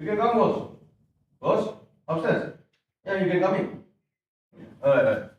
You can come, boss. Boss, upstairs. Yeah, you can come in. Alright.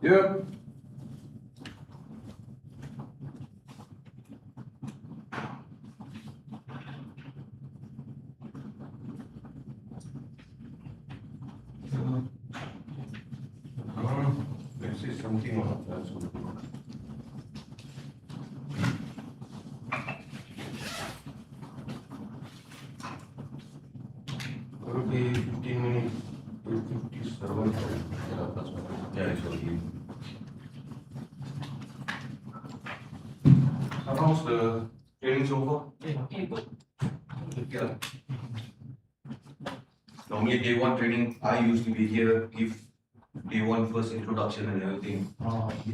Yeah. Let's see something on that. Okay, 15 minutes to 57. Yeah, that's what yeah, it's okay. How's the training so far? Okay, good. Yeah. Normally day one training, I used to be here, give day one first introduction and everything.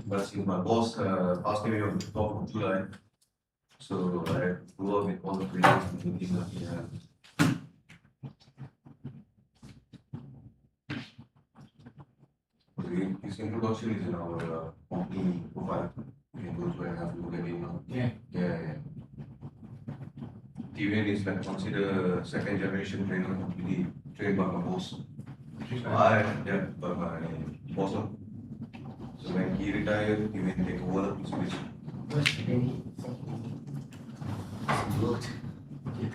But since my boss passed away on the 12th of July, so I grew up with all the trainings and everything. Yeah. Okay, his introduction is in our company profile. You can go to and have a look at it now. Yeah. Steven is like considered second generation trainer, completely trained by my boss. By my boss. So when he retired, he went take over his business. Good. Yeah.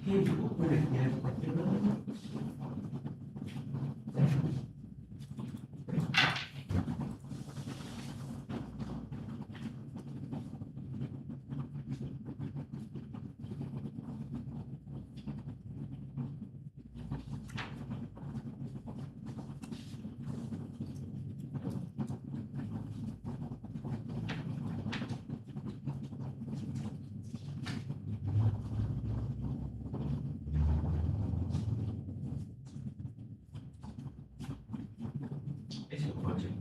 Okay, you open it. You have a computer. It's your project.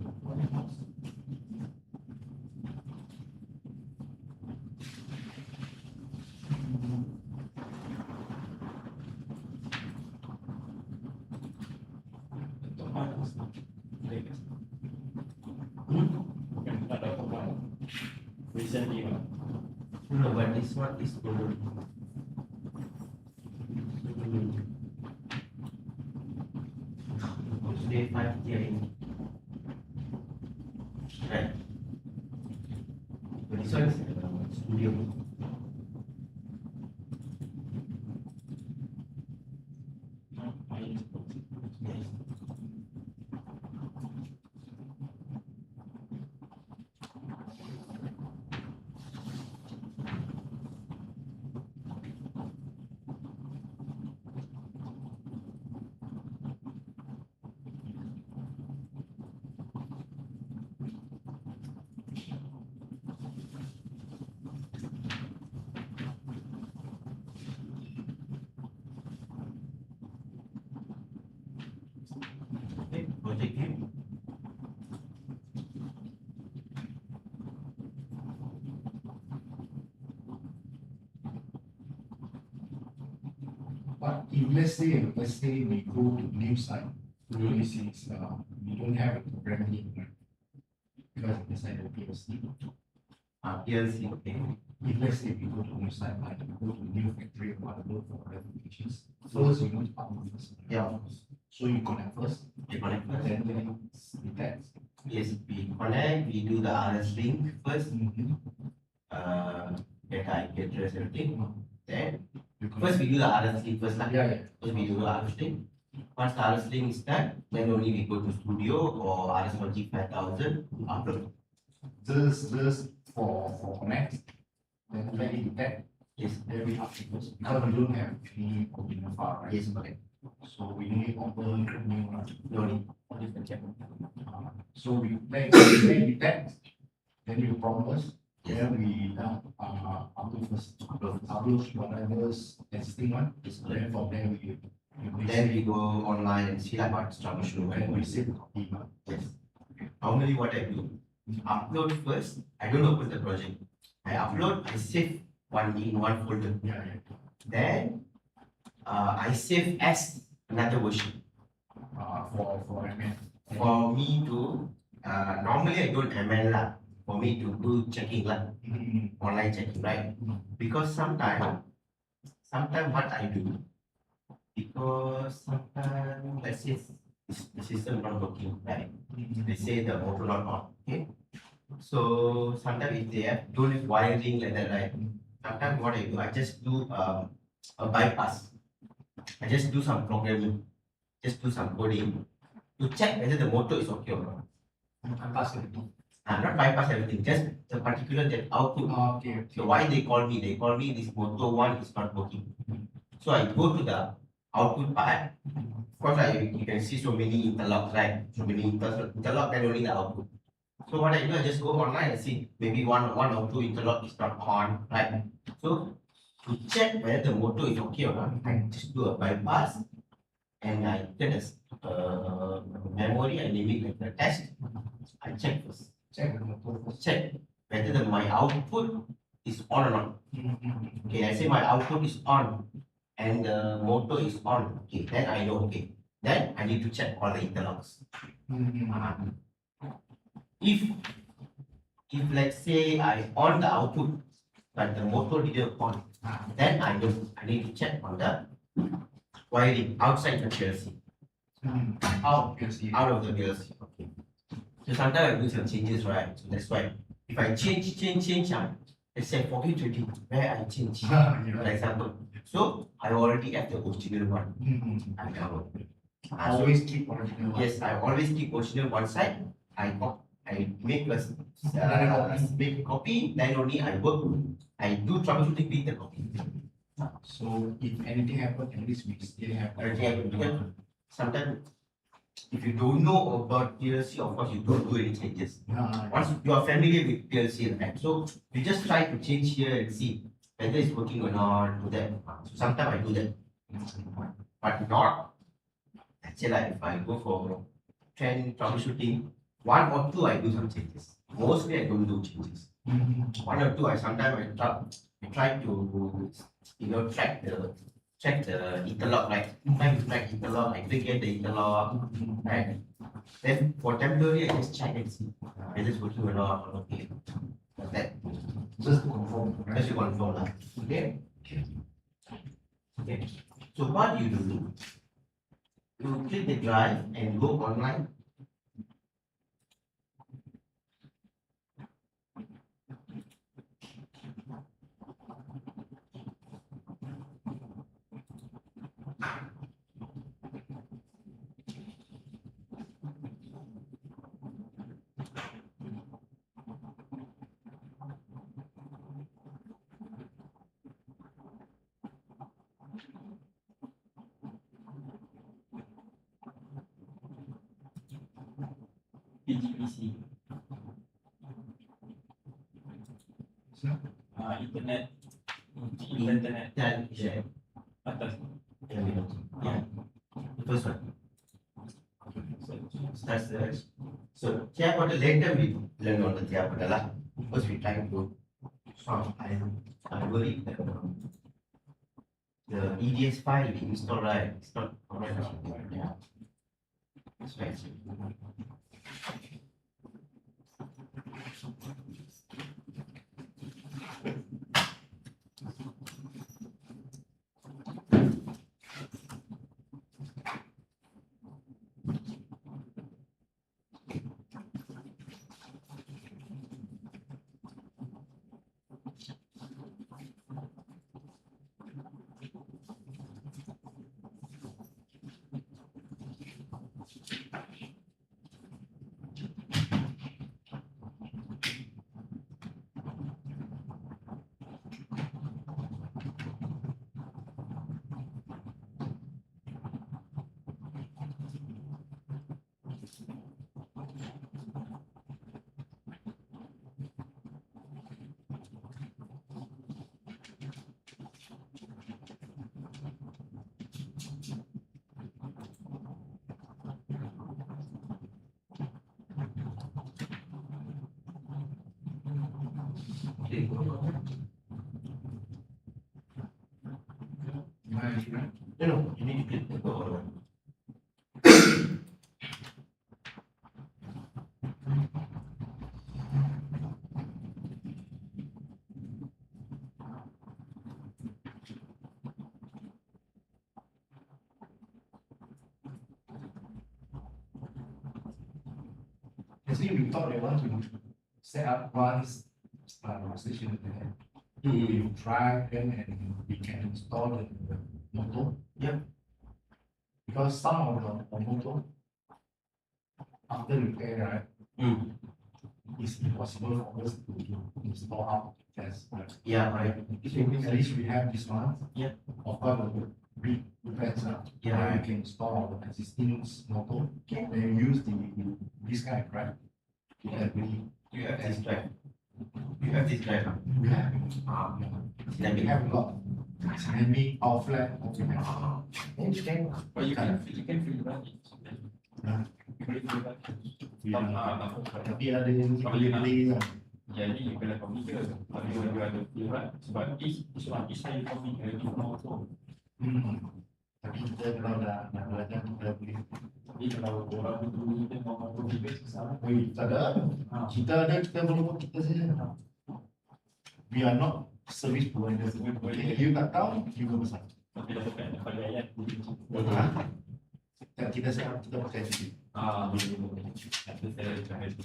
Recently, No, but this one is good. Today 5 TI. Right. But this one is studio. Yes. Okay, project view. But if let's say we go to new site, this is, we don't have a programming, right? Because it's inside the PLC. PLC, okay. If let's say we go to new site, like we go to new factory, or want to look for applications, first you want to upload first. Yeah. So you connect first, You connect first. then detect. Yes, we connect, we do the RS link first, data IP address, everything. Then, You first connect. we do the RS link first, lah. Yeah, yeah. First we do the RS link. Once the RS link is done, then only we go to studio or RS Logic 5000, upload. Just for connect, then let it detect, Yes, then we upload first, because we don't have any original file, right? yes, correct. So we need open new one. No need, only for check. So we let it detect, then you promise, Yes, then we upload first, upload whatever's existing one, yes, correct. then from there we Then we go online and see like what's troubleshoot. when we save the copy. Yes. Normally what I do, upload first, I don't open the project. I upload, I save in one folder. Yeah, yeah. Then I save as another version. For MN. For me to, normally I don't ML lah. For me to do checking lah, online checking, right? Because sometimes what I do, because sometimes let's say the system not working, right? They say the motor not on, okay? So sometimes if they don't have wiring like that, right? Sometimes what I do, I just do a bypass. I just do some programming, just do some coding to check whether the motor is okay or not. Not bypass everything, just the particular that output. Okay. So why they call me? They call me this motor one is not working. So I go to the output part. Of course, you can see so many interlocks, right? So many interlock and only the output. So what I do, I just go online and see maybe one or two interlock is not on, right? So to check whether the motor is okay or not, I just do a bypass and I get a memory and name it like the test. I check first. Check the motor first. Check whether my output is on or not. Okay, I say my output is on and the motor is on. Okay, then I know, okay. Then I need to check all the interlocks. If let's say I on the output but the motor didn't on, then I need to check on the wiring outside the PLC. Out of the PLC. Okay. So sometimes I do some changes, right? So that's why if I change, then except for HRD, where I change, Yeah. for example. So I already have the original one. I cover. So Always keep original. yes, I always keep original one side. I make a make a copy. Then only I work. I do troubleshooting with the copy. So if anything happen, at least we still have. Because sometimes if you don't know about PLC, of course you don't do any changes. Once you are familiar with PLC, right? So you just try to change here and see whether it's working or not. Do that. So sometimes I do that, but not. Actually, like if I go for trend troubleshooting, one or two I do some changes. Mostly I don't do changes. One or two I sometimes I try to track the interlock, right? Try to track interlock, I get the interlock, right? Then for temporary I just check and see whether it's working or not. Okay, like that. Just to confirm. Just to confirm lah. Okay. Okay. So what you do? You click the drive and go online. PGPC, internet, internet Then yeah, atas. yeah. The first one. That's the so Tiapada later we learn on the Tiapada lah. First we try to solve. I worry the EDS file we install, right? It's not correct. Yeah. That's right. No, you need to click the go. Actually, we thought they want to set up one station there. We try them and we can install the motor. Yeah. Because some of the motor, after repair, right, it's impossible for us to install out test. Yeah, right. So at least we have this one. Yeah. Of course, the big depends on. Yeah. We can install our existing motor. Then use this kind of drive. You have this drive. You have this drive. We have. Then We have got semi or flat. Then you can. But you can free run it. Tapi ada yang beli Jadi you kena configure. Tapi kalau you ada free run, sebab this one is how you configure the motor. Tapi kita kalau dah belajar kita boleh. Tapi kalau orang dulu dia mau configure susah. Tak ada. Kita boleh buat kita saja. We are not service provider. You tak tahu, you go besar. Tapi dah pakai ayat. Kita sekarang kita pakai sini. Boleh. Itu saya cakap.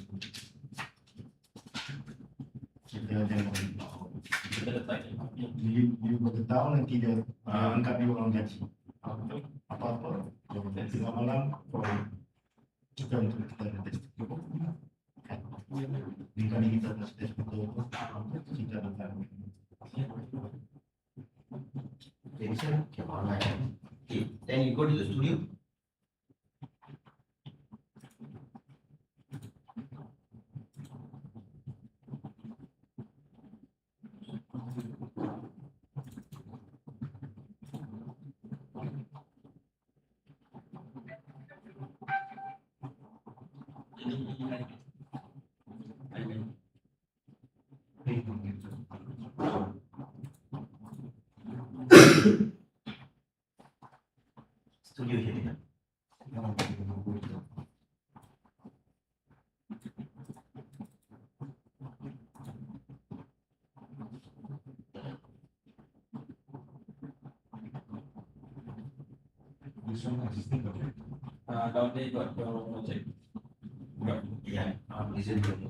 Kita jangan Kita letak You beritahu nanti dia angkat dia orang gaji. betul. Apa-apa, tengah malam, kita untuk kita ada test. Di kali kita ada test betul, kita datang. Jadi saya can online. Okay, then you go to the studio. Studio here. This one assistant project. Down there got your project. Got. Yeah, listen to me.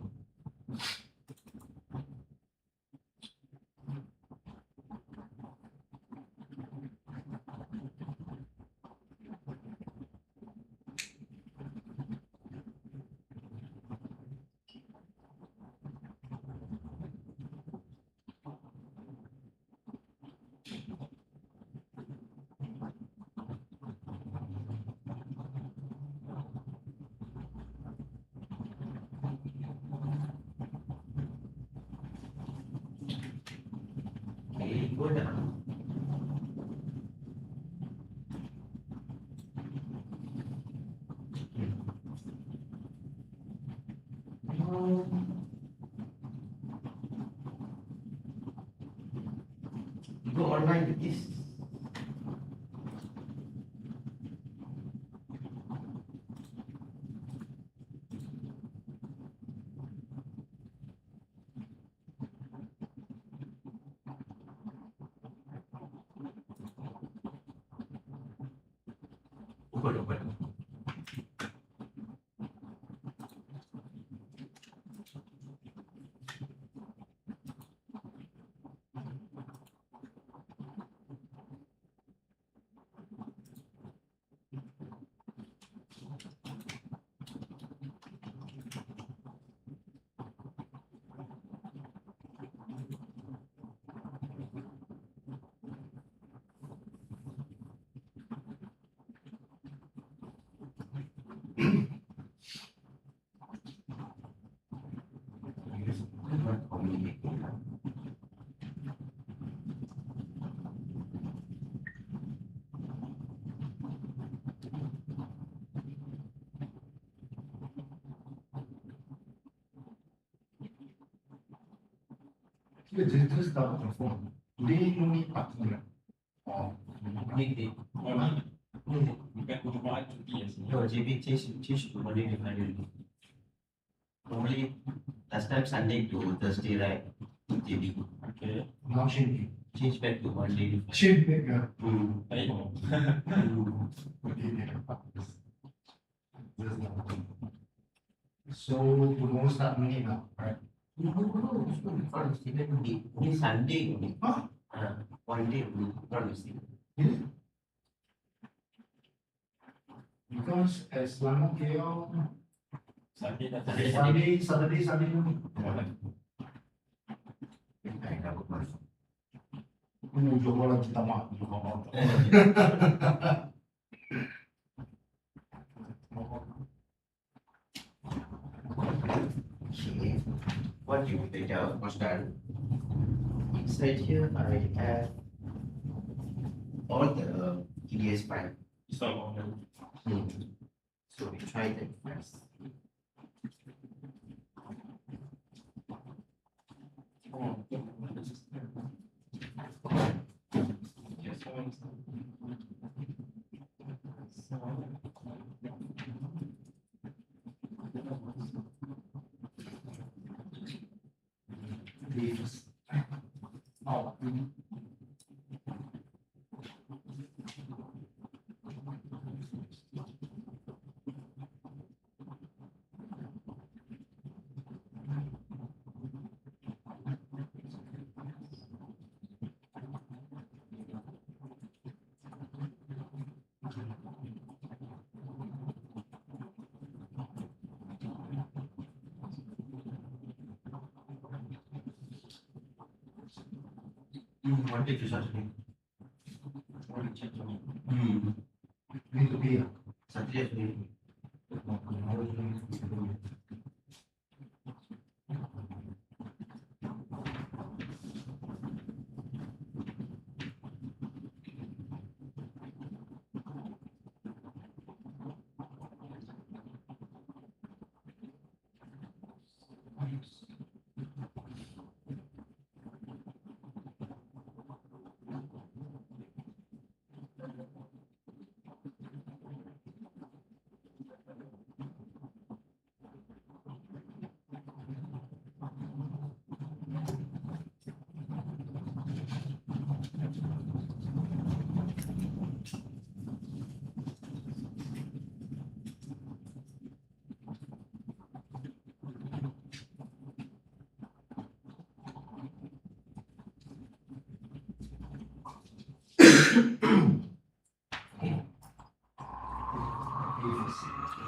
Okay, go down. You go online with this. Open. Kita just dapat confirm. Dia ni partner. Oh, Need it. Bukan perubahan cuti ya sini. No, JB change to Monday to Friday. Normally, last time Sunday to Thursday, right? JB Okay. now change. change back to Monday to Friday. Change back ke? Baik. Dia dapat. Just dapat. So, tomorrow start Monday now, right? No, not Sunday only. Only Sunday only. Huh? One day only, not Sunday. Because as lama KL Sunday dah Saturday only. Johor lagi tamat. Okay. What you take out was done. Inside here, I have all the EDS file. stop. So we try that first. Leaves. Oh. Monday to Saturday. Want to check on it. Need to be. Saturday, Sunday.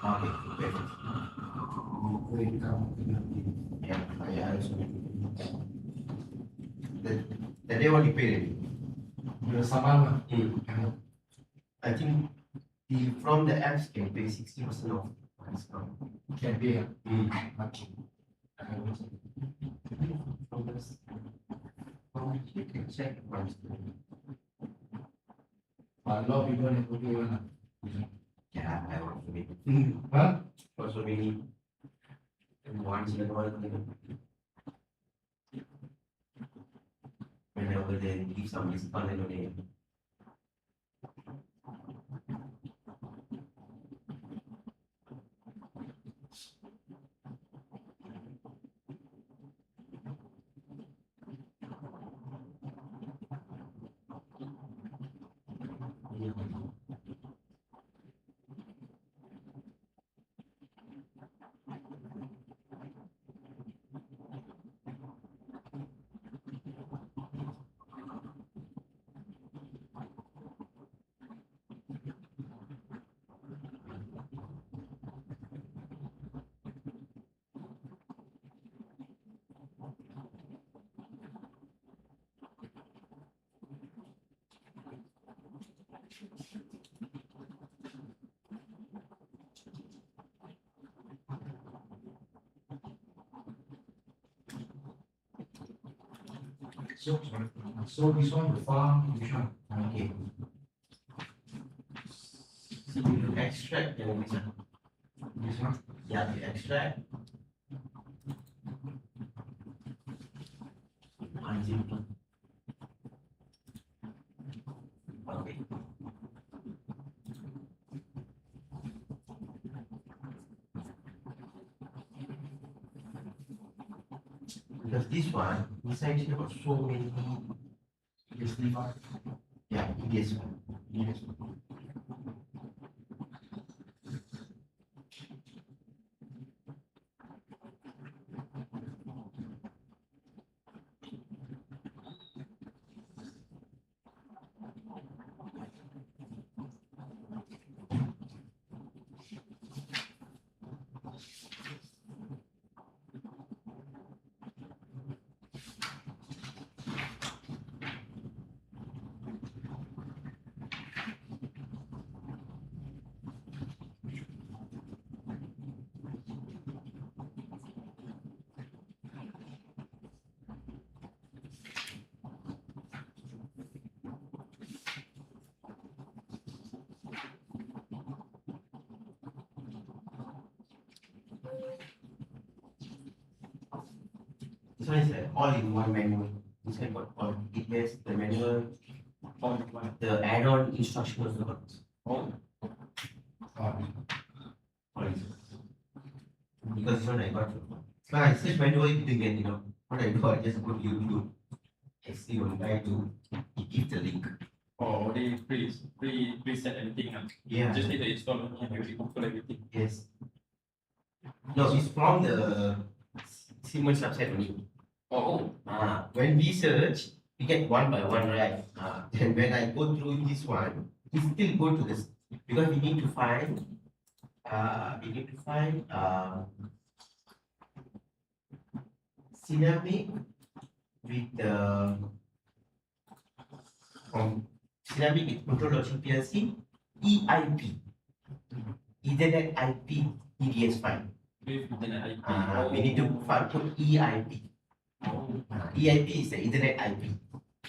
Okay, perfect. Yeah, I also. The day what you pay already? The Saman. I think from the apps can pay 60% off discount. Can be. Okay. You can check once. But a lot of people need to do it. Yeah, I also need. Huh? Also we need once in a while. Whenever they give some discount on it. So this one, the farm, which one? Okay. So you extract the this one. This one? Yeah, you extract. Unzip. Okay. Because this one, inside here got so many. This one? Yeah, yes. Yes. This one is all in one manual. This one got all. It has the manual, All in one. the add-on instruction also got. Oh, All is. Because this one I got. So I search manual you didn't get, what I do, I just go to YouTube. I see on try to give the link. oh, they preset everything. Yeah. Just need to install and you configure everything. Yes. No, it's from the Siemens website only. Oh, When we search, we get one by one, right? Then when I go through this one, we still go to the because we need to find dynamic with the dynamic with control logic PLC EIP, Ethernet IP EDS file. With Internet IP. We need to put EIP. EIP is the Ethernet IP.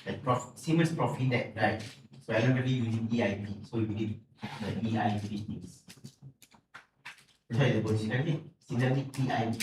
Like Siemens Profinet, right? So I am really using EIP. So we need the EIP things. That's why the position dynamic EIP.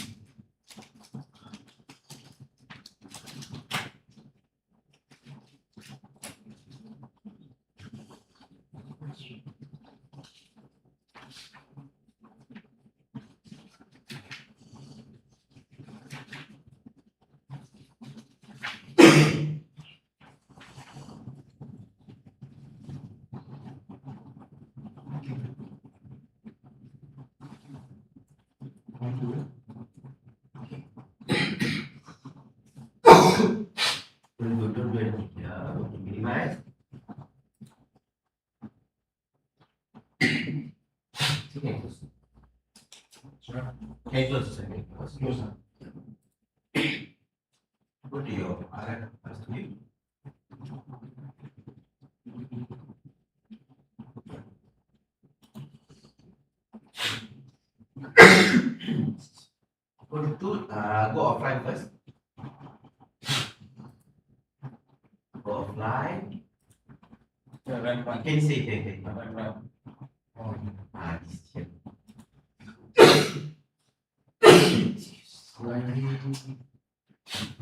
Don't do anything. Minimize. Okay, close. Okay, close. Close. Go to your first view. Go offline first. Go offline. Run. You can say it. Run. This here.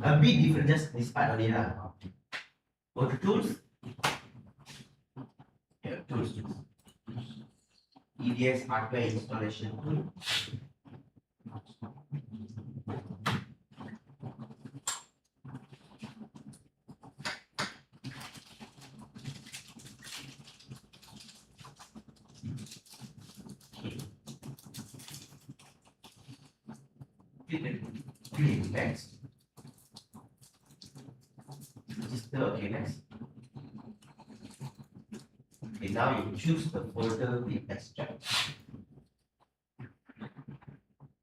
A bit different, just this part only lah. Go to tools. Yeah, tools. EDS hardware installation tool. Click next. Register, okay, next. Okay, now you choose the folder with extract.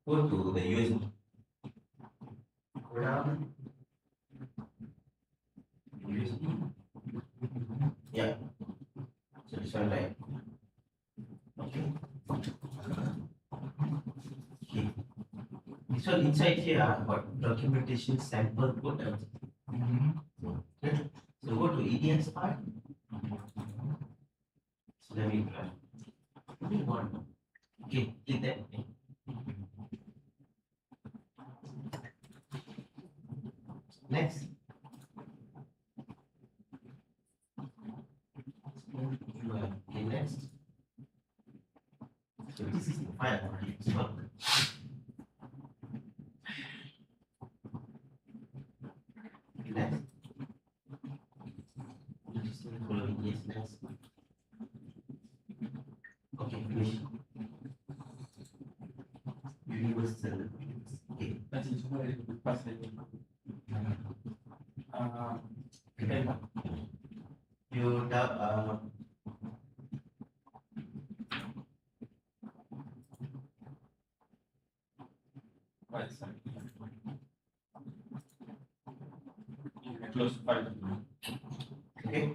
Go to the USB. Go down. USB. Yeah. So this one, right? Okay. Okay. This one inside here got documentation sample code. So go to EDS part. So let me try. Okay, click that. Next. Okay, next. So this is the file already. So next. Yes, next. Okay, finish. Universal. Okay. Nanti semua ada lepas lagi. Kedai pak. You dah Right side. Close file. okay.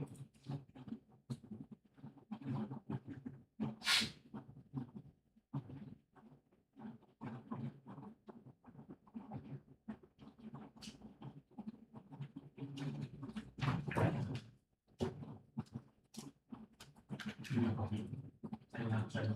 Saya nak try.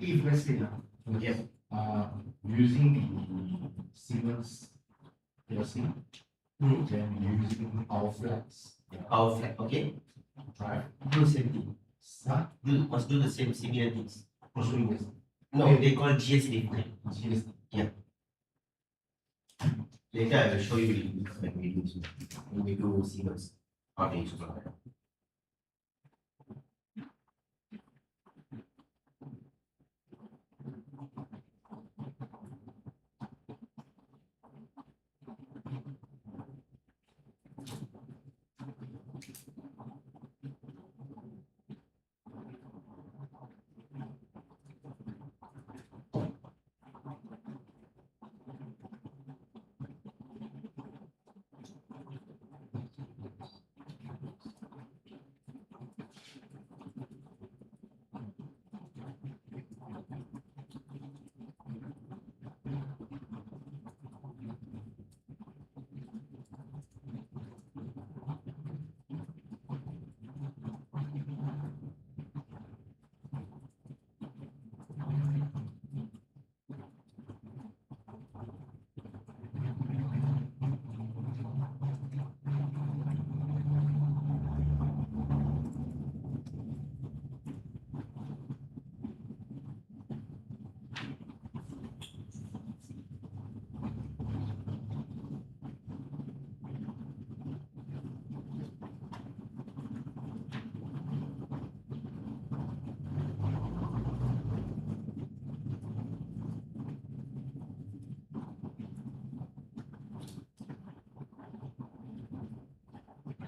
if let's say, Yes. using the Siemens PLC, Hmm. then using our flex Power flag, okay? drive, Do the same thing. Must do the same similar things. also use No, they call GSD. GSD. Later I will show you when we do Siemens how to use it.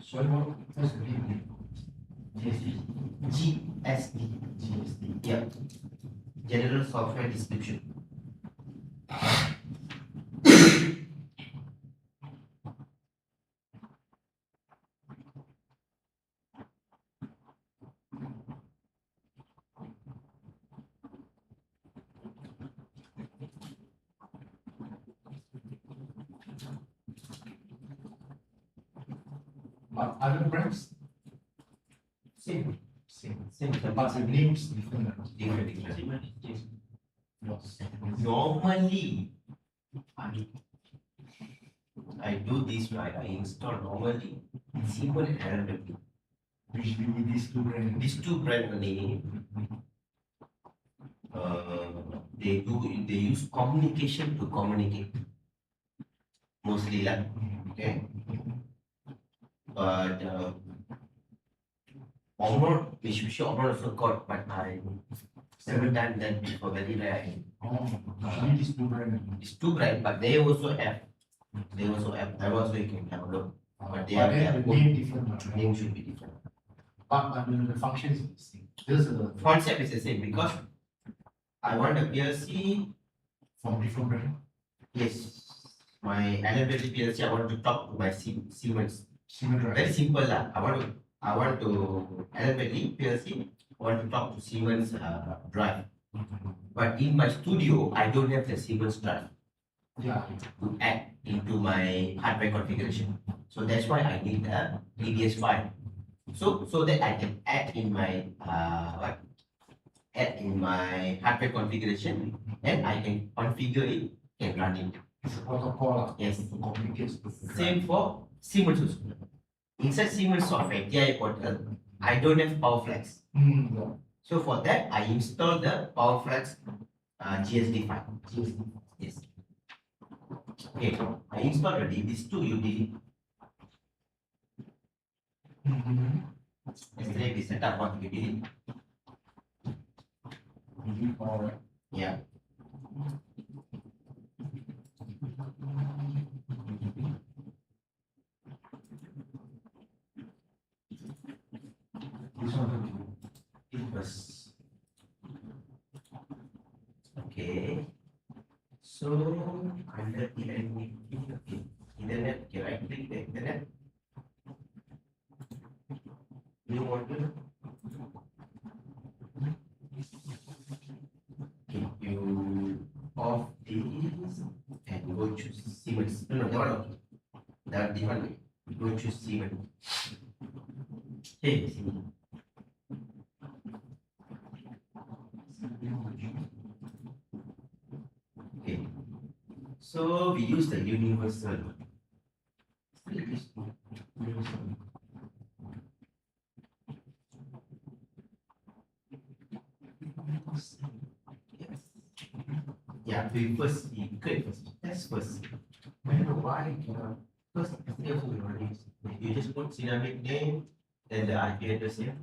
So what's the name? GSD. GSD. GSD. Yeah. General Software Description. But other brands, Same. same. Same. But the names different. Different. Yes. Normally, I do this right. I install normally Siemens LLW. Usually these two brands. These two brand only, they use communication to communicate. Mostly like, okay. But Omron, we should show Omron also got, but I never done that before, very rare. Oh, usually these two brands. It's two brand, but they also have. They also have. That also you can download. But they have then their the own. name different. Name should be different. But the function is the same. There's a Concept is the same because I want a PLC. from different brand. Yes, my LLW PLC. I want to talk to my Siemens. Siemens drive. Very simple lah. I want to LLW PLC. I want to talk to Siemens drive. But in my studio, I don't have the Siemens drive Yeah. to add into my hardware configuration. So that's why I need a EDS file. So that I can add in my add in my hardware configuration and I can configure it and run it. It's a protocol Yes. to communicate with the drive. Same for Siemens also. Inside Siemens software, TI portal, I don't have PowerFlex. Yeah. So for that, I install the PowerFlex GSD file. GSD. Yes. Okay, I installed already. These two you did. Yesterday we set up what we did. All right. Yeah. This one. It was okay. So under internet, okay, right click the internet. You want to okay, you off these and go choose Siemens. No, that one okay. That the one go choose Siemens. Okay, Siemens. So we use the universal. Universal. Yes. Yeah, we first, we create first, test first. I don't know why, because yesterday also we already, you just put ceramic name, then the IP address here.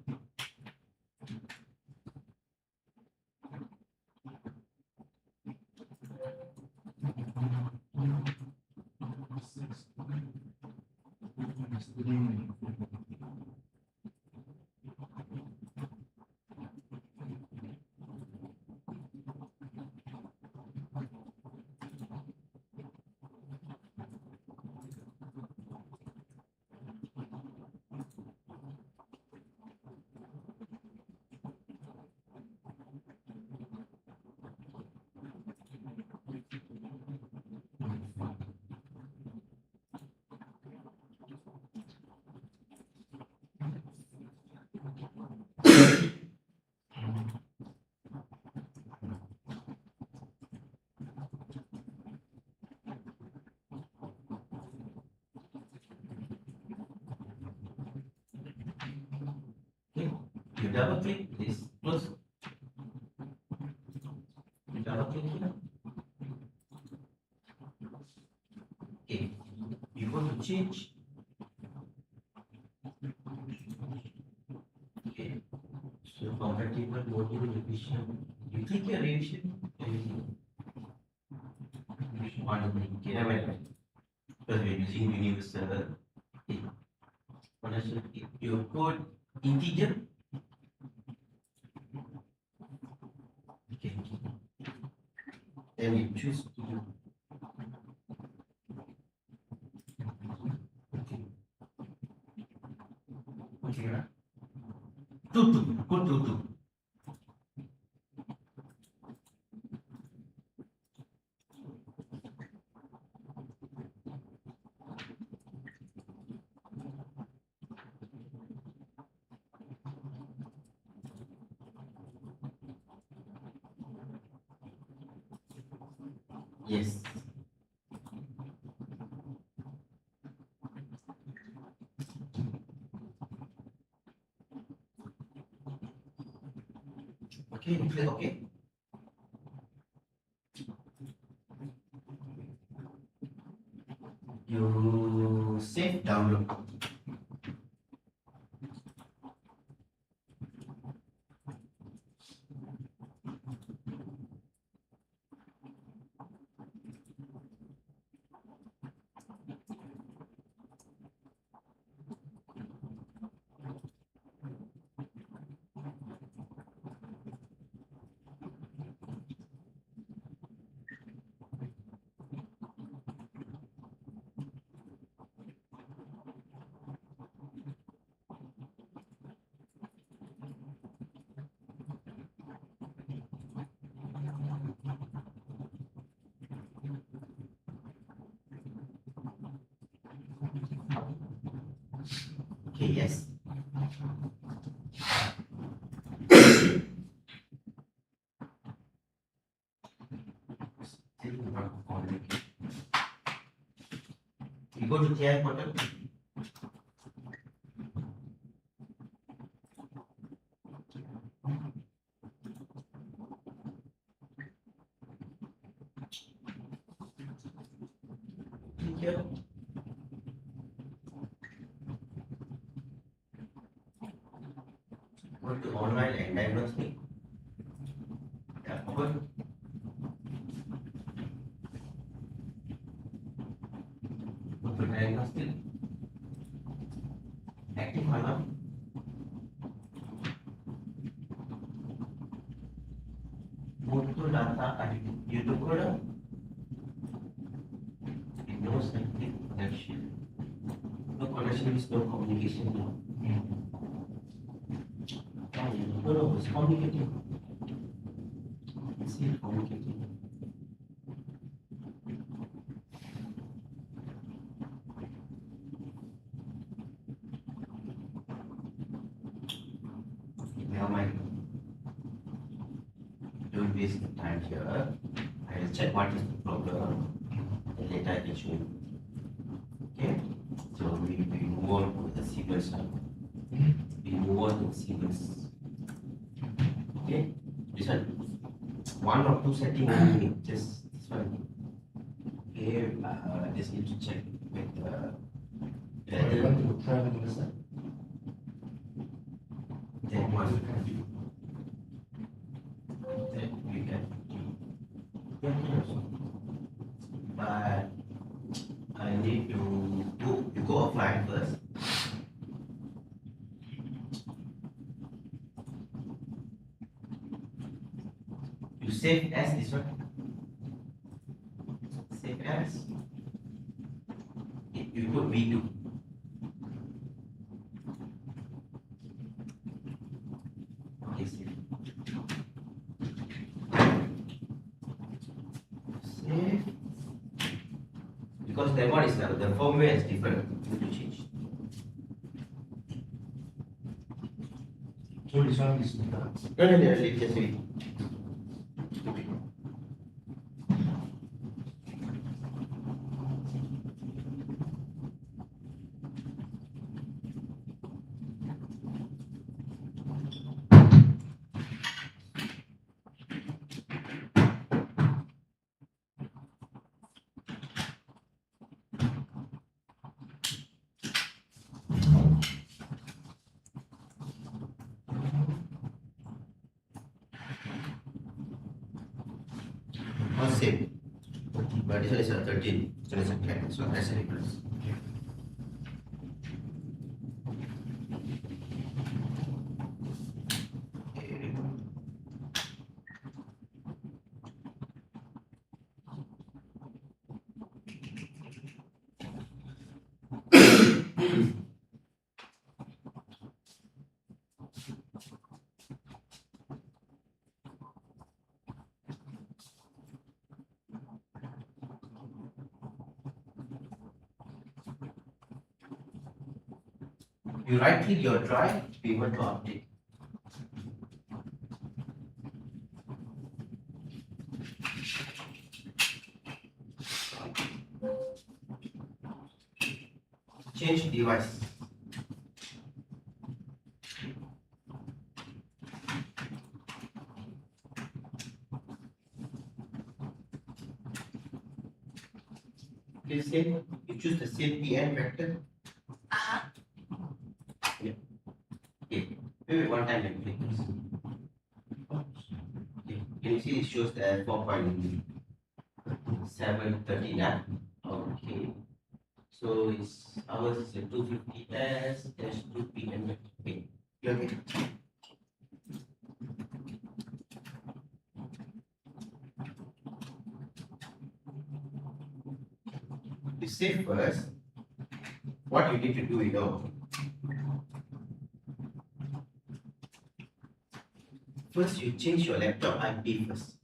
Okay, you double click this, close. You double click here. Okay, you go to change. Okay, so compatible module revision. You click your revision. Okay, never mind. Because we're using universal. Okay. You put integer. Okay. Then you choose to. Okay. Okay. Two. Go two. Yes. Okay, click OK. You save download. Okay, yes. You go to TI portal. Click here. Go to online and diagnostic. Open. Go to diagnostic. Active alarm. Mutu data ada YouTube product. Windows active connection. No connection is no communication. No, it's communicating. See, communicating. Never mind. Don't waste the time here. I will check what is the problem. and later I can show you. Okay, so we move on to the Siemens now. We move on to Siemens. Okay, this one, one or two settings only, just this one. Okay, just need to check with You want to try the other side? that one. That we can do. But I need to go offline first. You save as this one. Save as. You put V2. Okay, save. Save. Because that one is the firmware is different. You need to change. So this one is the No, just wait. Same. But this one is a 13, so it's a 10, so that's a difference. Okay. You right click your drive, be able to update. Change device. Please say you choose the same PN vector. Yeah. Okay. Maybe one time and click this. Okay. Can you see it shows the 4.739? Okay. So it's ours is a 250S dash 2 PM vector. Okay. You okay? You save first. What you need to do, you know. First, you change your laptop IP first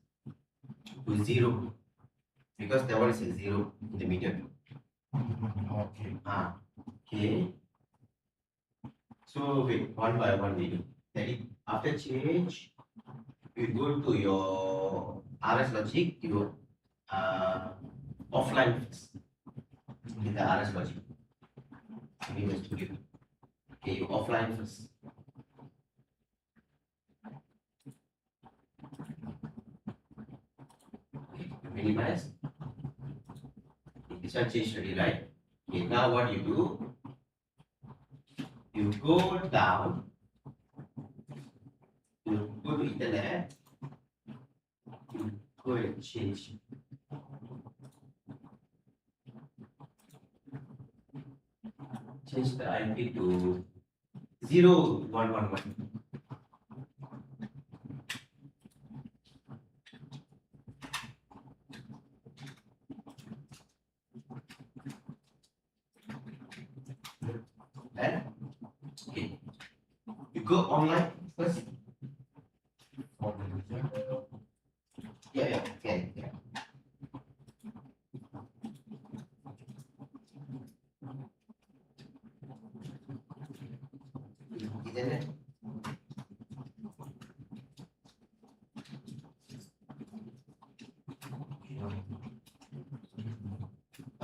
to 0 because that one is a 0 in the middle. okay. Okay. So wait, one by one we do. Then after change, you go to your RS Logic, you offline first with the RS Logic. In the studio. Okay, you offline first. Minimize. This one changed already, right? Okay, now what you do? You go down. You go to internet. You go and change. Change the IP to 0111. Then, okay, you go online first. Yeah, okay, yeah. Internet.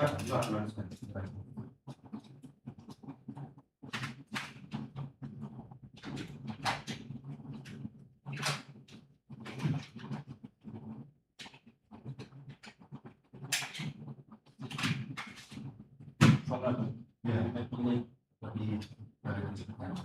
Not. Soalan. Ya, ini bagi ada kecepatan.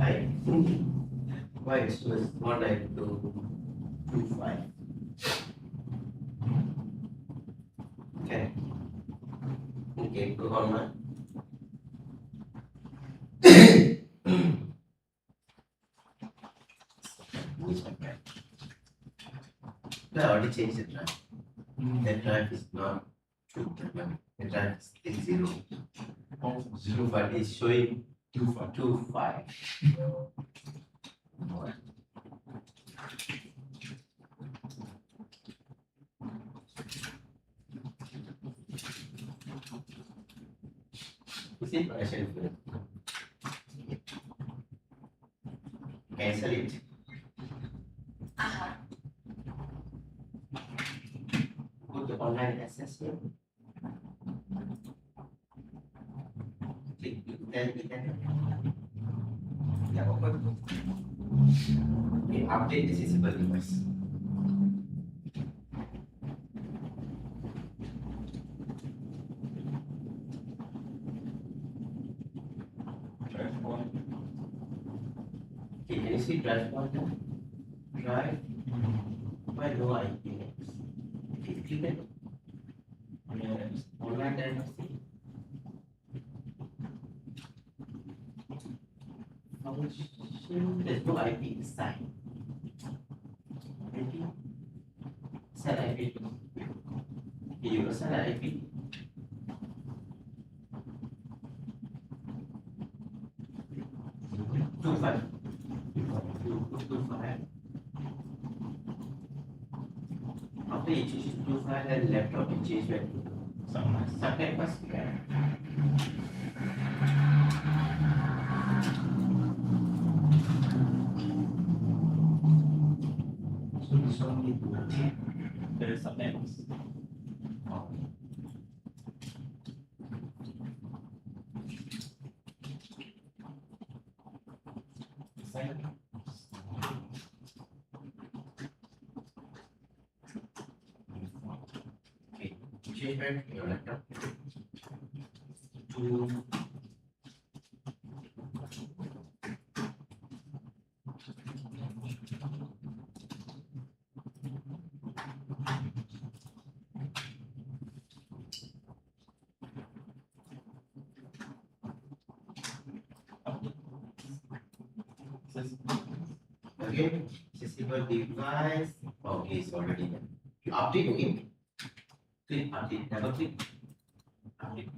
Right? Why it was not like 225. Okay. Okay, go on, man. Which one, right? No, I already changed the drive. That drive is not 2, the drive is 0. Oh, 0, but it's showing 2-5. 2.5. You see, I shall cancel it. Go to online assessment. Click then yeah, open. Okay, update the accessible device. Drive on. Okay, can you see drive button? Drive. Why no IP next? Okay, click it. Yes. Online diagnostic. Function. There's no IP inside. IP. Set IP. Okay, you will set IP. Two five. Two five. After you change to 2.5, then laptop you change back to Sama. second first. So this one need to change. There is some names. Second. Okay, change back to your laptop. To again, accessible device. Okay, it's already done. You update again. Click update, double click. Update.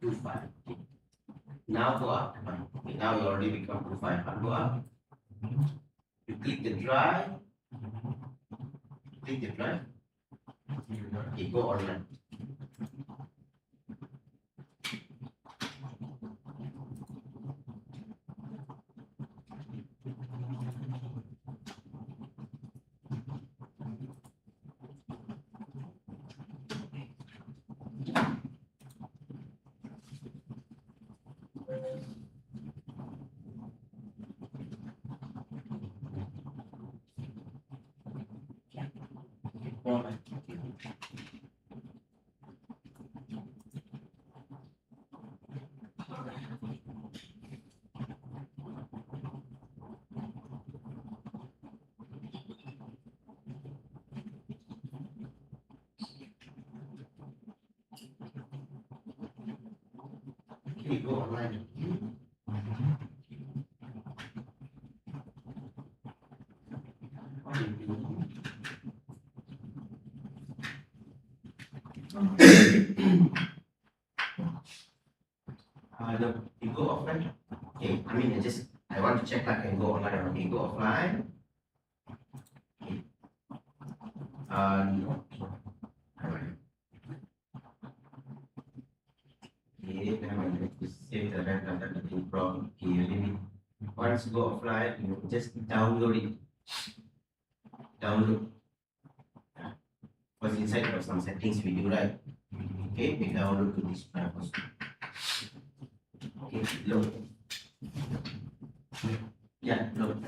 2.5. Now go up. Okay, now you already become 2.5. Go up. You click the drive. Click the drive. Okay, go online. Online. Okay, go online. What do you do? No, you go offline. Okay, I want to check I can go online. Okay, go offline. Okay. No. Alright. Okay, then I'm going to save the rest of the from here. Once you go offline, you just download it. Download. Because inside there are some settings we do, right? Okay, we download to this purpose. Okay, load. Yeah, load.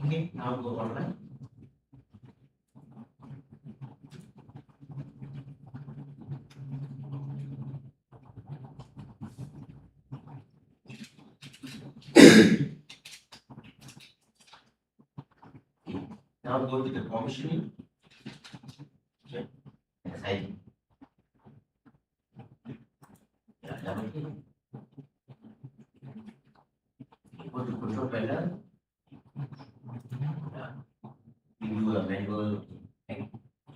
Okay, now go online. Now go to the commissioning. Okay. SID. Yeah, double click. Go to control panel. Yeah. You do a manual. You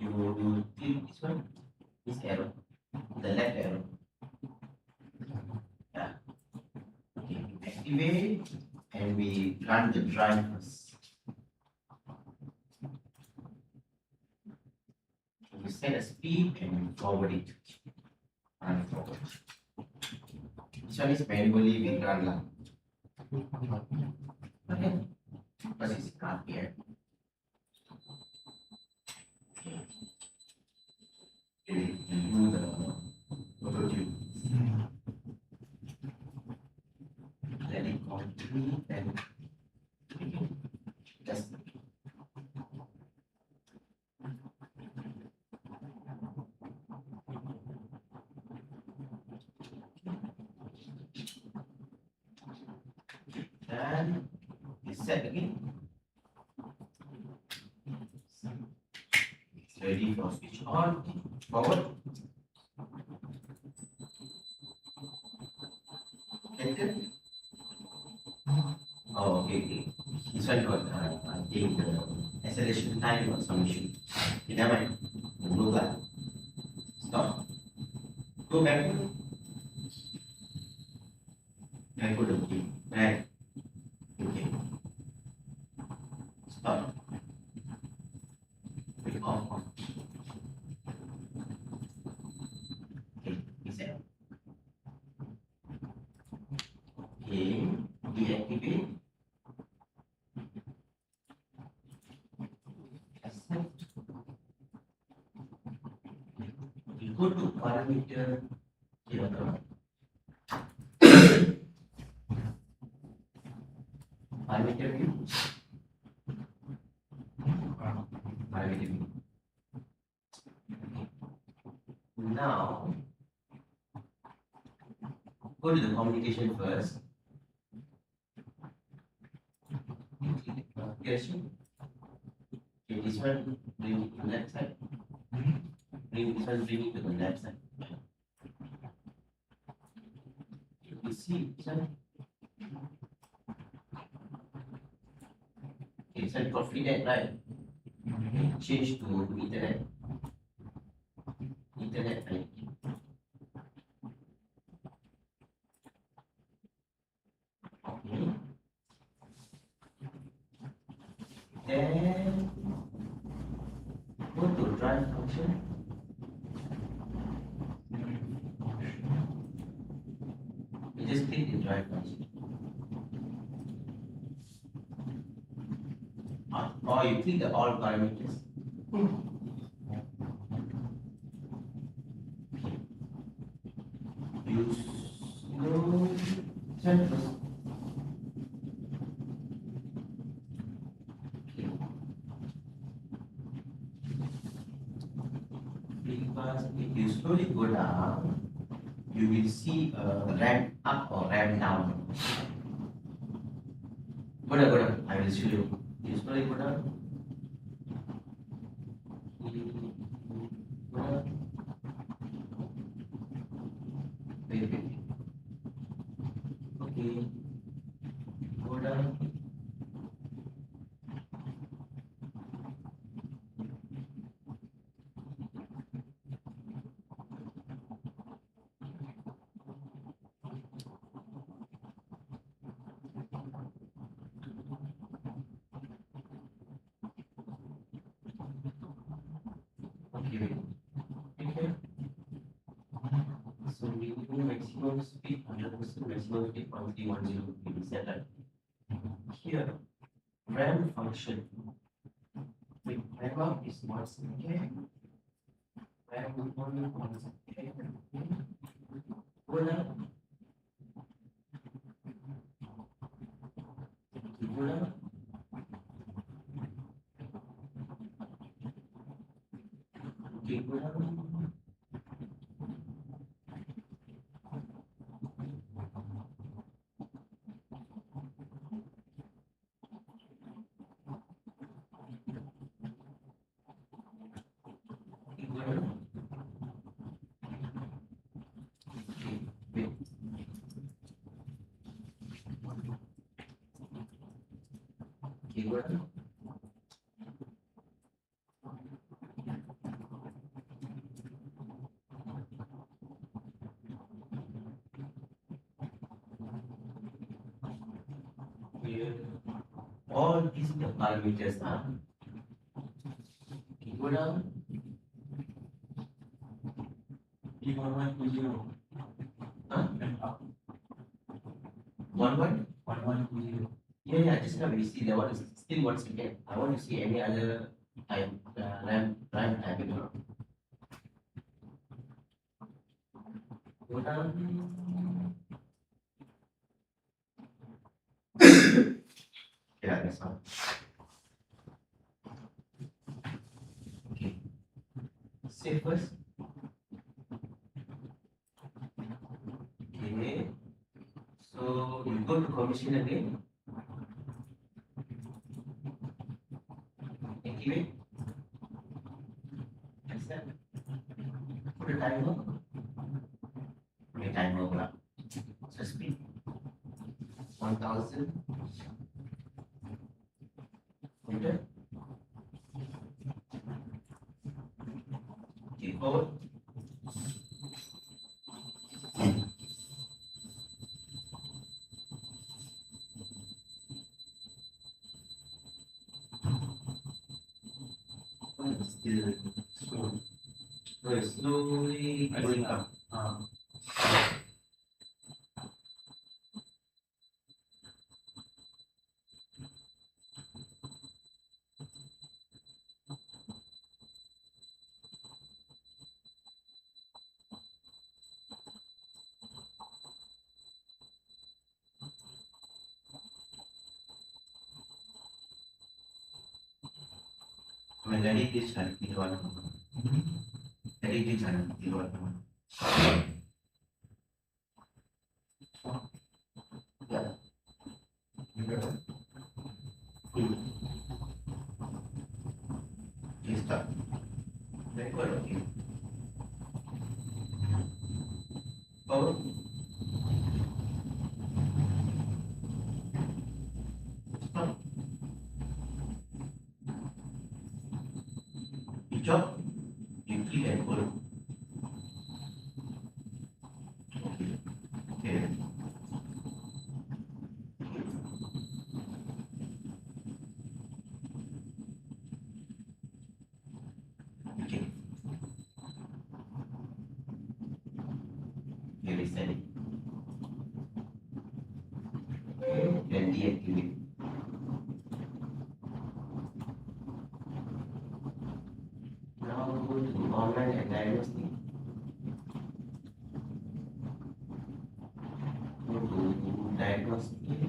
do click this one. This arrow. The left arrow. Yeah. Okay. Activate and we run the drive first. We set a speed and forward it. Run forward. This one is manually we run lah. Okay. Because it's not here. Okay. Do the auto tune. Let it complete and just and it's set again. It's ready for switch on. Forward. Enter. Oh, okay. This one got I think the acceleration time got some issue. Okay, never mind. Go back. Stop. Go back. Back to the beginning. Right. Okay. Stop. Off. Okay, reset. Okay, deactivate. Accept. You go to parameter here. Parameter view. Parameter view. Now, go to the communication first. Communication. Okay, this one bring it to the left side. Bring this one, bring it to the left side. You see, this one. Okay, this one confident, right? Change to internet. Internet IP. Okay. Then go to drive function. You just click the drive function. Or you click the all parameters. Use no centers. Because if you slowly go down, you will see a ramp up or ramp down. Go down, I will show you. You slowly go down. Go down. Wait. Okay. Go down. Okay, wait. Okay. So we do maximum speed 100%, maximum speed 1310 we set that. Here, RAM function. Wait, RAM up is 1 second. RAM is only 1 second. Go down. Go down. Okay, go down. Keyword. Here, all these the parameters are. Okay, go down. P1120. Huh? And up. 11. 1120. Yeah, just now we see that one is still 1 second. I want to see any other time, RAM timing. Go down. Yeah, that's all. Okay. Save first. Okay. So you go to commission again. Activate. Accept. Put a timer. Put a timer pula. So speed 1000. Enter. Okay, forward. Still slow. So it's slowly going up. मैं लड़ी के छाती वाला लड़ी के छाती वाला Está. De acuerdo aquí. Power. job, you click and hold. Okay. Okay. You reset it. Then deactivate. Now go to online and diagnostic. Go to diagnostic.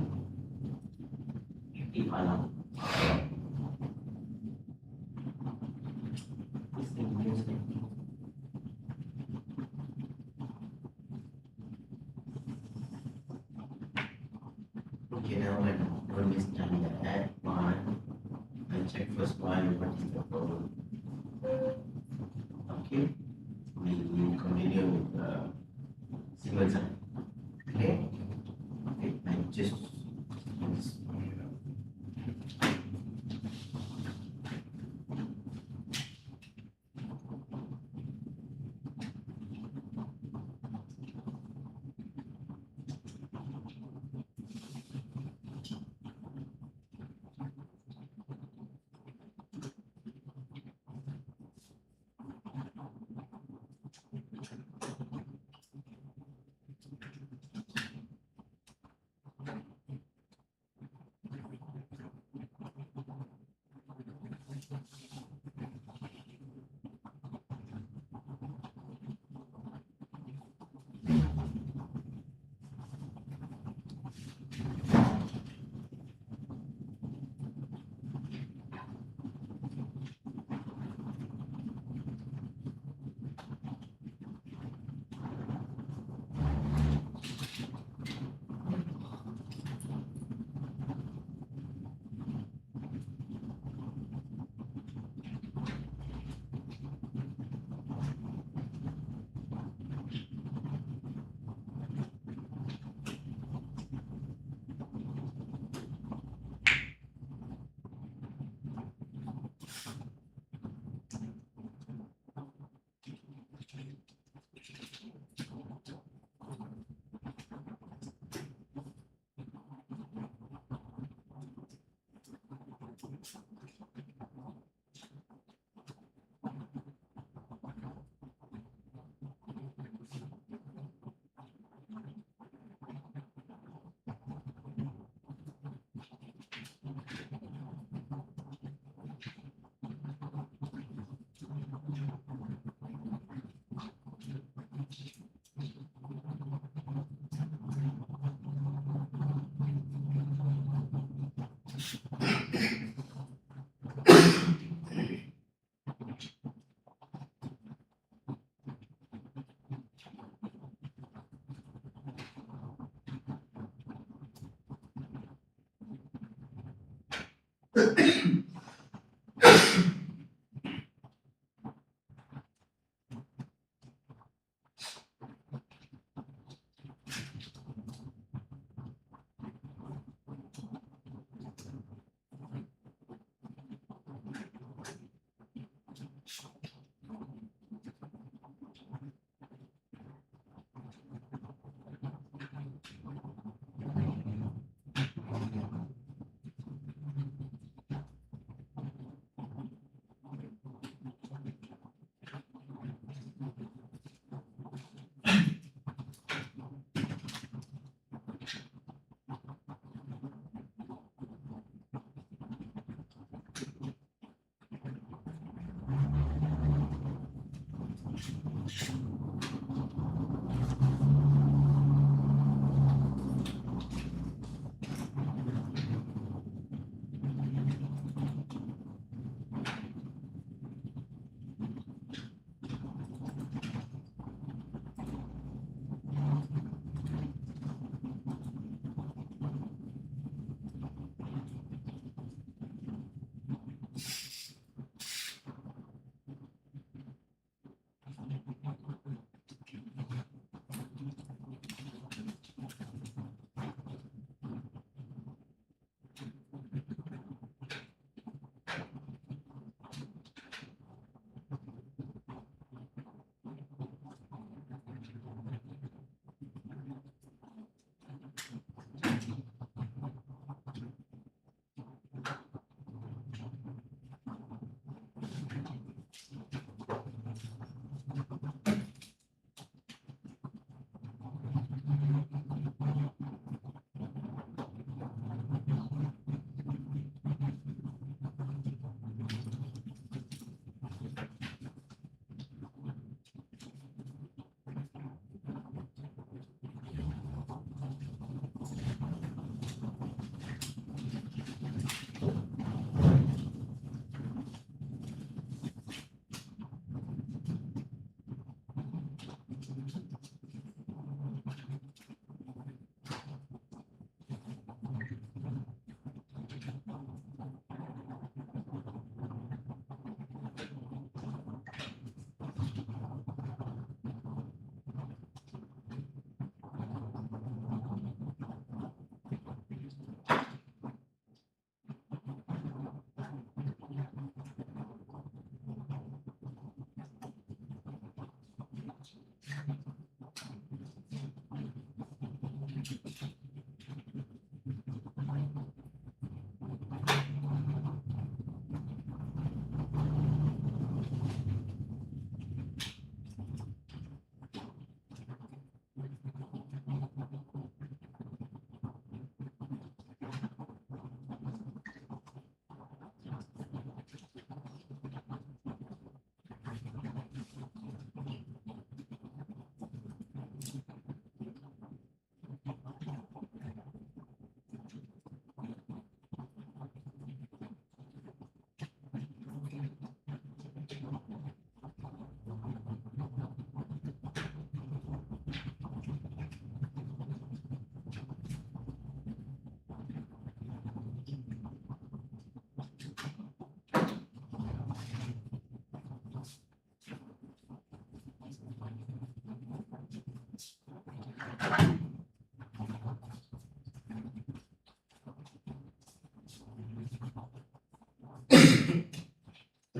Active alarm. This thing is active. Okay, now when it's done that one, I check first one, what is the problem? Okay, we will continue with Siemens. Okay, okay, I just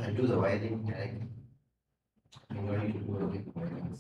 I do the wiring, I'm going to do a bit wiring.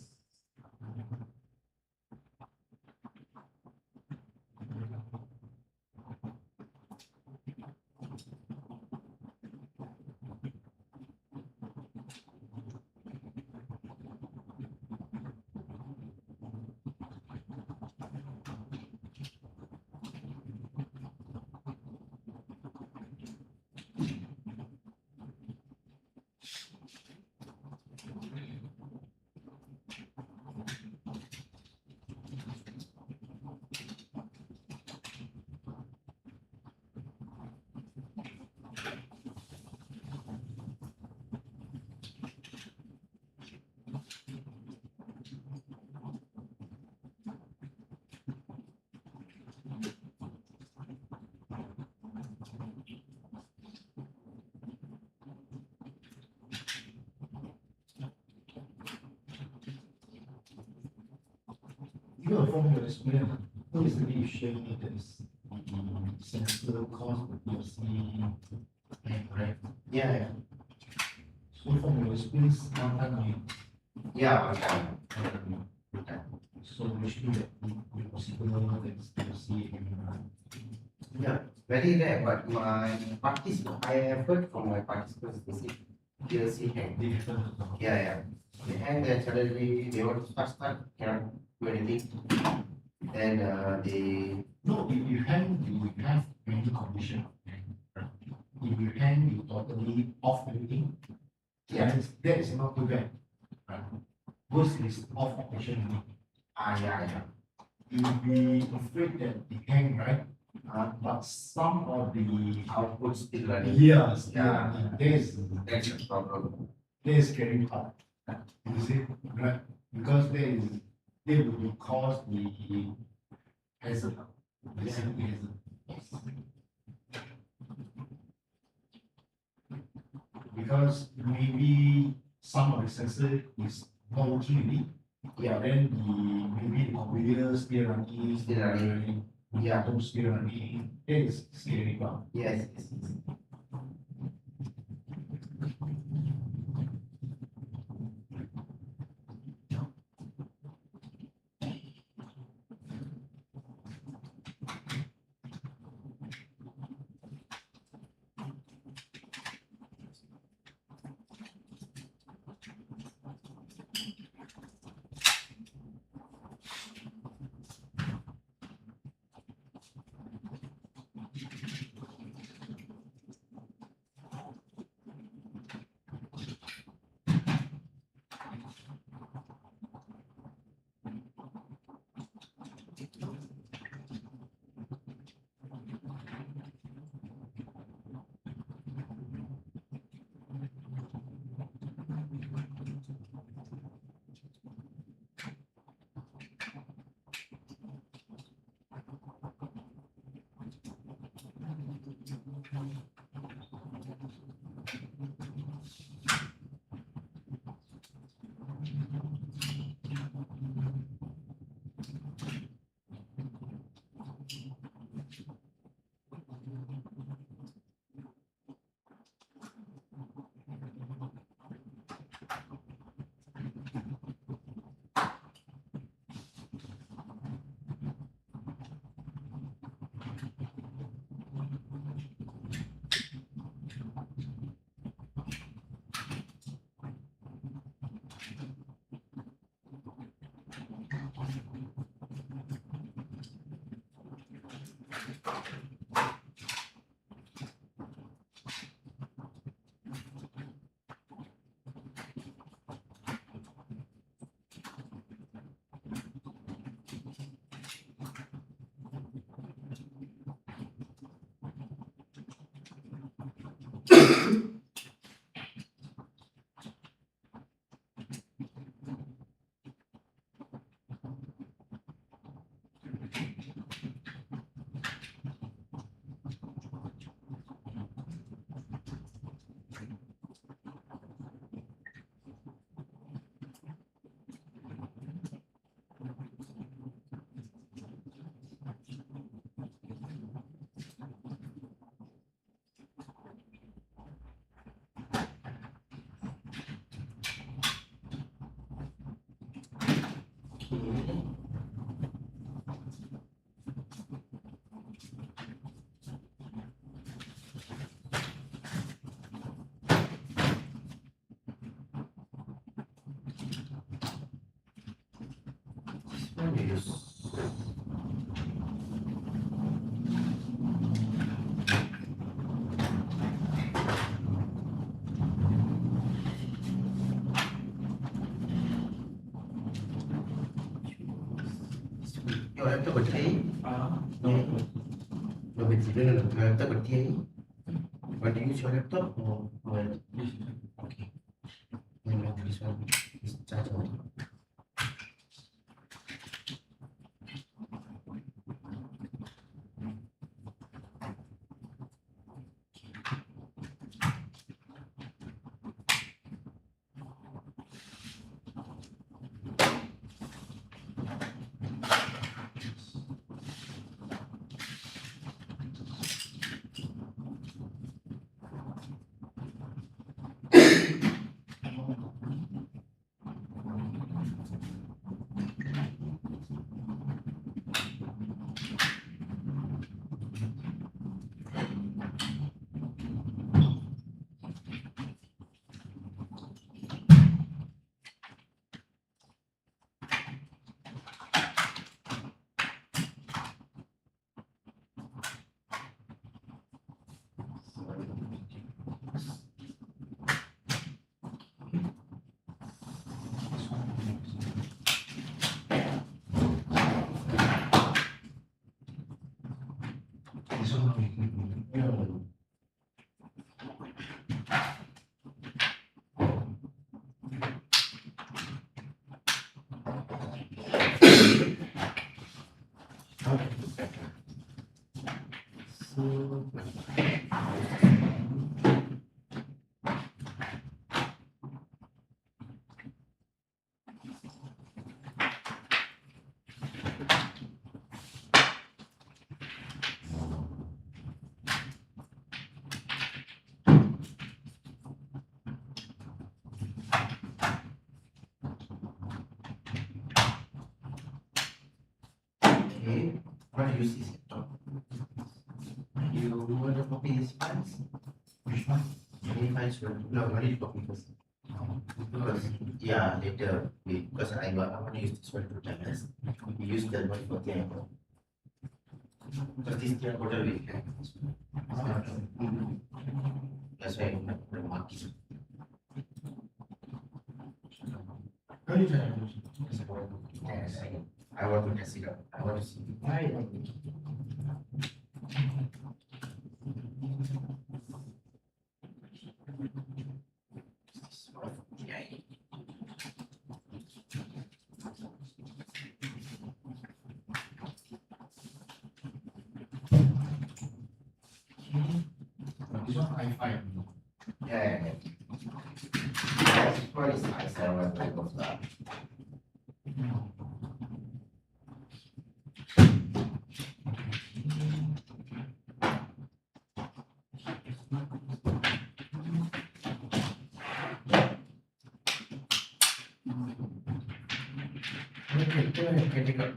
You know, from your experience, what is the issue that is sensor cost the PLC and right? Yeah, So from your experience, one time yeah, so usually that you possible that is PLC and yeah, very rare, but my participants, I have heard from my participants, they say PLC hang. difficult. Yeah. They hang there suddenly, they want to start, cannot do anything. Then they, No, if you hang, you have many condition. If you hang, you totally off everything. yeah, That is not too bad. Right? Worst is off operation only. yeah. You will be afraid that the hang, right? Uh, But some of the output still running. years, Yeah. there's That's a problem. scary part. You see, right? Because there will be cause the hazard, the safety hazard. Because maybe some of the sensor is not working already. Yeah. Then maybe the computer still running, Still running. Yeah. those still running. That is scary part. Yes. one you use. Your laptop battery? No. No battery. No. Your laptop battery? Want to use your laptop or okay? No, this one is charge only. This one we can, Okay, what do you use this laptop? You want to copy these files? which one? Any files? No, I need to copy first. Because, yeah, later, because I want to use this one to test. We use that one for the encoder. Because this encoder we can. That's why I'm not the market. How do you try Yes, I want to test it out. I want to see. This one I5. Yeah. This one is I7 type of stuff. Okay, can take out.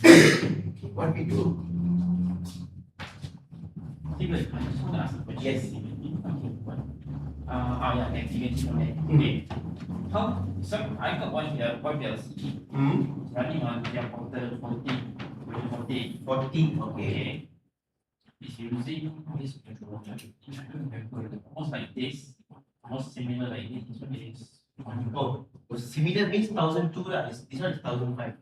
What we do? Steven, I just want to ask a question. Yes. Okay, what? Yeah, thanks again for that. Okay. How, so I got one PLC running on their portal 14, version 14. 14, okay. Okay. It's using this controller. I don't remember. Almost like this. Almost similar like this. This one is. Oh, similar means 1002 lah. This one is 1005.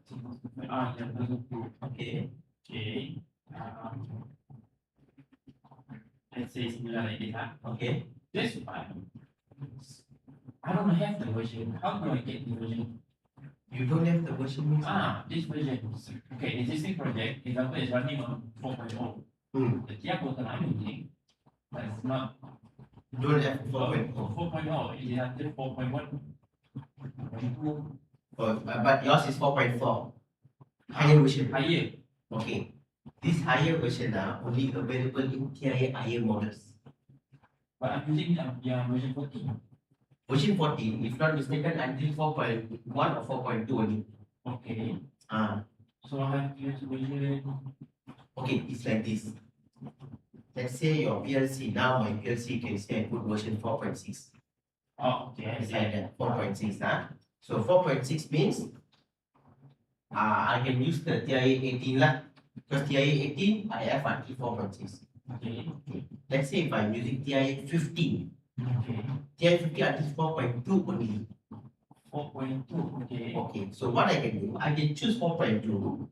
Yeah, 2002. Okay. Okay. Let's say similar like this. Okay. This one. I don't have the version. How do I get the version? You don't have the version means? This version. Okay, existing project, example, is running on 4.0. The TIA portal I'm using, but it's not Don't have 4.0. 4.0. It is until 4.1. Oh, but yours is 4.4. Higher version. Higher. Okay. This higher version only available in TIA higher models. But I'm using version 14. Version 14, if not mistaken, until 4.1 or 4.2 only. Okay. Ah, So I have to use version. okay, it's like this. Let's say your PLC, now my PLC can say I put version 4.6. Oh, okay. I It's see. like that, 4.6. So 4.6 means I can use the TIA 18 lah. Because TIA 18, I have until 4.6. Okay. Let's say if I'm using TIA 15, Okay. TIA 15 until 4.2 only. 4.2. Okay. Okay, so what I can do, I can choose 4.2.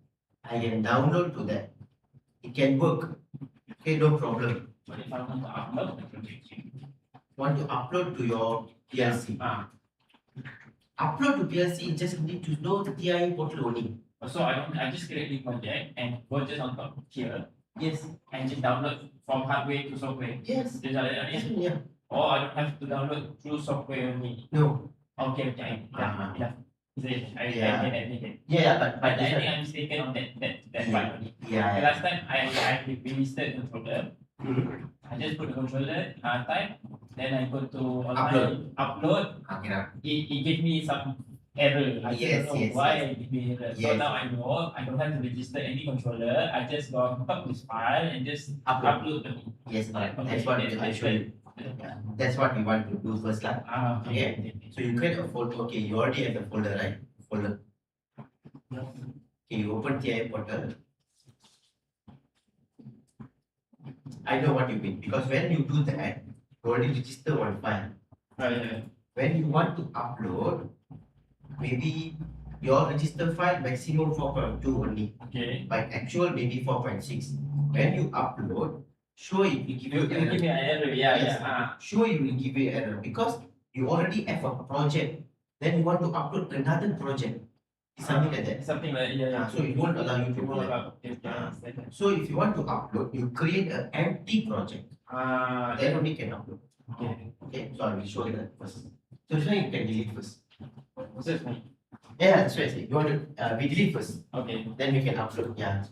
I can download to that. It can work. Okay, no problem. But if I want to upload the project, Want to upload to your PLC. Upload to PLC, just need to know the TIA portal only. so I just create the project and go just on top here Yes, and just download from hardware to software. yes, Is that it? yes, yeah. Or I don't have to download through software only. No, Okay. Yeah. Is it? I Yeah. get it. yeah, But but I this think one, I'm mistaken on that part only. Okay, yeah. last time I registered the controller. Mhm. I just put the controller type, then I go to Upload. upload. Okay, now. It gave me some error. I Yes, don't know yes, why yes. it gave me error. So Yes. now I know I don't have to register any controller. I just go on top this file and just Upload. upload the Yes, correct. Okay, That's what that's I show you. Yeah, that's what we want to do first lah. okay. So you create a folder. Okay, you already have the folder, right? Folder. Okay, you open TIA portal. I know what you mean because when you do that, you already register one file. When you want to upload, maybe your register file maximum 4.2 only, Okay. but actual maybe 4.6. When you upload, sure it will give you You give error. me an error. Yeah. Yes. Sure it will give you error because you already have a project. Then you want to upload another project. It's something like that. Something like So it won't allow you to do that. So if you want to upload, you create an empty project. Then only can upload. Okay. Okay, so I will show you that first. So this one you can delete first. This me. Yeah, that's right. You want to we delete first, Okay. then we can upload. Yeah.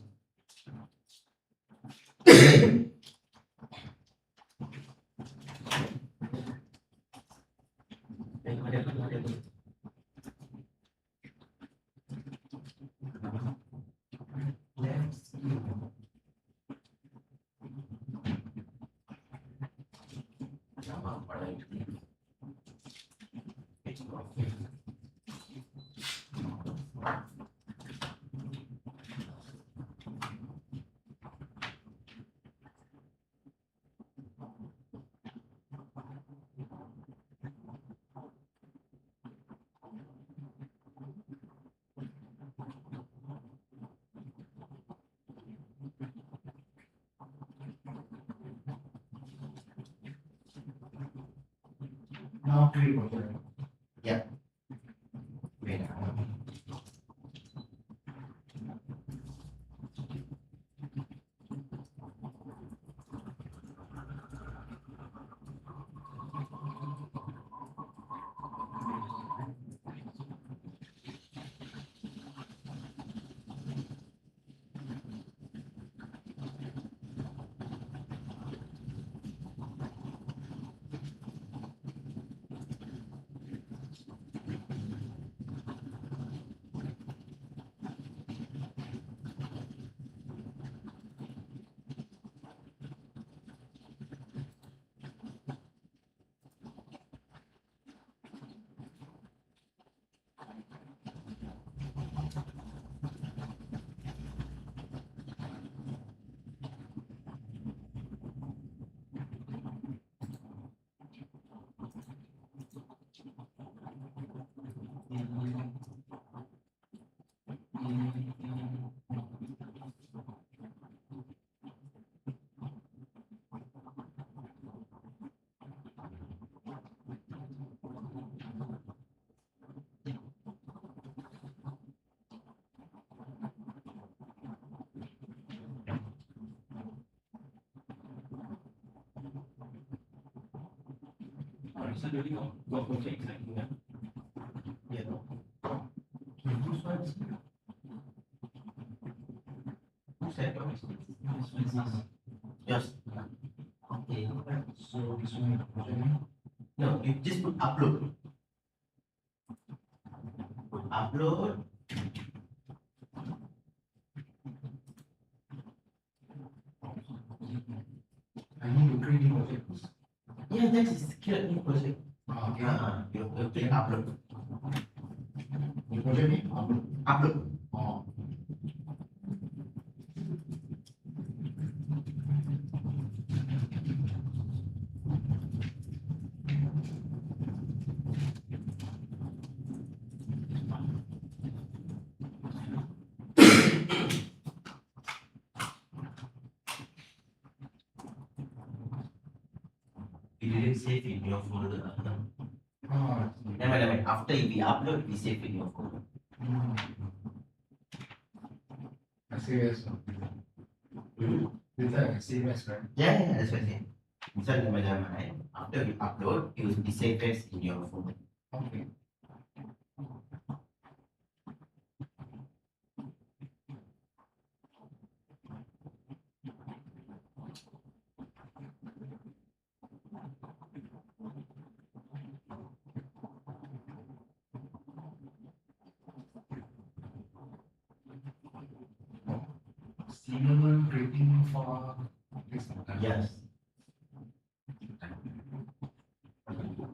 Now create project. Yeah. Wait. So do you know what project exactly? Yeah. This one is Yes. Okay. so this one is project name. No, you just put upload. Put upload. I need to create new project. Yeah, that is create new project. Okay. You click upload. New project name. Upload. Oh. You didn't save in your folder. Ah. Never mind. After we upload, we save in your folder. I see yes. Later I can see yes, right? Yeah, that's what I said. This one never mind. After we upload, it will be saved as in your folder. Okay. Siemens rating for this. Yes.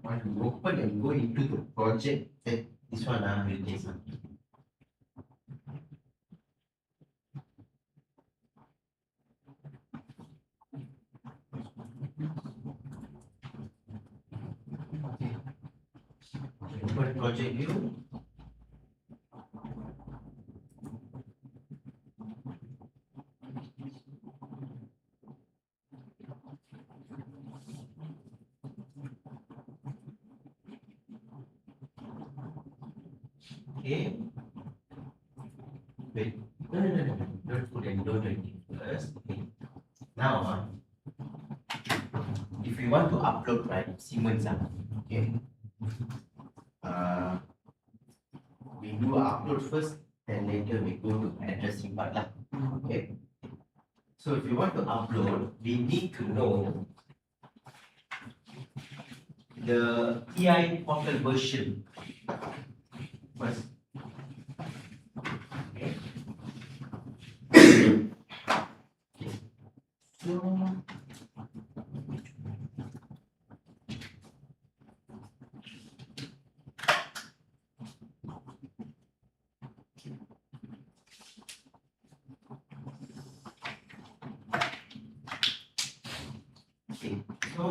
When you open and go into the project, this one will take some. Open project view. Okay. Wait. No. Don't put any, don't do anything first. Okay. Now, if you want to upload, right, Siemens, okay. We do upload first, then later we go to addressing part lah. Okay. So if you want to upload, we need to know the TI portal version first. Okay. So okay, so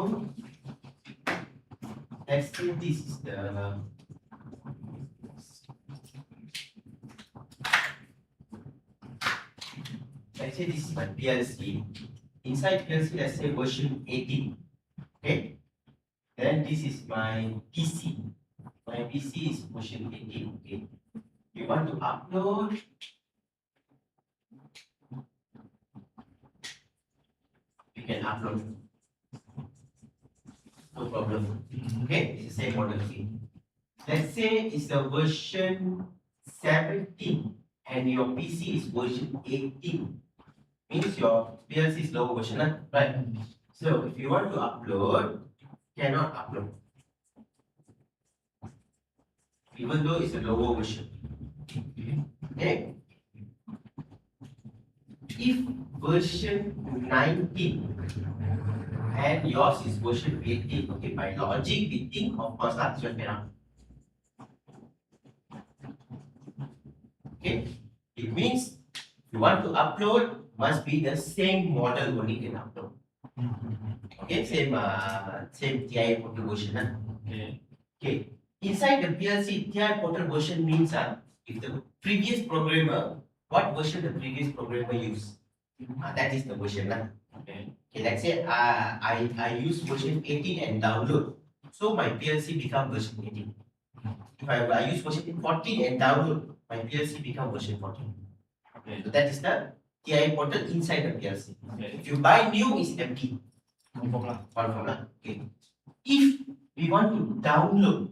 let's say this is the let's say this is my PLC. Inside PLC, let's say version 18. Okay. Then this is my PC. My PC is version 18. Okay. You want to upload. You can upload. No problem. Okay, it's the same model. Okay. Let's say it's the version 17 and your PC is version 18. Means your PLC is lower version, right? So if you want to upload, cannot upload. Even though it's a lower version. Okay. If version 19 and yours is version 18, okay, by logic we think of course that's your cannot. Okay, it means if you want to upload, must be the same model only can upload. Okay, same TI portal version. Okay. Okay, inside the PLC, TI portal version means if the previous programmer, what version the previous programmer use, that is the version. Okay. Okay, let's say I use version 18 and download, so my PLC become version 18. If I use version 14 and download, my PLC become version 14. Okay. So that is the TI portal inside the PLC. Okay. If you buy new, it's empty. Confirm lah. Confirm lah. Okay. If we want to download,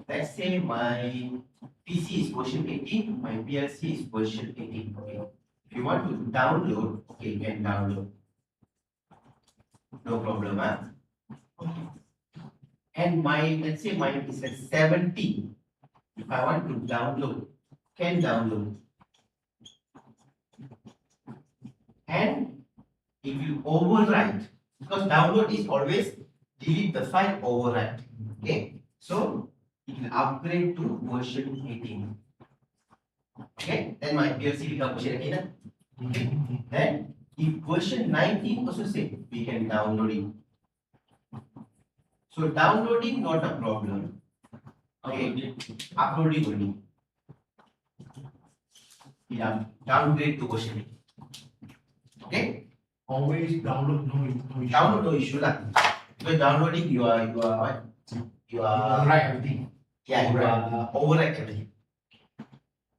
let's say my PC is version 18, my PLC is version 18. Okay. If you want to download, okay, you can download. No problem, And let's say mine is at 70. If I want to download, can download. And if you overwrite, because download is always delete the file, overwrite. Okay, so it will upgrade to version 18. Okay, then my PLC become version 18. Okay, then if version 19 also say we can download it. So downloading not a problem. Okay, uploading only. Yeah, downgrade to version 18. Okay. Always download, no issue. Download no issue lah. Because downloading you are what? You are Overwrite everything. yeah, you are overwrite everything.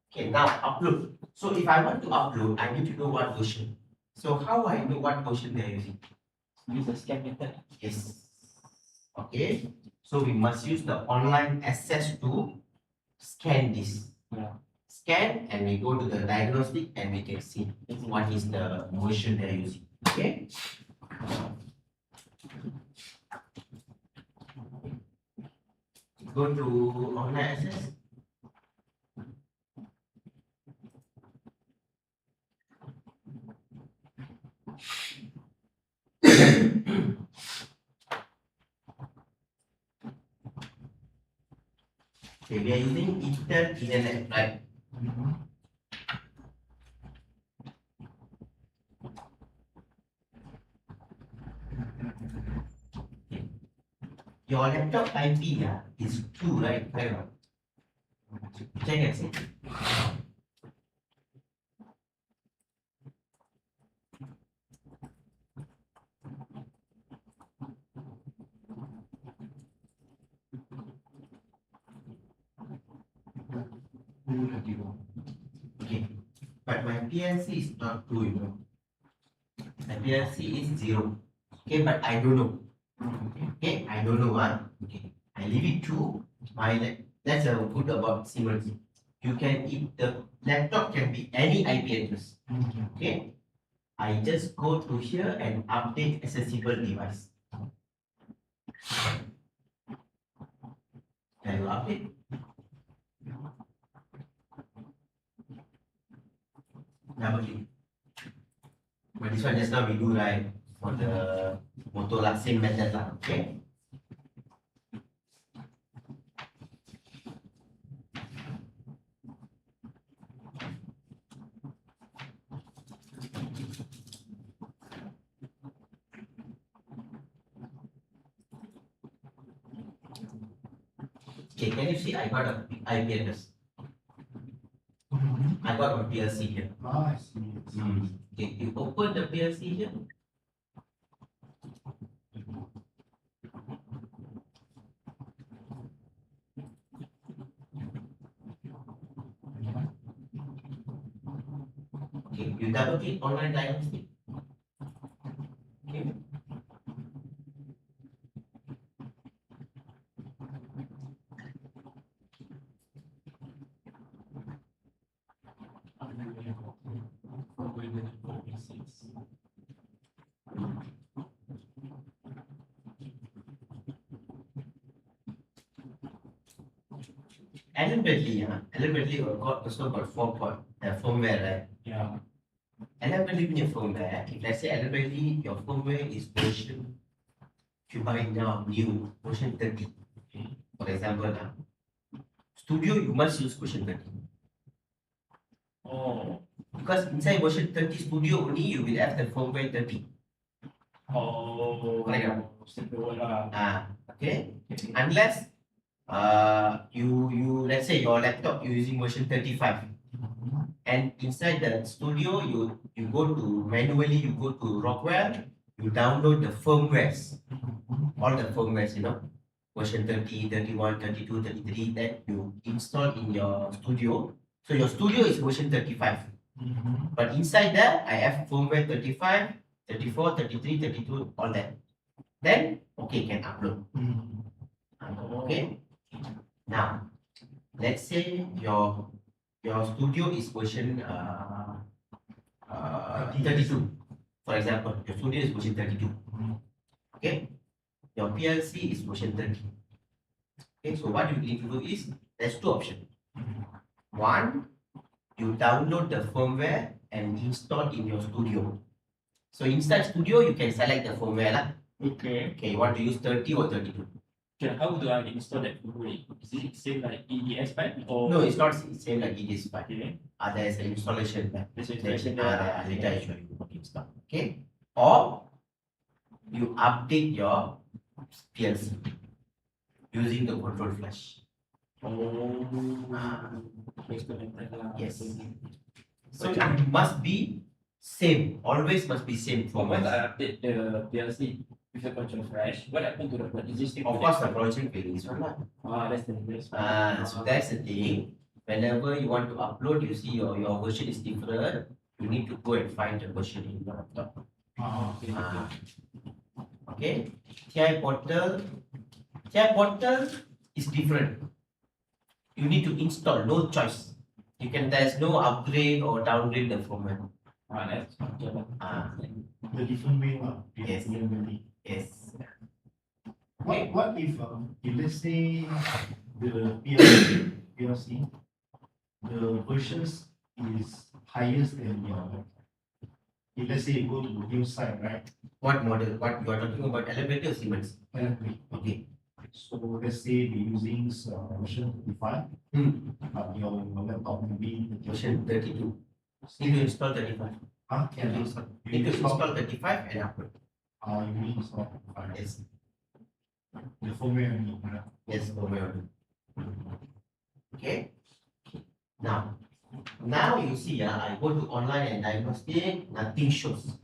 Okay, now upload. So if I want to upload, I need to know what version. So how I know what version they are using? Use the scan method. Yes. Okay. So we must use the online access to scan this. Yeah. Scan and we go to the diagnostic and we can see what is the version they are using. Okay. Go to online access. Okay, we are using Intel Internet, right? Your laptop IP is 2, right? Check and see. Okay, but my PLC is not 2, you know. My PLC is 0. Okay, but I don't know. Okay, I don't know Okay, I leave it to my that's a good about Siemens. You can the laptop can be any IP address. Okay, I just go to here and update accessible device. Can you update? Double click. But this one just now we do right for the motor lah, same method lah. Okay. Okay, can you see I got a IP address? I got a PLC here. I see. Okay, you open the PLC here. Okay, you double click online diagnostic. Okay. Alan Bradley also got 4 point firmware, right? Yeah. Alan Bradley punya firmware, if let's say Alan Bradley, your firmware is version, if you buy now new, version 30. For example, Studio, you must use version 30. Oh. Because inside version 30 Studio only, you will have the firmware 30. Oh. Correct. Simple lah. Okay. Unless you let's say your laptop you're using version 35, and inside the studio you go to manually, you go to Rockwell, you download the firmwares, all the firmwares, version 30, 31, 32, 33, that you install in your studio. So your studio is version 35, but inside there I have firmware 35, 34, 33, 32, all that. Then okay, can upload. Okay. Now let's say your studio is version 32. For example, your studio is version 32. Okay. Your PLC is version 30. Okay, so what you need to do is, there's two options. One, you download the firmware and install in your studio. So inside studio, you can select the firmware lah. Okay. Okay, you want to use 30 or 32? Okay, how do I install that firmware? Is it same like EDS file or? No, it's not same like it is, but Okay. there's an installation there. There's an installation Later there. I show you what to install. Okay, or you update your PLC using the control flash. Oh. That's the method lah. Yes. So it must be same, always must be same So once format. I update the PLC with the control flash, what happened to the existing? Of course, the project will is one. That's the best. So that's the thing. Whenever you want to upload, you see your version is different. You need to go and find the version in your laptop. Okay. TI portal is different. You need to install, no choice. There's no upgrade or downgrade the format. That's okay lah. The different way lah. Yes. Different way. Yes. What if let's say the PLC the versions is highest than your, if let's say you go to the new site, right? What model? What you are talking about? Elevator or Siemens? Okay. So let's say they're using version 35, but your laptop maybe Version 32. Need to install 35. Can you Need to install 35 and upload. you mean install 35? Yes. The firmware only, right? Yes, over. Okay. Now you see, I go to online and diagnostic, nothing shows.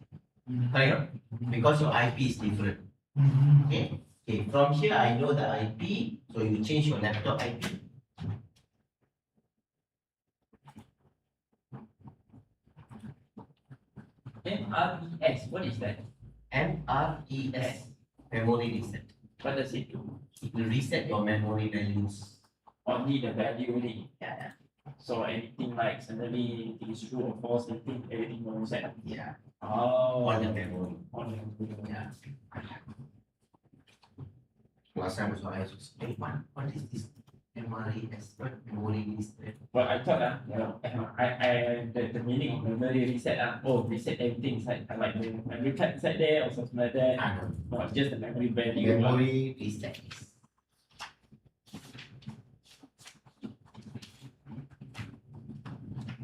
Correct? Because your IP is different. Okay. Okay. From here, I know the IP, so you change your laptop IP. MRES, what is that? MRES, memory reset. What does it do? It will reset your memory values. Only the value only. Yeah. So anything like suddenly it is true or false, everything will reset. Yeah. Oh. All the memory. On the Yeah. Last time also I was saying, what is this MRES? What memory reset? Well, I thought the meaning of memory reset reset everything inside. Like the memory card inside there or something like that. No, it's just the memory value. Memory reset.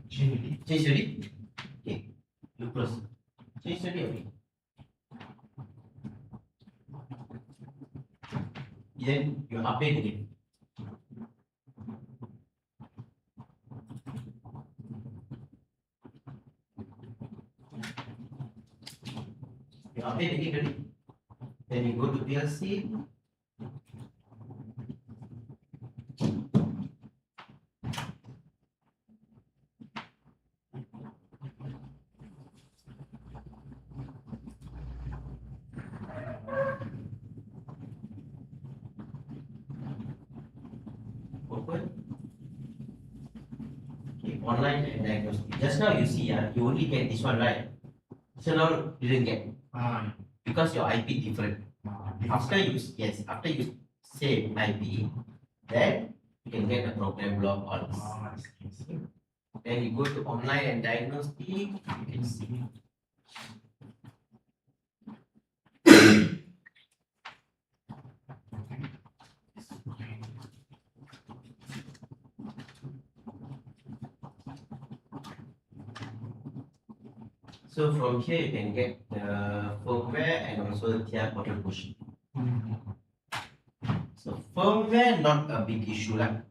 Change already? Okay. You close. Change already, okay. Then you update again. You update again already. Then you go to PLC. Open. Okay, online and diagnostic. Just now you see, you only get this one, right? So now you didn't get because your IP different. After you save IP, then you can get the program log all this. Then you go to online and diagnostic, you can see. So from here you can get the firmware and also the TI portal push. So firmware not a big issue lah.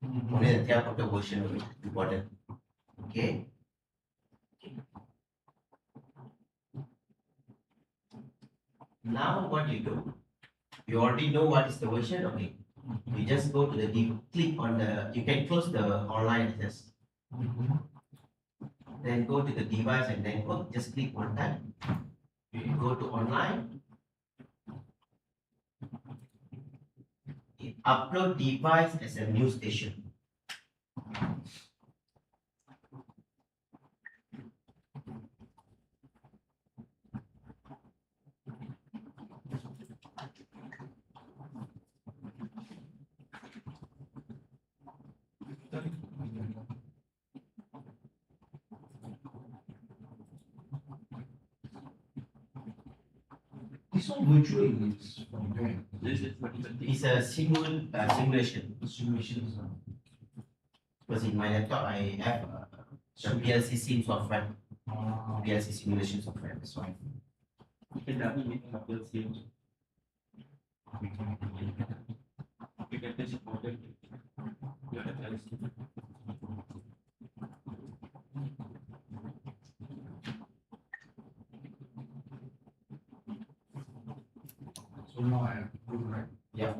Only the type of the version is important. Okay. Now what you do? You already know what is the version. Okay. You just go to the click on the. You can close the online access. Then go to the device and then just click one time. You go to online. Upload device as a new station. This one virtual is from where? This is 2020. It's a simulation. Simulations. Because in my laptop I have the PLC sim software, PLC simulation software. That's why. You can dummy making a PLC also. You can test it for them. You have PLC. So now I have to do right. Yeah.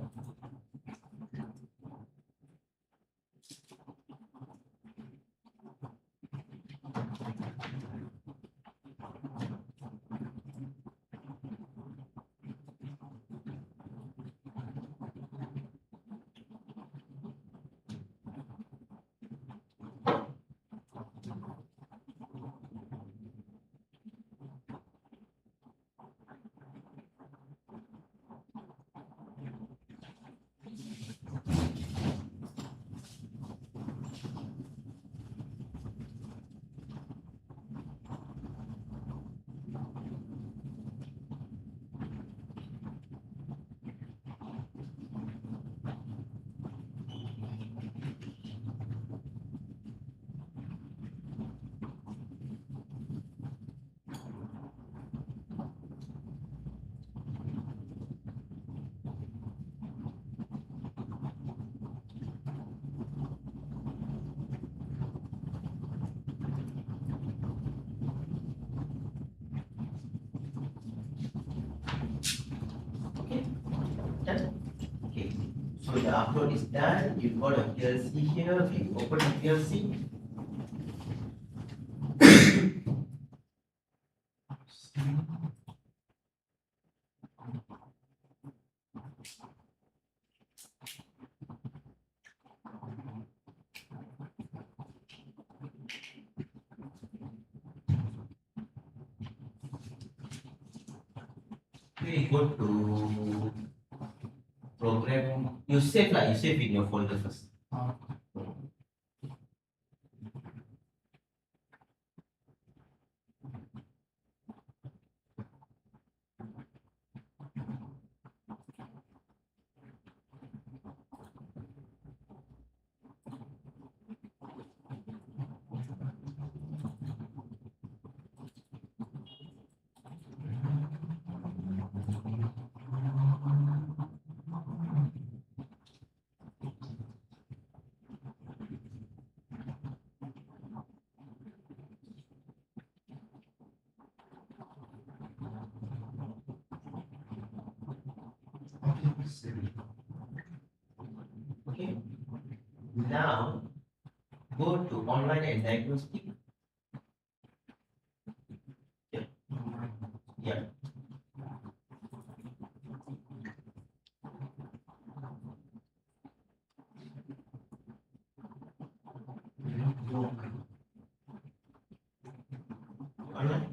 Done. Okay. So the upload is done. You got a PLC here. You open the PLC. Okay, go to program. You save lah. You save in your folder first. Okay. Now go to online and diagnostic. Yeah. Yeah. Online.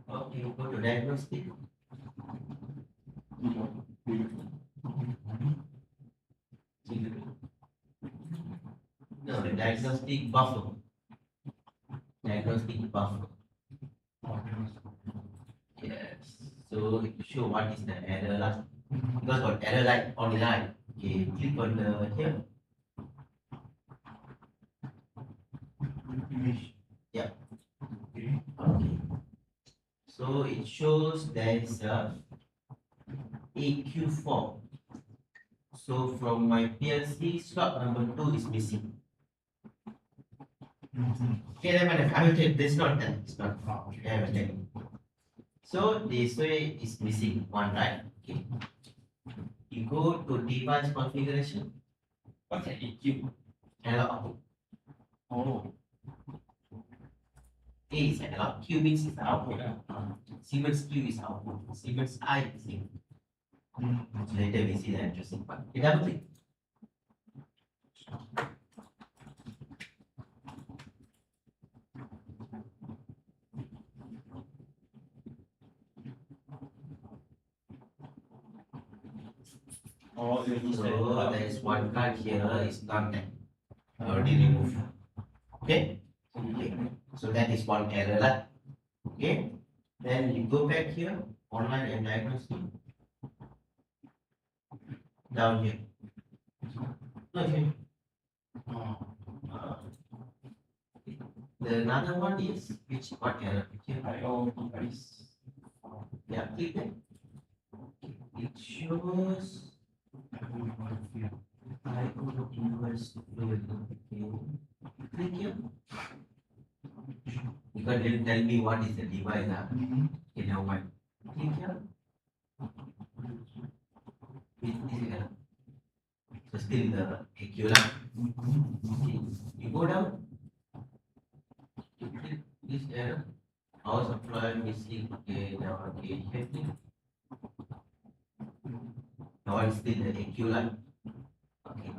Okay, go to diagnostic. No, the diagnostic buffer. Diagnostic buffer. Yes. So it show what is the error lah. Because got error like online. Okay, click on the here. Image. Yeah. Okay. Okay. So it shows there is a AQ4. So from my PLC, slot number 2 is missing. Okay, never mind. I will tell you, this is not done. It's not. Okay. I will tell you. So this way is missing one, right? Okay. You go to device configuration, What's an EQ? analog. Oh, A is analog, Q means it's output. output. Siemens Q is output. Siemens I is in. So later we see the interesting part. You double click. Oh, So there is one card here, it's not that. Already removed. Okay? Okay. So that is one error lah. Okay? Then you go back here, online and diagnostic. Down here. No, here. The another one is which what error? Here. IO device. Yeah, click that. It shows IO device failed. Okay. Click here. You can tell me what is the device. Okay, now what? Click here. This is error. So still the AQ lah. Okay. You go down. You click this error. Power supply missing. Okay, now okay. Here click. Now it's still the AQ line. Okay.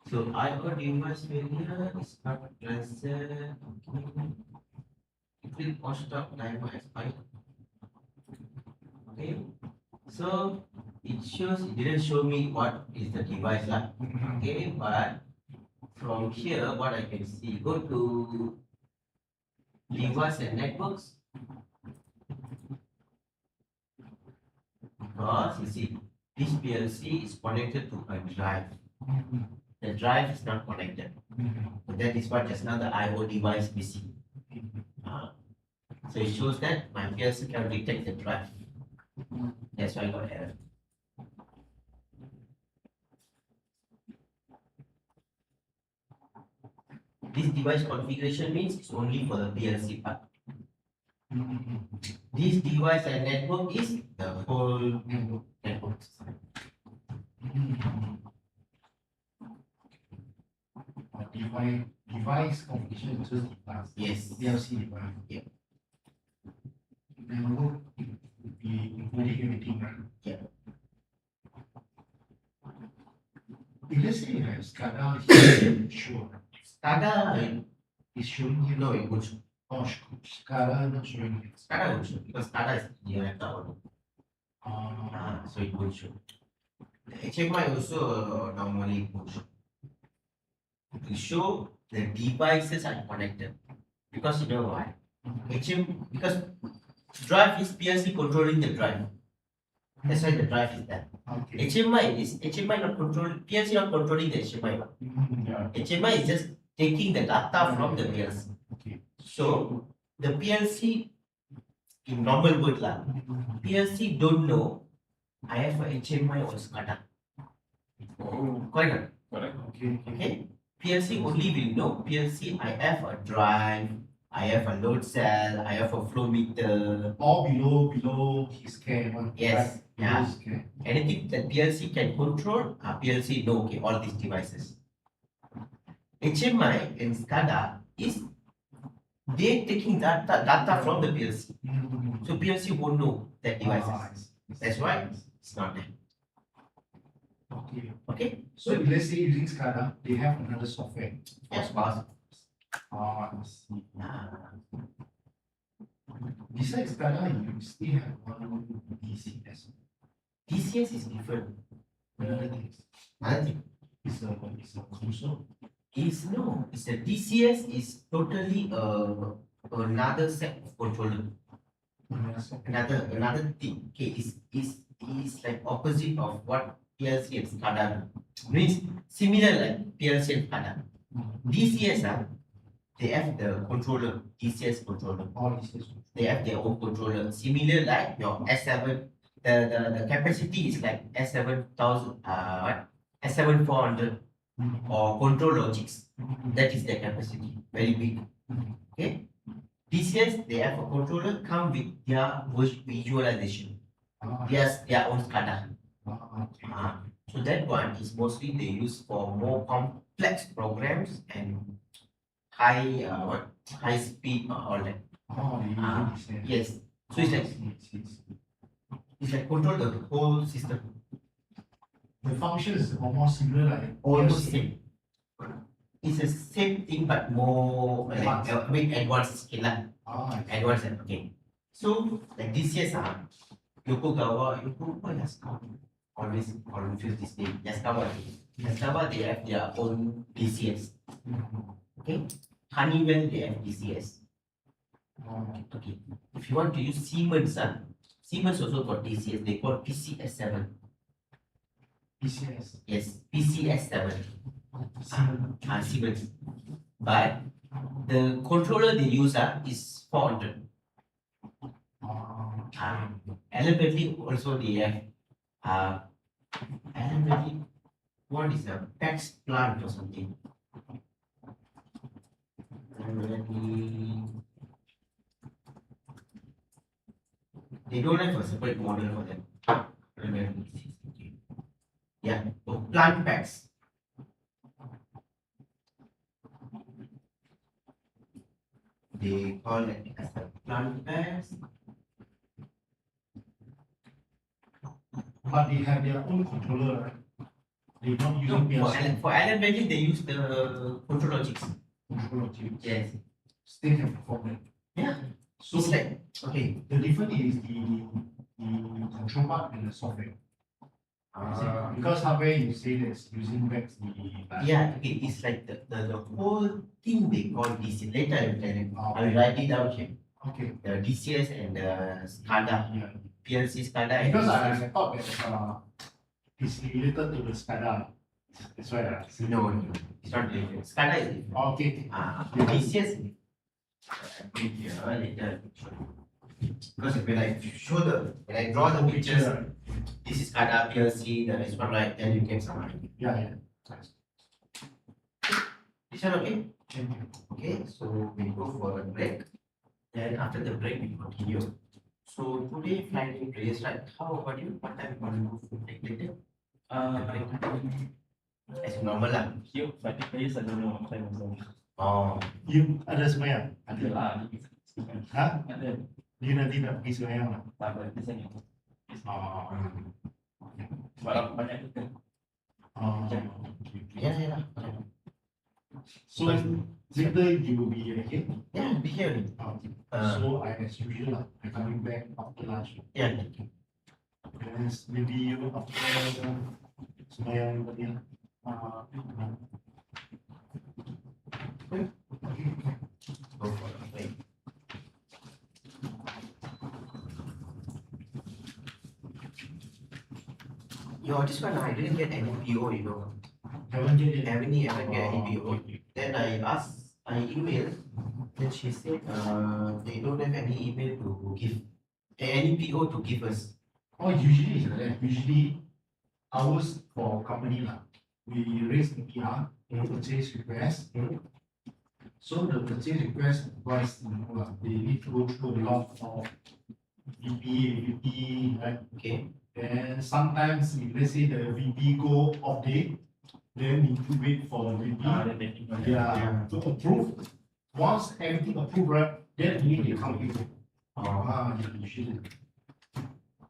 So IO device failure is not transfer. Okay. Click on stop timer expired. Okay. So it shows, it didn't show me what is the device lah. Okay, but from here what I can see, go to device and networks. Because you see, this PLC is connected to a drive. The drive is not connected. So that is what just now the IO device missing. So it shows that my PLC can detect the drive. That's why I got error. This device configuration means it's only for the PLC part. This device and network is the whole network. Device configuration to device. Yes. PLC device. Yeah. Network would be including everything, right? Yeah. If let's say you have SCADA here, sure. SCADA, It's showing here. no, it would show. Oh, SCADA not showing it. SCADA would show because SCADA is the laptop. So it would show. The HMI also normally would show. It will show the devices are connected. Because you know why? Because drive is PLC controlling the drive. That's why the drive is there. Okay. HMI not control, PLC not controlling the HMI. Yeah. HMI is just taking the data from the PLC. Okay. So the PLC, in normal word lah, PLC don't know I have a HMI or SCADA. Correct? Correct. Okay. Okay. PLC only will know PLC I have a drive, I have a load cell, I have a flow meter. All below his care one. Yes. Right? Yeah. Below his care. Anything that PLC can control, PLC know okay all these devices. HMI and SCADA is they taking data from the PLC. So PLC won't know that devices. That's why it's not there. Okay. Okay? So if let's say using SCADA, they have another software. Yes, boss. I see. Besides SCADA, you still have one DCS. DCS is different. Another thing Another thing is a console. is no, it's a DCS is totally another set of controller. Another thing. Okay, is like opposite of what PLC and SCADA do. Means similar like PLC and SCADA. DCS they have the controller, DCS controller. All this is. They have their own controller. Similar like your S7, the capacity is like S7000, what? S7400 or control Logix. That is their capacity, very big. Okay. DCS, they have a controller come with their visualization. Yes, their own SCADA. Okay. So that one is mostly they use for more complex programs and high speed all that. Oh, you understand. Yes. So it's like control the whole system. The function is almost similar like Almost PLC. same. It's the same thing but more like Advanced. big advanced scale lah. Advanced okay. So like DCS Yokogawa Yaskawa. Always confuse this name. Yaskawa. Yaskawa they have their own DCS. Okay. Honeywell they have DCS. Okay. If you want to use Siemens, Siemens also got DCS. They call PCS7. PCS. Yes, PCS7. Siemens. Siemens. But the controller they use is 400. Allen Bradley also they have Allen Bradley. What is a PAX plant or something? Allen Bradley. They don't have a separate model for them. Yeah, so plant packs. They call it as a plant packs. But they have their own controller, right? They don't use No, PLC. for Allen Bradley, they use the control Logix. Controller too. Yes. Still can perform that. Yeah. So It's like, okay. the difference is the control part and the software. Because hardware you say that's using back the Yeah, okay, it's like the whole thing they call DC. Later I will tell you. Oh, I will write it down here. okay. The DCS and the SCADA, Yeah. PLC SCADA. And Because I DCS. thought that it's related to the SCADA. That's why I said No, it's not related. SCADA is different. Okay. The DCS, bring here later. Because when I when I draw the pictures, this is SCADA, PLC, the rest one right, then you get some idea. Yeah, yeah. This one okay? Okay, so we go for a break. Then after the break, we continue. So today, flying prayers, right? How about you? What time you want to go for break later? As normal lah. Here, fighting players, I don't know what time also. Oh, You ada semayang? Ada lah. Ha? Ada. You nanti nak pergi semayang lah? Tak apa, di sini. Oh. Banyak kita. Oh. yeah, yeah. So later you will be here? Yeah, be here. So I as usual lah. I coming back after lunch. Yeah. Then maybe you after semayang tadi lah. Okay. Go for a break. Yo, this one I didn't get any PO, you know. Haven't get it. Haven't get any PO. Then I emailed, then she said they don't have any email to give, any PO to give us. Oh, usually it's like that. Usually ours for company lah. We raise the PR, purchase request. So the purchase request was, they need to go through a lot of VP, right? Okay. Then sometimes if let's say the VP go off day, then need to wait for the VP. Yeah, to approve. Once everything approved, right, then only they come in. Usually.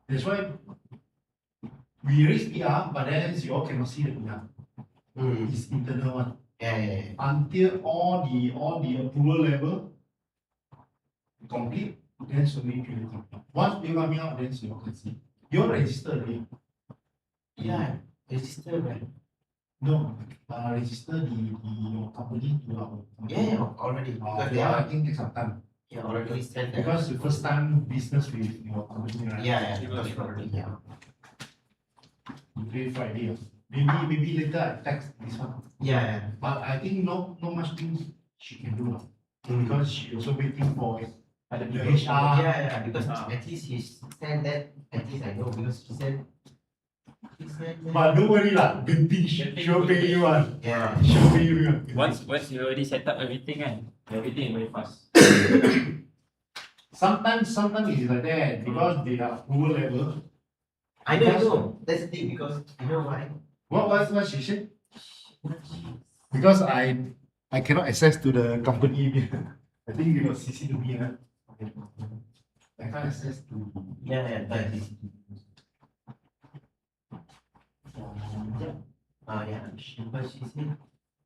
That's why we raise PR, but then you all cannot see the PR. It's internal one. Yeah. Until all the approval level complete, then only you complete. Once they coming out, then you all can see. You all register already. Yeah, register, right? No, register your company to our company. Yeah, already. Because they I are, think takes some time. yeah, already said that. Because the first time business with your company, right? Yeah, because already, yeah. You pay Friday. Maybe later I text this one. Yeah. But I think no much things she can do. because she also waiting for Ada the people. HR. Yeah, because Ah. at least he said that, at least I know, because he said that, But don't worry lah, Genting she'll pay you one. yeah. She'll pay you one. Once you already set up everything kan, everything is very fast. Sometimes it's like that because they are poor level. I know, that's the thing, because you know why? What she said? Because I cannot access to the company. I think you got CC to me, huh? I can't access to. Yeah, that is. Yeah, but she said,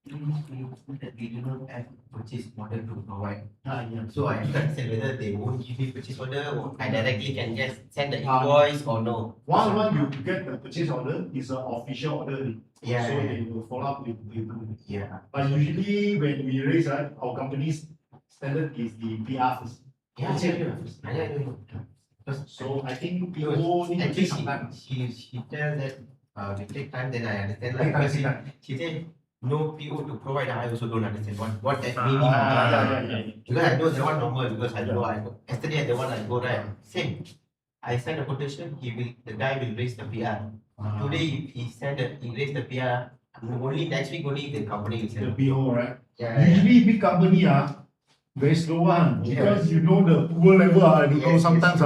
that we do not have purchase order to provide. Yeah. So I can't say whether they won't give me purchase order or I directly can just send the invoice or no. Once you get the purchase order, it's an official order. Yeah, So yeah, they will follow up with you. yeah. But usually when we raise, our company's standard is the PR first. Yeah, I know. So I think PO need to take Actually, some time. she tell that they take time, then I understand. Take Like, time, because take time. she said no PO to provide. I also don't understand what that meaning. Yeah. Because I know that one normal, because I know yesterday the one I go right, same. I send a quotation, the guy will raise the PR. Today he raised the PR. Only next week only the company will The send. PO, right? Yeah. Usually big company very slow one because you know the poor level I don't know Yes, sometimes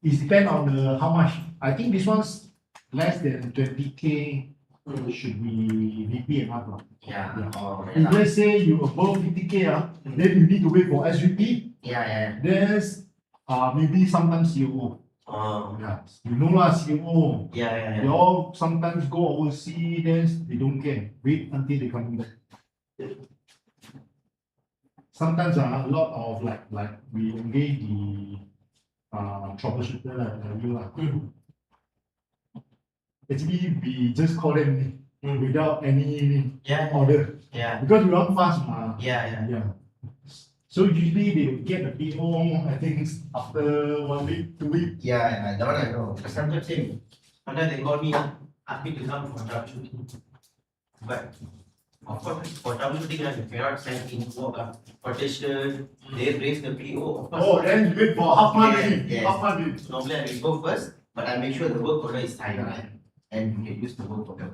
it depend on the how much. I think this one's less than 20K should be VP and up. Yeah. If let's say you above 50K then you need to wait for SVP. Yeah. There's maybe sometimes COO. Yeah. You know lah COO. Yeah. They all sometimes go overseas, then they don't care. Wait until they come back. Sometimes a lot of like we engage the troubleshooter like you lah. Actually we just call them without any Yeah. order Yeah. because we run fast ma. Yeah. Yeah. So usually they will get the PO I think after 1 week, 2 weeks. Yeah, that one I know. But sometimes same. Sometimes they call me, ask me to come for troubleshooting. But of course, for troubleshooting, you cannot send in work, quotation, they raise the PO. Of course. Oh, then you wait for half month. Yes. Half month. Normally I will go first, but I make sure the work order is signed and you can use the work order.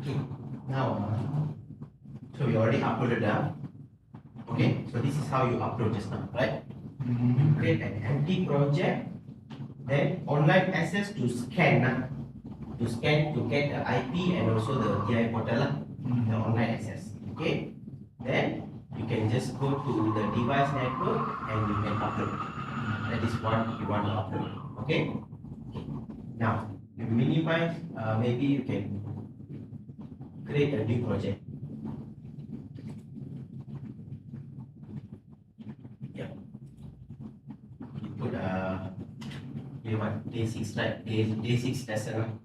Okay, now, so we already uploaded that. Okay, so this is how you upload just now, right? You create an empty project, then online access to scan, to get the IP and also the TI portal, the online access. Okay, then you can just go to the device network and you can upload. That is what you want to upload. Okay, now you minimize, maybe you can create a new project. Yeah. You put you want day 6, right? Day 6 lesson.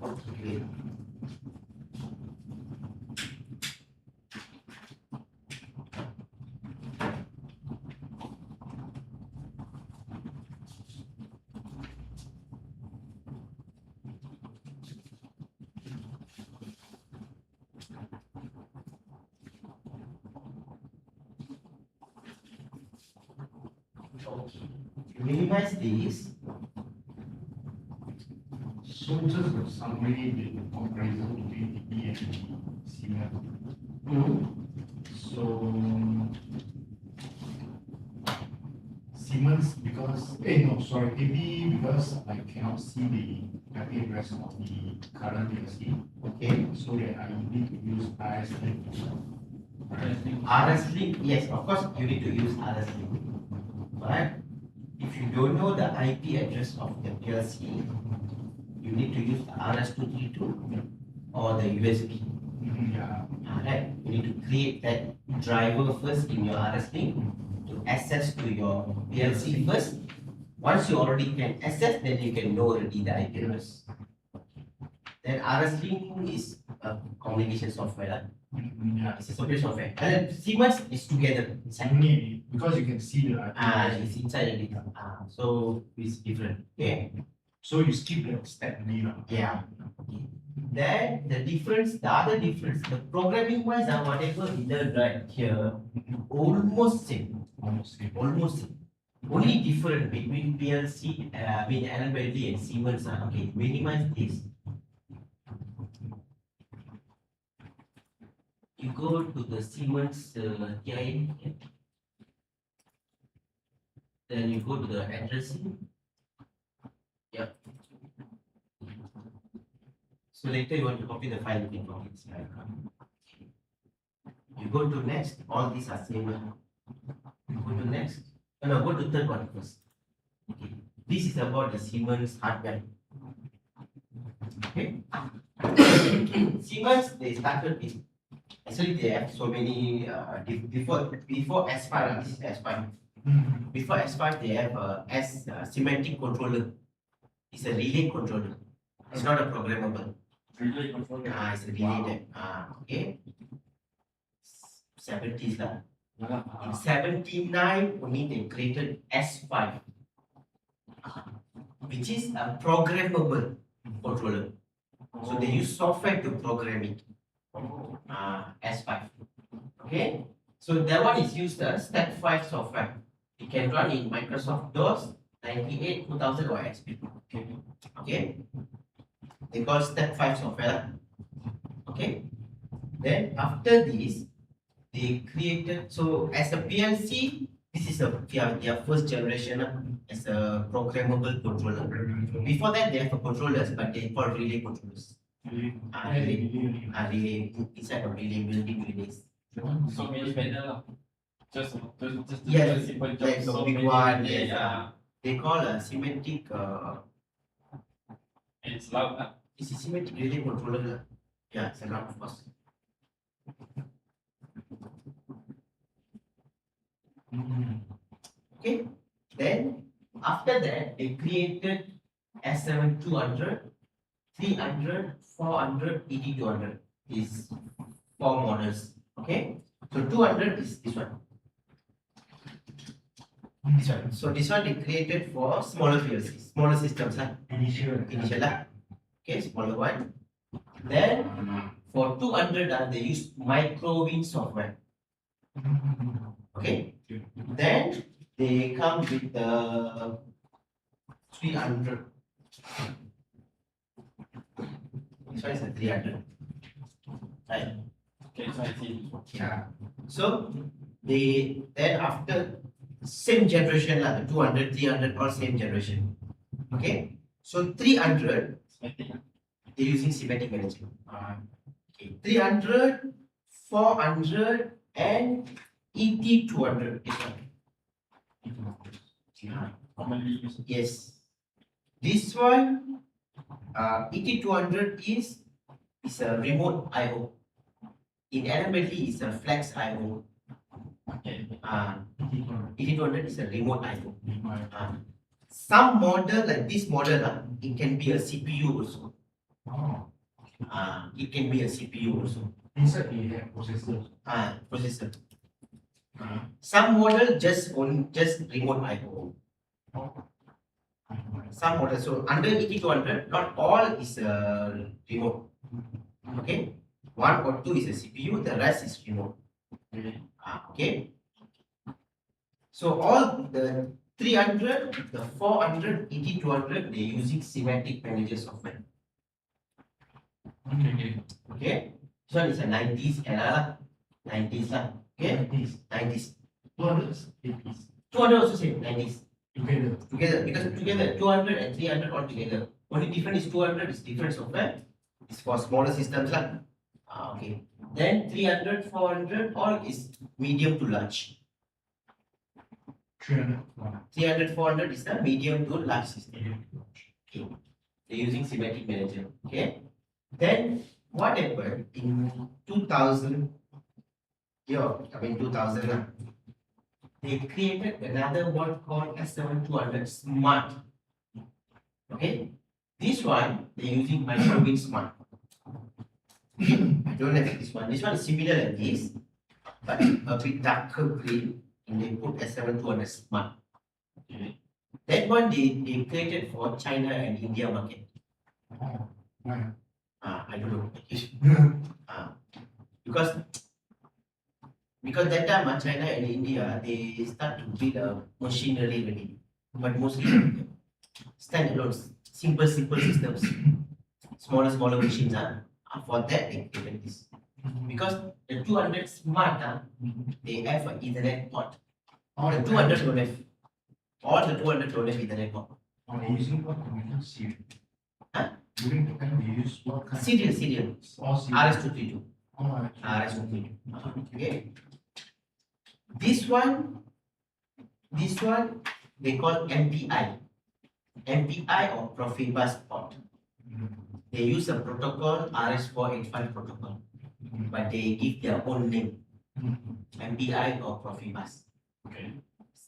Okay. You minimize this. So just a summary the comparison between the E and the Siemens. So Siemens maybe because I cannot see the IP address of the current PLC. Okay. So that I need to use ISLink. RS link, yes, of course you need to use RS link. But if you don't know the IP address of the PLC, you need to use the RS232 or the USB. Yeah. Right? You need to create that driver first in your RSP to access to your PLC first. Once you already can access, then you can know already the IP address. Then RSP is a communication software. Lah. Yeah. It's a software software. And then Siemens is together inside. Only because you can see the It's inside the data. So it's different. Okay. so you skip the step B. Yeah. Then the difference, the other difference, the programming wise, whatever we learned right here, almost same. Almost same. Almost same. Only different between PLC, between Allen-Bradley and Siemens. Okay, minimize this. You go to the Siemens TIA, then you go to the addressing. Yep. So later you want to copy the file, you can copy this file. You go to next, all these are same. You go to next. No, go to third one first. Okay. This is about the Siemens hardware. Okay. Siemens, they started with, actually they have so many, before S5, this is S5. Before S5, they have a semantic controller. It's a relay controller. It's not a programmable. Relay controller. It's a relay. Okay. 70s lah. In 79, only they created S5, which is a programmable controller. So they use software to program it. S5. Okay. So that one is used as Step 5 software. It can run in Microsoft DOS, 98, 2000 or XP. Okay. They call Step 5 software. Okay. Then after this, they created, so as a PLC, this is their first generation as a programmable controller. Before that, they have a controllers, but they call relay controllers. Relay inside of relay, building relays. So many panel. Just Yes, simple job. like the So big many, one, yeah, yes, yeah. They call a semantic, And it's loud. it's a semantic relay controller. Yeah, it's a lot of course. Okay, then after that, they created S7 200, 300, 400, 8200 is 4 models. Okay, so 200 is this one. This one. So this one they created for smaller PLCs, smaller systems lah. Initial. Initial lah. Okay, smaller one. Then for 200 they use microwin software. Okay. Then they come with the 300. This one is a 300. Right. Okay, so I see. Yeah. So they then after same generation lah, the 200, 300 all same generation. Okay. So 300 they're using semantic management. Okay. 300, 400 and ET200. Commonly used. Yes. This one, ET200 is a remote I/O. In Allen-Bradley, it's a flex I/O. Okay. ET200 is a remote I/O. Some model like this model, it can be a CPU also. It can be a CPU also. Inside they have processor. Processor. Some model just remote I/O. Some model, so under ET200, not all is remote. Okay, 1 or 2 is a CPU, the rest is remote. Okay. So all the 300, the 400, ET200, they're using semantic manager software. Okay. So it's a 90s era, 90s lah. Okay. 90s. 200s, 80s. 200 also same, 90s. Together. Because together, 200 and 300 all together. Only difference is 200 is different software. It's for smaller systems lah. Okay. Then 300, 400 all is medium to large. 300. 300, 400 is the medium to large system. Okay. They're using semantic manager. Okay. Then what happened in 2000, 2000, they created another one called S7200 Smart. Okay, this one they're using microwave smart. I don't have this one. This one is similar like this, but a bit darker green, and they put S7200 Smart. That one they created for China and India market. I don't know. Because that time China and India they start to build a machinery already, but mostly standalone, simple systems, smaller machines. For that they created this. Because the 200 Smart, they have an Ethernet port. The 200 don't have. All the 200 don't have Ethernet port. Using what computer serial? Huh? During the time we use what kind? Serial. All serial. RS232. RS232. Okay. This one they call MPI. MPI or Profibus port. They use a protocol RS485 protocol, but they give their own name. MPI or Profibus. Okay.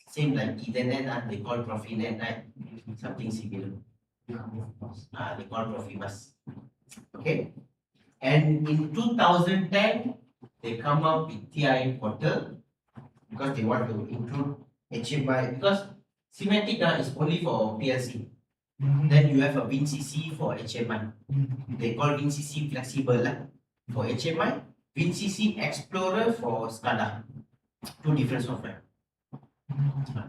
Same like Ethernet, they call Profinet, right? Something similar. Yeah, of course. They call Profibus. Okay. And in 2010, they come up with TI portal because they want to include HMI, because Semantic is only for PLC. Then you have a WinCC for HMI. They call WinCC flexible for HMI. WinCC Explorer for SCADA. Two different software.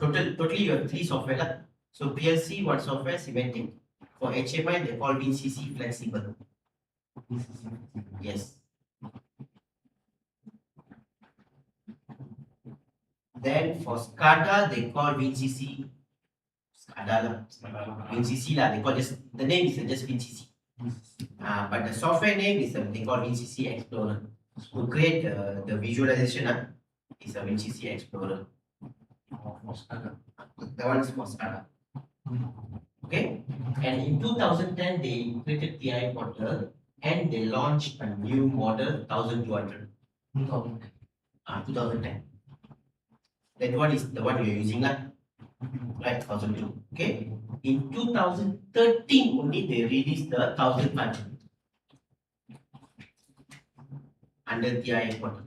Totally you have three software. So PLC one software, Semantic. For HMI they call WinCC flexible. Yes. Then for SCADA they call WinCC SCADA WinCC they call just the name is just WinCC. But the software name is they call WinCC Explorer. To create the visualization is a WinCC Explorer. The one is for SCADA. Okay, and in 2010 they created TI portal and they launched a new model 1200. 2010. That one is the one we are using right, 1002. Okay, in 2013 only they released the 1500 under TI portal.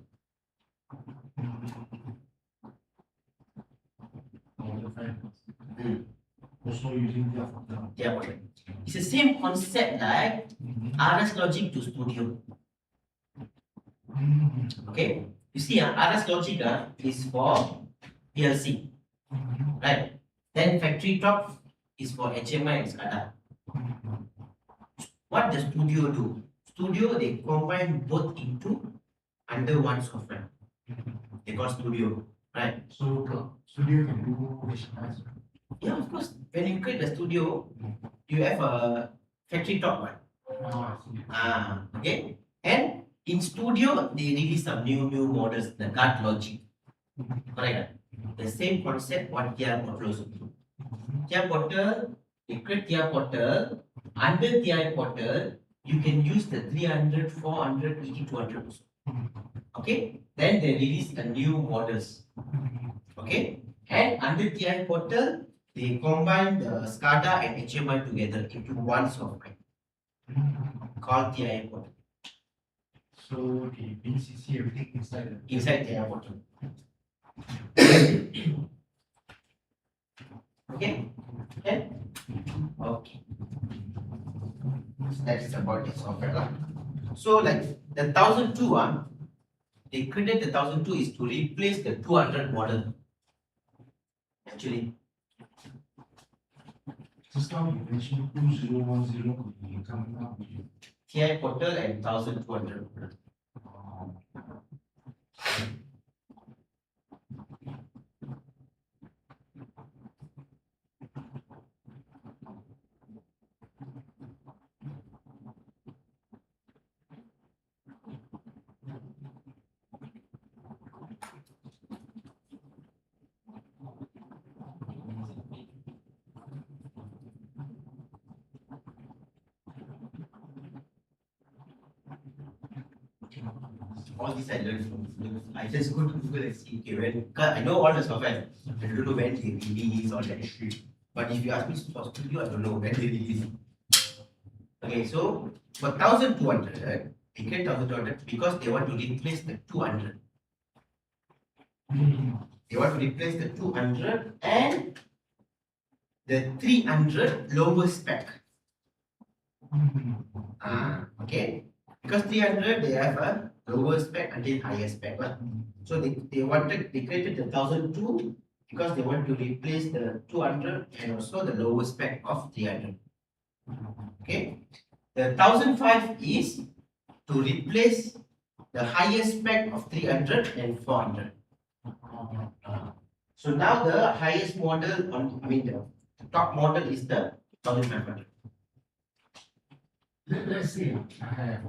Also using TI portal. It's the same concept like RS Logix to Studio. Okay, you see, RS Logix is for PLC, right? Then factory top is for HMI and SCADA. What does Studio do? Studio they combine both into under one software. They call Studio, right? So the studio can do HMIs. Yeah, of course. When you create the studio, you have a factory top one. Okay. And in Studio, they release some new models, the guard logic. Correct? The same concept what TI portal also do. TI portal, they create TI portal. Under TI portal, you can use the 300, 400, 8200 also. Okay. Then they release a new models. Okay. And under TI portal, they combine the SCADA and HMI together into one software called TI portal. So the WinCC everything inside the TI portal. Okay? Okay? Okay. So that is about the software. So like the 1002 they created the 1002 is to replace the 200 model. Actually. Just now you mentioned 2010 could be coming up with TI portal and 1200. All this I learned from Google. I just go to Google and see, okay, when, cause I know all the software. I don't know when they release all that shit. But if you ask me for studio, I don't know when they release. Okay, so for 1200, they get 1200 because they want to replace the 200. They want to replace the 200 and the 300 lower spec. Okay, because 300 they have a lower spec and then higher spec. So they created the 1002 because they want to replace the 200 and also the lower spec of 300. Okay, the 1005 is to replace the highest spec of 300 and 400. So now the highest model the top model is the 1500. Let's say I have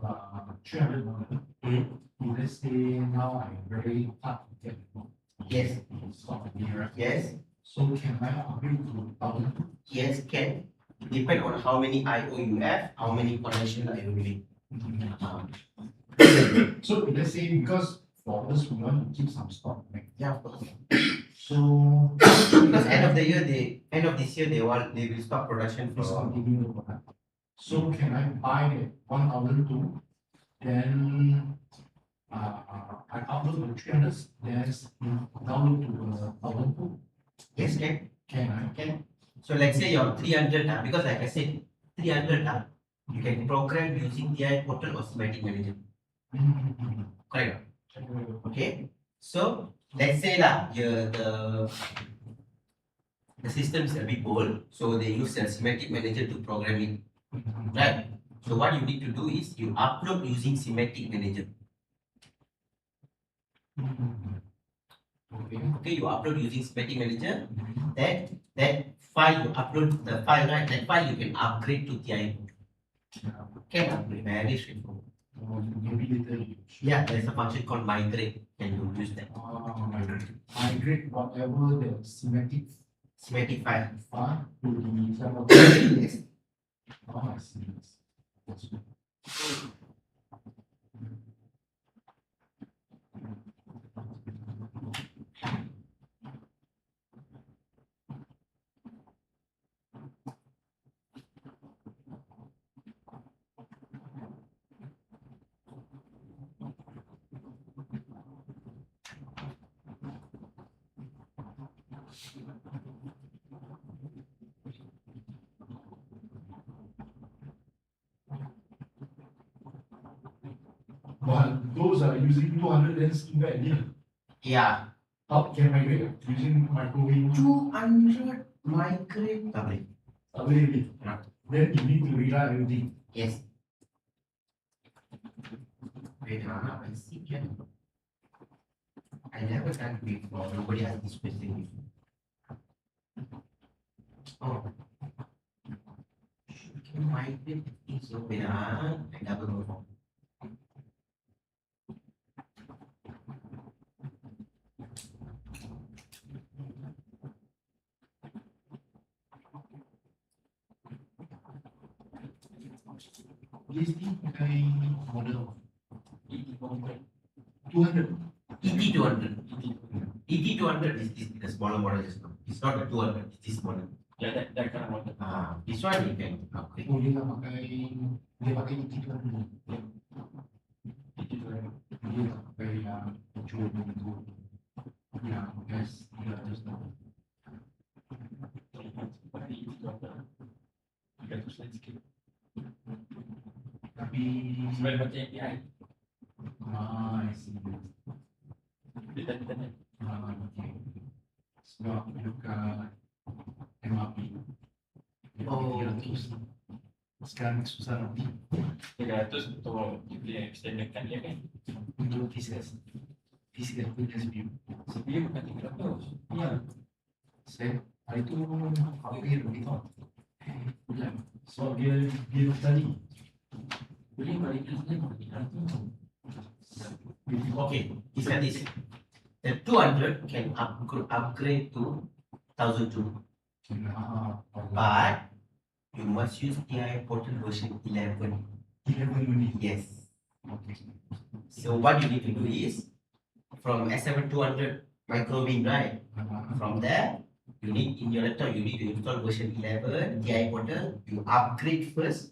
300 model. Let's say now I'm very hard to get Yes, software. yes, So can I upgrade to 1000? yes, can. Depend on how many IO you have, how many connection are you doing. So let's say because for us we want to keep some stock, right? Yeah, of course. So Because end of this year they will stop production for. discontinue the product. So can I buy the 1002? Then I upload the 300, then download to the 1002. Yes, can. Can I? Can. So let's say your 300 because like I said, 300 you can program using TI portal or schematic manager. Correct. Okay. So let's say the system is a bit old, so they use a schematic manager to program it. Right. So what you need to do is you upload using schematic manager. Okay, you upload using schematic manager. That file you upload the file, right? That file you can upgrade to TI. Can upgrade, very straightforward. Maybe later. Yeah, there's a function called migrate. Can you use that? Migrate whatever the Schematic file. file to the server. Yes. Oh, I see. That's good. But those are using 200 lens back here. Yeah. How can migrate using microwave? 200 migrate. Sorry. Available. Yeah. Then you need to rewrite everything. Yes. Wait, I see. I never done before. Nobody has this question before. Oh. Can you migrate things over there? I never know. This thing pakai model 200. ET200. ET200 is the smaller model just now. It's not the 200, it's this model. Yeah, that kind of model. This one you can upgrade. Oh, dia pakai ET 200. Dia tak pakai yang Johor Bahru. Ya, guys, dia just now. Tapi Sebenarnya macam API. I see. Kita Okay. Sebab dekat MRP. Oh. 300. Sekarang susah nanti. 300 untuk dia extendkan dia kan. Untuk TCS. TCS punya CPU. CPU bukan 300. Ya. Saya hari tu hampir begitu. Bukan. So dia tadi. Beli balik ni Okay, it's like this. The 200 can upgrade to 1002. But you must use TI portal version 11. 11 minit. Yes. So what you need to do is from S7200 microwave, right? From there, you need in your laptop you need to install version 11 TI portal. You upgrade first.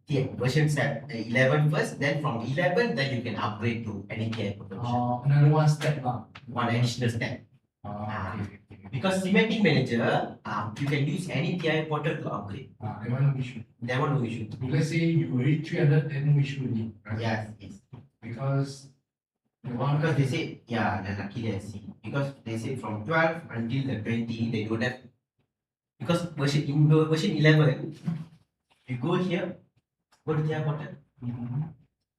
Version 11 first, then from 11, then you can upgrade to any TI portal version. Another one step lah. One additional step. Okay. Because Semantic Manager, you can use any TI portal to upgrade. That one no issue. That one no issue. If let's say you reach 300, then no issue already. Right? Yes, yes. Because the one Because they say, yeah, they're lucky they see. Because they say from 12 until the 20, they don't have. Because in version 11, you go here, go to TI portal.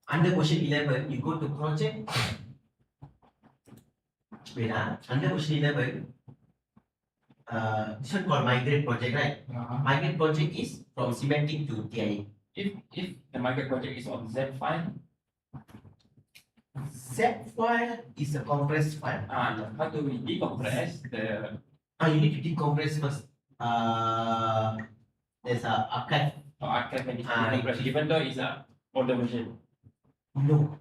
Under version 11, you go to project. Wait, under version 11, this one called migrate project, right? Migrate project is from Semantic to TI. If the migrate project is on Z file, Zip file is a compressed file. how do we decompress the You need to decompress first. There's a archive. archive and decompress, even though it's a older version? No.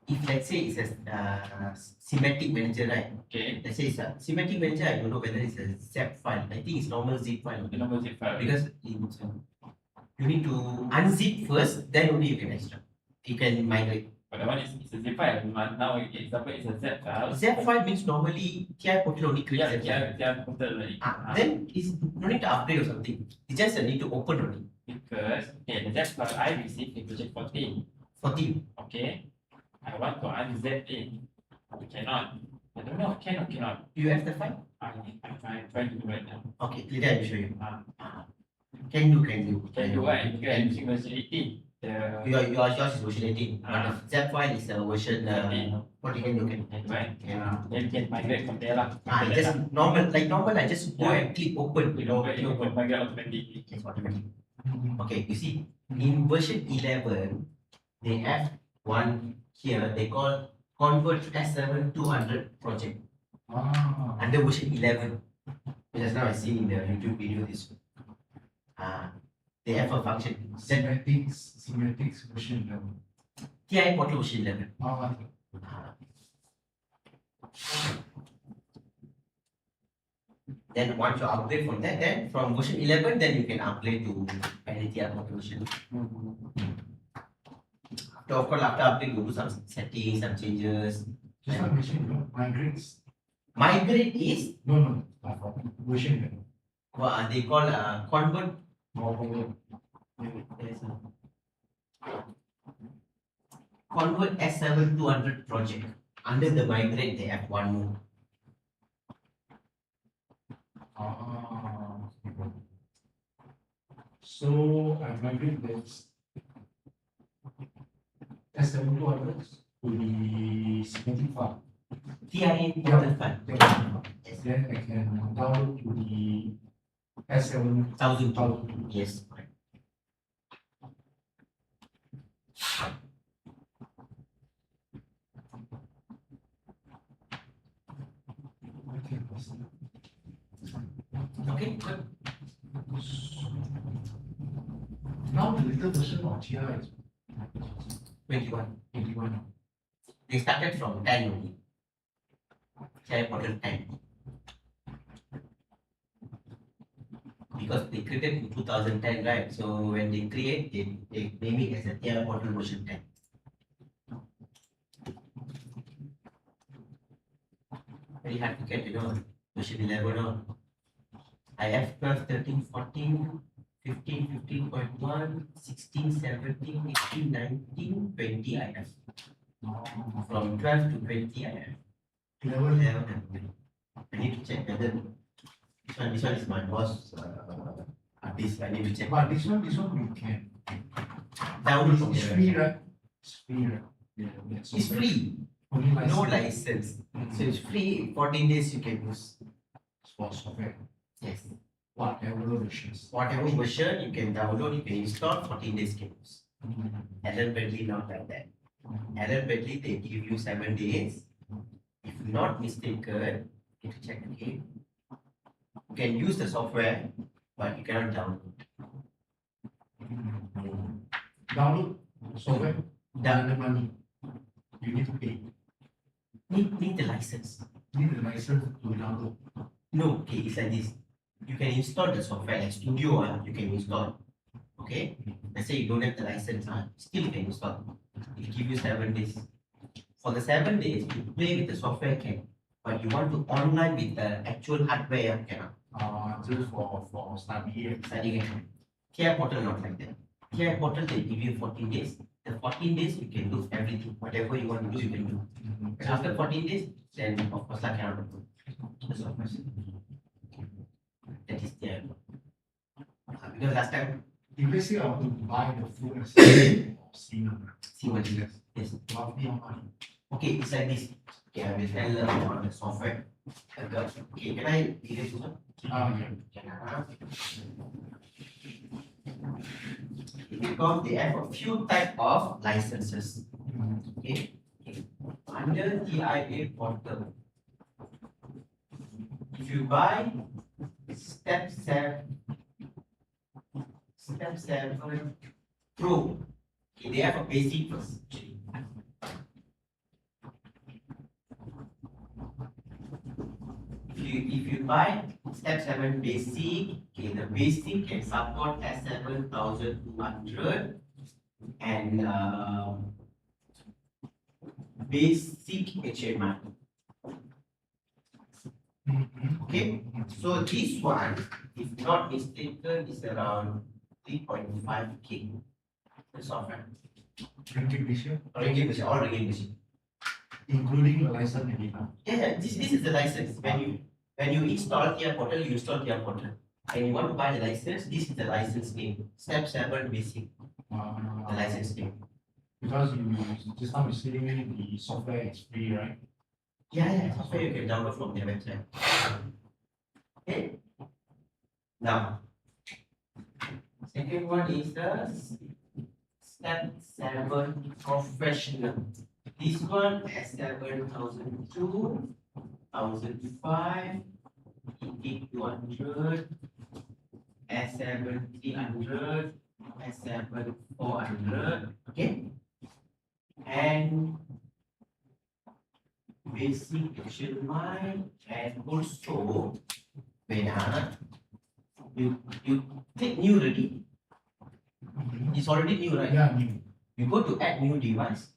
If let's say it's a Semantic Manager, right? Okay, Let's say it's a Semantic Manager, I don't know whether it's a zip file. I think it's normal zip file. the normal zip file. Because you need to unzip first, then only you can extract. You can migrate. But the one is it's a zip file. Now example it's a Z file. Zip file means normally TI portal only creates Yeah, zip file. yeah, portal already. Then it's no need to upgrade or something. It's just a need to open only. Because okay, the Z file I received in project 14. 14. Okay, I want to unzip it. I cannot. I don't know. Cannot. You have the file? I'm trying to do right now. Okay, later I will show you. Uh, Can do. Can do right? Because I'm using version 18. Yours is version 18. But the zip file is a version 14. Can do. Right? Yeah. Then can migrate from there lah. Just normal, I just go and click open. You know, you open migrate automatically. Yes, automatic. Okay, you see, in version 11, they have one here, they call Convert S7200 project. Under version 11. Just now I see in the YouTube video this one. They have a function. Semantics version 11. TI portal version 11. Then once you upgrade from that, then from version 11, then you can upgrade to any TI portal version. So of course, after upgrade, you do some settings, some changes. Just like machine, migrates. Migrate is No. Version 11. what they call convert. Convert S7200 project. Under the migrate, they have one more. So I migrate this S7200 to the semantic file. TI portal file. Then I can download to the S7 1000. Yes. Okay, good. Now the little version of TI is 21. 81. They started from 10 only. TI portal 10. Because they created in 2010, right? So when they create, they name it as a TI portal version 10. Very hard to get, version 11 on. I have 12, 13, 14, 15, 15.1, 16, 17, 18, 19, 20 I have. From 12 to 20 I have. 11. I need to check whether this one is my boss this I need to check. But this one we can. Download from It's the free, website. right? It's free, right? Yeah. It's free, Only no license. license. So it's free, 14 days you can use. For software. Yes. Whatever versions. Whatever version you can download, you can install, 14 days can use. Alan Bradley not like that. Alan Bradley they give you 7 days. If not mistaken, you need to check again. You can use the software, but you cannot download. Download software. another money. You need to pay. Need the license. Need the license to download. No, okay, it's like this. You can install the software like Studio, you can install. Okay? Let's say you don't have the license, still you can install. It give you 7 days. For the 7 days, you play with the software can, but you want to online with the actual hardware cannot. Just for study. Studying it. Care portal not like that. Care portal they give you 14 days. The 14 days you can do everything, whatever you want to do, you can do. But after 14 days, then of course I cannot do. The software. That is there. Because last time, If let's say I want to buy the full asset of Siemens, yes. roughly how much? Okay, it's like this. Okay, I will tell you about the software. Okay, can I erase this one? Yeah. Can I? Because they have a few type of licenses. Okay. Under TIA portal, if you buy step 7 Pro, okay, they have a basic first. Actually. If you buy step 7 basic, okay, the basic can support S7200 and basic HMI. Okay, so this one, if not mistaken, is around 3.5K. The software. Ringgit Malaysia, All ringgit machine. including a license and data. Yeah, this is the license. When you install TIA portal, you install TIA portal. And you want to buy the license, this is the license name. Step 7 basic, the license name. Because you just now you say the software is free, right? Yeah, software you can download from their website. Okay. Now, second one is the step 7 professional. This one S7002, 1005, ET200, S7300, S7400, okay? And basic HMI, and also when you click new already. It's already new, right? Yeah, new. You go to add new device,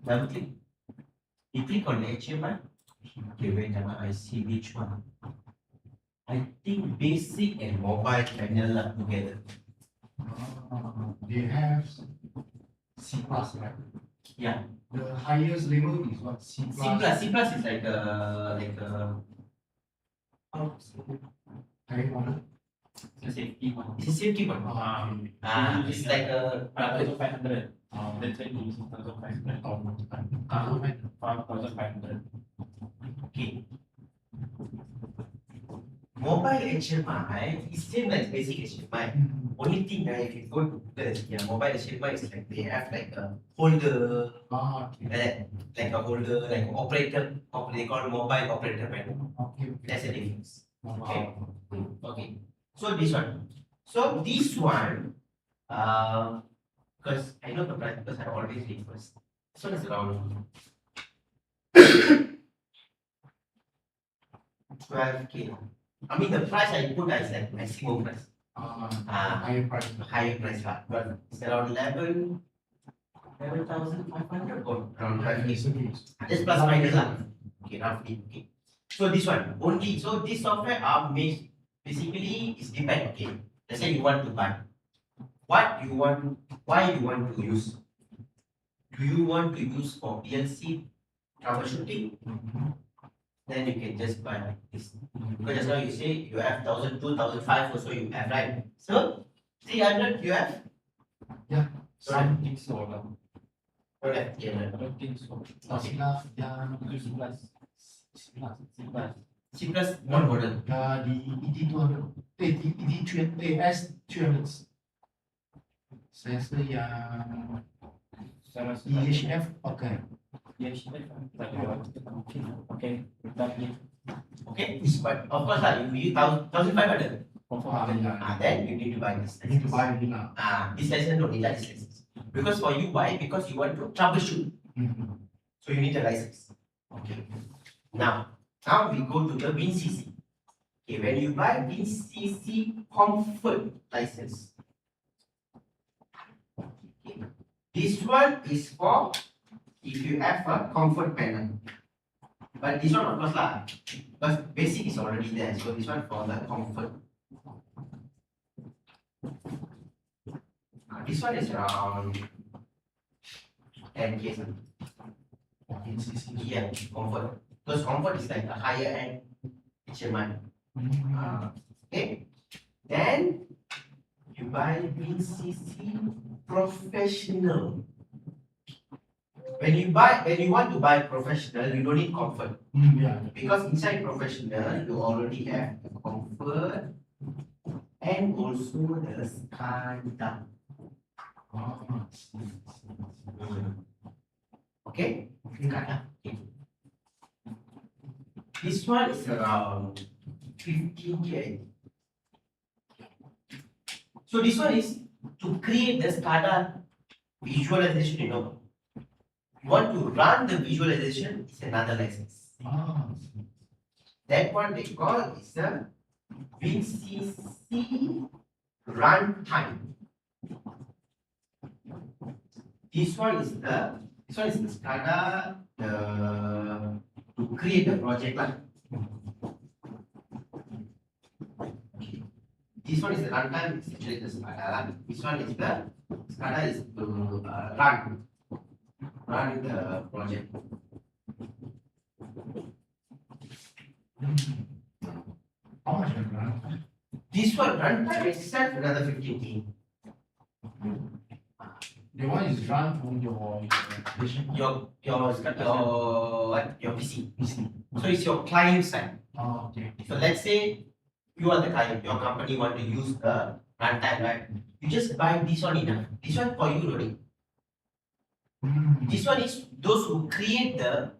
double click. You click on the HMI. Okay, wait, I see which one. I think basic and mobile panel are together. They have C++, right? Yeah. The highest level is what? C++. C++ is like a how to say? Higher order. It's a safety one. It's a safety one. It's like a 5,500. Let's say you use 5,500. 5,500. Okay. Mobile HMI is same like basic HMI. Only thing if you go to the mobile HMI is like they have like a holder, Okay. like a holder, like operator, they call mobile operator panel. Okay. That's the difference. Okay. Okay. So this one. Because I know the price because I always read first. This one is around 12K. I mean the price I put is like maximum price. Higher price. Higher price lah. But it's around 11,500 or around 12K. Just plus minus lah. Okay, roughly. Okay. So this one only. So this software basically is depend. Okay. Let's say you want to buy. What you want? Why you want to use? Do you want to use for PLC troubleshooting? Then you can just buy like this. Because just now you say you have 1,000, 2,005 also you have, right? So 300 you have? Yeah. So I don't think so. Don't have 300. I don't think so. Okay. C plus one model. The ED200, ED300, S300. Saya rasa yang EHF pakai. Yes, okay. Okay, but of course lah, you use 1,500. Confirm. Then you need to buy this I need to license. buy it now. This license don't need this license. Because for you, why? Because you want to troubleshoot. So you need a license. Okay. Now we go to the WinCC. Okay, when you buy WinCC comfort license, okay, this one is for if you have a comfort panel. But this one of course lah, because basic is already there. So this one for the comfort. This one is around 10K something. Yeah, comfort. Because comfort is like a higher end HMI. Okay. Then you buy WinCC professional. When you want to buy professional, you don't need comfort. Because inside professional, you already have the comfort and also the SCADA. Okay? SCADA. Okay. This one is around 15K. So this one is to create the SCADA visualization, you know. You want to run the visualization, it's another license. That one they call is the WinCC runtime. This one is the SCADA to create the project lah. Okay. This one is the runtime, it's actually the SCADA lah. This one is the SCADA is to run the project. How much is run? This one runtime itself another 15K. The one is run on your station. Your PC. So it's your client side. Okay. So let's say you are the client, your company want to use the runtime, right? You just buy this one enough. This one for you already. This one is those who create the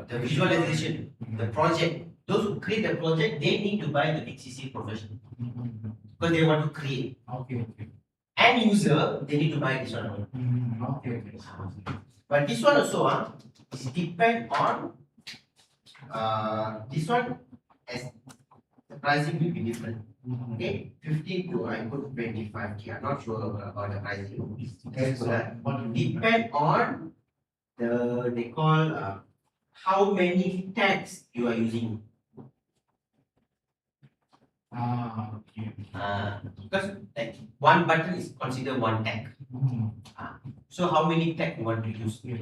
visualization, the project. Those who create the project, they need to buy the WinCC professional because they want to create. Okay. End user, they need to buy this one. Okay. But this one also, is depend on this one as the pricing will be different. Okay, 15 to I put 25K. I'm not sure about the pricing. Depend on the they call how many tags you are using. Okay. Because like one button is considered one tag. So how many tag you want to use? They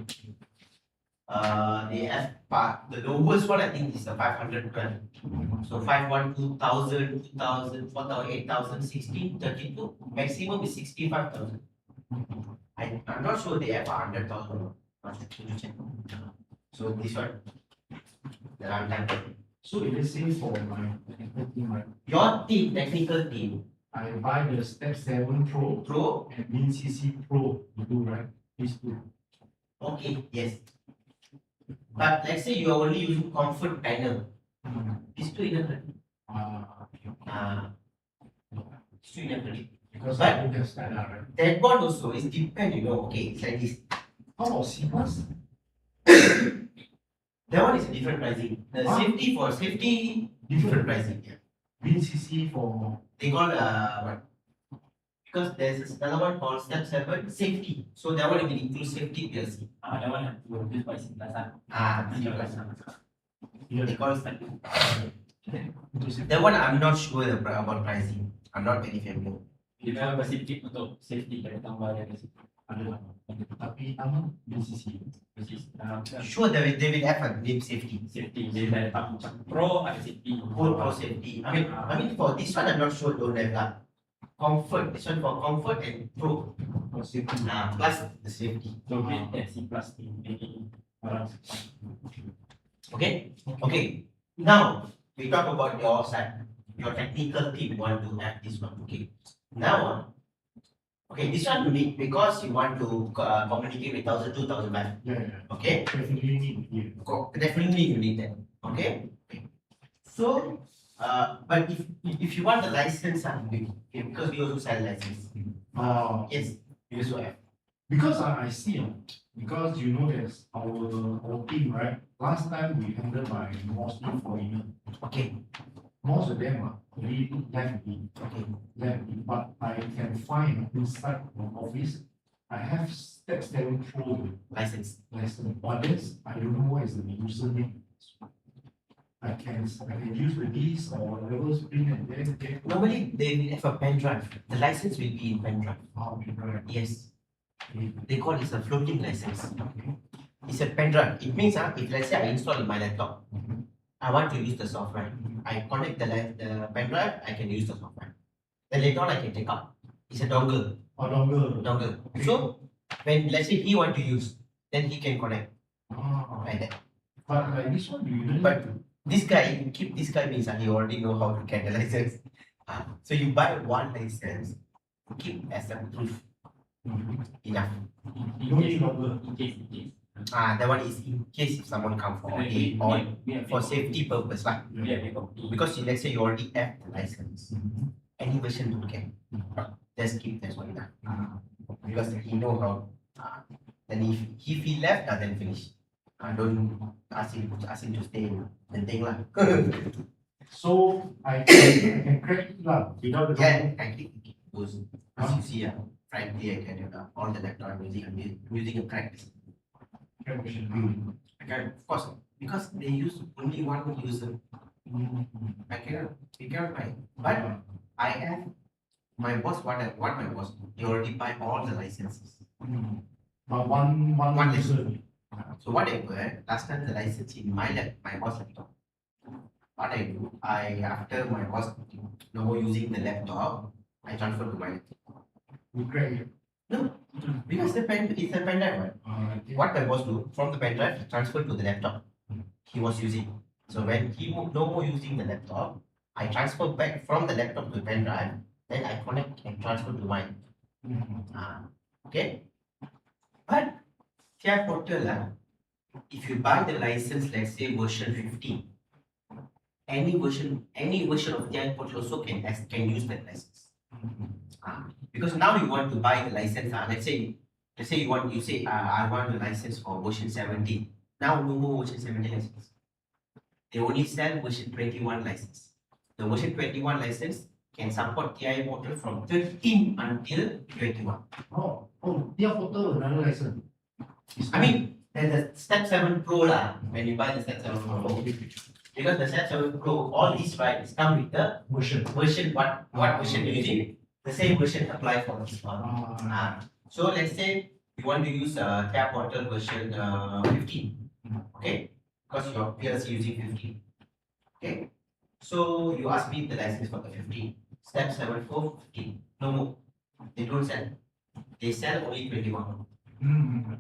have the lowest one I think is the 512. So 512, 2000, 2000, 4000, 8000, 16, 32. Maximum is 65,000. I'm not sure they have 100,000. So this one, the runtime. So if let's say for my technical team, right, Your team, technical team, I buy the Step 7 Pro Pro, and WinCC Pro, you do right? These two. okay, yes. But let's say you are only using comfort panel. These two enough. Okay. These two enough. Because But- I do the SCADA, right? That one also is depend, you know, okay, it's like this. How about Siemens? That one is a different pricing. The Huh? safety for safety, different pricing. Yeah. WinCC for They call what? Because there's another one called Step 7 safety. So that one will include safety PLC. That one have to use by Sintasan. They call inclusive. that one I'm not sure about pricing. I'm not very familiar. Kita bersifat untuk safety kita tambah dari situ. Ada. Tapi nama WinCC. Sure, they will have a name safety. Safety dia dah letak macam pro ada safety. Full pro safety. I mean for this one I'm not sure don't have that. Comfort. This one for comfort and pro. For safety. Plus the safety. So grade C plus ini orang. Okay. Okay. Now we talk about your side. Your technical team want to have this one. Okay. Now, okay, this one unique because you want to communicate with 1,000, 2,000 Yeah. Okay. Definitely need here. Definitely you need that. Okay. So, but if you want the license, okay, because we also sell license. Yes. Yes, So F. because I see, because you know there's our team, right? Last time we handled by mostly foreigner. Okay, Most of them are really left me, okay. but I can find inside the office, I have step 7 Pro License. license, but this, I don't know what is the username. I can use the keys or whatever, spring and then get. Normally they will have a pen drive. The license will be in pen drive. Right. Yes. They call it a floating license. It's a pen drive. It means if let's say I install in my laptop, I want to use the software. I connect the pen drive, I can use the software. Then later on I can take out. It's a dongle. Or longer. Dongle. So when let's say he want to use, then he can connect like that. But like this one, you don't. But this guy, you keep this guy means he already know how to get the license. So you buy one license, keep as a proof. Enough. You don't need longer. In case. That one is in case if someone come for audit or for safety purpose lah. Because let's say you already have the license, any version you can just keep that one lah. Because he know how. Then if he left, then finish. Don't ask him to stay and thing lah. So I can crack it lah without the Yeah, I think those as you see frankly I can all the laptop I'm using a practice. Okay, of course, because they use only one user. We cannot buy. But I have my boss, what my boss, he already buy all the licenses. But one One user. So what I do, last time the license in my boss laptop. What I do, after my boss no more using the laptop, I transfer to my laptop. You crack it. No, because it's a pen drive. Right? What my boss do, from the pen drive, he transfer to the laptop he was using. So when he no more using the laptop, I transfer back from the laptop to the pen drive, then I connect and transfer to mine. Okay? But TI portal, if you buy the license, let's say version 15, any version of TI portal also can use that license. Because now you want to buy the license. Let's say you say I want the license for version 17. Now no more version 17 license. They only sell version 21 license. The version 21 license can support TI portal from 13 until 21. TI portal another license. I mean, there's the Step 7 Pro lah, when you buy the Step 7 Pro. Because the Step 7 Pro, all these rights come with the version what version you're using. The same version apply for this one. So let's say you want to use TI portal version 15. Okay? Because your PLC using 15. Okay? So you ask me the license for the 15. Step 7 for 15. No more. They don't sell. They sell only 21.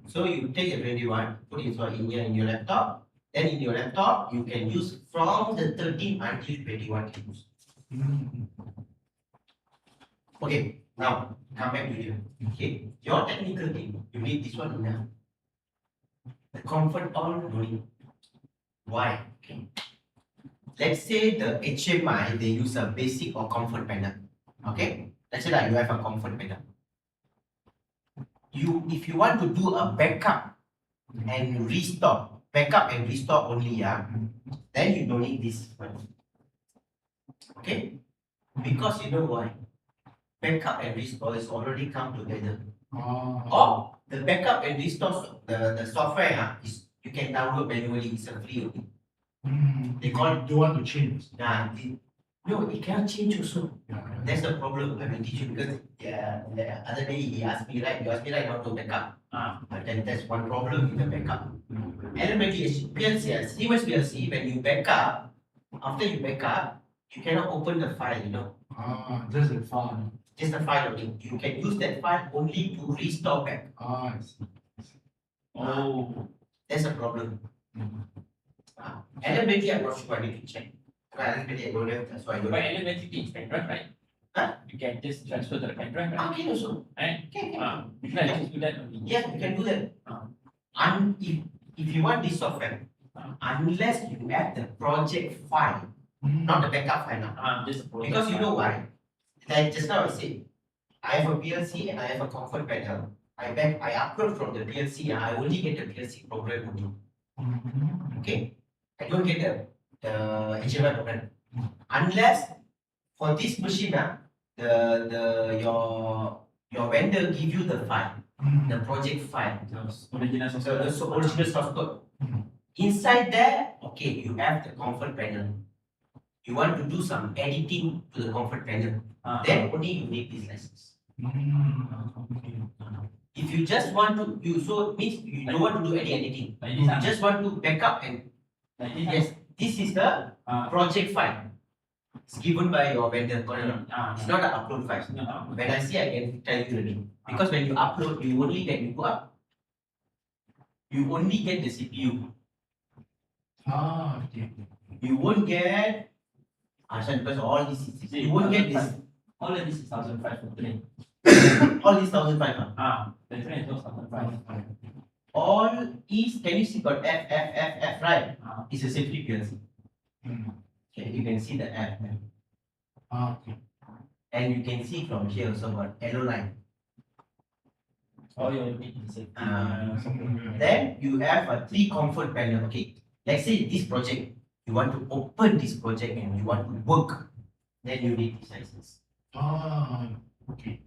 So you take the 21, put it in your laptop. Then in your laptop, you can use from the 13 until 21 use. Okay, now come back to you. Okay, your technical team, you need this one enough. The comfort all no need. Why? Okay. Let's say the HMI they use a basic or comfort panel. Okay, let's say that you have a comfort panel. If you want to do a backup and restore only, then you don't need this one. Okay, because you know why? Backup and restore is already come together. Or the backup and restore the software is you can download manually. It's a free only. They call it. Do you want to change? No, it cannot change also. Yeah. That's the problem. I will teach you because the other day he asked me right. You asked me right how to backup. But then there's one problem with the backup. Elementary PLC, Siemens PLC, when you backup, after you backup, you cannot open the file. You know. Just the file. Just the file only. You can use that file only to restore back. I see. That's a problem. Elementary, I'm not sure. I need to check. Elementary, I don't have. That's why I don't. But elementary is pen drive, right? You can just transfer to the pen drive, right? Okay, also. Right? Okay. You can just do that only. Yeah, you can do that. And if you want this software, unless you have the project file, not the backup file now. Just Because you know why? Like just now I said, I have a PLC and I have a comfort panel. I upload from the PLC. I only get the PLC program only. Okay, I don't get the HMI program unless for this machine. Your vendor give you the file, the project file, Original so software. the original source code. Inside there, okay, you have the comfort panel. You want to do some editing to the comfort panel, then only you need this license. If you just want to, means you don't want to do any editing. Like You this, just want to back up and like this. yes, this is the project file. It's given by your vendor. It's not an upload file. When I see, I can tell you already. Because when you upload, you only get you go up. You only get the CPU. Okay. You won't get. Because all this is, you won't get this. All of this is 1,005 for train. All this 1,500. The train is 1,005. All is, can you see got F, right? It's a safety PLC. Okay, you can see the F. Okay. And you can see from here also got yellow line. All your need is Then you have a 3 comfort panel. Okay, let's say this project, you want to open this project and you want to work, then you need this license. Okay.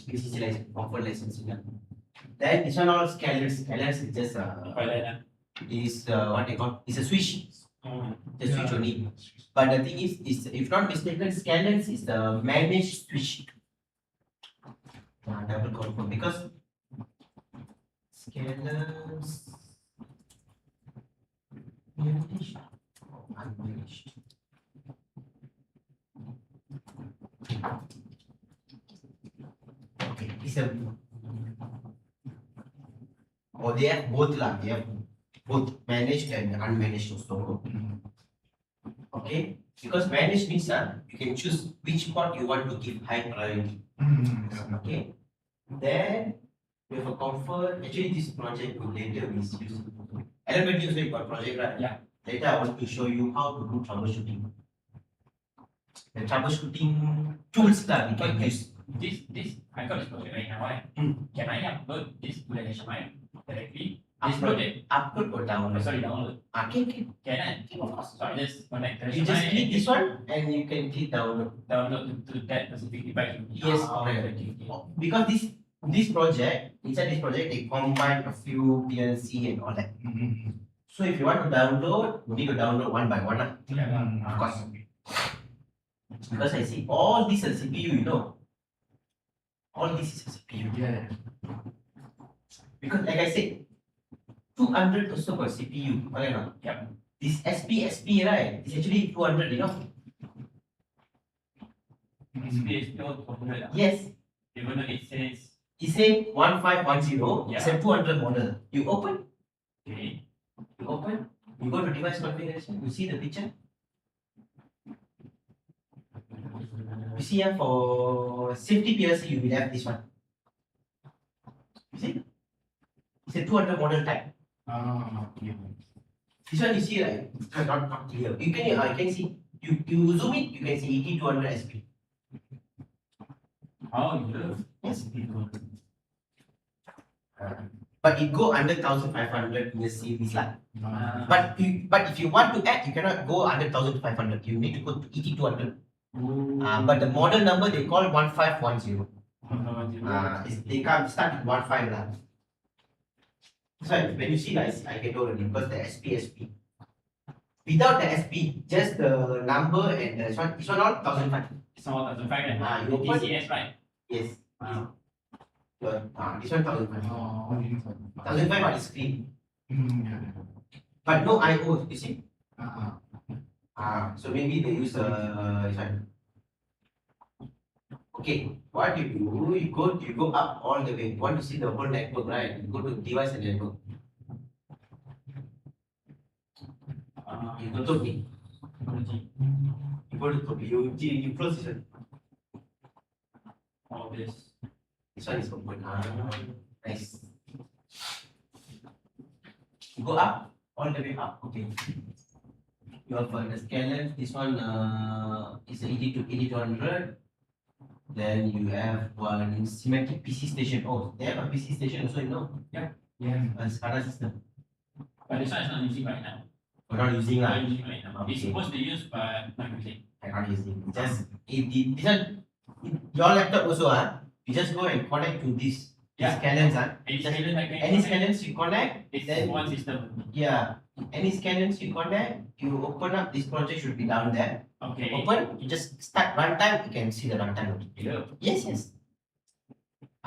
This is license, comfort license. Then this one all scalers. Scalers is just what they call, it's a switch. The switch only. But the thing is if not mistaken, scalers is the managed switch. Double confirm because scalers managed or unmanaged. Okay, it's a they have both lah. They have both managed and unmanaged also. Okay, because managed means you can choose which part you want to give high priority. Okay, then we have a comfort. Actually, this project will later be used. Everybody also got project, right? Yeah. Later, I want to show you how to do troubleshooting. The troubleshooting tools that we can use. I got this project right now, right? Can I upload this to the HMI directly? This Upload, project? upload or download? Sorry, download. Okay. Can I? Of course. So I just connect the You just HMI click this one and you can click download. download to that specific device. Yes, Okay, correct. okay. Because this project, inside this project, they combine a few PLC and all that. So if you want to download, you need to download one by one. Of course. Because I see all this is CPU, you know. All this is a CPU. Yeah. Because like I said, 200 also got CPU. Okay, no? Yep. This SP, right? It's actually 200, you know. Space no 400. Yes. Even though it says It says 1510, it's a 200 model. You open, okay. you go to device configuration, you see the picture. You see here for safety PLC, you will have this one. You see? It's a 200 model type. Okay. This one you see, right? It's not clear. I can see. You zoom it, you can see 8200 SP. Oh, you do. Yes. But it go under 1500 in the series lah. But if you want to add, you cannot go under 1500. You need to go to 8200. But the model number they call 1510. They can't start with 15 lah. So when you see guys, I can do already because the SP. Without the SP, just the number and this one all 1005. It's not 1,500. You open- TCS, right? Yes. This one 1005. Only 1005 on the screen. Yeah. But no IO, you see. Uh-huh. So maybe they use this one. Okay, what you do, you go up all the way. You want to see the whole network, right? You go to device and network. You go to me. You go to you close this one. All this. This one is open. Nice. You go up, all the way up. Okay. You have the scanner. This one is 8200. Then you have one Siemens PC station. Oh, they have a PC station also, you know? Yeah. A SCADA system. But this one is not using right now. We're not using Not lah. using right now. It's Okay. supposed to use, but not using. I'm not using. Just this one, your laptop also you just go and connect to this. These Yeah. scanners Any scanners I can Any connect, scanners you connect, it's then one system. yeah. Any scanners you connect, you open up. This project should be down there. Okay. Open, you just start runtime. You can see the runtime. Yeah. Yes.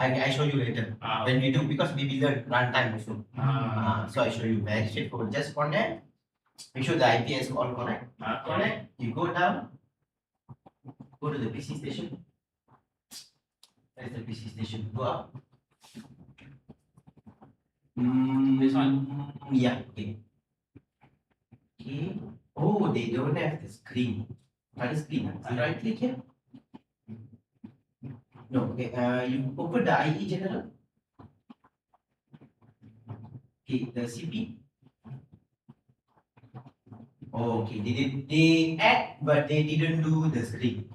I show you later Ah, when we do because we will learn runtime also. ah, So I show you very straightforward. Just connect. Make sure the IPS all connect. okay. Connect. You go down. Go to the PC station. That's the PC station. Go up. This one? Yeah. Okay. Okay. Oh, they don't have the screen. Not the screen. So right click here. No. Okay. You open the IE general. Okay. The CP. Oh, okay. They add, but they didn't do the screen.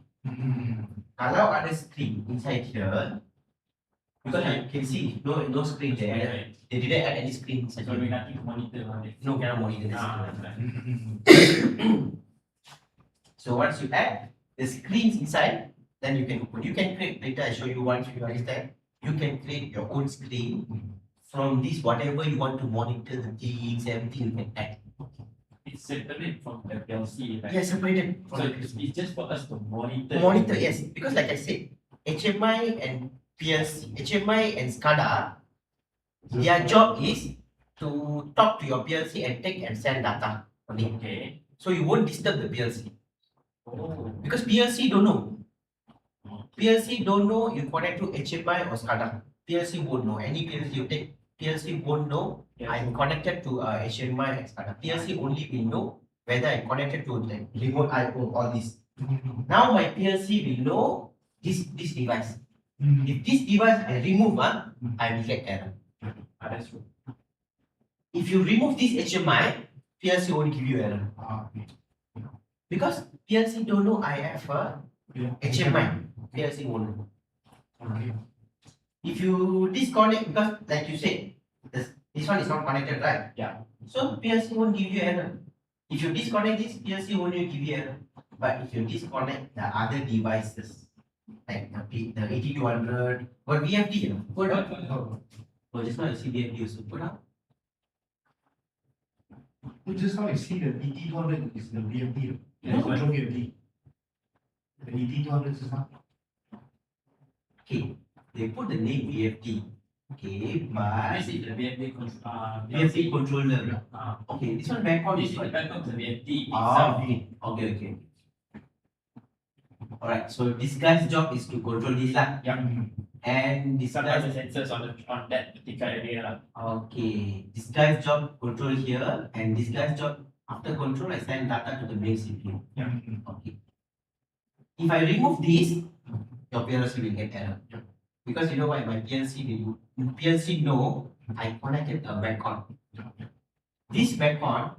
Kalau ada screen inside here, because I can see no screen there. Okay. They didn't add any screen inside So we here. nothing to monitor on it. No, cannot monitor the Ah, screen. right. So once you add the screens inside, then you can open. You can create later. I show you once you understand. You can create your own screen from this whatever you want to monitor the things, everything you can add. It's separate from the PLC, right? Yes, separated. So it's just for us to monitor. Monitor, yes, because like I said, HMI and PLC, HMI and SCADA, their job is to talk to your PLC and take and send data only. Okay. So you won't disturb the PLC Oh. because PLC don't know. PLC don't know you connect to HMI or SCADA. PLC won't know. Any PLC you take, PLC won't know I'm connected to HMI and SCADA. PLC only will know whether I'm connected to the remote IO all this. Now my PLC will know this device. If this device I remove, I will get error. That's true. If you remove this HMI, PLC won't give you error. Because PLC don't know I have a HMI. PLC won't know. If you disconnect, because like you said, this one is not connected, right? Yeah. So PLC won't give you error. If you disconnect this, PLC won't give you error. But if you disconnect the other devices, like the 8200, or VFD, put up. Oh, just now you see VFD also put up. Just now you see the ET200 is the VFD. Yeah, Control VFD. The ET200 is not. Okay, they put the name VFD. Okay, but This is the VFD VFD controller. Ah, Okay, this one back on this is is what? the back of the VFD Ah, itself. okay. Alright, so this guy's job is to control this lah. Yeah. And this Sometimes guy's the sensors on that particular area. okay. This guy's job control here, and this guy's job after control I send data to the main CPU. Yeah. Okay. If I remove this, your PLC will get error. Because you know why my PLC know I connected a backon. This backon,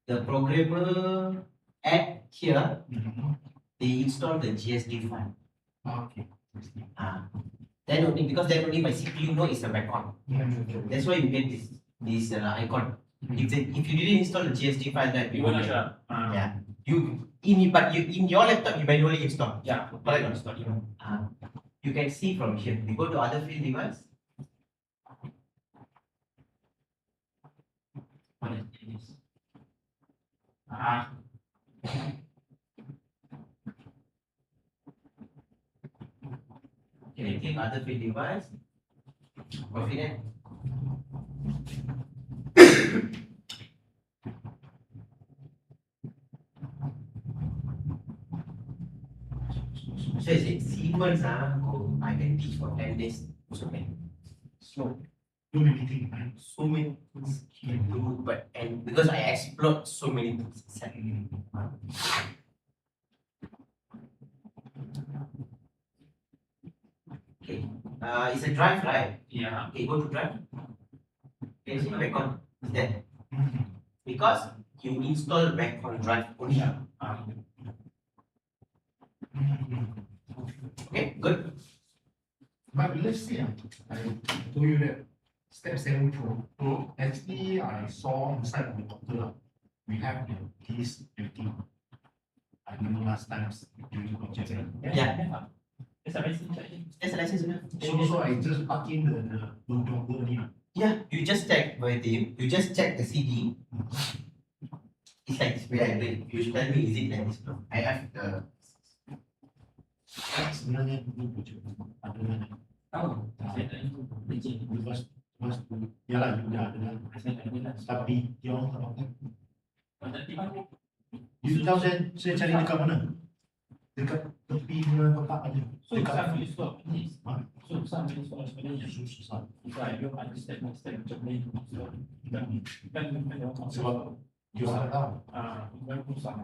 the programmer add here, they install the GSD file. Okay. Then only because then only my CPU know it's a backon. That's why you get this icon. If you didn't install the GSD file, that You will not sure. yeah. In your laptop you manually install. Yeah. Correct. Install it. You can see from here. You go to other field device. What is this? Ah. Okay, click other field device. Confident. So is it Siemens I can teach for 10 days. So many. So, do anything. So many things can do, but and because I explore so many things inside. Okay. It's a drive, right? Yeah. Okay, go to drive. Okay, see background is there. Because you install background drive only. Yeah. But let's say I told you that step 74. Actually, I saw inside the water we have this everything. I don't know last time during the project. Yeah. It's a racing check. That's a license. So I just plug in the dongle only. Yeah, you just check with him. You just check the CD. It's like this way I play. You should tell me, is it like this? I have the. Sebenarnya ini project ada Oh, saya tak itu. Legend. lepas yalah sudah ada Saya tak ada lah. tapi dia orang tak pakai. Nanti aku. You tahu saya cari dekat mana? Dekat tepi punya kotak aja. So, Dekat some is what is. Ha? So, some is what sebenarnya. susah. If I don't understand macam ni, so, kan Sebab dia orang tak tahu. bukan susah.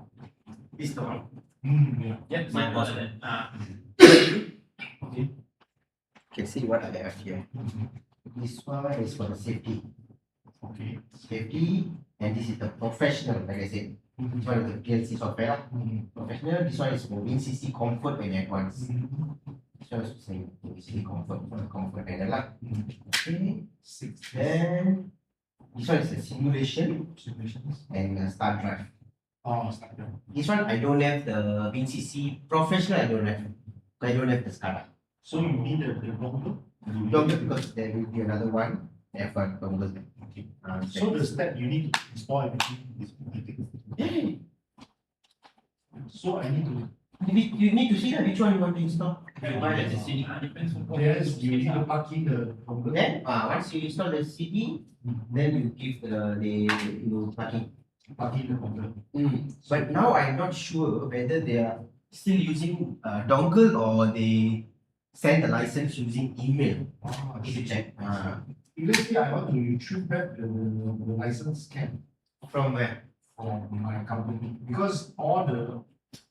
This one. Ya. Yeah, My boss. Okay. Can see what I have here. This one is for the safety. Okay. Safety, and this is the professional, like I said. This one is the PLC software. Professional, this one is for WinCC comfort and advanced. This one is saying WinCC comfort for the comfort panel lah. Okay. Then this one is the simulation Simulations. and the start drive. Oh, start there. This one I don't have the WinCC professional. I don't have. I don't have the SCADA. So you need the dongle? Don't have because there will be another one. F1 dongle. Okay. So the step you need to install everything is I think. So I need to You need to see that which one you want to install. Depends on yes, you need to plug in the dongle. Then once you install the CD, then you give you plug in. Plug in the dongle. But now I'm not sure whether they are still using dongle or they send the license using email. If you check. If let's say I want to retrieve back the license scan From where? from my company because all the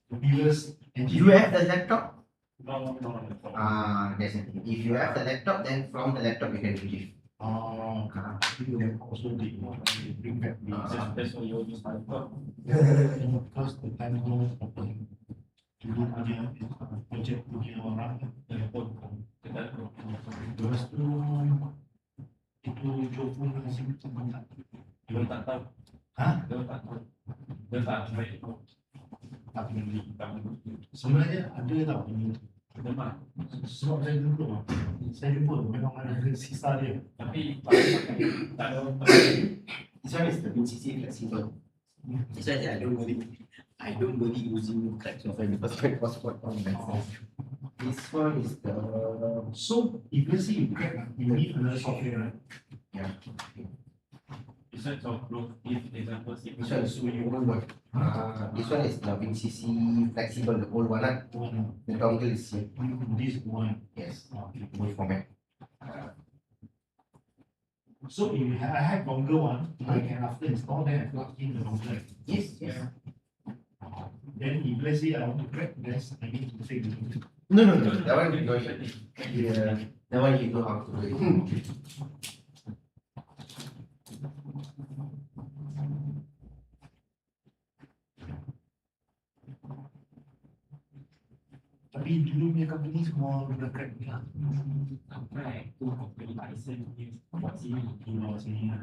previous You have the laptop? No. That's it. If you have the laptop, then from the laptop you can retrieve. You have also they bring back the That's why you use my phone. because the time goes open. Dulu punya project punya orang Telepon. Kita lepas tu itu Johor masih tak dia tak tahu. Hah? Dia tak tahu. Dia tak baik. tak beli. Sebenarnya ada tau ini. Memang. Sebab saya jumpa memang ada sisa dia. Tapi tak ada. This one is the WinCC flexible. This one I don't believe using crack software because crack was what on license. This one is the So if let's say you crack, you need another software, right? yeah. Besides of proof, if example, This one is the old one. This one is the WinCC flexible, the old one. The dongle is here. This one. Yes, Okay. old format. So if I have longer one, I can after install then I plug in the longer. Yes, yes. Then if let's say I want to crack, then I need to take the No. That one you know. Yeah, that one you know how to do it. Tapi dulu punya company semua udah crack ni lah. Sampai tu beli license ni buat sini. Di bawah sini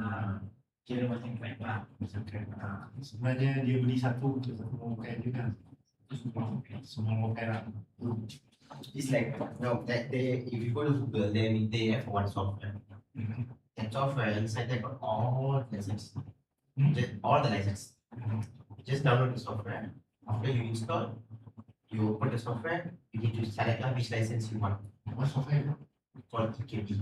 Kira macam crack lah. macam crack. Sebenarnya dia beli satu untuk satu orang pakai juga. Semua orang pakai lah. It's like no that they if you go to Google then they have one software. That software inside there got all the licenses. Just all the licenses. Just download the software. After you install, you open the software, you need to select which license you want. What software? Called EKB.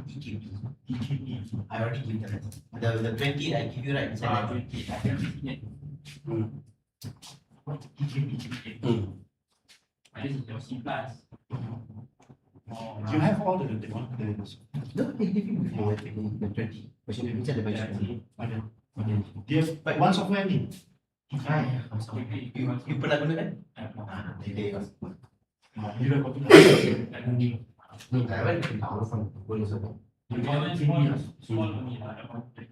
EKB. EKB. I already give the license. The 20 I give you right inside that. What EKB? This is your C+. You have all the No, they give you before the 20. Version inside the version. ada. Dia one software ni. I'm sorry. You pernah guna kan? They Bila kau tengok I went to download from Google also. Small ni lah,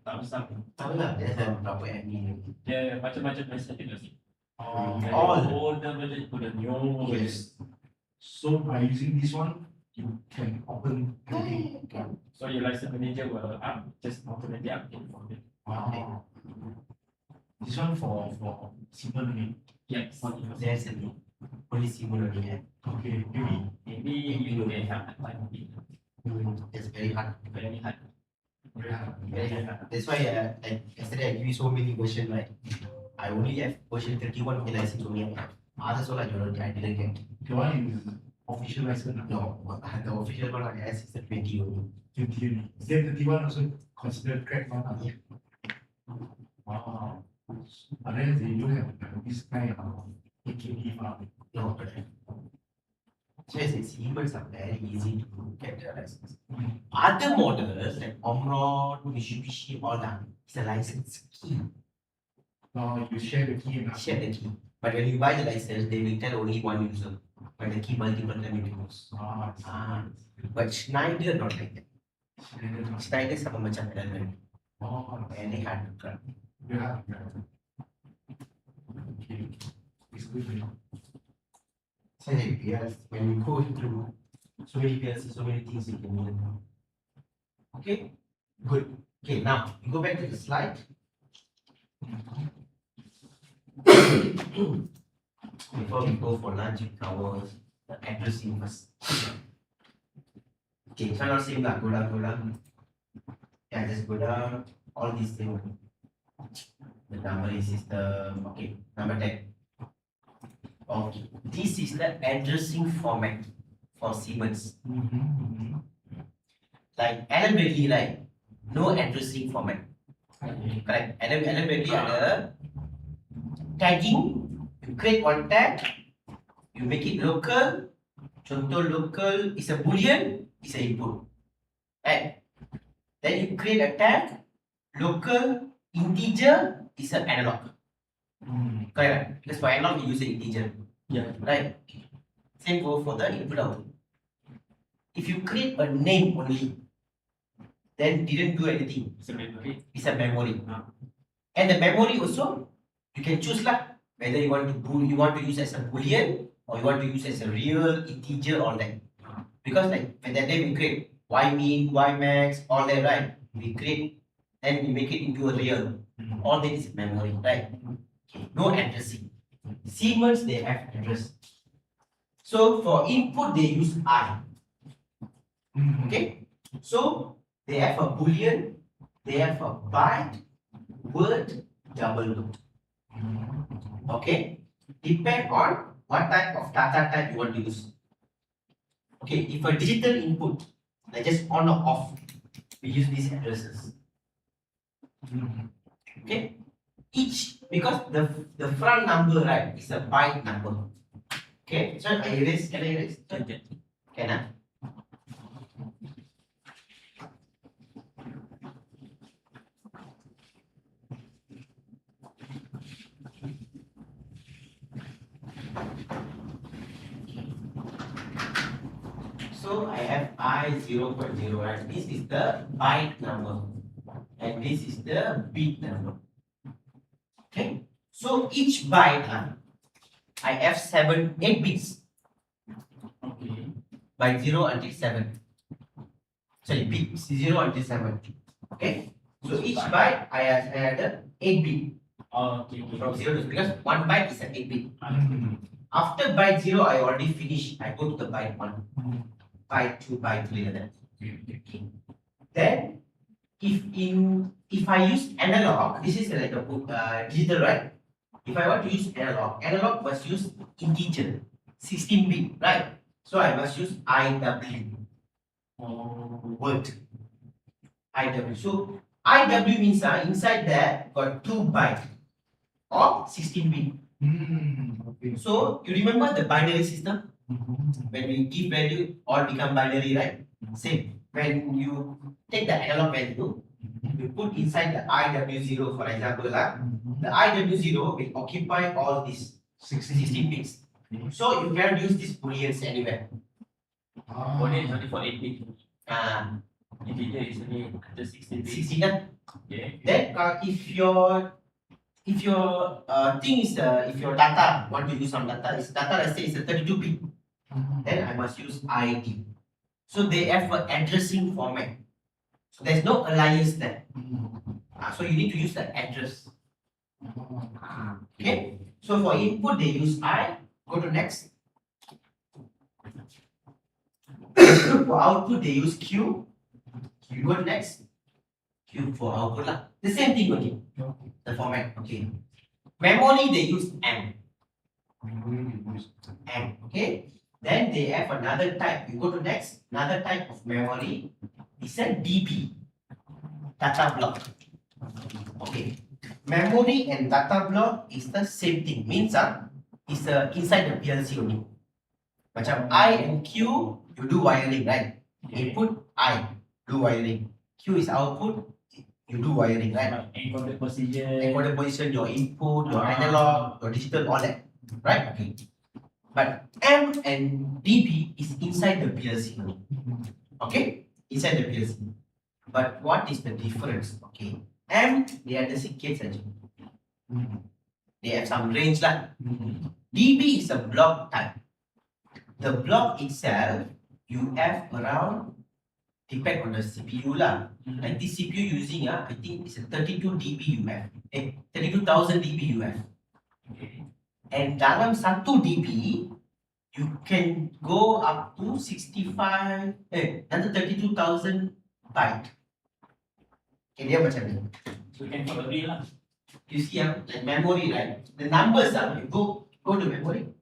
tak besar. Tahu lah, dia ada berapa MB ni. Dia macam-macam version dia sih. All. Older version to the new. Yes. So by using this one, you can open everything. So your license manager will just automatically update for it. Wow. This one for Siemens. Yes. There's a only Siemens only have. Okay, maybe. Maybe you may have that time. It's very hard. Very hard. Yeah. Very hard. That's why like yesterday I give you so many versions, right? I only have version 31 of the license only. Others all I didn't get. The one is official license. No, the official one I have is the 20 only. 20. Is that 31 also considered crack one? Yeah. Wow. Unless they don't have this kind of AKD farm. No, but so I say Siemens are very easy to get the license. Other models like Omron, Mitsubishi, all that is a license key. Now you share the key and Share the key. But when you buy the license, they will tell only one user. But the key multiple time you use. But Schneider not like that. Schneider sama macam element. Oh, Very hard to crack. yeah. Okay. It's good. So yes, when you go through so many PLC, so many things you can learn. Okay, good. Okay, now you go back to the slide. Before we go for lunch, we cover the addressing first. Okay, so now same lah, go down. Yeah, just go down. All these things. The numbering system. Okay, number 10. Okay, this is the addressing format for Siemens. Like Alan Bradley, right? No addressing format. Correct. Alan Bradley ada tagging. You create one tag, you make it local. Contoh local is a boolean, is an input. Right? Then you create a tag, local integer is an analog. Correct. Because for analog we use an integer. Yeah. Right. Same go for the input output. If you create a name only, then didn't do anything. It's a memory. It's a memory. And the memory also you can choose lah whether you want to use as a boolean or you want to use as a real integer, all that. Because like when that day we create y min, y max, all that, right? We create and we make it into a real. All that is memory, right? Okay. No addressing. Siemens they have address. So for input they use I. Okay. So they have a boolean, they have a byte, word, double quote. Okay. Depend on what type of data type you want to use. Okay. If a digital input, like just on or off, we use these addresses. Okay. Each because the front number, right, is a byte number. Okay. So I erase. Can I erase? Can I? So I have I 0.0, right? This is the byte number and this is the bit number. Okay. So each byte, I have 8 bits. Okay. By 0 until 7. Sorry, bit 0 until 7. Okay. So each byte I had 8 bit. Okay. From 0 to, because 1 byte is an 8 bit. After byte 0, I already finished. I go to the byte 1. Byte 2, byte 3, like that. Okay. Then, if I use analog, this is like a digital, right? If I want to use analog must use integer, 16 bit, right? So I must use IW. Word. IW. So IW means inside there got 2 byte or 16 bit. Okay. So you remember the binary system? When we give value, all become binary, right? Same. When you take the analog value, you put inside the IW0, for example, the IW0 will occupy all these 16 bits. So you can use these booleans anywhere. Boolean is only for 8 bit. Integer is only the 16 bit. 16. Okay. Then if your thing is if your data want to use some data, is data, let's say it's a 32 bit, then I must use ID. So they have an addressing format. So there's no alias there. So you need to use the address. Okay. So for input they use I. Go to next. For output they use Q. You go to next. Q for output lah. The same thing only. The format. Okay. Memory they use M. M. Okay. Then they have another type. You go to next. Another type of memory. It's a DB. Data block. Okay. Memory and data block is the same thing. Means it's inside the PLC only. Macam I and Q, you do wiring, right? Input I do wiring. Q is output, you do wiring, right? Encoder position. Encoder position, your input, your analog, your digital, all that, right? Okay. But M and DB is inside the PLC only. Okay, inside the PLC. But what is the difference? Okay, M they are the circuits saja. They have some range lah. DB is a block type. The block itself, you have around, depend on the CPU lah. Like this CPU using, I think it's a 32 dB you have. 32,000 dB you have. And dalam 1 dB, you can go up to another 32,000 byte. Okay, dia macam ni. So you can call agree lah. You see, like memory, right? The numbers, you go to memory.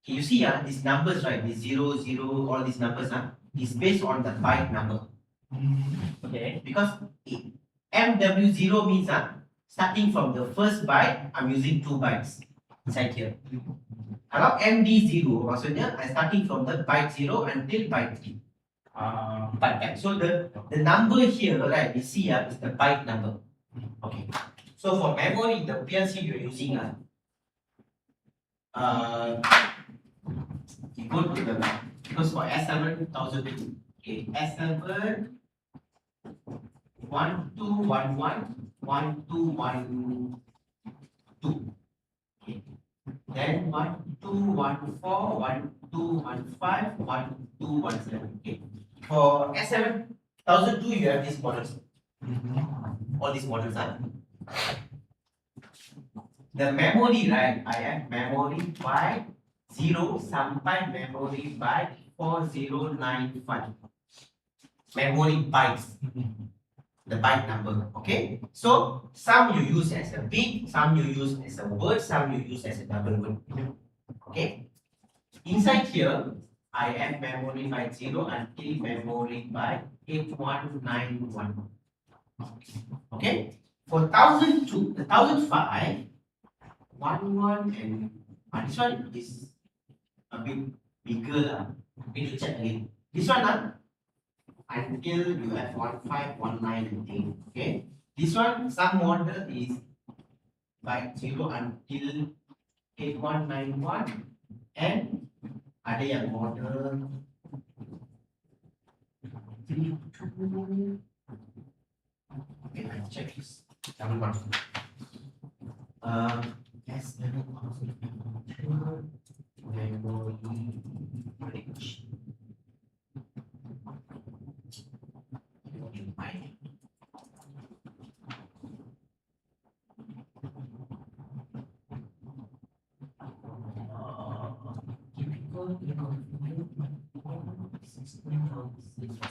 Okay, you see, these numbers, right? These 0, 0, all these numbers, is based on the byte number. Okay. Because MW0 means, starting from the first byte, I'm using 2 bytes inside here. Kalau MD0, maksudnya, I'm starting from the byte 0 until byte 3. Byte. So the number here, right, you see, is the byte number. Okay. So for memory, the PLC you're using, you go to the, because for S7 1002, okay, S7 1211 1212, okay, then 1214 1215 1217, okay. For S7 1002 you have these models, all these models are. The memory, right, I have memory by 0 sampai memory byte 4095. Memory bytes, the byte number, okay? So, some you use as a bit, some you use as a word, some you use as a double word, okay? Inside here, I have memory byte 0 until memory byte 8191, okay? For 1002, 1005, 11 and this one is a bit bigger. We need to check again. This one until you have 1519, okay? This one, some model is byte 0 until 8191 and ada yang model 32. Okay, I check this. Double one. Yes, memory range.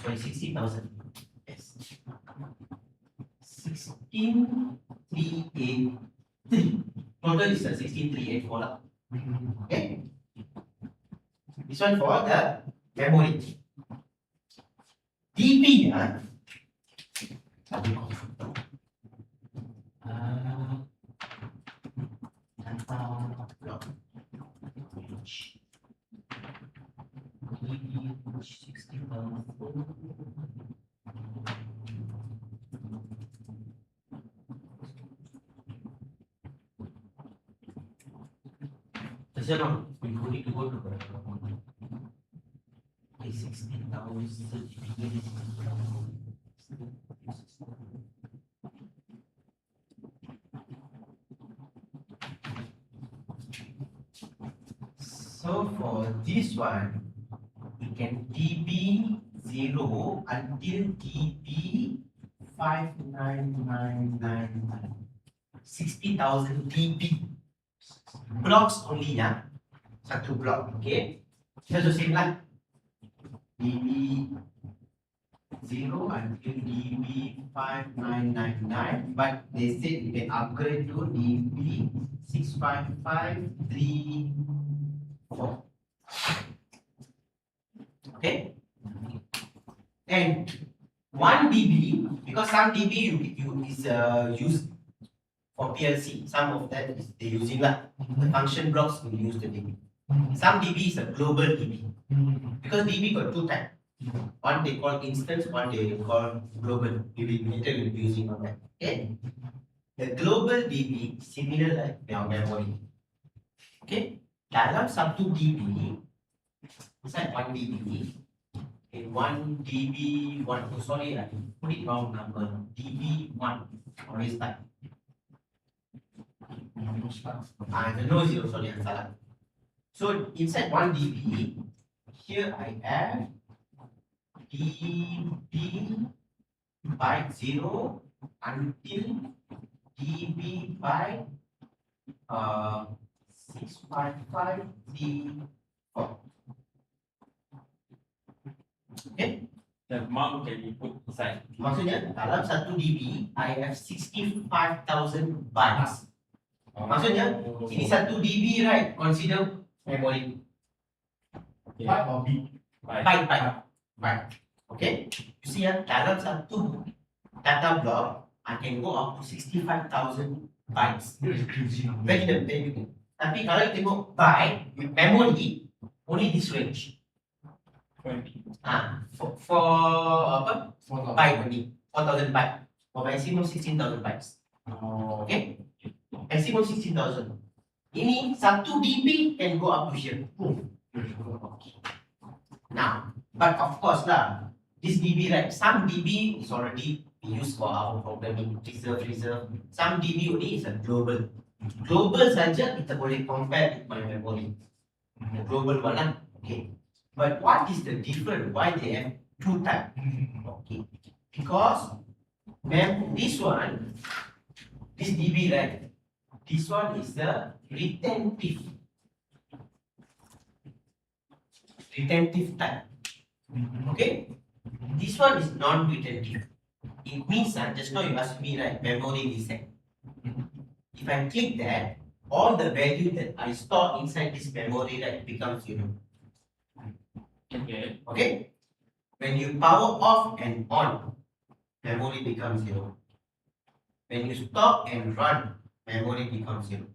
Sorry, 60,000. Yes. 16,383. Total is 16,384 lah. Okay. This one for the memory. DB data block. DB 60,000. So now we need to go to the 16,000. So for this one, can DB0 until DB59999. 60,000 DB. Blocks only ya. Satu block, okay? Kita so same lah. DB0 until DB5999, but they said you can upgrade to DB65534. Okay? And 1 dB, because some dB is used for PLC, some of that is they using lah. The function blocks will use the dB. Some dB is a global dB, because dB got two types. One they call instance, one they call global. We will later will be using on that. Okay? The global dB similar like your memory. Okay? Dalam 1 dB, inside 1 dB, in 1 dB, sorry, I put it wrong number. dB1, always type. No zero, sorry, I'm salah. So inside 1 dB, here I have dB by 0 until dB by 65534. Okay? The mark can be put inside. Maksudnya dalam 1 dB, I have 65,000 bytes. Maksudnya ini 1 dB, right? Consider memory. Okay. Byte or bit? Byte. Okay? You see ya, dalam 1 data block, I can go up to 65,000 bytes. Very crazy. Very good. Tapi kalau you tengok byte, memory, only this range. 20. For apa? Byte only, 4,000 byte. For maximum 16,000 bytes. Okay? Maximum 16,000. Ini 1 dB can go up to here. Now, but of course lah, this dB, right? Some dB is already used for our programming, reserve. Some dB only is a global. Global saja kita boleh compare with my memory. The global one lah. Okay. But what is the difference? Why they have two types? Okay. Because this one, this dB, right? This one is the retentive type. Okay? This one is non-retentive. It means that just now you asked me, right, memory reset. If I click that, all the value that I store inside this memory, right, becomes 0. Okay. Okay? When you power off and on, memory becomes 0. When you stop and run, memory becomes 0.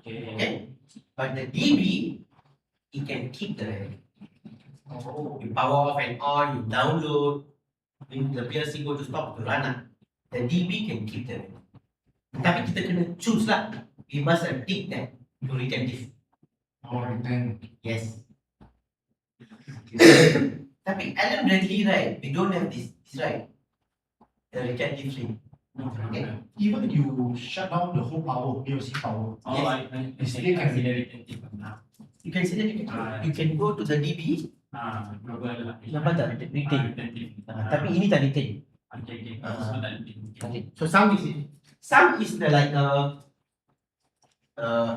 Okay. Okay? But the DB, it can keep the value. You power off and on, you download, when the PLC go to stop to run, the DB can keep the value. Tapi kita kena choose lah. We must tick that to retentive. Yes. Tapi Alan Bradley, right? We don't have this right? The retentive thing. Okay. Even you shut down the whole power, PLC power. Oh, I still can consider it retentive. You can see that you can go to the DB. Global lah. Nampak tak? Retain. Retentive. Tapi ini tak retain. Okay. So that retentive. Okay. So some is the like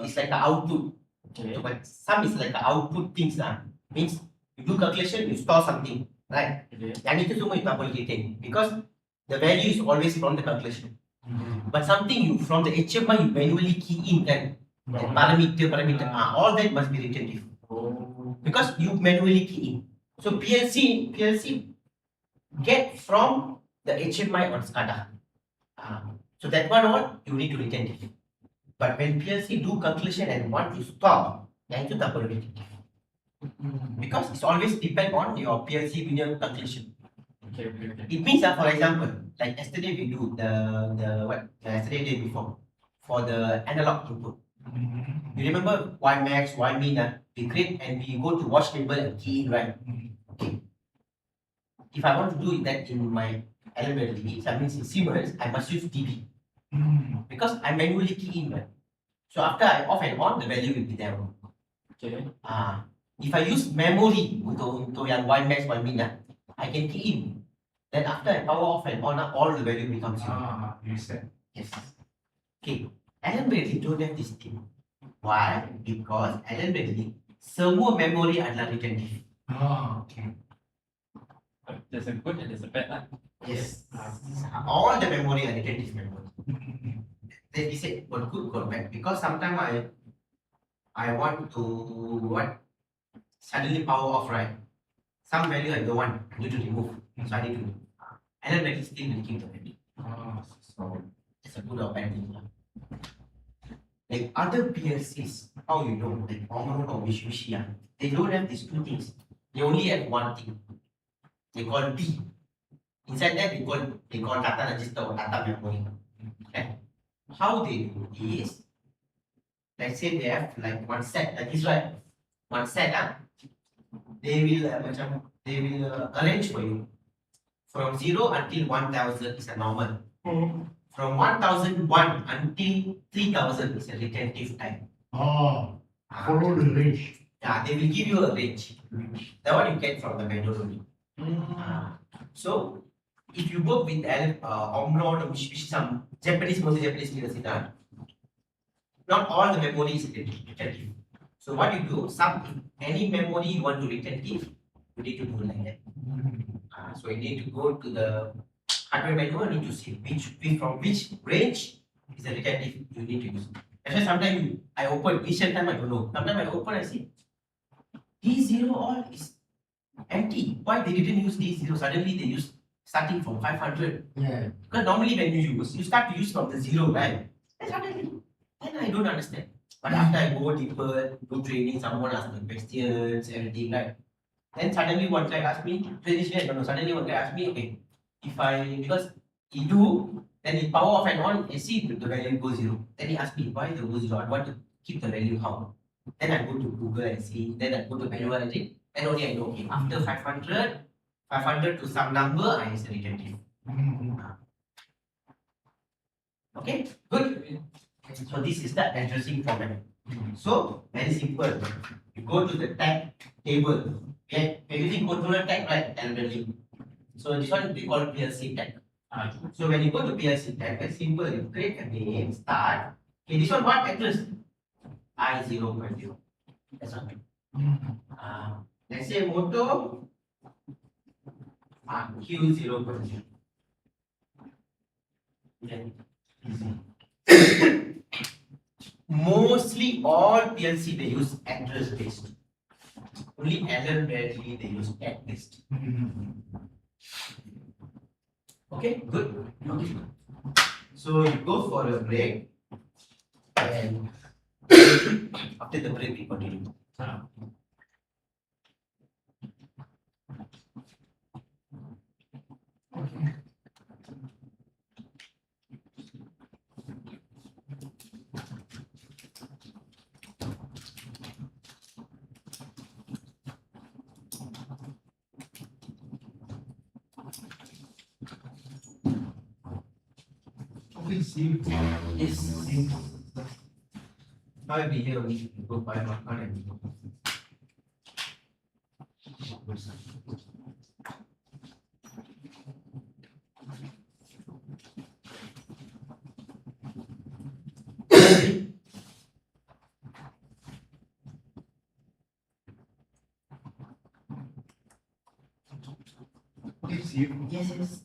it's like the output. Okay. But some is like the output things lah. Means you do calculation, you store something, right? Okay. Yang itu semua you tak boleh retain because the value is always from the calculation. But something you from the HMI you manually key in kan, that parameter, all that must be retentive because you manually key in. So PLC get from the HMI on SCADA. So that one all you need to retentive. But when PLC do calculation and want to stop, yang itu tak perlu retentive. Because it's always depend on your PLC punya calculation. Okay. It means that, for example, like yesterday we do yesterday day before for the analog input. You remember Y max, Y min, we create and we go to watch table and key in, right? Okay. If I want to do that in my LMLD, that means in Siemens, I must use DB because I manually key in, right? So after I off and on, the value will be there. Okay. If I use memory untuk yang 1 max 1 min I can key in. Then after I power off and on all the value becomes 0. Reset. Yes. Okay. Allen Bradley don't have this thing. Why? Because Allen Bradley semua memory adalah retentive. Okay. There's a good and there's a bad lah. Yes. All the memory are retentive memory. Then he said, got good, got bad. Because sometimes I want to suddenly power off, right? Some value I don't want, I need to remove. So I need to. And then it's still linking the value. So it's a good or bad thing. Like other PLCs, how you know, like Omron or WinCC, they don't have these two things. They only have one thing. They call D. Inside that they call data register or data memory. Okay. How they do is, let's say they have like one set, like this right? One set, they will arrange for you. From 0 until 1000 is a normal. From 1001 until 3000 is a retentive time. Follow the range. Yeah, they will give you a range. That one you get from the manual only. So, if you work with Omron, which is some mostly Japanese PLC, not all the memory is retentive. So, what you do, any memory you want to retentive, you need to do like that. So, you need to go to the hardware manual, you need to see from which range is the retentive you need to use. Actually, sometimes I open, initial time I don't know. Sometimes I open, I see D0 all is empty. Why they didn't use D0? Suddenly they use starting from 500. Yeah. Because normally when you start to use from the 0, right? Then I don't understand. But after I go deeper, do training, someone asks me questions, everything, right? Then suddenly one guy asked me, I don't know, suddenly one guy asked me, okay, because he do, then he power off and on, I see the value goes 0. Then he asked me, why the go 0? I want to keep the value how? Then I go to Google and see, then I go to manual and see, and only I know, okay, after 500 to some number, I is retentive. Okay, good. So this is the addressing format. So very simple. You go to the tag table. Okay, we're using controller tag, right? Elderly. So this one we call PLC tag. So when you go to PLC tag, very simple. You create a name, start. Okay, this one what address? I0.0. That's one. Let's say motor Q0.0. Okay. Mostly all PLC they use address based. Only Allen Bradley they use tag based. Okay, good. Okay. So you go for a break, and after the break we continue. Yes. I'll be here only. Go buy makan and go. Yes.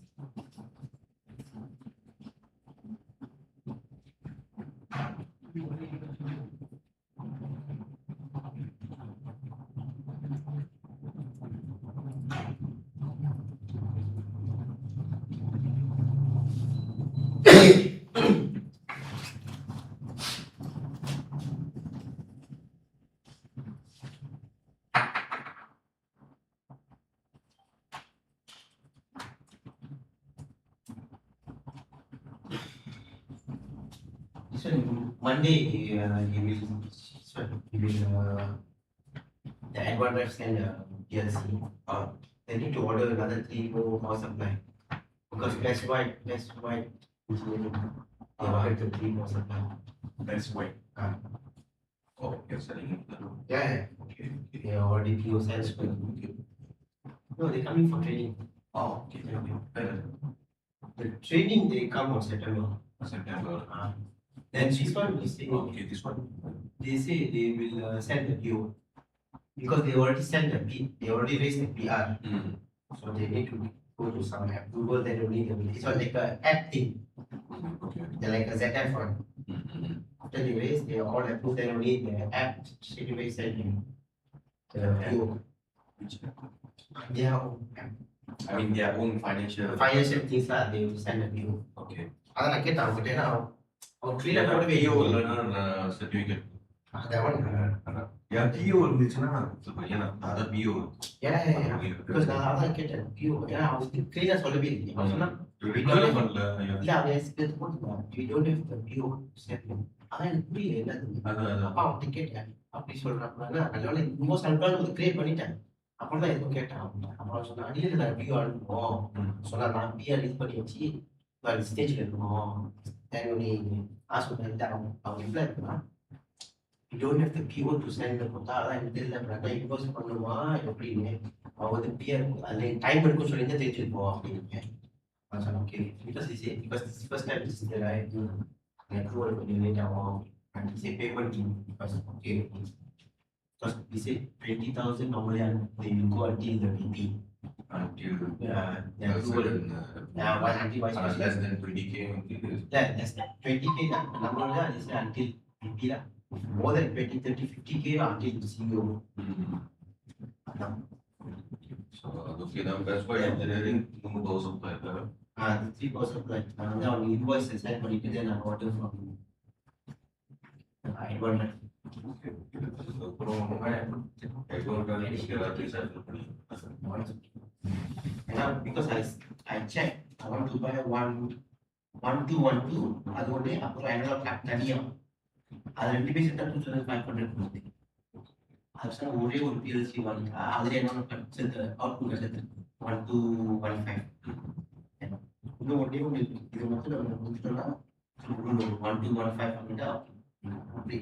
So Monday he will the advanced drive scan PLC. They need to order another 3 more power supply because that's why they ordered the 3 more supply. That's why. Oh, you're selling it. Yeah, Okay. they are already PO salesmen. No, they coming for training. Oh, okay. The training they come on September. September. Then this one is Okay, this one. they say they will send the PO because they already sent the P, they already raised the PR, so they need to go to some approval. They don't need it's not like a app thing. Okay. They're like a ZF one. After they raise, they all approve. They don't need the app straight away send the PO. Their own app. I mean, their own financial. Financial things lah, they will send the PO. Okay. அதான் நான் கேட்டேன் அவங்க கிட்ட அவங்க clear ஆ போடவே PO இல்லைன்னா certificate. that one. Yeah, PO இருந்துச்சுன்னா ஏன்னா அதான் PO. Yeah. Because நான் அதான் கேட்டேன் PO ஏன்னா அவங்க clear ஆ சொல்லவே இல்லை. அவங்க சொன்னா Return பண்ணல. இல்ல அவங்க எக்ஸ்பிளைன் பண்ணுவாங்க. We don't have the PO statement. அதான் எனக்கு புரியல என்னது. அதான் அப்பா அவங்க கேட்டேன் அப்படி சொல்றாங்க. அதனால மோஸ்ட் அல்பால் ஒரு கிரியேட் பண்ணிட்டேன். அப்புறம் தான் எதுவும் கேட்டேன். அப்புறம் சொன்னா இல்ல நான் PO அனுப்புவோம். சொன்னா நான் PR இது பண்ணி வச்சு ஸ்டேஜ்ல இருக்கணும். நீ ஆஸ்பத்திரி அவங்க ரிப்ளை இருக்குன்னா you don't have the PO to send the quota. அதான் எனக்கு தெரியல நான் இன்வாய்ஸ் பண்ணுமா எப்படின்னு அவங்க வந்து பிஆர் அதில் டைம் எடுக்கும் சொல்லி தான் தெரிஞ்சிருப்போம் அப்படின்னு நான் சொன்னேன் okay because is because first time is right approval கொஞ்சம் லேட் ஆகும் and is payment because okay because is 20,000 normally they will go until the BP until the approval until vice less than 20k. less than 20k நம்மளோட is until BP lah. More than 20, 30, 50k until the CEO. So, okay, now that's why engineering 2,000 like that. 3% like now invoice is sent பண்ணிட்டு then I order from I don't know. அப்புறம் Because I check I want to buy 1212 அது ஒண்ணே அப்புறம் annual cap தனியா அது ரெண்டு பேர் சேர்த்தா 2500 கொடுத்து அது சார் ஒரே ஒரு PLC வாங்கி அதில் என்னென்ன சேர்த்து அவுட்புட் சேர்த்து 1215 இன்னும் ஒன்றே ஒன்று இது மட்டும் நம்ம முடிச்சிட்டோம்னா 1215 பண்ணிட்டா அப்படி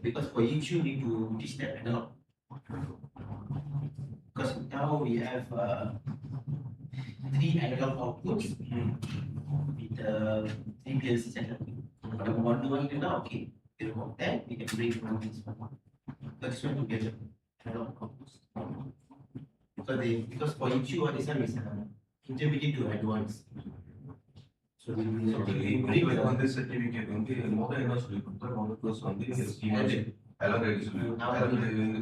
because for each you need to teach that analog because now we have 3 analog outputs with 3 PLC setup. But if we want to do it now, okay, then we can bring from this one. That's one together. Because for each one is intermediate to advanced. So we bring on this certificate more than enough to put on the first one. Siemens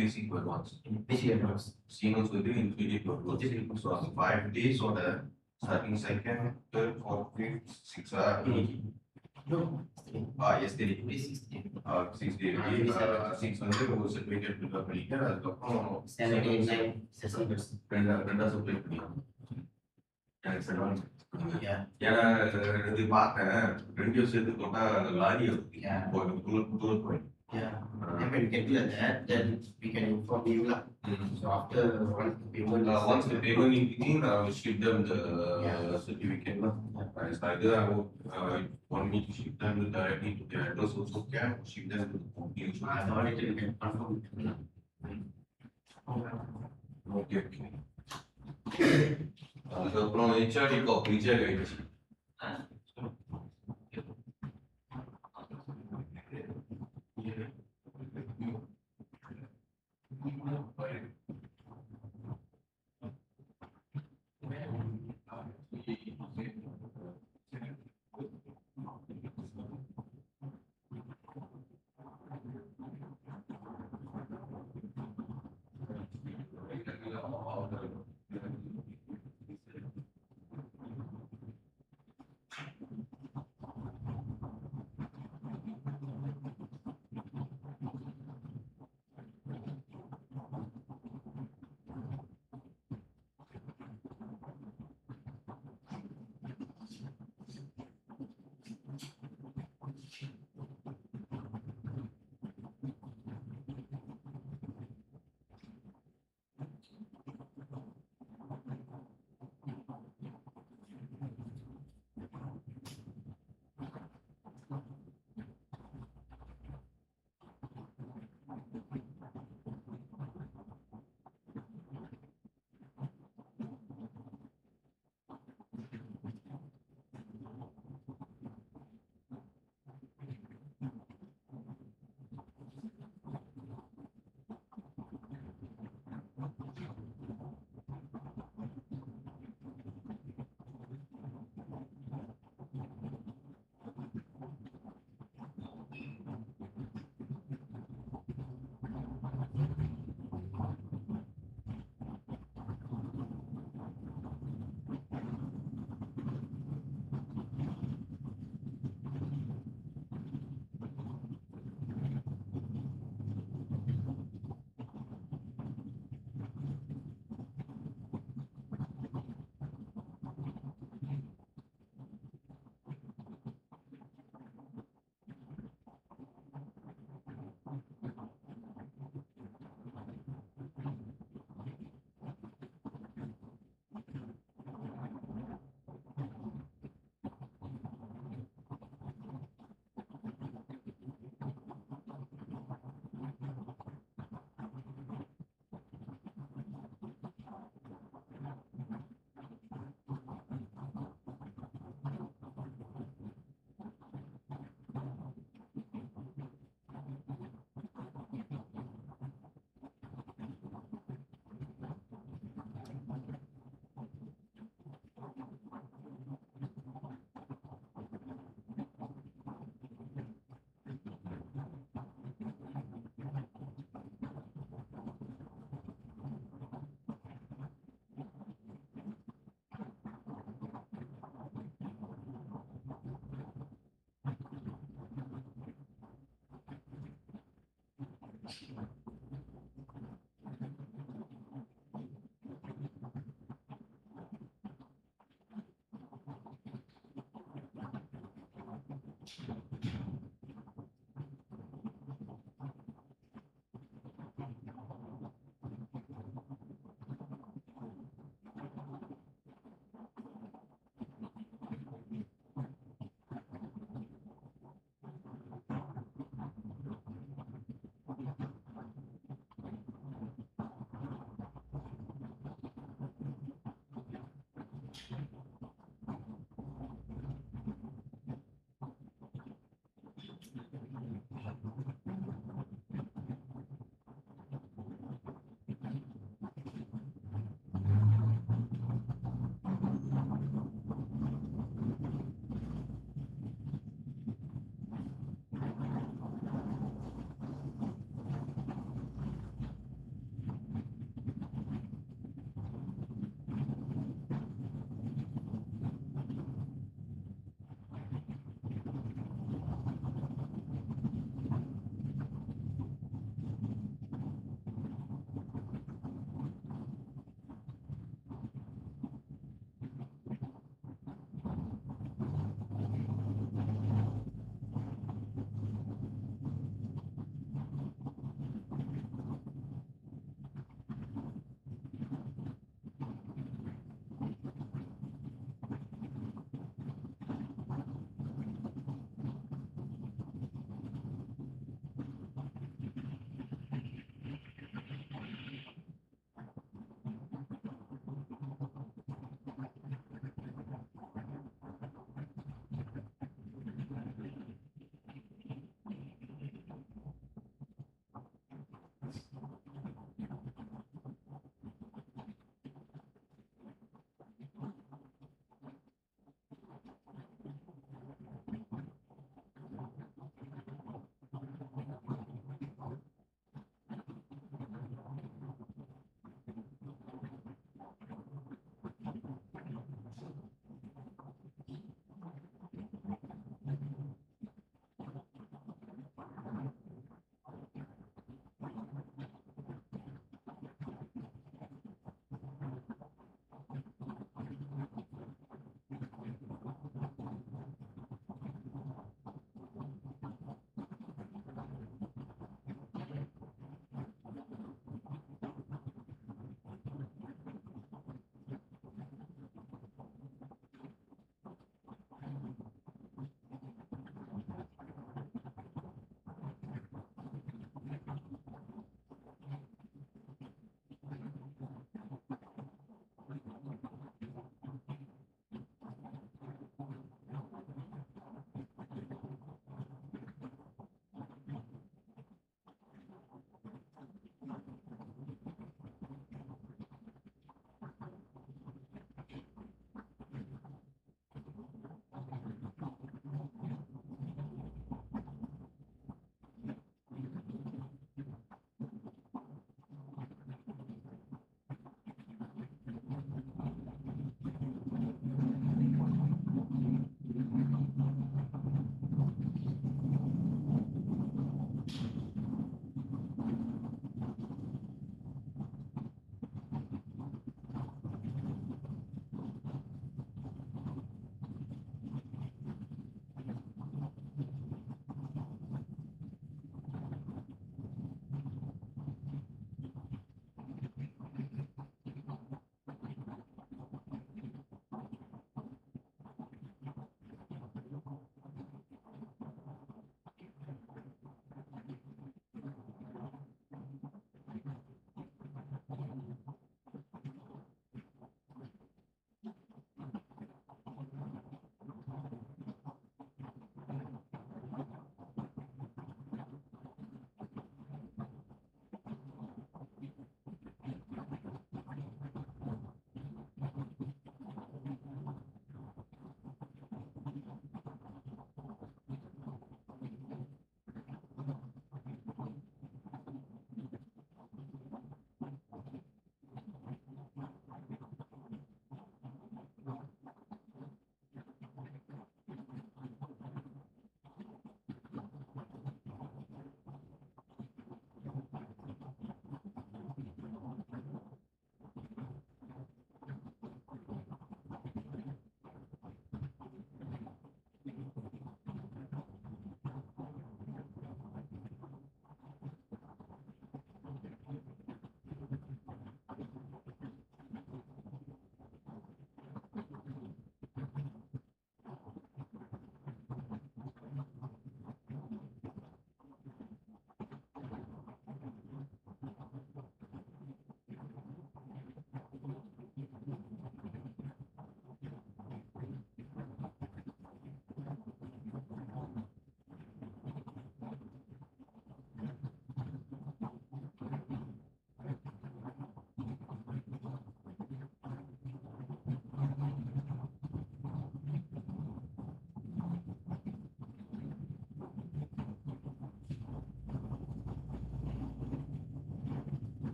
basic advanced. Basic advanced. Siemens will be intermediate to advanced. So 5 days or the starting second, third, fourth, fifth, sixth. No. Yesterday. 6 days. 600 was certificate to the applicant. அதுக்கப்புறம் 7, 8, 9 systems. ரெண்டா supply பண்ணிக்கலாம். எனக்கு சரி. Yeah. ஏன்னா இது பார்த்தேன் ரெண்டு சேர்த்து போட்டா லாரி Yeah. தூரம் போய். Yeah. And when we can do that, then we can inform you lah. So after once the payment Once the payment is in, I will ship them the certificate. It's either I would want me to ship them directly to their address also can ship them to the company. auditor can confirm it. Okay. அதுக்கப்புறம் HRDCorp reject ஆயிடுச்சு.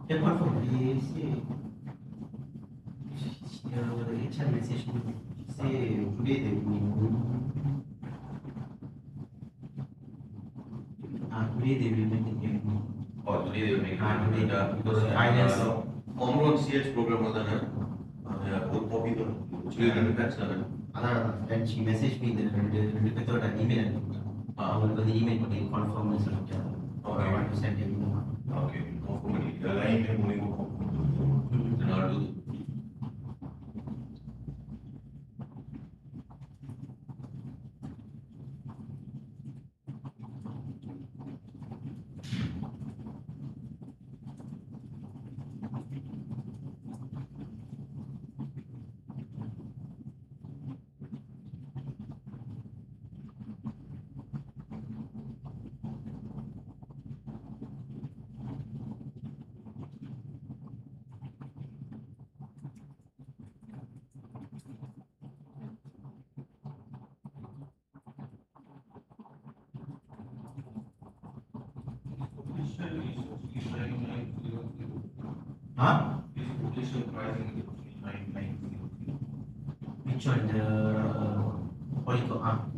They confirm. They say the HR message me. Say today they will. Today they will make it here. Oh, today they will make Today. it. Because Finance. Omron CH program was ஒரு copy actually depends then she messaged me the method and email அவங்களுக்கு வந்து email பண்ணி confirm சொல்லிட்டு I want to send him. Okay, confirm பண்ணி இதெல்லாம் email மூலமா நான் do Huh? quotation pricing is 9. Which one? The Polyco?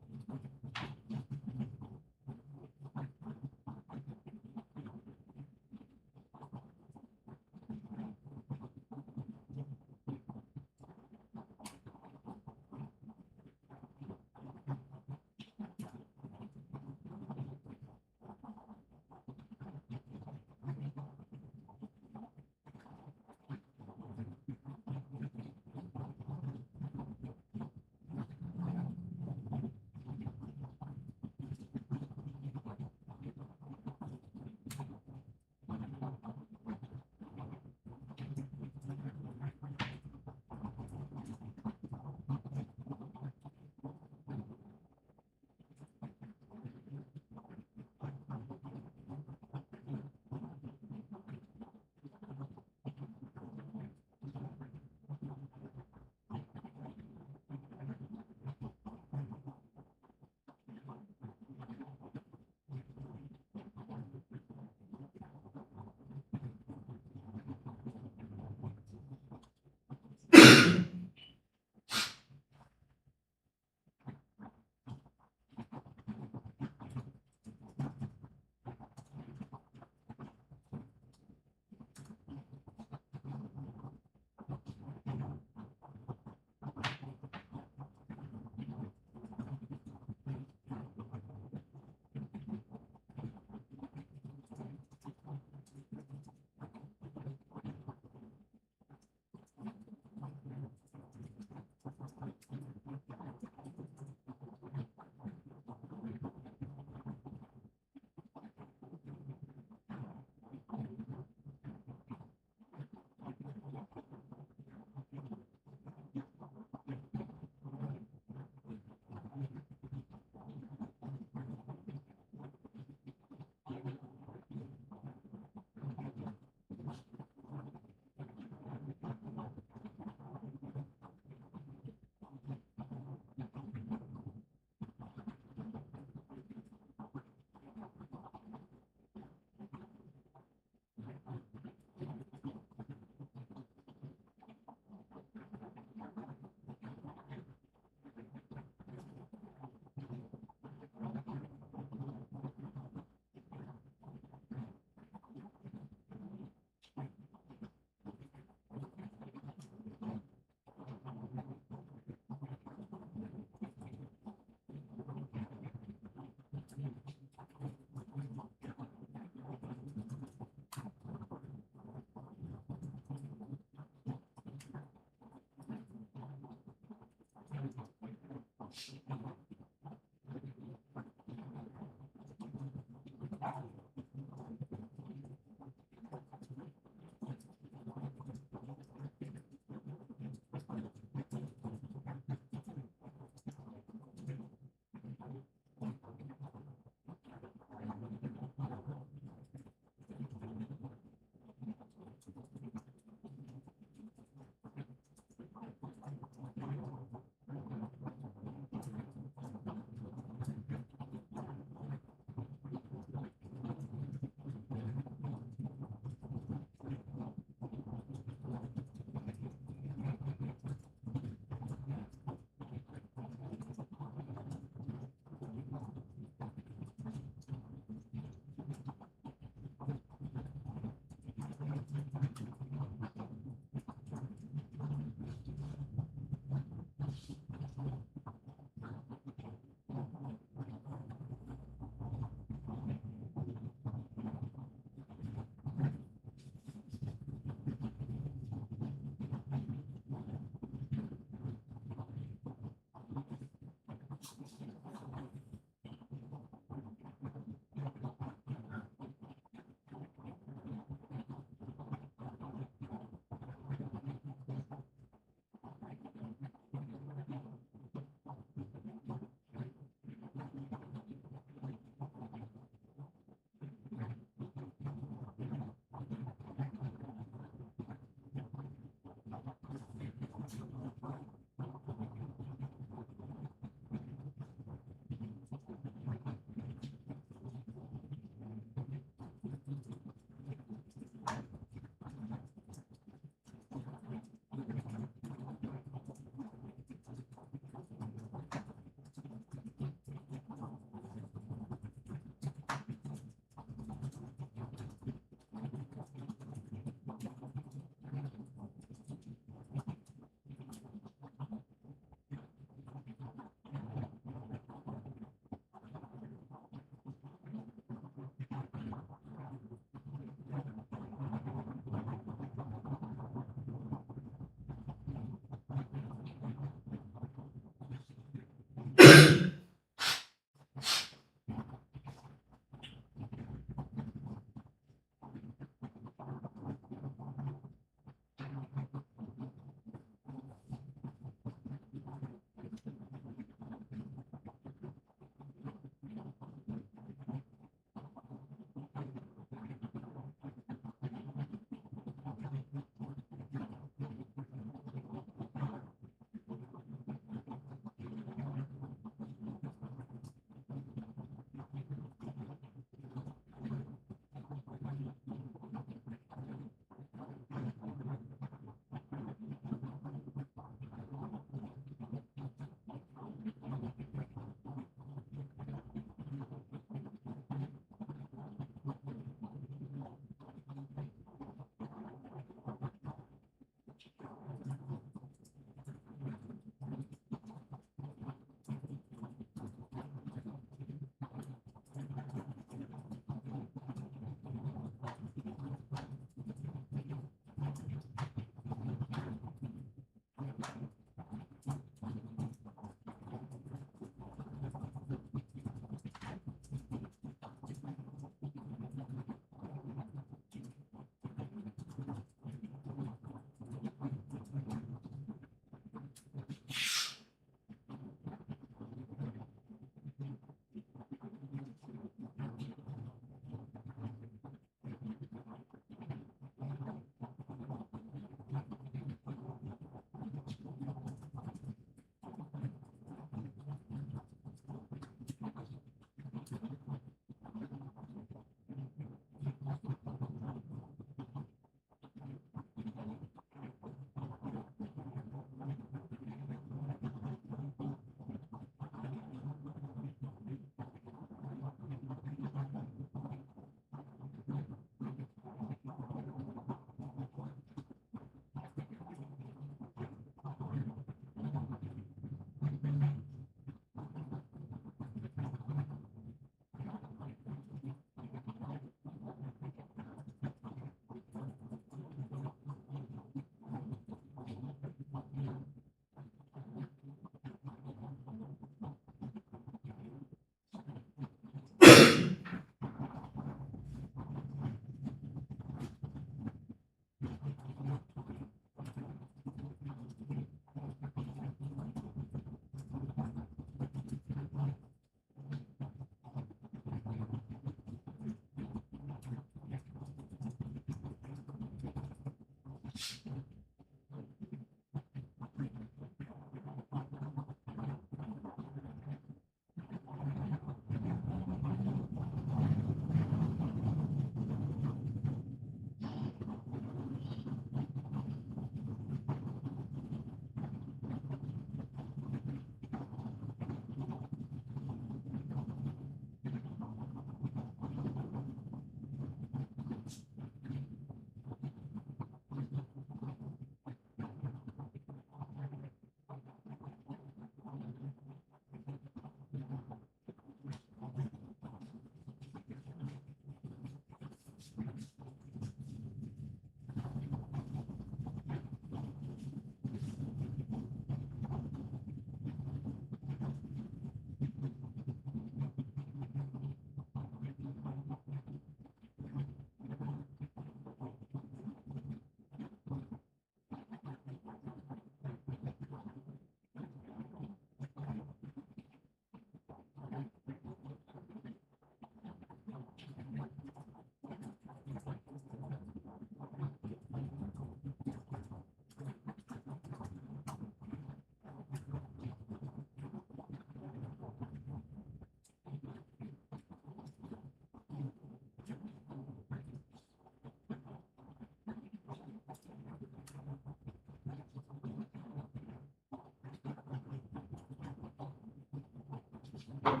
Yeah.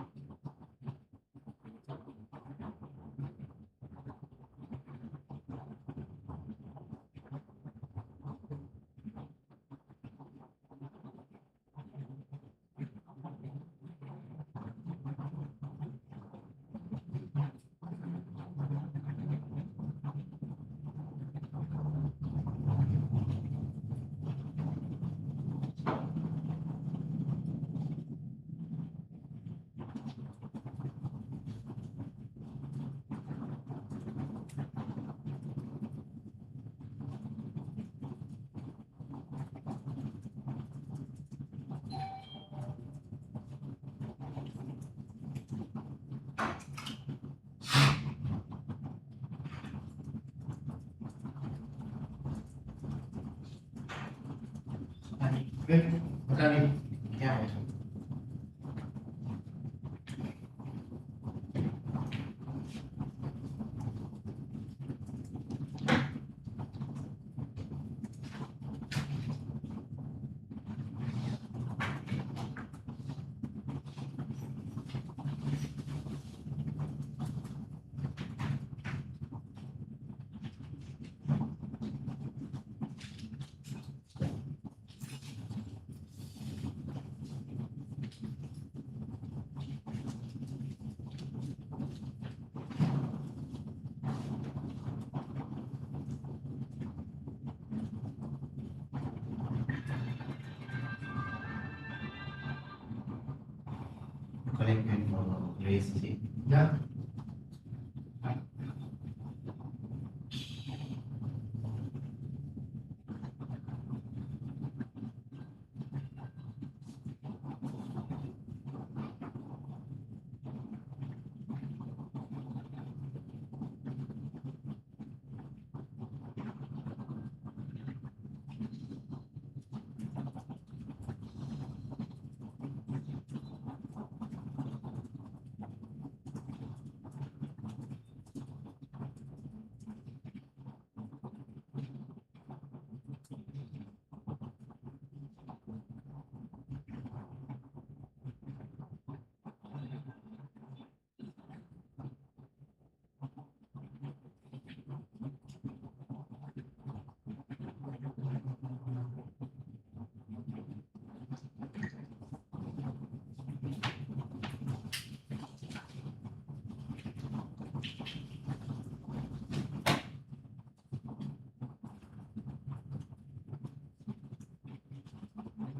Collect and raise it. Yeah.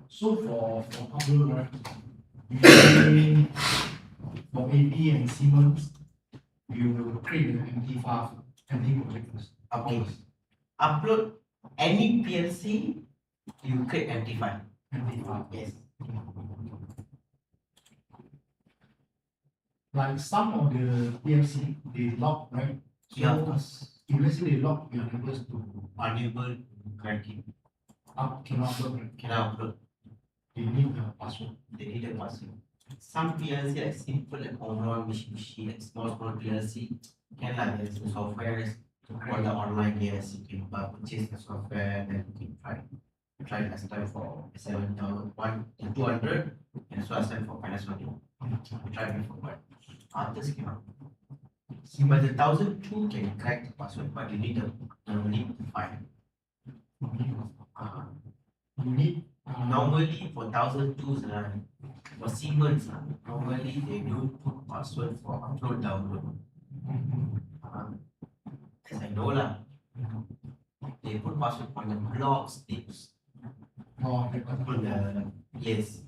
So for upload, right, usually for AP and Siemens, you will create an empty file, empty project first. Okay. Upload any PLC, you create empty file. Empty file. Yes. Like some of the PLC, they lock, right? So Yeah. if let's say they lock, you are able to Unable to crack it. cannot upload, right? Cannot upload. They need a password. They need a password. Some PLC like simple like Omron, Mitsubishi, like small PLC, can like there's the software or the online, yes, you can purchase the software, then you can try last time for 7,200 and so last time for finance module. Try before, but others cannot. See, but the 1,002 can crack the password, but you need the file. You need Normally for 1,002, for Siemens, normally they don't put password for upload download. As I know lah, they put password on the blog sticks. or On the yes,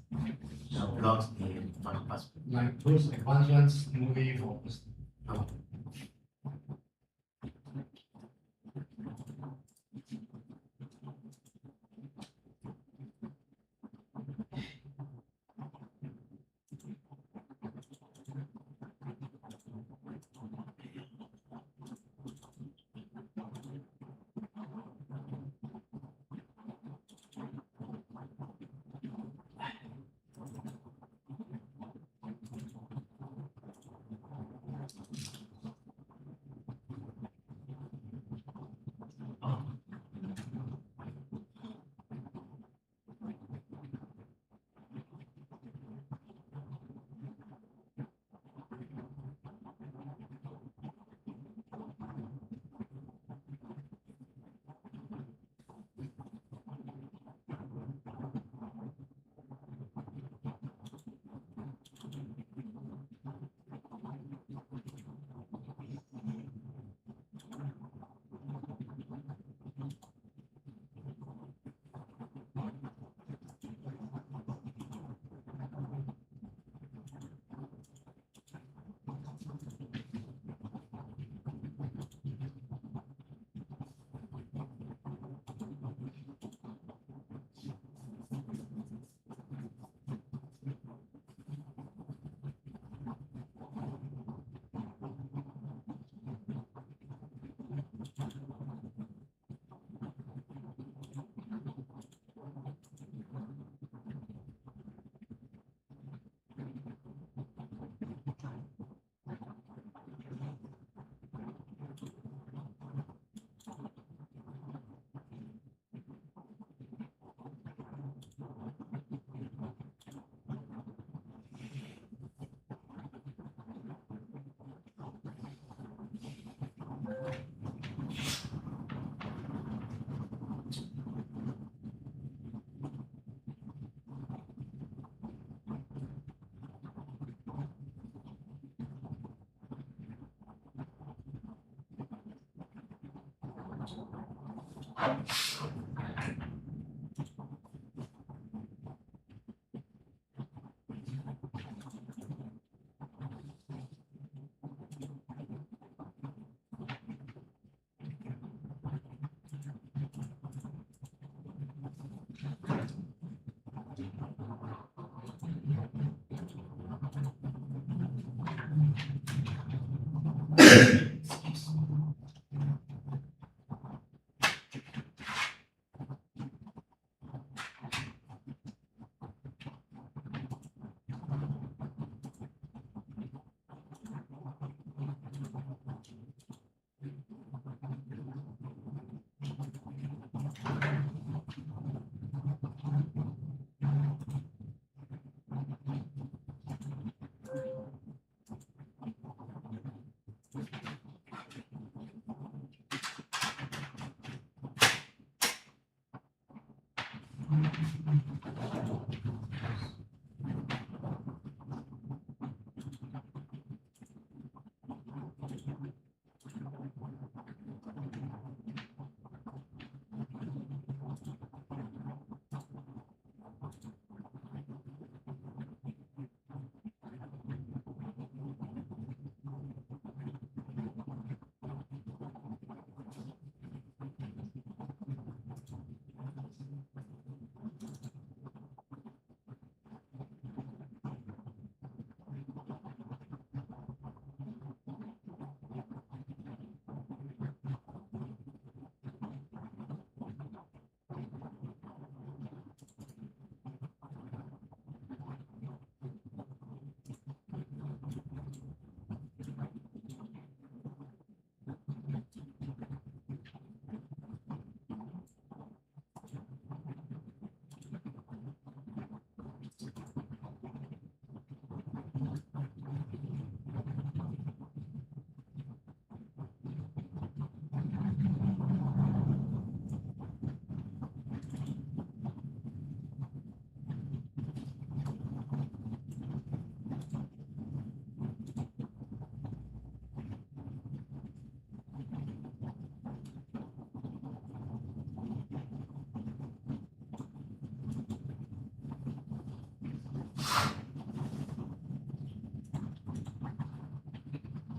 the blogs they put password. like those advanced ones, no way for us. No.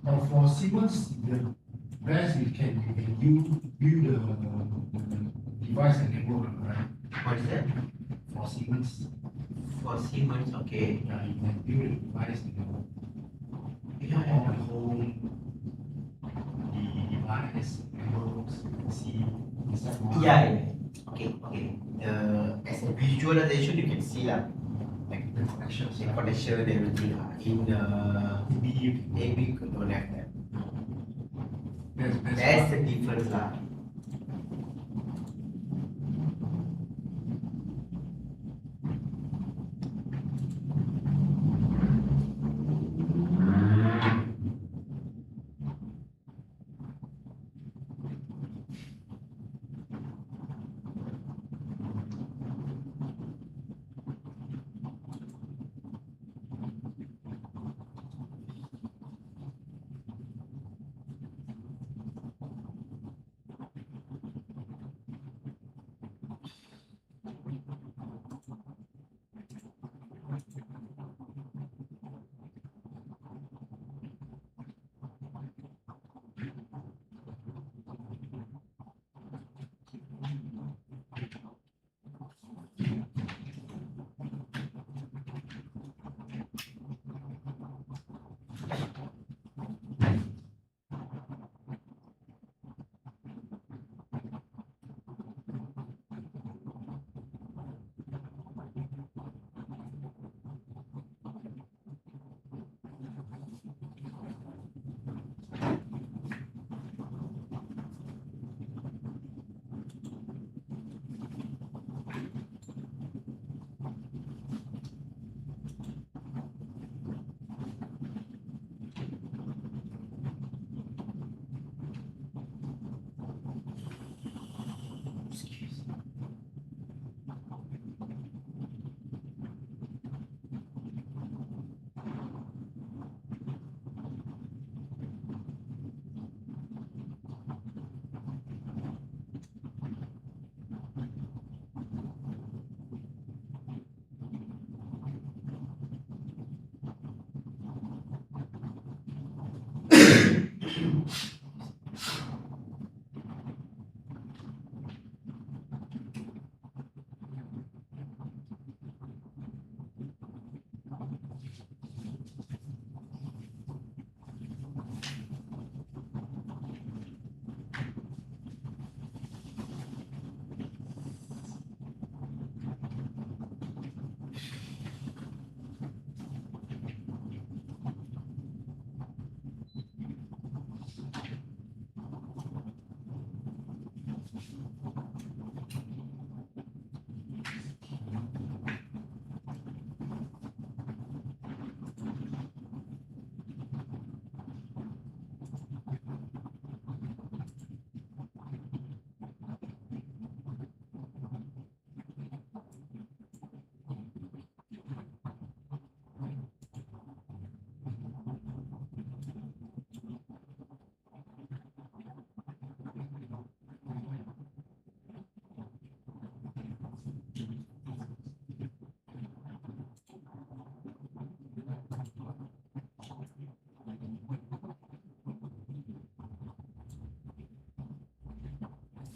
Now for Siemens, the best you can view the device and network, right? What is that? For Siemens, For Siemens, okay. you can view the device and network. Yeah, All the home, the device, networks, see inside one. yeah. Okay, okay. As a visualization, you can see lah, like The connections, the connection and everything. In the be AB, don't have that. that's That's what- the difference lah.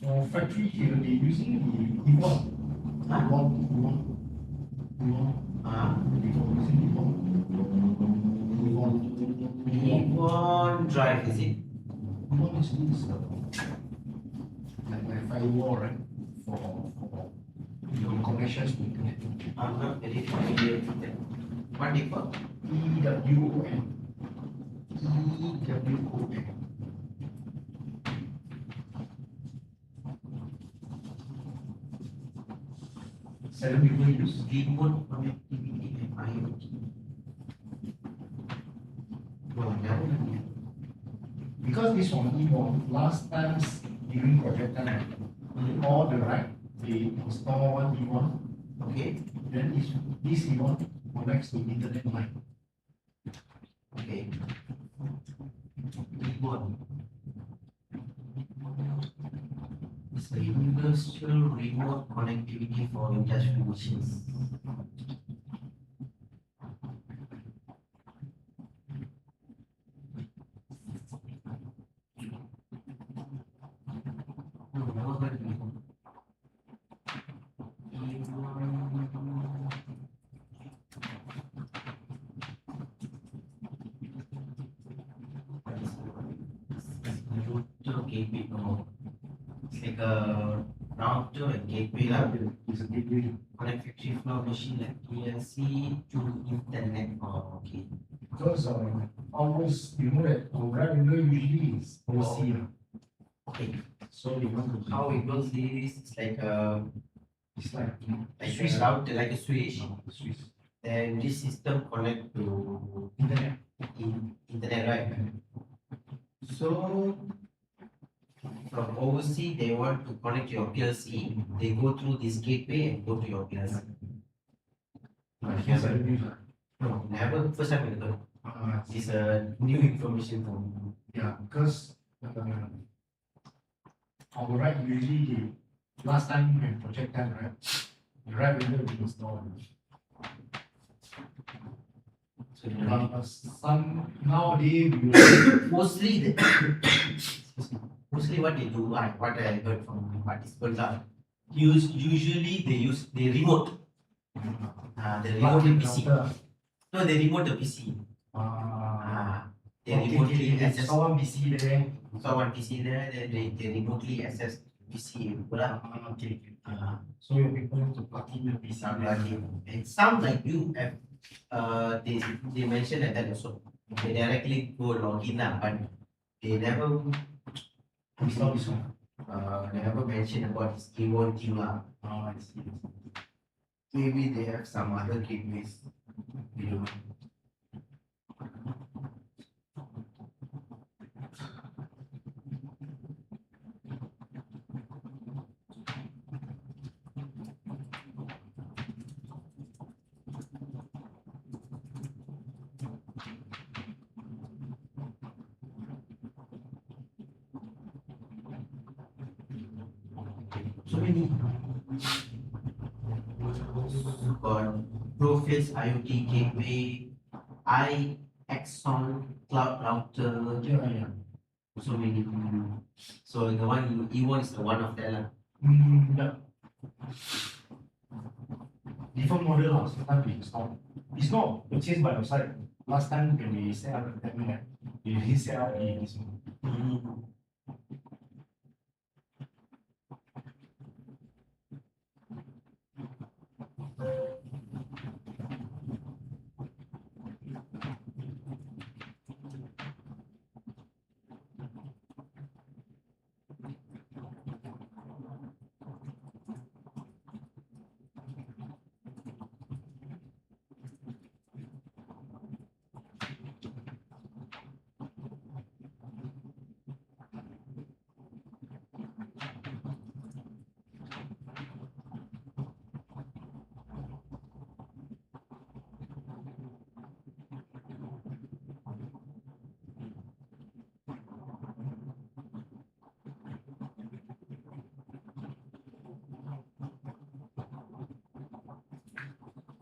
For factory here, they using the Evon. Evon. They got using Evon. Evon drive, is it? Evon is this like firewall, right? For your connections to internet. I'm not very familiar with that. What do you call? EWON. EWON. Seven people use. Remote connectivity and IoT. No, never done yet. Because this one, Evon, last times during project time, all the right, they install one Evon, Okay, then this Evon connects to internet line. okay. Remote. It's a industrial remote connectivity for industrial machines. No, never heard before. Router gateway, no. It's like a router and gateway lah. It's a gateway. Connect factory floor machine like PLC to internet. Oh, okay. Because almost, you know that program usually is OC. Okay. So they want to How it works is it's like a it's like switch router, like a switch. Swiss Then this system connect to internet. internet, right? So from overseas, they want to connect your PLC. They go through this gateway and go to your PLC. Yes, I use that. No, never. First time I heard. It's a new information for me. Yeah, because our right usually last time when project time, right? The right window we install. So they don't Some nowadays we will mostly the mostly what they do, what I heard from the participants are usually they remote the remote the PC. No, they remote the PC. They remotely access one PC there. one PC there, then they remotely access PC. Okay. So your people have to plug in the PC. And some like you have they mentioned that also. They directly go login lah, but they never Install this one. they never mention about this keyboard thing lah. I see. Maybe they have some other gateways. We don't know. So many. Got Proface IoT gateway, Exxon cloud router, Yeah. so many. So the one E1 is the one of that lah. Yeah. Different model lah. Sometimes we install. It's not purchased by our side. Last time when we set up the terminal, we set up this one.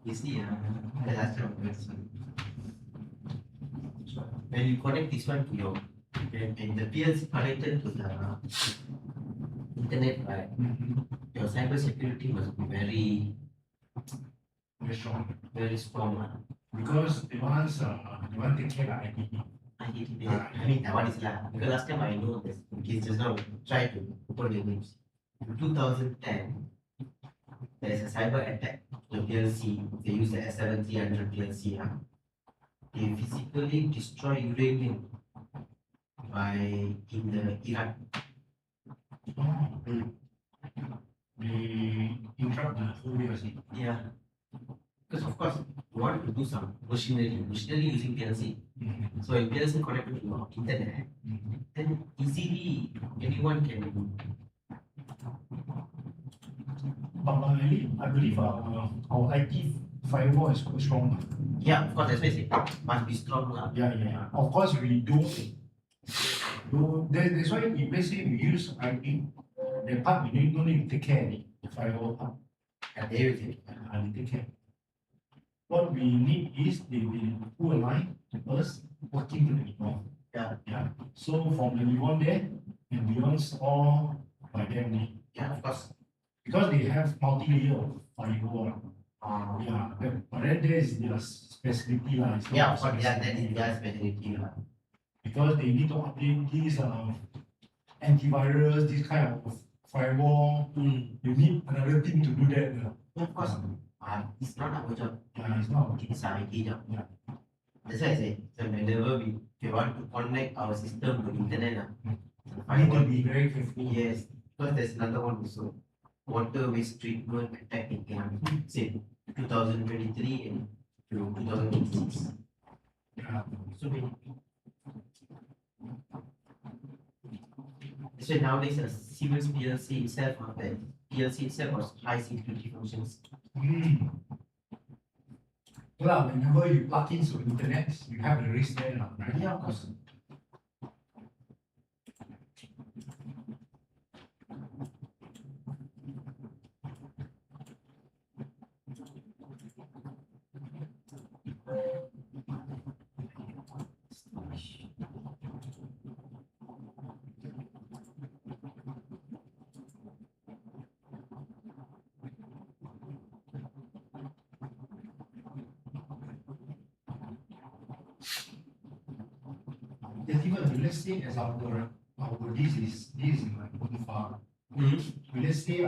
You see, the last one. When you connect this one to your and the PLC connected to internet, right, your cyber security must be very, Very strong. very strong. Because they want to take care of IT. I mean, that one is lah. Because last time I know this, kids just now try to open the names. In 2010, there is a cyber attack on PLC. They use the S7300 PLC. They physically destroy uranium in the Iraq. They interrupt the whole PLC. Yeah. Because of course, you want to do some machinery using PLC. So if PLC connected to your internet, then easily anyone can. But I believe our IT firewall is quite strong. Yeah, of course, that's why I say must be strong lah. Yeah. Of course, we don't. That's why if let's say we use IP, the part we don't need to take care of the firewall part. And everything. And take care. What we need is they will put a line to us working to the network. Yeah. So from the one there and beyond all by them. Yeah, of course. Because they have multi-layer of firewall. Yeah, but then there is their specialty lah. It's not Yeah, of course, specialty. that is their specialty lah. Because they need to update these antivirus, this kind of firewall. You need another team to do that. Of course, it's not our job. Yeah, it's not okay. It's our IT job. Yeah. That's why I say, so whenever we want to connect our system to the internet, I need to be very careful. yes, because there's another one also. Water waste treatment attack in say 2023 and to 2026. Yeah. So many. So nowadays, a Siemens PLC itself, the PLC itself has high security functions. Well, whenever you plug into the internet, you have the risk there now, right? Yeah, of course. Even let's say as our this is my own farm. Let's say I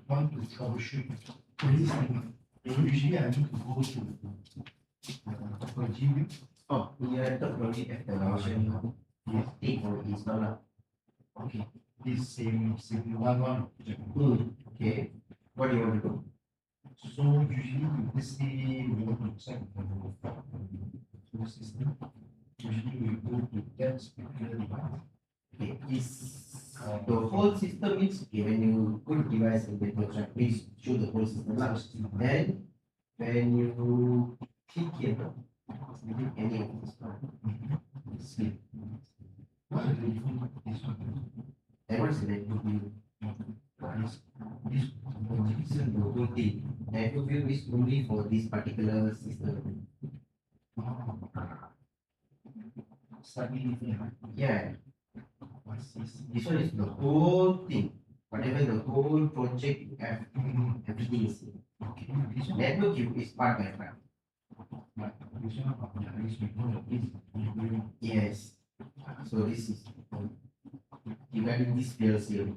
want to troubleshoot this thing. Usually I need to go to GU. Oh, we are talking about it at the version. Yes, take for installer. Okay, this same one. Okay, what do you want to do? So usually let's say we want to check the system. Usually we go to that particular device. Okay, is the whole system means okay, when you go to device and then right, please show the whole system. Then when you click here, within any of this one, sleep. What is the difference? This one. That one is the network view. This This is the whole thing. Network view is only for this particular system. slightly different, right? Yeah, What's this? this one is the whole thing. Whatever the whole project you have, everything is here. Okay, this one. Network view is part by part. But this one, yeah, this we know that this we will. Yes. So this is regarding this PLC.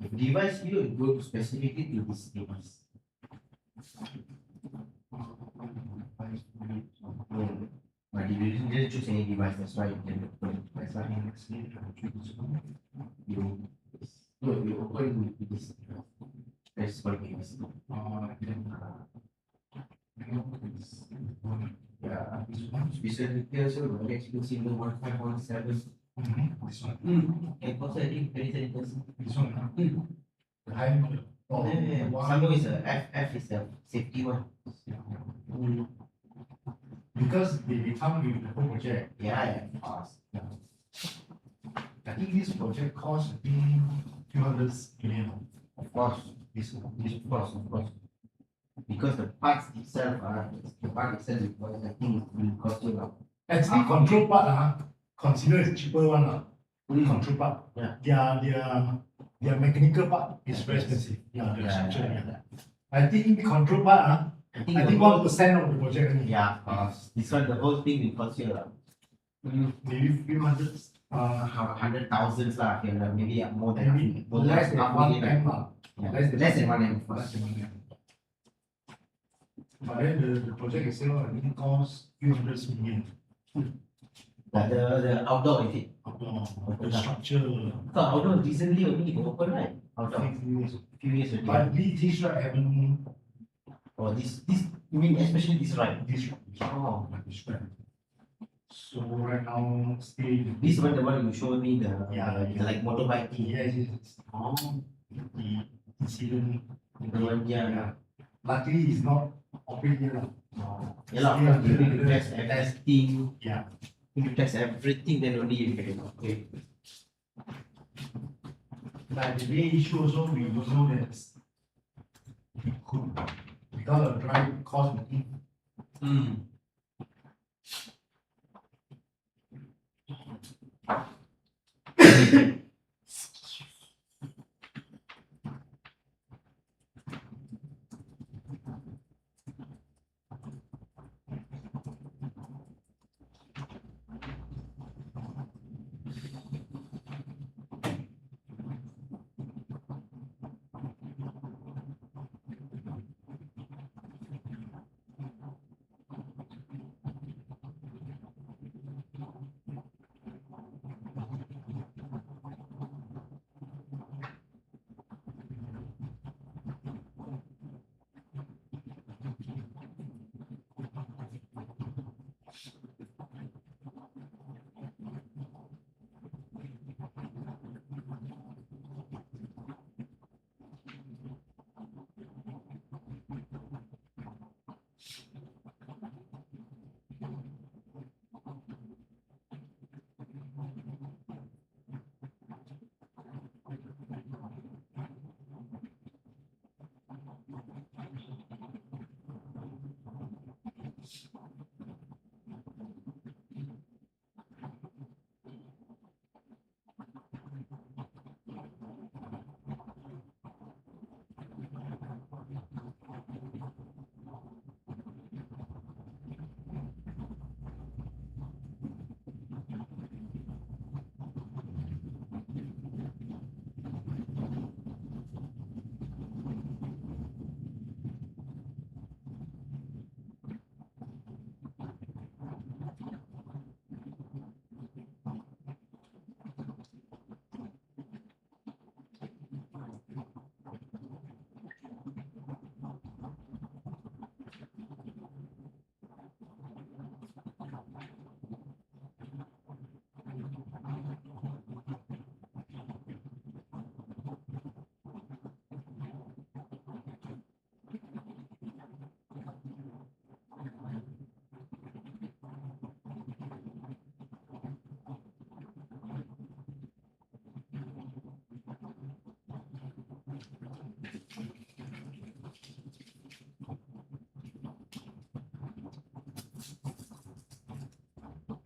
If device view, it goes specifically to this device. But if you didn't choose any device, that's why you can open. That's why you open with this. That's called device. Yeah, specifically also Logix PLC 1517. This one. And also I think 27%. This one. The high one. Oh, Yeah, one. some is a F is a safety one. Because they come with the whole project. Yeah, fast. I think this project cost I think few hundreds million. Of course, of course. Because the parts itself the part itself I think it will cost you a lot. Actually, control part consider is cheaper one control part. Yeah. their mechanical part is very expensive. Yeah, the Yeah, structure. yeah, Yeah. yeah. I think control part, I I think think the whole, 1% of the project only. yeah, this one, the whole thing will cost you Maybe few hundreds. 100,000 lah, maybe more than Maybe more than less than half 1 million. M lah. Yeah. Less than 1 M, of Less course. than 1 M. But then the project itself, I think costs few hundreds million. But the outdoor is it? The structure, So outdoor recently only open, right? Outdoor, few years. few years ago. But this right haven't, Or this, you mean especially this right? this Oh, right. So right now, still. this one, the one you showed me, the, Yeah, the like motorbike thing. Yes, yes. Oh, The incident. the one, yeah. Luckily, it's not operating now. Yeah, lah, Yeah, you need to the- test everything. Yeah. You need to test everything, then only you can okay. But the main issue also, we don't know that it could, because of drive cost,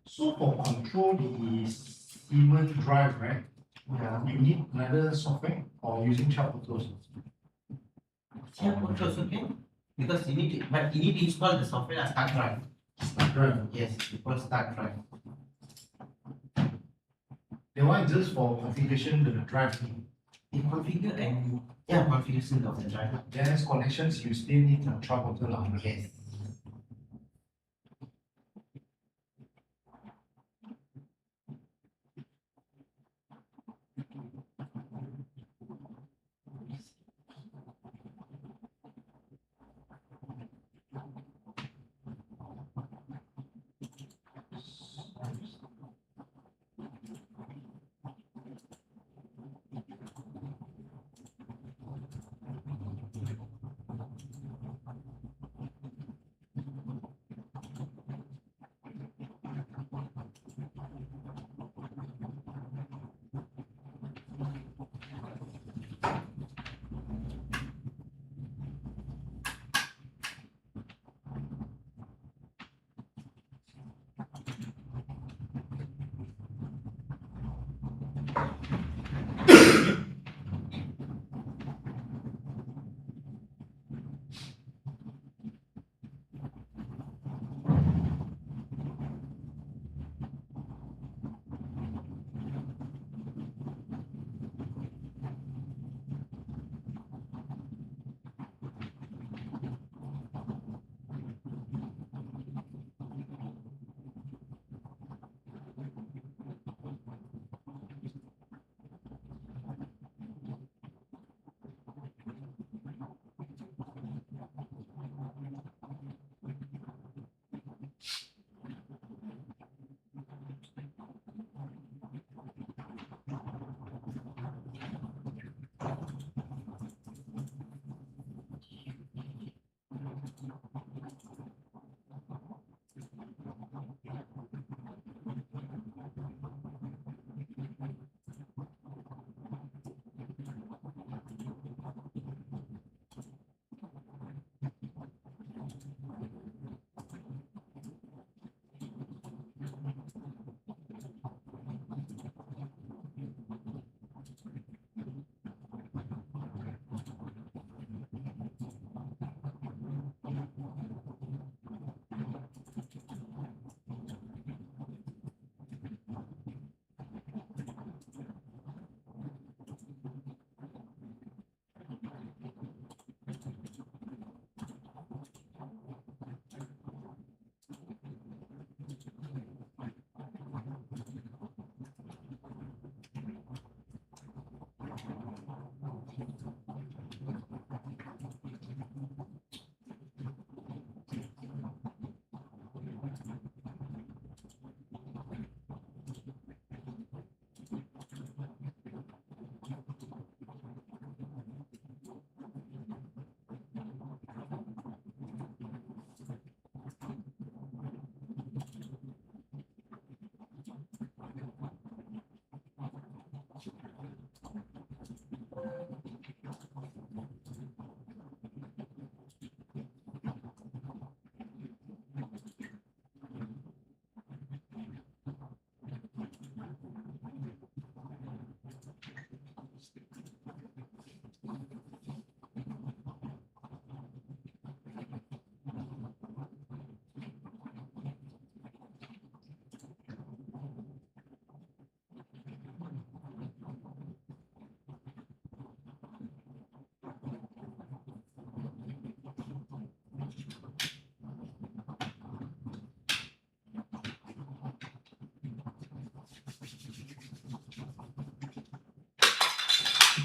So for control the Siemens drive, right? Yeah. You need another software or using sharp controls? Yeah, controls okay. Because you need to, but you need to install the software as start drive. Drive. Yes, because start drive. The one is just for configuration the drive. You configure and yeah, configuration of the drive. There's connections you still need a sharp control. Yes.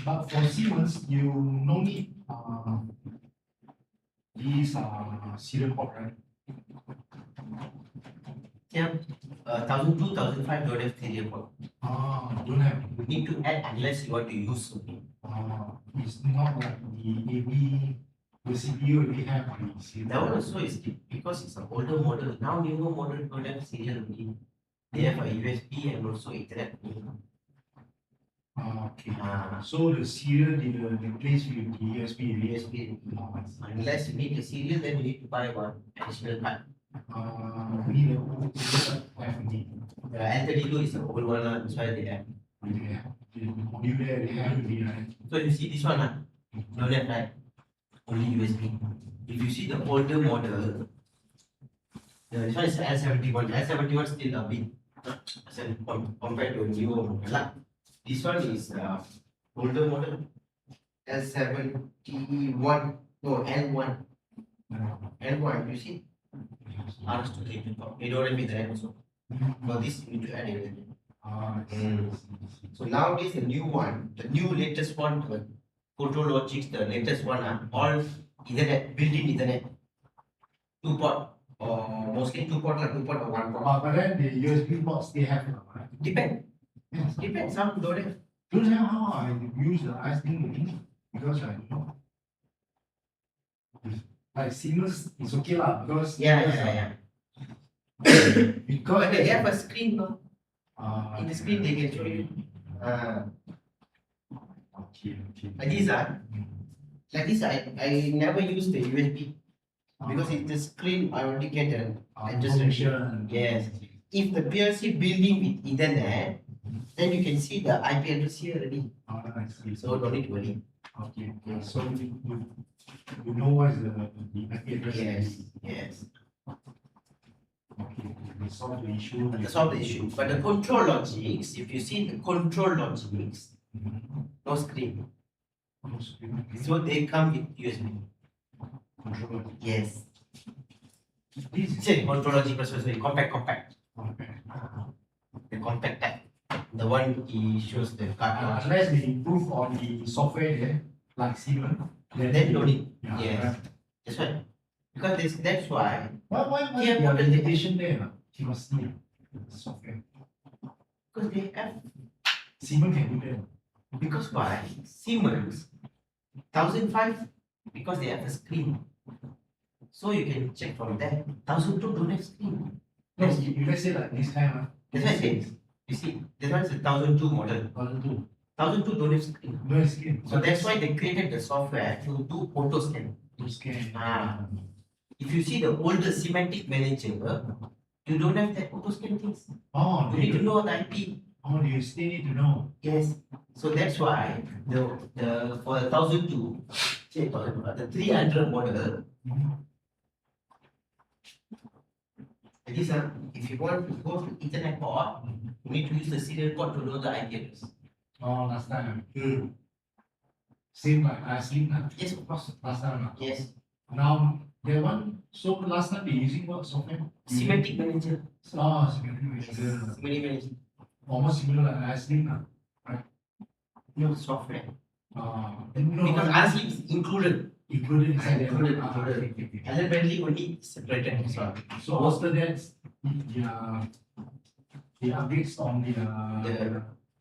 But for Siemens, you no need these serial port, right? Yeah, 1002, 1005 don't have serial port. Don't have. You need to add unless you want to use. It's not like the AV, the CPU already have the serial. That one also is because it's an older model. Now newer model don't have serial only. They have a USB and also Ethernet. Okay. So the serial they replace with the USB. USB. Unless you need the serial, then you need to buy one additional card. We need a definitely. The L32 is the old one, that's why they have. Yeah. The module there they have to be right. So you see this one, don't have right? Only USB. If you see the older model, this one is L71. L71 still a bit compared to a newer model. This one is older model. L71. No, L1. L1, you see? RS232. You don't have Ethernet also. For this, you need to add Ethernet. So nowadays, the new one, the new latest one, the Control Logix, the latest one, all Ethernet, built-in Ethernet. 2-port, or mostly 2-port, like 2-port or 1-port. But then the USB ports they have, right? Depend. Yes. Depends, some don't have. Don't have how I use the ice thing because I don't know. Like Siemens is okay lah because Yeah. because But they have a screen, no? In the screen they can show you. Okay. Like this, I never use the USB because it's the screen I only get an information. Yes. If the PLC building with Ethernet, then you can see the IP address here already. I see. So don't need to worry. Okay. So you know what is the IP address? Yes. Okay. We solve the issue. That's all the issue. But the control Logix, if you see the control Logix, no screen. So they come with USB. Control. Yes. This is Say control Logix was very compact. okay. The compact type. The one he shows the card. Unless they improve on the software there, like Siemens, Then you don't need. yeah, Yes. right. That's right. Because that's why. Why Yeah, the but the- limitation there? You must see software. Because they have. Siemens can do that. Because why? Siemens 1005 because they have a screen. So you can check from there. 1002 don't have screen. No, if let's say like this time, That's why I say, you see, this one is a 1002 model. 1002, 1002 don't have screen. no skin. So that's why they created the software to do auto scan. to scan. If you see the older semantic manager, you don't have that auto scan things. Oh, You need to know the IP. you still need to know. Yes. So that's why the for the 1002, say the 300 model, this if you want to go to Ethernet port, you need to use the serial port to know the IP address. Oh, last time. Same like I sleep now. Yes, of course. Last time. Yes. Now that one. So last time they using what software? Semantic manager. Oh, semantic Yes. manager. Semantic manager. Almost similar like I sleep now. No software. No, Because RSLIP is included. included inside that. Included, Ah, included. okay, okay, okay. Allen Bradley only separated. So, So after that, the updates on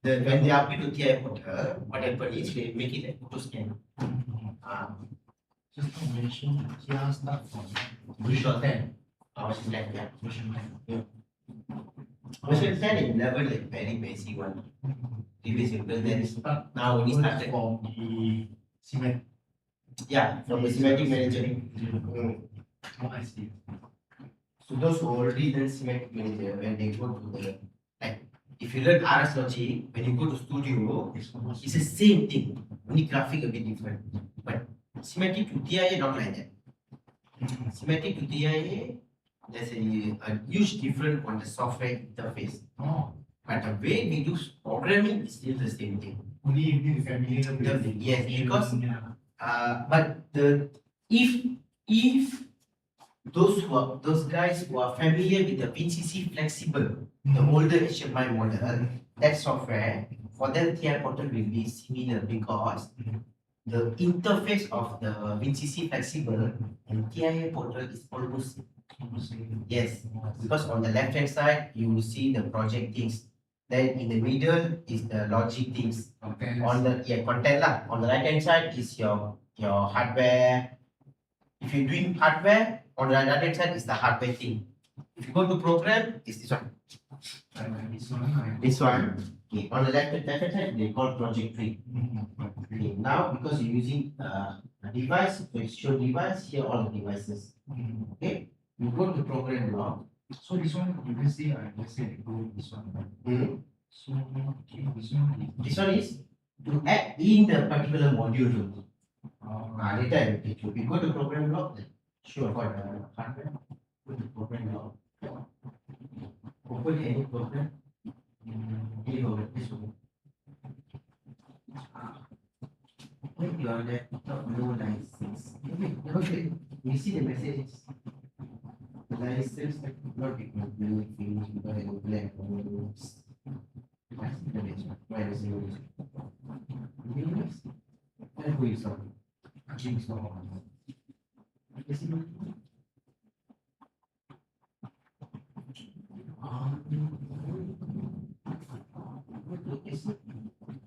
when they upgrade to TI portal, what happen is they make it like auto scan. just to mention, here start from version 10. Ours is like that. Version 10. Version 10 and 11 like very basic one. Really simple. Then Start now only started. from the cement. Yeah, from the semantic manager. Oh, I see. So those who already learn semantic manager, when they go to the like, if you learn RS Logic, when you go to studio, it's the same thing, only graphic a bit different. But semantic to TIA not like that. Semantic to TIA, there's a huge difference on the software interface. Oh, But the way we do programming is still the same thing. only if you're familiar with it. Yes, because Yeah. but if those guys who are familiar with the WinCC flexible, the older HMI model, that software for them TI portal will be similar because the interface of the WinCC flexible and TI portal is almost yes. Because on the left hand side you will see the project things. Then in the middle is the logic things. Okay. On the content lah. On the right hand side is your hardware. If you're doing hardware, on the right hand side is the hardware thing. If you go to program, it's this one. This one. Okay. On the left hand side, they call project tree. Okay. Now because you're using a device, so it's your device, here all the devices. Okay. You go to program block. So this one, you can see, let's say I go this one. So okay, this one. This one is to add in the particular module. Later I will teach you. You go to program block, sure for the hardware, go to program block. Open any program. Any program, this one. When you are laptop no license. Okay, you see the messages. License not equipment finish because I don't play. That's the next one. Why is it? Yes. And who is on? I think so. Is it?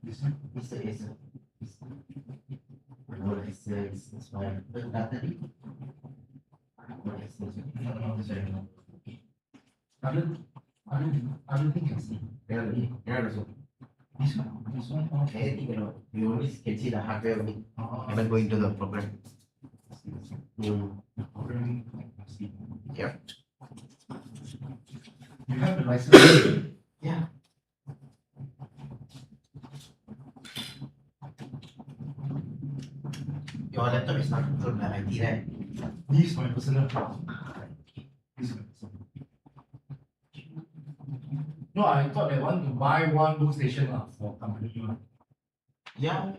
This one. It's no license. That's why. But battery. Other thing can see. This one. Okay. Anything you know, you only can see the hardware of it. Never go into the program. Yeah. You have the license. Yeah. Your laptop is not controlled by IT, right? This is my personal. This is my personal. No, I thought I want to buy one workstation for company one. Yeah.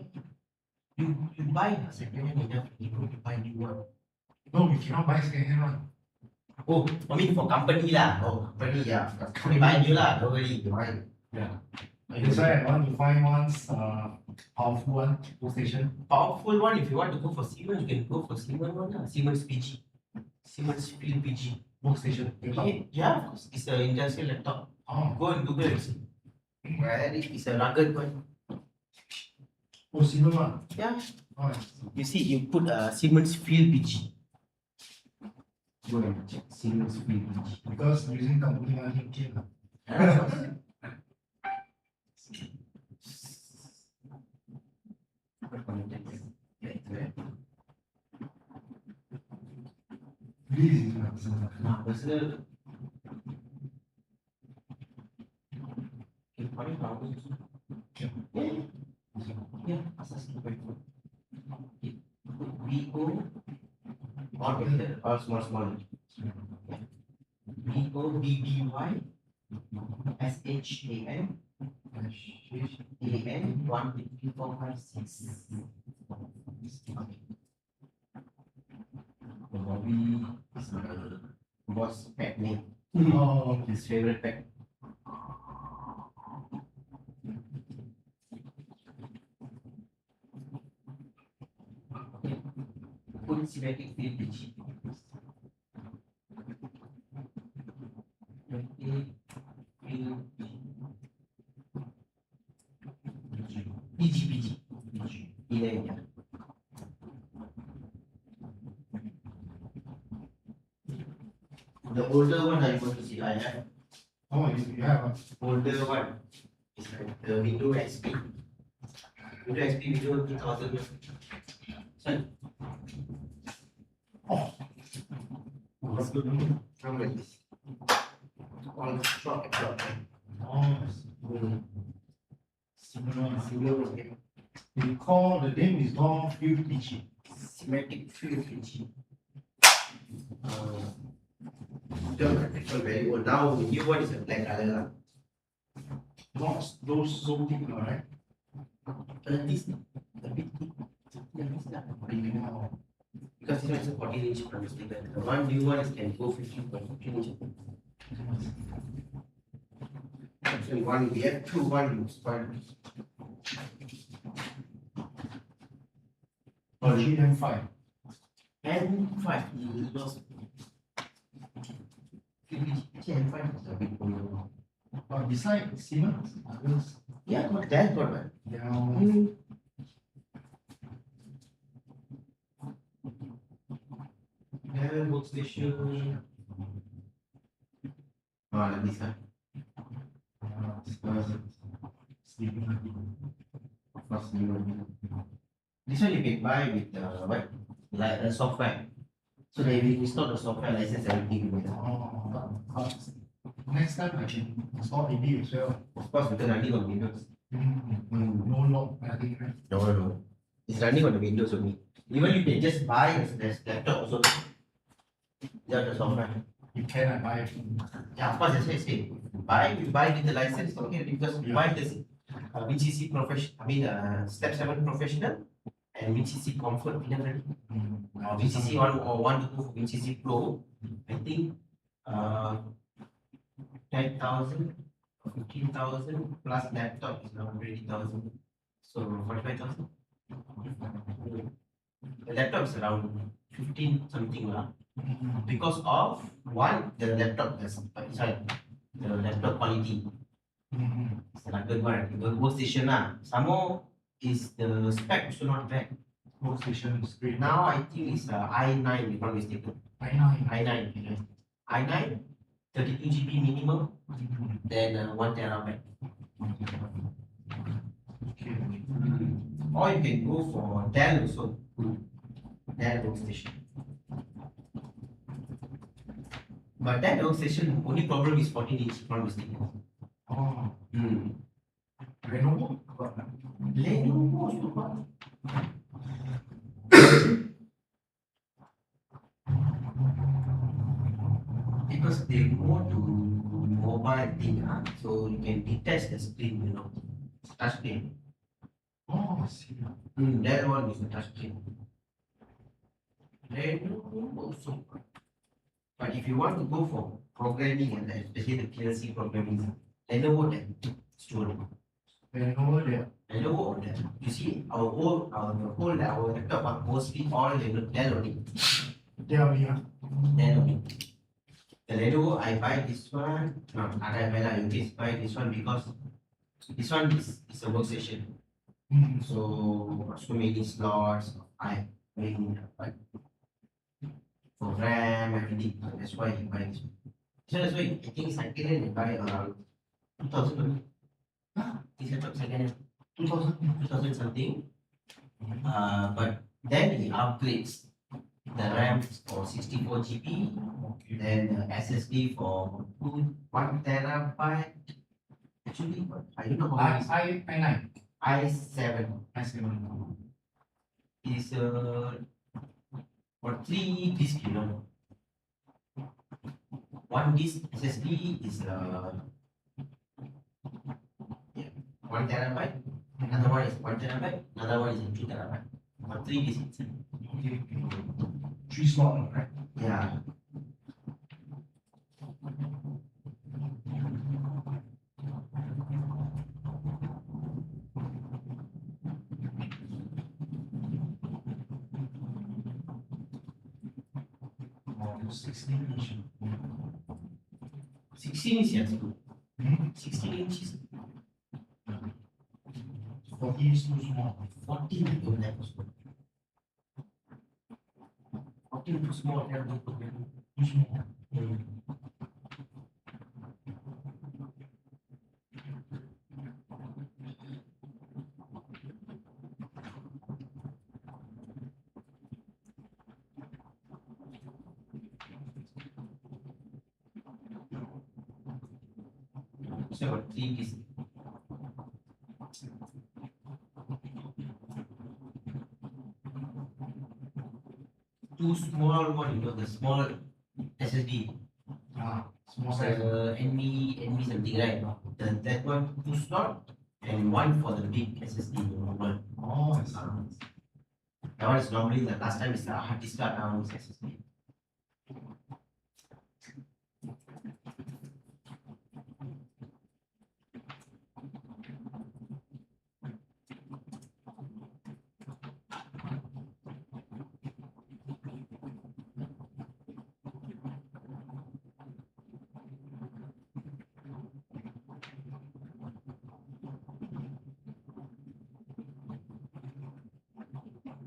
You buy a second-hand enough, you go to buy new one. No, we cannot buy second-hand one. Oh, I mean for company lah. Oh, company, yeah. We buy new lah, don't worry, you buy. Yeah. That's why I want to find one powerful one workstation. Powerful one, if you want to go for Siemens, you can go for Siemens one lah. Siemens PG. Siemens PLC. Workstation. Yeah, of course. It's an industrial laptop. Oh, Go and Google and see. Right, it's a rugged one. oh, Siemens one. Yeah. Oh, You see, you put a Siemens Field PG. Go and check Siemens Field PG. because using company money, okay. This is my personal. Personal. Yeah, asasmy. BO, all capital, all small. BOBBY, SHAN, 1, 2, 3, 4, 5, 6. The Bobby is my boss pet name. Oh, okay. His favorite pet. Put schematic field PG. PG. Yeah. The older one I want to see, I have Oh, you have. older one. It's like the Windows XP. Windows XP Windows 2000. Sorry, Oh, that's good. from like this. All short. Oh, similar. We call the name is called field pitching. Schematic field PG. The practical very old. Now the new one is a black color. Not those so thick, right? This a bit thick. Because this one is a 14-inch from sticker. The one new one is can go 15.15 inches. Actually, one we have two one one. Or GM5. And 5 those. GM5 is a bit older. But beside Siemens, others, Yeah, got that got one. they are Dell workstation. Like this one. sleeping. First new one. This one you can buy with what? Like a software. So they will install the software license everything with it. Oh, but next time I can install AD as well. Of course, because running on Windows. No log, I think, right? No. It's running on the Windows only. Even you can just buy a laptop also. Without the software. You can buy it. Yeah, of course, that's what I say. You buy with the license, okay, because you buy this WinCC professional, Step 7 professional and WinCC comfort we have already. WinCC 1 or 1 to 2 for WinCC Pro, I think 10,000 or 15,000 plus laptop is around 20,000. So 45,000. The laptop is around 15 something lah. Because of one, the laptop the laptop quality. It's a good one. The workstation lah. Some more is the spec also not bad. Workstation is great. Now I think it's i9 if I'm not mistaken. I9. i9, 32 GB minimum, then 1 terabyte. Okay. Or you can go for Dell also. Dell workstation. But that workstation only problem is 14 inch if I'm not mistaken. Oh, Lenovo. Lenovo also got. Because they go to mobile thing, so you can detach the screen, touch screen. Oh, I see. That one is a touch screen. Lenovo also. But if you want to go for programming and especially the PLC programming, Lenovo then student. Lenovo there. Lenovo or Dell. You see, our laptop are mostly all Dell only. There we are. Dell only. The Lenovo I buy this one. No, you just buy this one because this one is a workstation. So many slots. I mean, for RAM, everything. That's why you buy this one. So that's why I think second hand you buy around 2,000 only. This laptop second hand 2,000 something. But then he upgrades the RAM for 64 GB, then the SSD for 1 terabyte. Actually, I don't know how many. I9. i7 I7. is for 3 discs, One disk SSD is 1 terabyte, another one is 1 terabyte, another one is 2 terabyte. Got 3 discs inside. Okay. 3 slot, right? Yeah. Oh, 16 inch. 16 is yes. Hmm? 16 inches. 40 is too small. 14 is too small. 14 too small. Too small. So about 3 discs. Two small one, the small SSD. Small size. NV something, right? That one, 2 slot and 1 for the big SSD. One. Oh, I see. That one is normally the last time is the hard disk card, now is SSD.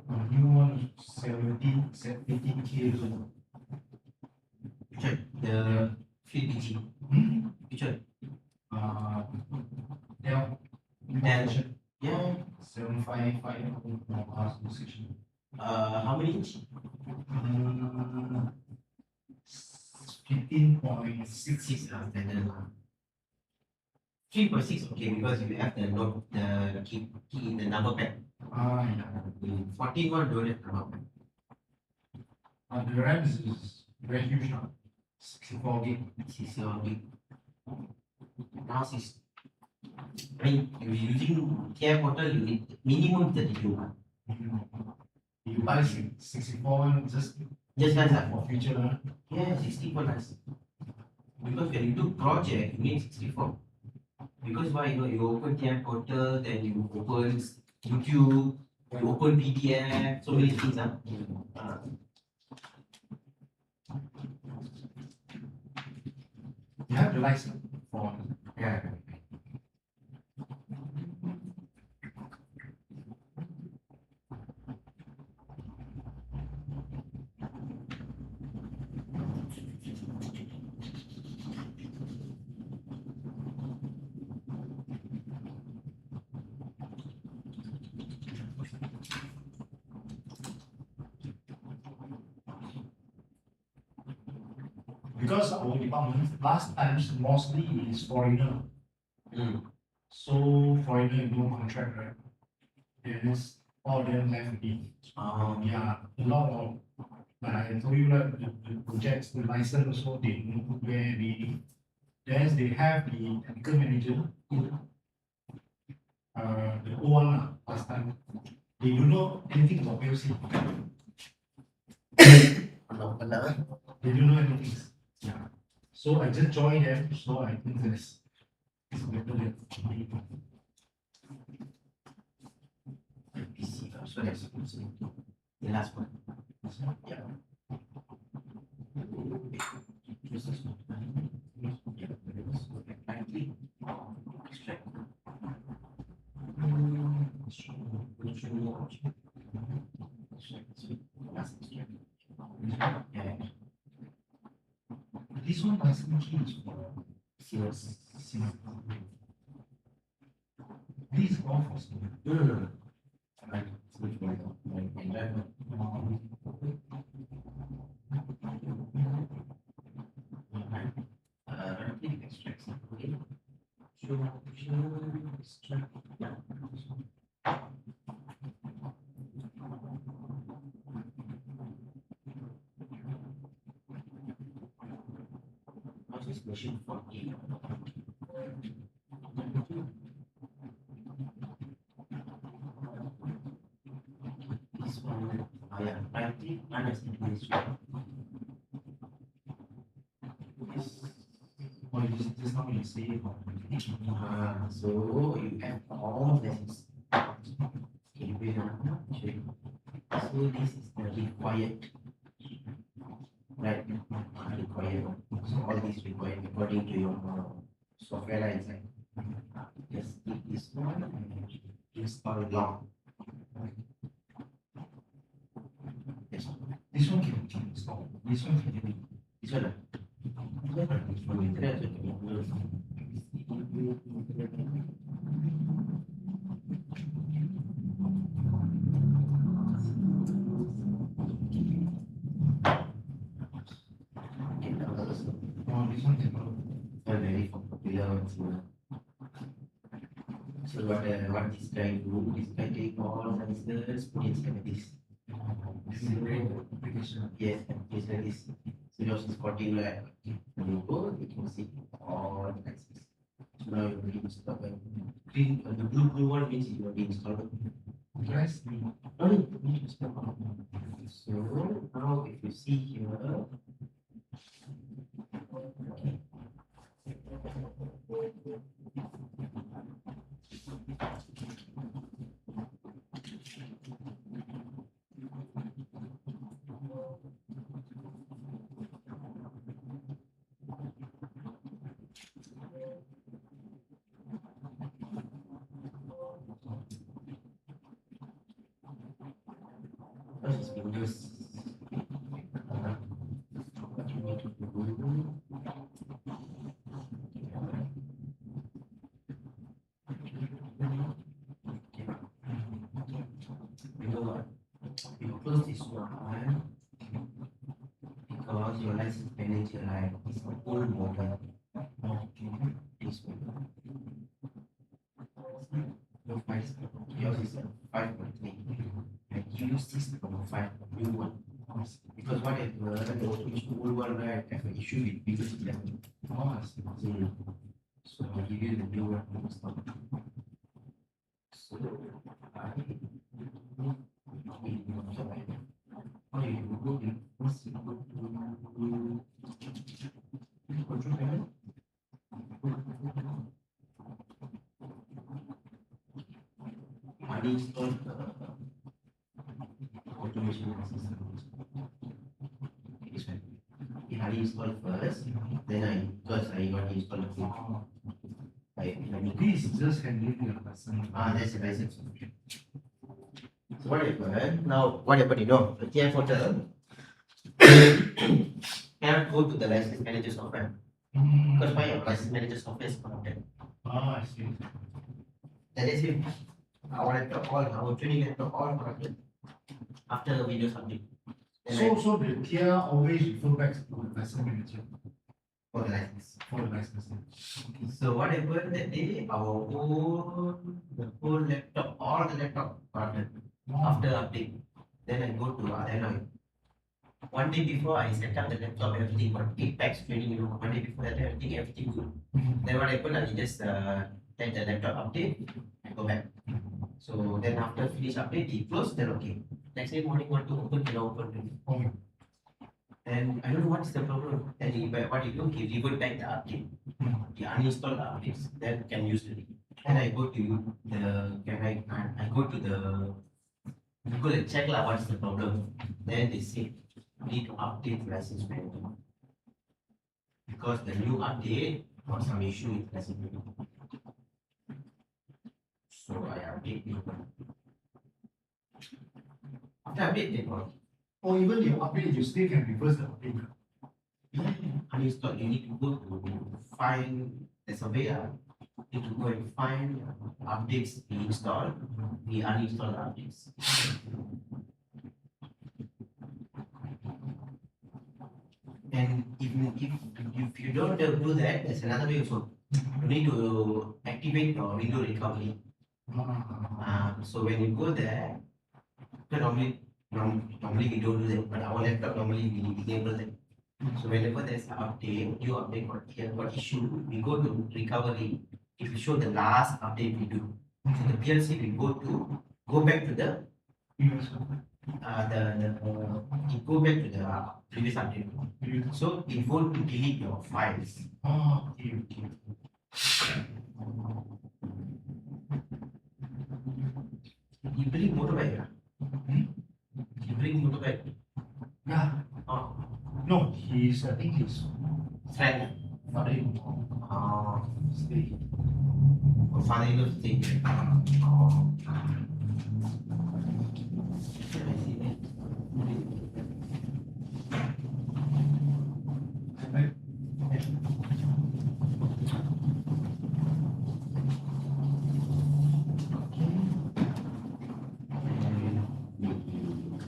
The new one is 18K. Which one? The flip BG. Hmm? Which one? Dell. Dell. Yeah. 755 Parts Consultation. How many inch? 15.6. 6 standard. 3.6, okay, because you have the note, the key in the number pad. Yeah. 14 one don't have number pad. The RAM is very huge now. 64 gig. 64 gig. Now is, I mean, if you're using care portal, you need minimum 32. You buy 64 one just Just nice, for future. yeah, 64 nice. Because when you do project, you need 64. Because why, you open care portal, then you open YouTube, you open PDF, so many things. You have the license for Yeah. because our department last times mostly is foreigner. Mm. So foreigner no contract, right? There's all of them left already. Yeah, a lot of like I told you like the projects, the license also they don't put where they have the technical manager. The old one last time. They don't know anything about PLC. They don't know anything. Yeah. So I just joined them, so I think it's better than So that's the last one. yeah. This one license key is for Siemens. this is all for Siemens. Machine for E. This one, yeah, I think understand this. Or just now you say about So you have all this. Okay, wait a minute. So this is the required. Right, required. So all these required according to your software inside. Just take this one and install long. Yes, this one can be installed. This one can be this one. This one internet. oh, this one can Very popular. So what this guy do? This guy take all sensors, put inside like this. application. Yes, it's like this. So yours is 14, right? When you go, you can see all the sensors. So now you will install green. The blue one means you will be installed. Guys, No, you need to install. So now if you see here. This is Windows. What you need to do. You close this one because your license manager like is an old model. This one. Yours is a 5.3. And use this from 5 new one. Because what if the old one right have an issue with because of that. oh, I see. So I'll give you the new one to install. So uninstall automation system. This one. I uninstall first, then because I want to install the thing. This is just handling your person. That's a license. So what happened? Now what happened? You know, the TF portal cannot go to the license manager software because my license manager software is connected. Oh, I see. That is it. Our laptop all, our training laptop all connected after the Windows update. So the tier always refer back to the license manager For the license. for the license. So what happened that day? The whole laptop, all the laptop connected after update. Then I go to Hanoi. One day before I set up the laptop, everything got 8 packs training. You know, one day before that, everything good. Then what happened? I just let the laptop update and go back. So then after finish update, he closed. Then okay. Next day morning, want to open, cannot open. Okay. And I don't know what's the problem. Then what he do? He revert back the update. He uninstall the updates. Then can use it. Then I go to I go to the Google and check what's the problem. Then they say need to update license manager because the new update got some issue with license manager. So I update it. After update, they got Or even your update, you still can reverse the update. uninstall. You need to go to find the surveyor. You need to go and find updates we install. We uninstall the updates. And if you don't do that, there's another way also. You need to activate your window recovery. So when you go there, normally we don't do that, but our laptop normally we enable that. So whenever there's an update, new update got issue, we go to recovery. If you show the last update we do, so the PLC will go back to the it go back to the previous update. So it won't delete your files. Oh, okay, okay. You bring motorbike, You bring motorbike. Yeah. Oh, No, I think he's friend. father-in-law. Stay. Father-in-law thing. Oh. I see that.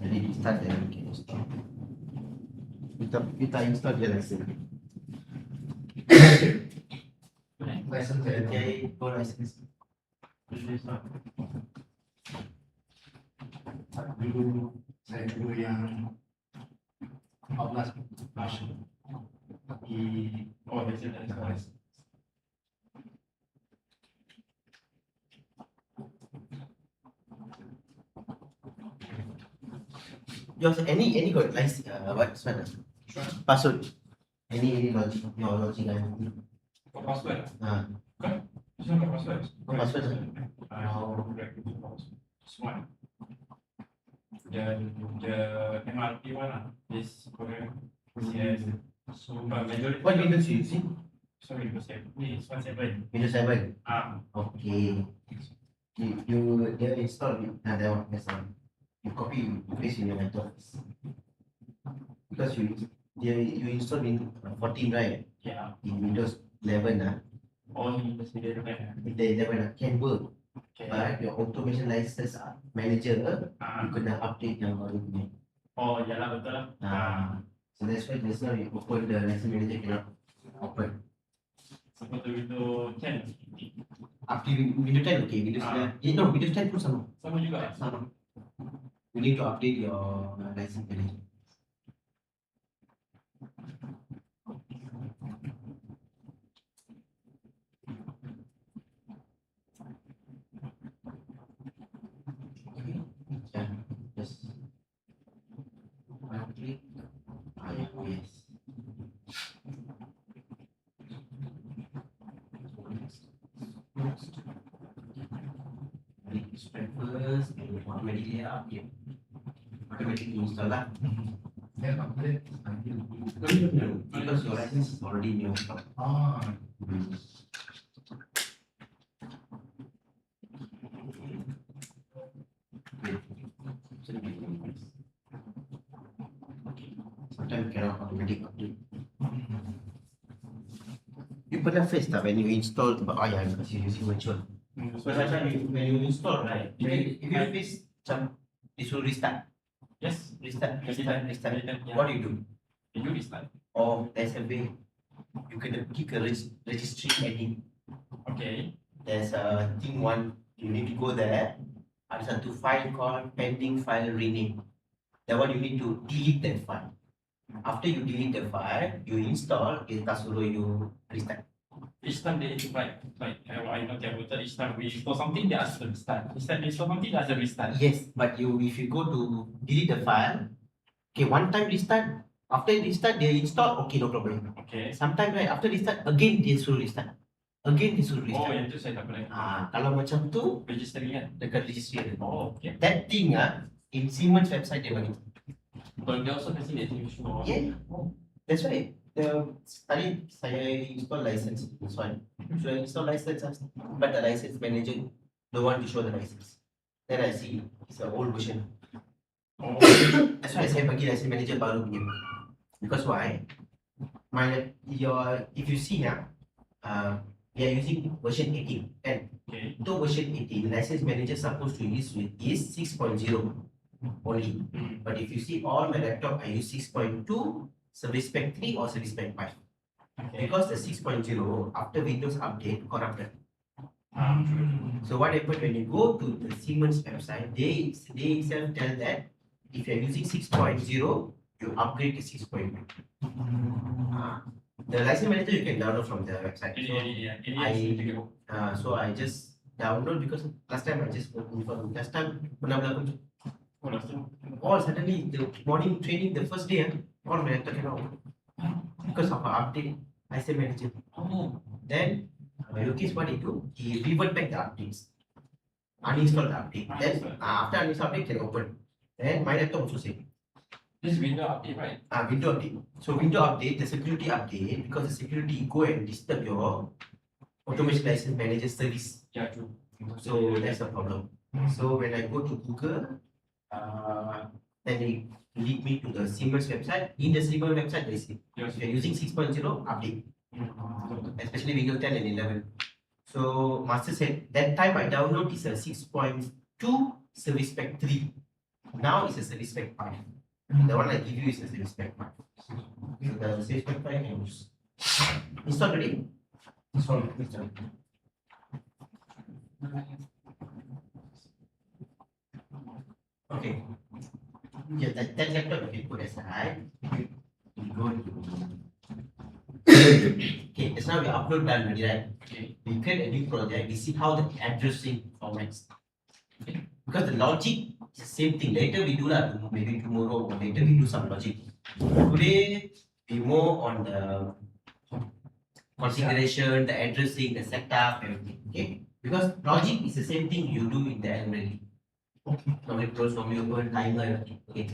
Jadi di start dan we can install. Kita install dia license. License Okay, go license. dulu saya dulu yang 14 version. Tapi license. Yours any got license what password? Any logic your logic Password. ah It's not password. password Smart. The MRP one is correct. Yes. So but majority. what Windows you using? Sorry, Windows 7. It's 17. Windows 7. Ah, Okay. You dia install that one yes you copy you paste in your laptop because you install in 14 right yeah. in Windows 11 All Windows 11. with the 11 can work Okay. but your automation license manager you kena update yang baru punya Oh, ya lah betul lah. so that's why just now you open the license manager cannot open Seperti Windows 10. after Windows 10 okay Windows 11 no Windows 10 pun sama Sama juga. sama you need to update your license manager. Yeah, just right click. Yes. Click spread first and automatically update. Automatically install lah. Then after that, Because your license is already new. Sometimes cannot automatic update. You pernah face tak when you install because you using virtual. So sometimes when you install right, if you face macam disuruh restart, Yes. restart. Yeah. What do you do? You do this time. Or there's a way you can click a registry heading. Okay. There's a thing one you need to go there. Ada satu file called pending file rename. That one you need to delete that file. After you delete the file, you install. Kita suruh you restart. Each time they like I know that each time we install something they ask to restart. Each time they install something they ask to restart. Yes, but if you go to delete the file, okay, one time restart. After restart, they install. Okay, no problem. Okay. Sometimes right after restart, again dia suruh restart. Again dia suruh Oh, restart. yang tu saya tak boleh. Kalau macam tu Registering kan? dekat registry ada. Oh, okay. That thing in Siemens website dia bagi. But they also kasi dia use more. Yeah. That's right. Tadi saya install license. This one. So I install license, but the license manager don't want to show the license. Then I see it's an old version. Oh, That's why saya bagi license manager baru punya. Because why? If you see we are using version 18 and okay. to version 18 license manager supposed to use with is 6.0 only. But if you see all my laptop I use 6.2, service pack 3 or service pack 5. Okay. Because the 6.0 after Windows update corrupted. So what happened when you go to the Siemens website, they itself tell that if you are using 6.0, you upgrade to 6.2. The license manager you can download from the website. So I just download because last time I just last time pernah berlaku All suddenly the morning training, the first day, all my laptop cannot work because of an update. I said manager. Then Logix what he do? He revert back the updates. Uninstall the update. Then after uninstall update can open. Then my laptop also same. This window update, right? Window update. So window update, the security update, because the security go and disturb your automation license manager service. Yeah, true. So that's the problem. So when I go to Google, then they lead me to the Siemens website. In the Siemens website, they say Yes. if you're using 6.0, update, especially Windows 10 and 11. So Master said that time I download is a 6.2 Service Pack 3. Now it's a Service Pack 5. The one I give you is a Service Pack 5. So the Service Pack 5 can use. Install already? Install. Okay. Yeah, that laptop you can put aside. You go to. Okay, just now we upload done already, right? Okay. We create a new project. We see how the addressing formats. Okay. Because the logic is the same thing. Later we do that. Maybe tomorrow or later we do some logic. Today we more on the configuration, the addressing, the setup, everything. Okay. Because logic is the same thing you do in the already. Normally close from your open timer, everything. Okay.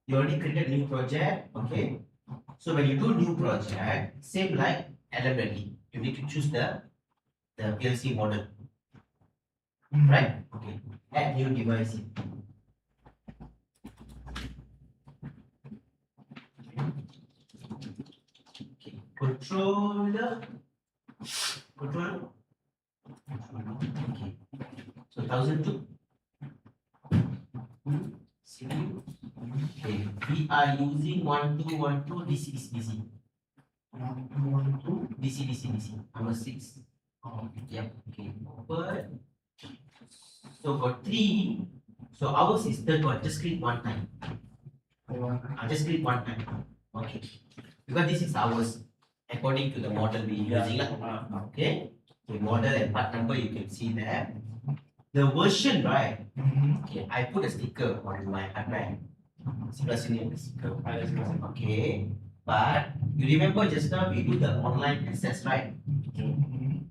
You already created a new project. Okay. So when you do new project, same like LMLD, you need to choose the PLC model. Right? Okay. Add new device. Okay. Controller. Okay. So 1002. CPU. Okay. We are using 1212 DC. DC. Number 6. Yep. Okay. Open. So got 3. So ours is third one. Just click one time. Just click one time. Okay. Because this is ours according to the model we using. Okay. The model and part number you can see there. The version, right? Okay. I put a sticker on my hardware. Sebelah sini ada sticker. Okay. But you remember just now we do the online access, right?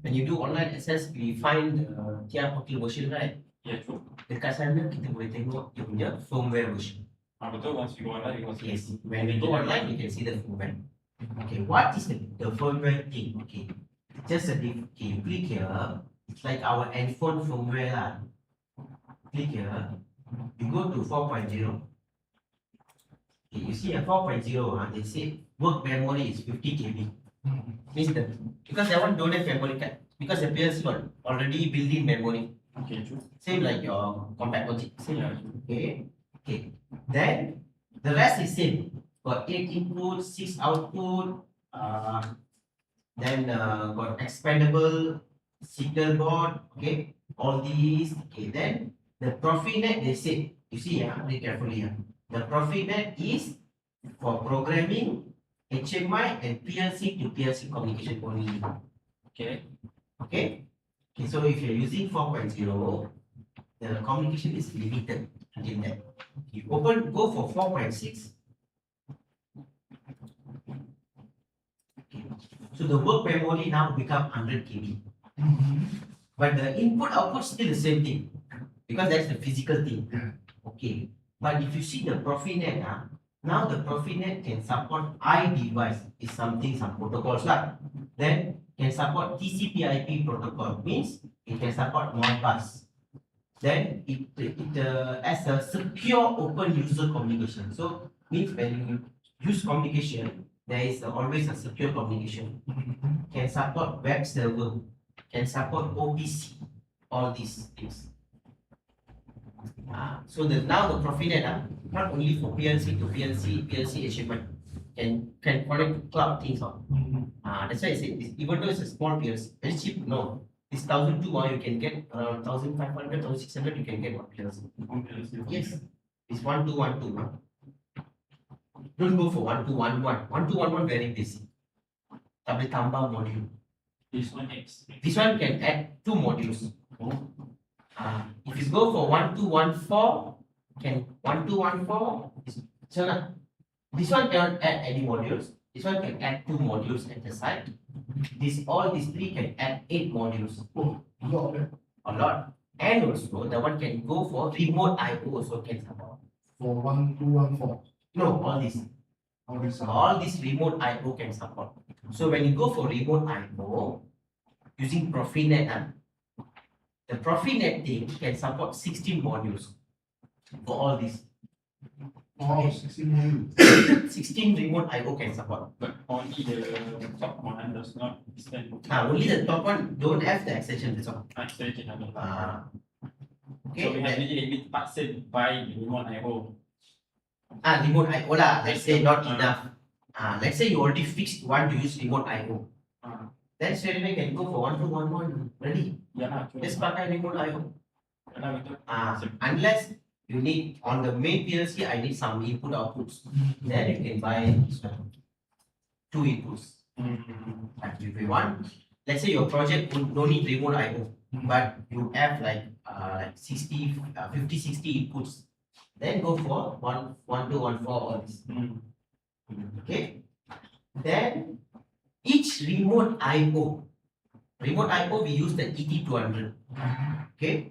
When you do online access, we find the tiap version, right? Yeah, true. Dekat sana kita boleh tengok dia punya firmware version. Betul, once you go online, you can see. Yes, when we go online, you can see the firmware. Okay, what is the firmware thing? Okay, just a okay, you click here. It's like our handphone firmware lah. Click here. You go to 4.0. Okay, you see a 4.0. They say work memory is 50 KB. Means the because that one don't have memory card because the PLC got already built-in memory. Okay, true. Same like your compact logic. Same. Yeah. Okay. Then the rest is same. Got 8 input, 6 output. Then got expandable signal board. Okay. All these. Okay. Then the Profinet they say. You see, read carefully. The Profinet is for programming HMI and PLC to PLC communication only. Okay. Okay. Okay, so if you're using 4.0, the communication is limited until that. You go for 4.6. Okay. So the work memory now become 100 KB. But the input output still the same thing because that's the physical thing. Okay. But if you see the Profinet, now the Profinet can support iDevice is some protocols lah. Then can support TCP/IP protocol, means it can support Modbus. Then it as a secure open user communication. So means when you use communication, there is always a secure communication. Can support web server, can support OPC, all these things. So now the Profinet not only for PLC to PLC HMI can connect to cloud things. That's why I say this, even though it's a small PLC, very cheap. No, this 1,200 you can get around 1,500, 1,600 you can get one PLC. Yes, it's 1212. Don't go for 1211. 1211 very basic. Tak boleh tambah module. This one X. This one can add 2 modules. If you go for 1214, can 1214 is so now, this one cannot add any modules. This one can add 2 modules at the side. These 3 can add 8 modules. Oh, a lot, eh? A lot. And also the one can go for remote IO also can support. For 1214. No, all these. All these are. All these remote IO can support. So when you go for remote IO using Profinet, the Profinet thing can support 16 modules for all these. Oh, 16 modules. 16 remote IO can support. But only the top one does not extend Only the top one don't have the extension. That's all. extension. Okay. Okay. So we have really a bit parcel by the remote IO. Remote IO lah. Let's say not enough. Let's say you already fixed one to use remote IO. Then straight away can go for 1211 ready. Yeah, Just pakai remote IO. betul. Unless you need on the main PLC, I need some input outputs. Then you can buy this one. 2 inputs. Like if you want, let's say your project don't need remote IO, but you have like 60, 50, 60 inputs. Then go for 1214 all this. Okay. Then each remote IO we use the ET200. Okay.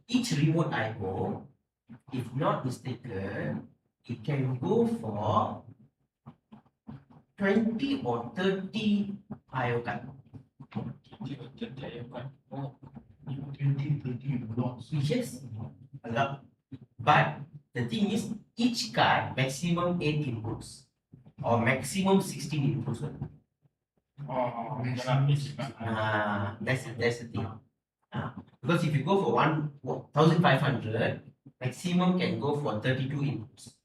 Each remote IO, if not mistaken, it can go for 20 or 30 IO card. 20, 30 blocks. Yes, a lot. But the thing is, each card maximum 8 inputs or maximum 16 inputs. That's the thing. Because if you go for 1,500, maximum can go for 32 inputs.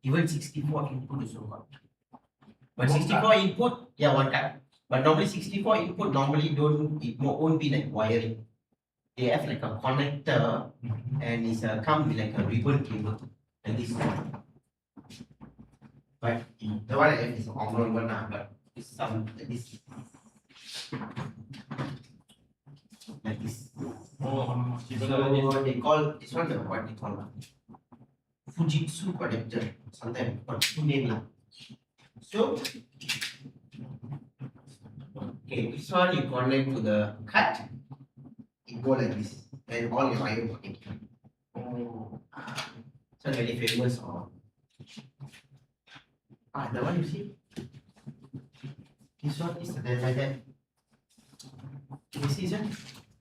Even 64 input is so got. But 64 input, yeah, one card. But normally 64 input normally won't be like wiring. They have like a connector and it's come with like a ribbon cable like this. But the one I have is Omron one, but it's some like this. Like this. So they call this one what they call Fujitsu connector. Sometimes got 2 names. So okay, this one you connect to the cut. It go like this, and all your IO working. So very famous. The one you see. This one is like that. Can you see this one?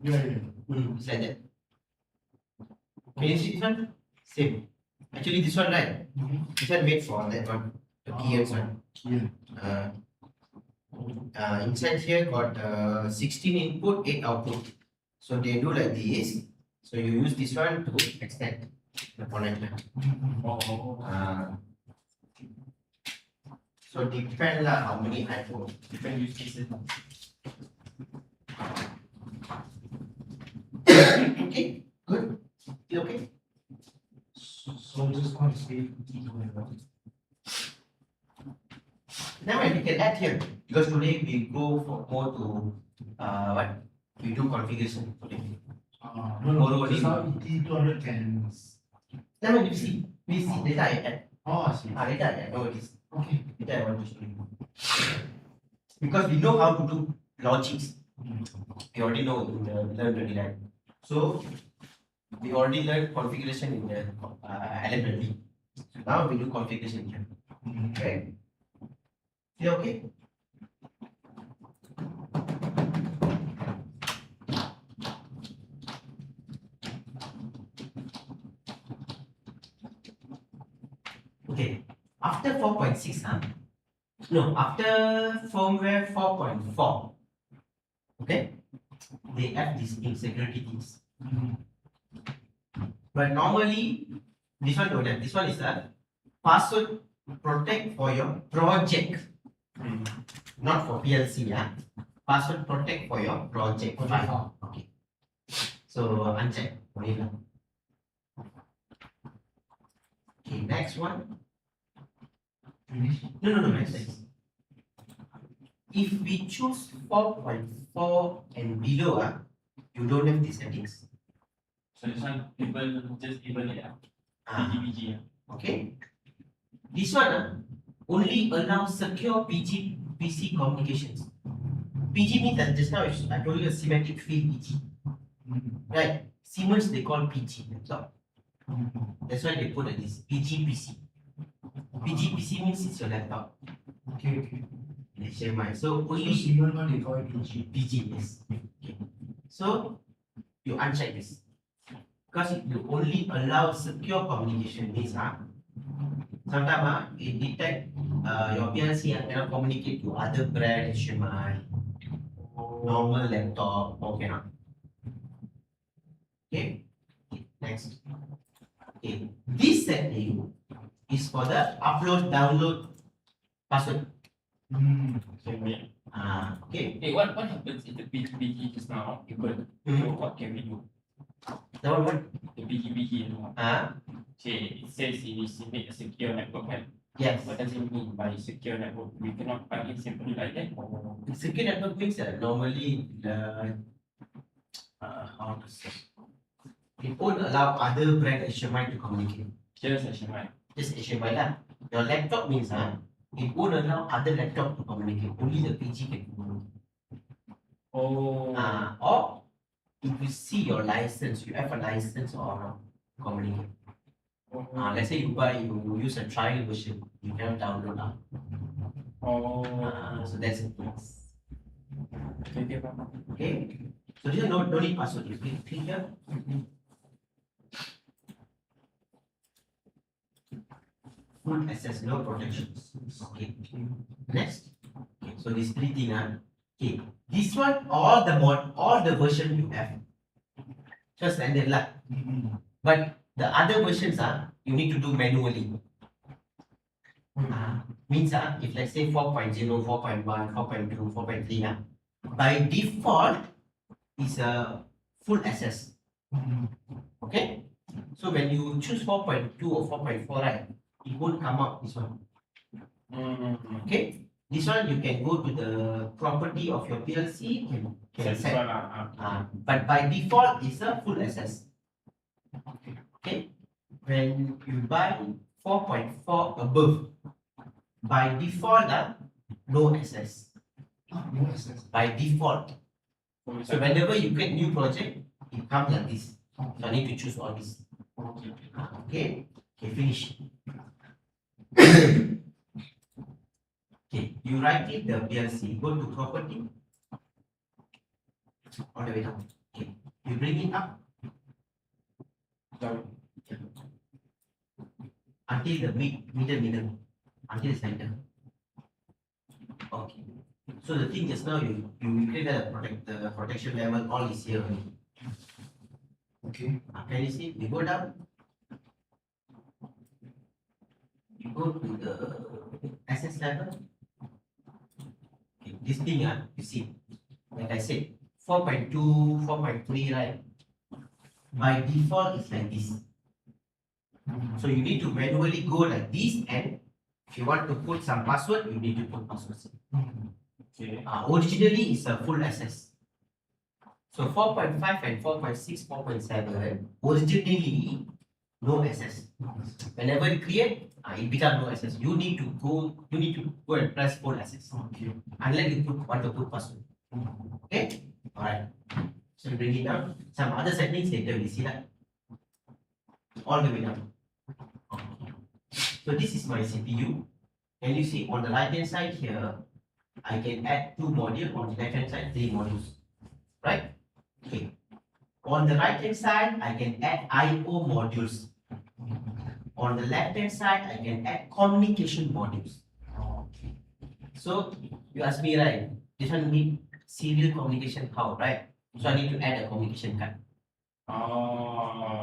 Yeah. It's like that. Can you see this one? Same. Actually, this one right. This one made for that one. The PMs one. Inside here got 16 input, 8 output. So they do like this. So you use this one to extend the connector. So depend lah how many IO. Different use cases. Okay, good. You okay? So just want to say ET200. Now we can add here because today we go for more to what? We do configuration today. No, some ET200 can. Now we see data I add. Oh, I see. Data I add. No, it is. Okay. Data I want to show you. Because we know how to do Logix. We already know in the learn already, right? So we already learned configuration in the LM. So now we do configuration here. Okay. Yeah, okay. Okay. After 4.6, after firmware 4.4, okay, they add these insecurity things. But normally, this one don't have. This one is a password protect for your project, not for PLC. Password protect for your project file. Okay. So uncheck. Okay, next one. No, next. If we choose 4.4 and below, you don't have these settings. So this one people just even it PG. Okay. This one only allows secure PC communications. PG means that just now I told you a semantic field PG. Right? Siemens they call PG laptop. That's why they put at this PGPC. PGPC means it's your laptop. Okay. HMI. So So only Siemens one they call it PG. PG, yes. Okay. So you uncheck this. Because you only allow secure communication means sometimes it detect your PLC cannot communicate to other brand HMI, normal laptop, or cannot. Okay. Next. Okay. This setting is for the upload download password. Okay. Hey, what happens if the PG just now people so what can we do? That one what? The PG okay, it says it is made a secure network, right? Yes. What does it mean by secure network? We cannot find it simply like that or Secure network means normally the how to say it won't allow other brand HMI to communicate. just HMI. Just HMI lah. Your laptop means it won't allow other laptop to communicate. Only the PG can communicate. Oh, Or if you see your license, you have a license or communicate. Let's say you use a trial version, you can download now. So that's it. okay. Okay. So this is no need password. You click here. Full access, no protections. Okay. Next. Okay. So these three things. Okay. This one, all the version you have. Just standard lah. But the other versions you need to do manually. Means if let's say 4.0, 4.1, 4.2, 4.3 by default is a full access. Okay. So when you choose 4.2 or 4.4, right, it won't come up this one. Okay. This one you can go to the property of your PLC and can set. But by default is a full access. Okay. When you buy 4.4 above, by default no access. No access. By default. So whenever you get new project, it comes like this. So I need to choose all this. Okay. Okay, finish. Okay, you right click the PLC, go to property, all the way down. Okay, you bring it up until the middle, until the center. Okay. So the thing just now you create the protection level, all is here. Okay. Can you see? You go down. You go to the access level. Okay, this thing you see, like I said, 4.2, 4.3, right? By default it's like this. So you need to manually go like this, and if you want to put some password, you need to put passwords. Okay. Originally it's a full access. So 4.5 and 4.6, 4.7, originally no access. Whenever you create, it becomes no access. You need to go and press full access. Okay. Unless you want to put password. Okay? Alright. So bring it down. Some other settings later we see that. All the way down. Okay. So this is my CPU. Can you see on the right hand side here, I can add 2 modules, on the left hand side 3 modules. Right? Okay. On the right hand side, I can add I/O modules. On the left hand side, I can add communication modules. Okay. So you ask me, right? This one need serial communication how, right? So I need to add a communication card.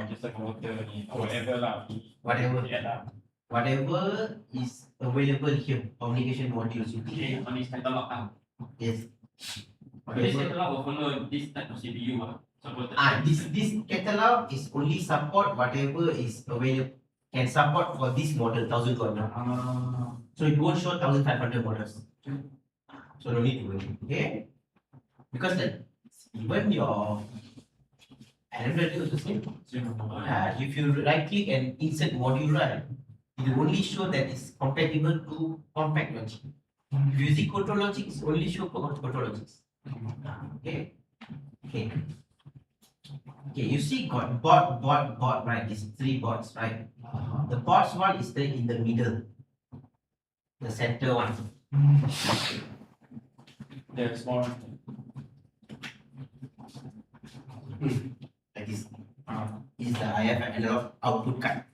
Just like water or whatever lah. Whatever, Yeah lah. whatever is available here, communication modules you Okay, need. on this catalog Yes. This Whatever. catalog will follow this type of CPU supported. This catalog is only support whatever is available, can support for this model 1200. So it won't show 1500 models. So no need to worry. Okay? Because like even your And then also same. If you right click and insert module, right, it will only show that it's compatible to compact logic. If you see control logic, it's only show control logics. Okay. Okay. Okay, you see got board, right? It's 3 boards, right? The boards one is in the middle. The center one. The small one. Like this. Is the IF analog output card.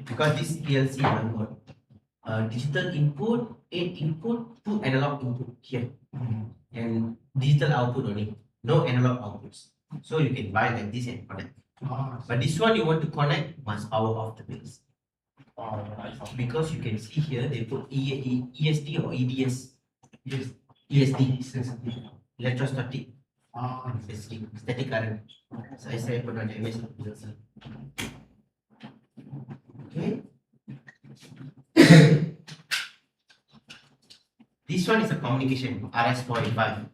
Because this PLC one got digital input, 8 input, 2 analog input here. And digital output only. No analog outputs. So you can buy like this and connect. But this one you want to connect, must power off the PLC. Because you can see here they put ESD or EDS. Yes. ESD. Electrostatic. Static current. Saya pernah ada MS. Okay. This one is a communication RS485.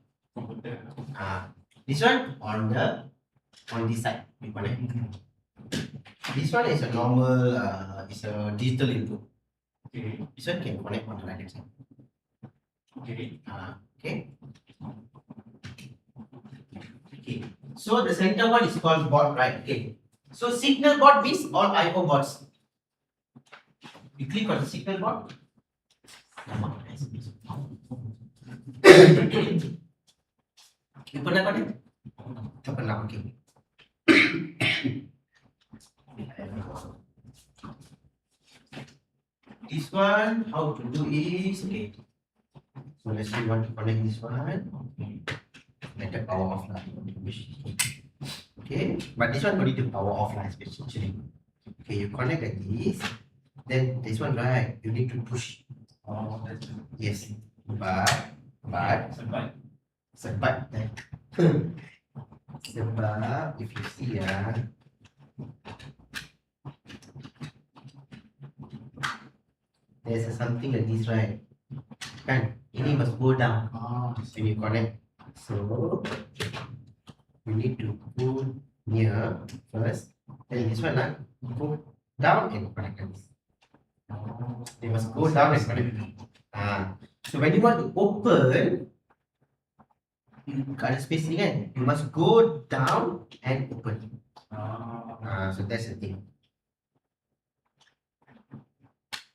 This one on this side we connect. This one is a normal is a digital input. Okay. This one can connect on the right hand side. Okay. Okay. Okay. So the center one is called board, right? Okay. So signal board means all I/O boards. You click on the signal board. You pernah connect? Tak pernah. Okay. This one, how to do is okay. So let's say you want to connect this one. Let the power off lah. Okay, but this one don't need to power off lah, especially. Okay, you connect like this. Then this one, right? You need to push. Yes, but sebab if you see there's something like this, right? Kan, ini must go down when you connect. So you need to put near first. Then this one go down and connect like this. They must go down and connect. So when you want to open, ada space ni kan, you must go down and open. So that's the thing.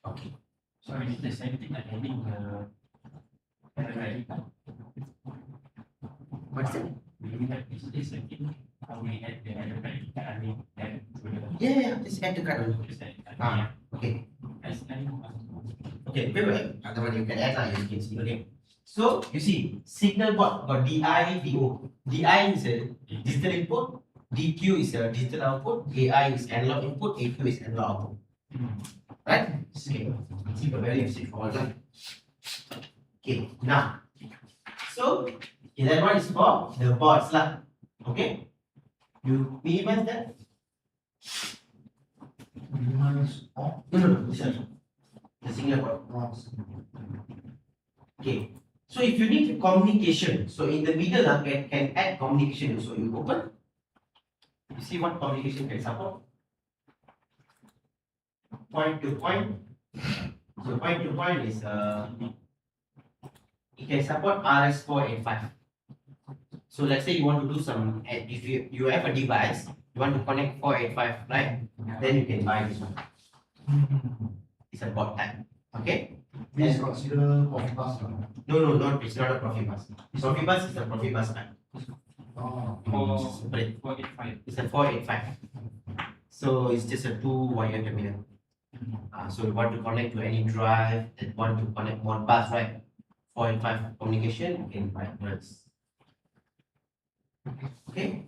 Okay. So is the same thing like having the What's that? we have this same thing. How we had the credit card, I mean, add to the Yeah, just add the card only. Okay. Okay, wait. Other one you can add lah, you can see. Okay. So you see, signal board got DI, DO. DI is a digital input, DQ is a digital output, AI is analog input, AQ is analog output. Right? Okay. See the very straightforward. Okay, now. So that one is for the boards lah. Okay. You minimize that? Minimize off. No, this one. The signal board. Okay. So if you need communication, so in the middle can add communication. So you open. You see what communication can support? Point to point. So point to point is it can support RS485. So let's say you want to do some, if you have a device, you want to connect 485, right? Then you can buy this one. It's a board type. Okay? This is considered Profibus. No, it's not a Profibus. Profibus is a Profibus type. Separate. 485. It's a 485. So it's just a 2-wire terminal. So you want to connect to any drive that want to connect one bus, right? 485 communication, you can buy this. Okay.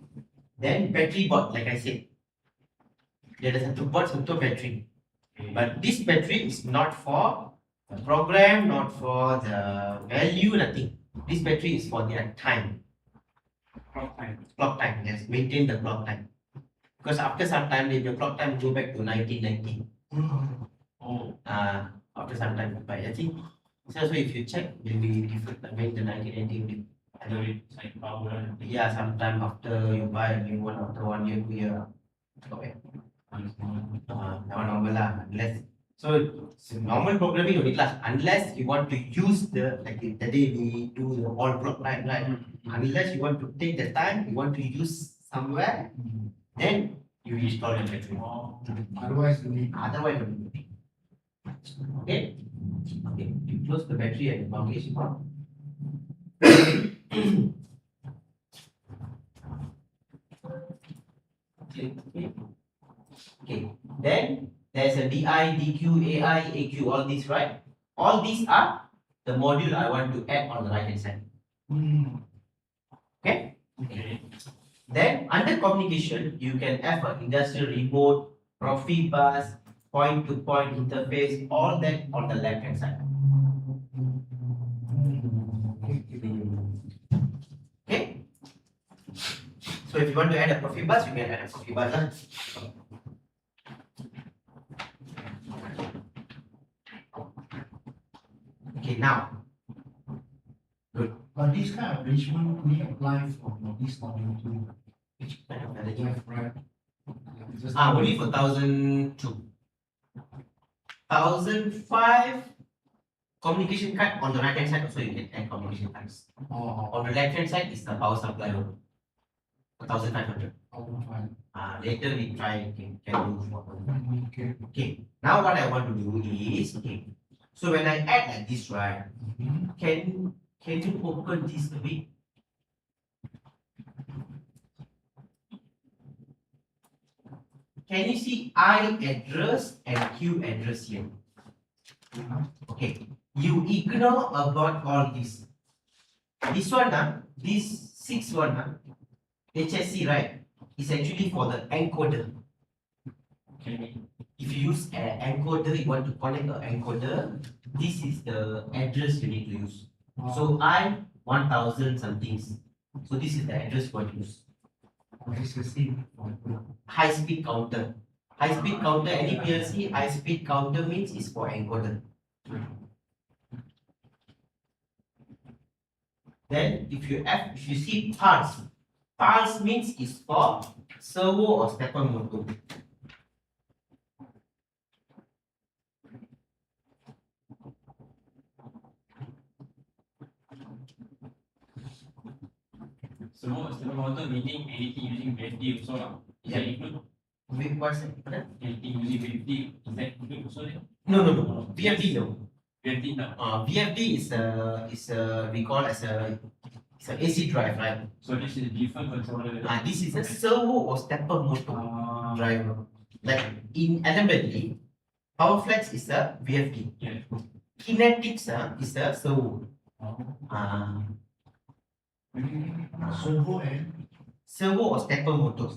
Then battery board, like I said. There is a 2 boards and 2 battery. But this battery is not for the program, not for the value, nothing. This battery is for their time. Clock time. Clock time, yes. Maintain the clock time. Because after some time, the clock time go back to 1990. After some time, but I think so if you check, will be different. I mean, the 1990 will be Ada like power. Yeah, sometime after you buy a new one after 1 year, 2 year. Okay. Now normal lah. Unless normal programming only class. Unless you want to use the like the day we do the all block right. Unless you want to take the time, you want to use somewhere, then you install your battery. Otherwise, you need. Otherwise, don't need. Okay. Okay. You close the battery and publish it. Okay. Then there's a DI, DQ, AI, AQ, all these, right? All these are the module I want to add on the right hand side. Okay? Okay. Then under communication, you can have an industrial remote, Profibus, point-to-point interface, all that on the left hand side. Okay? So if you want to add a Profibus, you can add a Profibus. Okay, now. Good. But this kind of arrangement we apply for this module too. Which kind of management? Left, right. Just Only for 1002. 1005 communication card on the right hand side also you can add communication cards. Oh, On the left hand side is the power supply only. 1500. fine. Later we try can do for Okay. Okay. Now what I want to do is okay. So when I add like this, right? Can you open this a bit? Can you see I address and Q address here? Okay. You ignore about all this. This one, this 6 one, HSC, right? Is actually for the encoder. Okay. If you use an encoder, you want to connect an encoder, this is the address you need to use. So I 1000 something. So this is the address you want to use. High speed counter. High speed counter, any PLC, high speed counter means is for encoder. Then if you see parts means is for servo or stepper motor. So motor meaning anything using VFD also lah. Is that include? With what's that? Anything using VFD, is that include also? No. VFD no. VFD now. VFD is a we call as it's an AC drive, right? So this is different controller. This is a servo or stepper motor driver. Like in assembly, power flex is a VFD. Yeah. Kinetics is a servo. Servo and Servo or stepper motor.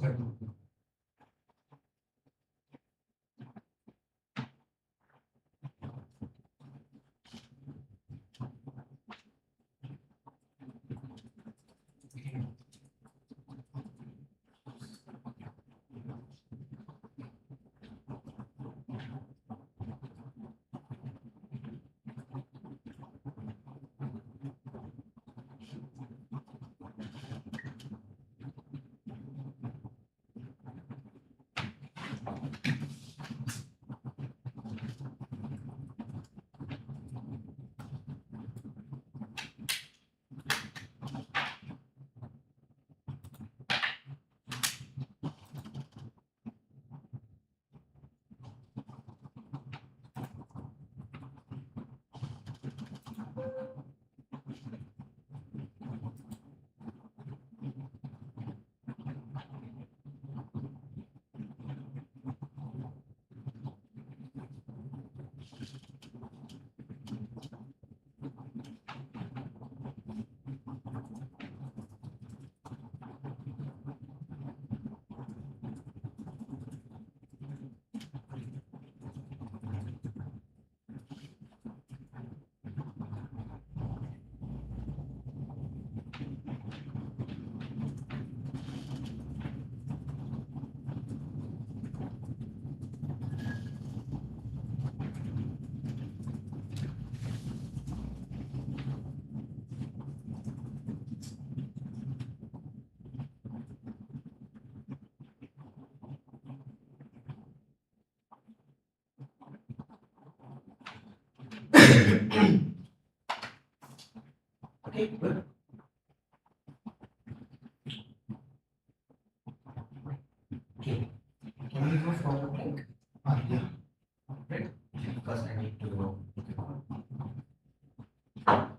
Okay, good. Okay, can we go for a break? Yeah. Break? Because I need to know.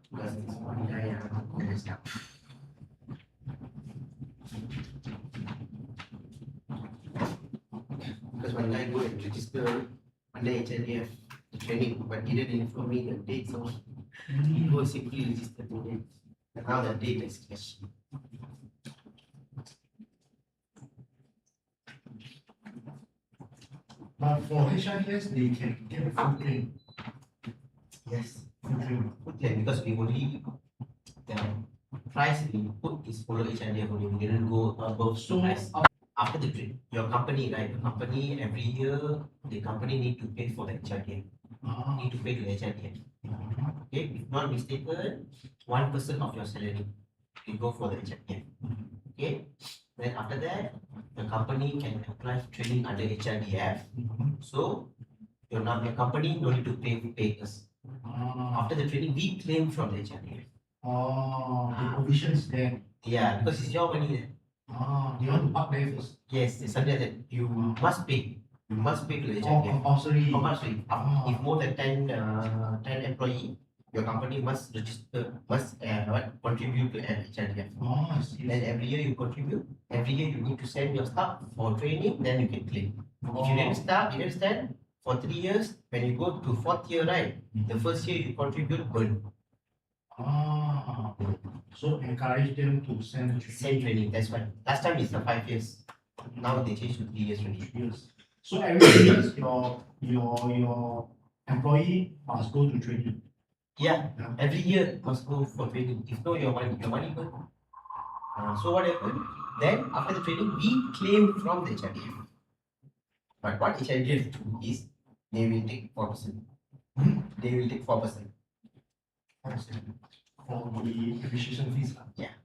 Because this one guy is stuck. Because one guy go and register under HRDF the training, but he didn't inform me the date, so he go simply register the date. And now the date is clashed. But for HRDS, they can get a full claim. Yes. Full claim. Okay, because we only the price we put is follow HRDF only. We didn't go above So price. After the trip, your company, right? Your company every year the company need to pay for the HRDF. Need to pay to the HRDF. Okay, if not mistaken, 1% of your salary will go for the HRDF. Okay, then after that, the company can apply for training under HRDF. So your company no need to pay us. After the training, we claim from the HRDF. The provisions there. Yeah, because it's your money then. They want to park there first. Yes, it's something that you must pay. You must pay to the Oh, HRDF. compulsory. Compulsory. If more than 10 employee, your company must register, must contribute to HRDF. I see. Then every year you contribute. Every year you need to send your staff for training. Then you can claim. If you didn't send for 3 years, when you go to 4th year, right? The first year you contribute, burn. So encourage them to send Same training. That's why. Last time it's 5 years. Now they changed to 3 years training. Yes. So every year your employee must go to training. Yeah, every year must go for training. If no, your money burn. So what happened? Then after the training, we claim from the HRDF. But what HRDF do is they will take 4%. They will take 4%. For the appreciation fees. Yeah.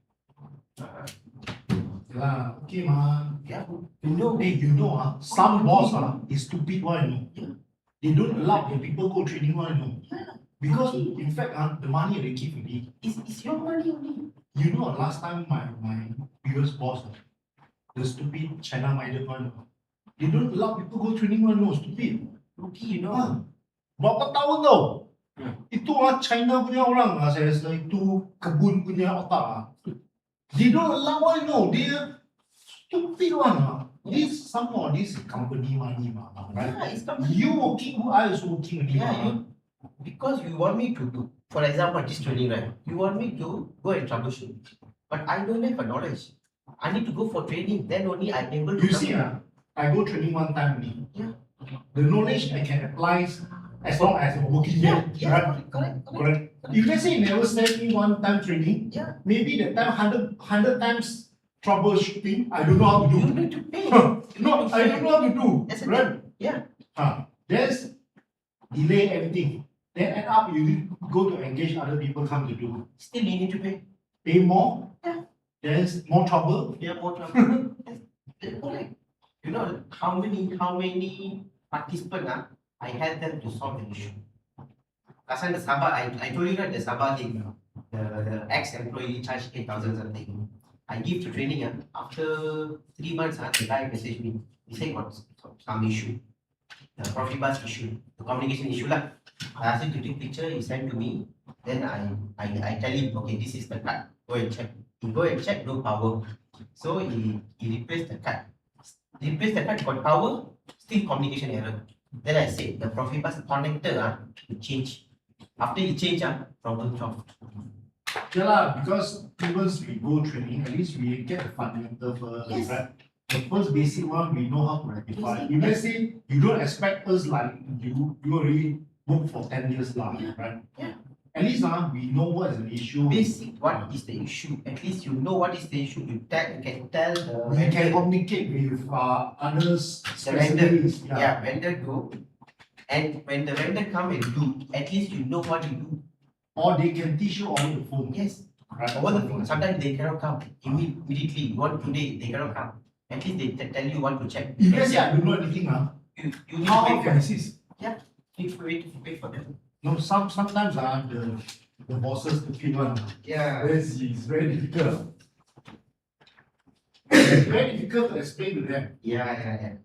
Okay, man. Yeah. Some boss is stupid one, They don't allow their people go training one, Because in fact, the money they keep with it. It's your money only. Last time my previous boss, the stupid China minded one, they don't allow people go training one, stupid. Okay, Berapa tahun tau? Itu China punya orang saya rasa itu kebun punya otak They don't allow one, they stupid one This company money right? Yeah, it's company. You working, who I also working with Because you want me to do, for example, this training, right? You want me to go and troubleshoot. But I don't have a knowledge. I need to go for training, then only I'm able to. You see, I go training one time only. Yeah. The knowledge I can apply as long as I'm working there. Yeah, Right? correct. If let's say you never send me one time training, maybe that time 100 times troubleshooting, I don't know how to do. You need to pay. No, I don't know how to do. That's Right? Yeah. There's delay everything. Then end up you go to engage other people come to do. Still you need to pay. Pay more. Yeah. There's more trouble. Yeah, more trouble. That's correct. You know how many participants I had them to solve the issue. Last time the Sabah, I told you that the Sabah thing, the ex-employee charged 8,000 something. I give the training after 3 months, the guy messaged me. He said got some issue, the profit bus issue, the communication issue lah. I asked him to take picture. He sent to me. Then I tell him, okay, this is the card. Go and check. He go and check, no power. So he replaced the card. Replaced the card, got power, still communication error. Then I said the profit bus connector change. After he change, problem solved. Yeah, because once we go training, at least we get the fundamental first, Yes. right? The first basic one we know how to rectify. If let's say you don't expect us like you already work for 10 years now, right? Yeah. At least we know what is the issue. Basic, what is the issue? At least you know what is the issue. You can tell the We can communicate with others, The vendor. specialists. vendor go. And when the vendor come and do, at least you know what you do. Or they can teach you over the phone. Yes. Right? Over the phone. Sometimes they cannot come immediately. You want today, they cannot come. At least they tell you what to check. If let's say I don't know anything, You need how to can I pay assist? for, you need to pay for them. No, sometimes the bosses the key one. Yeah. It's very difficult. It's very difficult to explain to them. Yeah.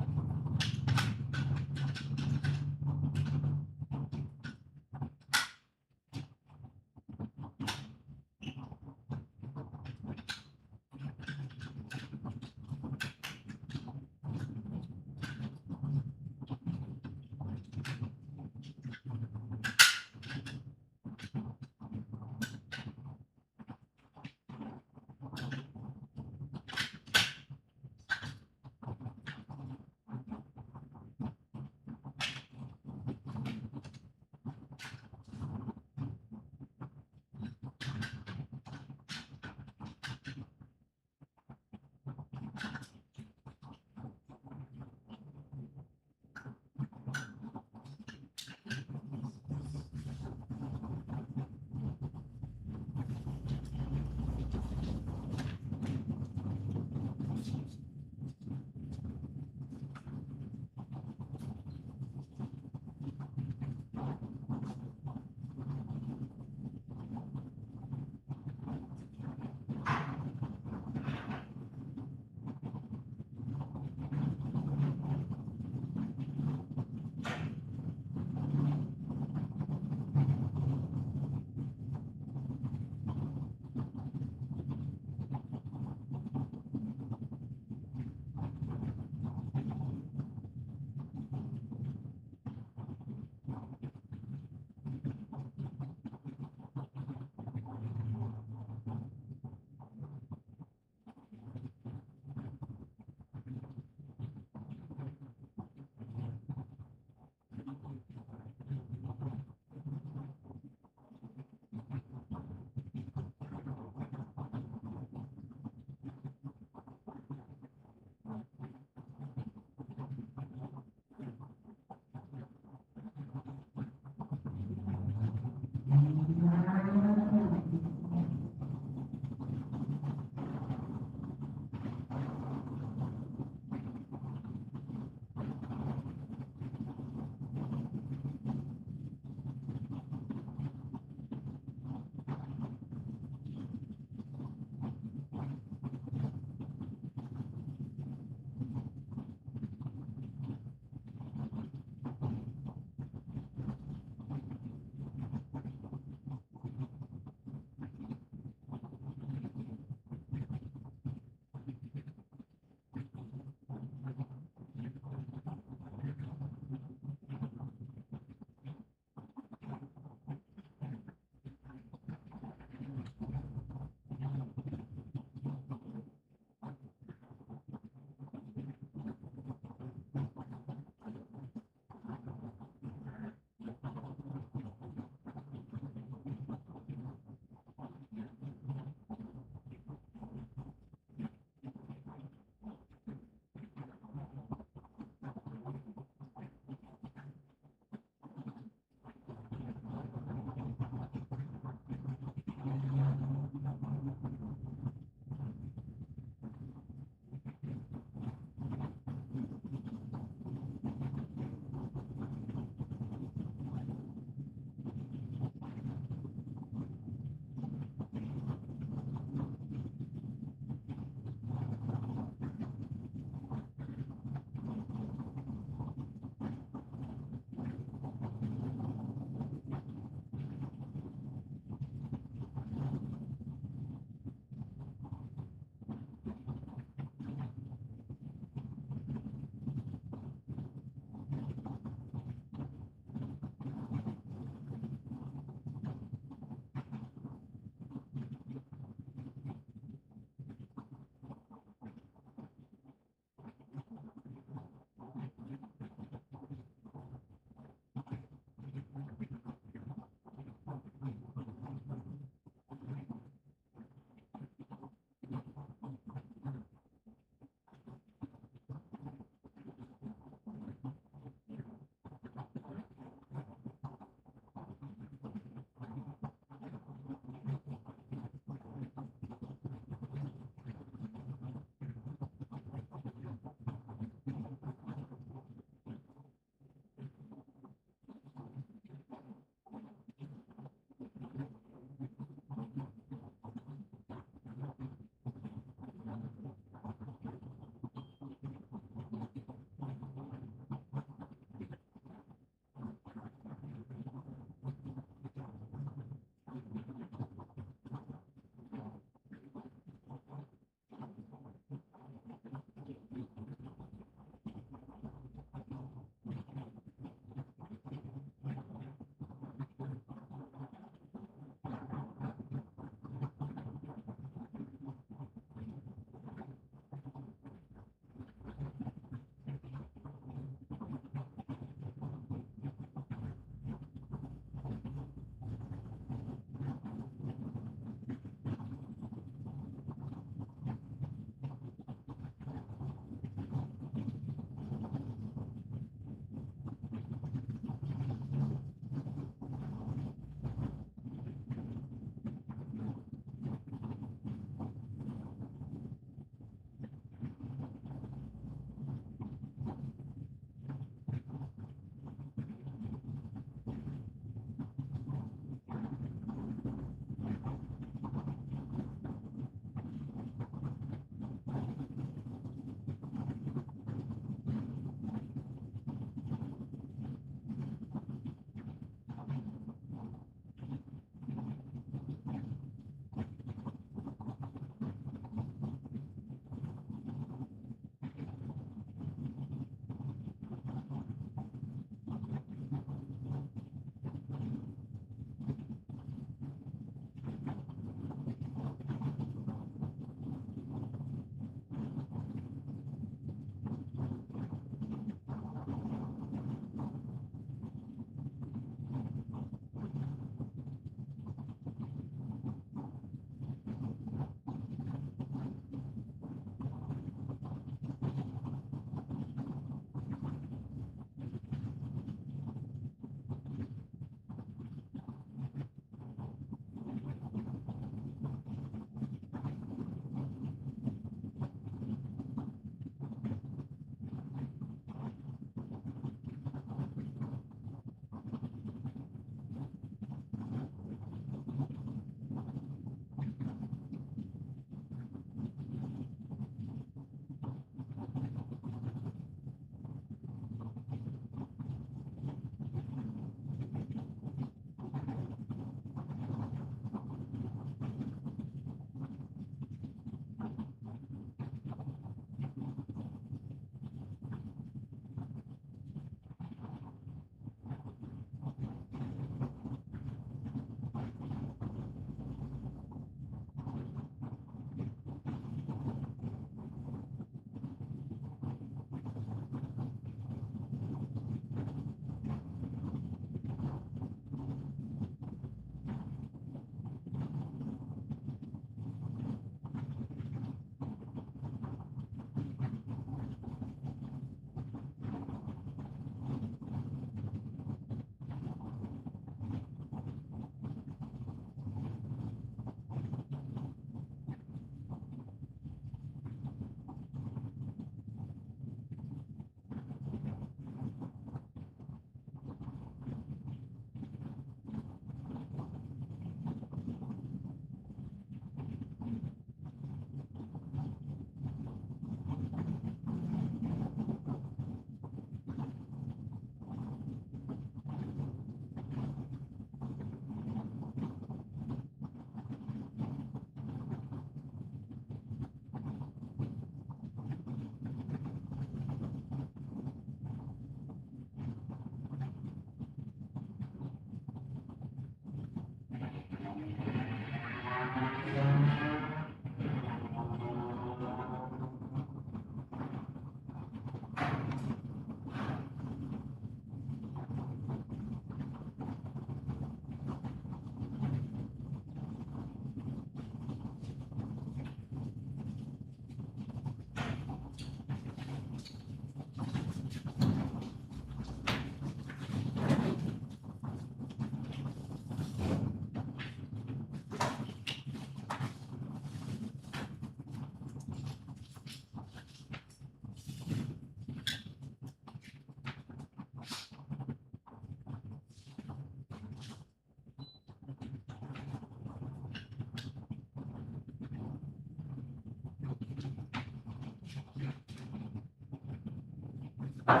Okay,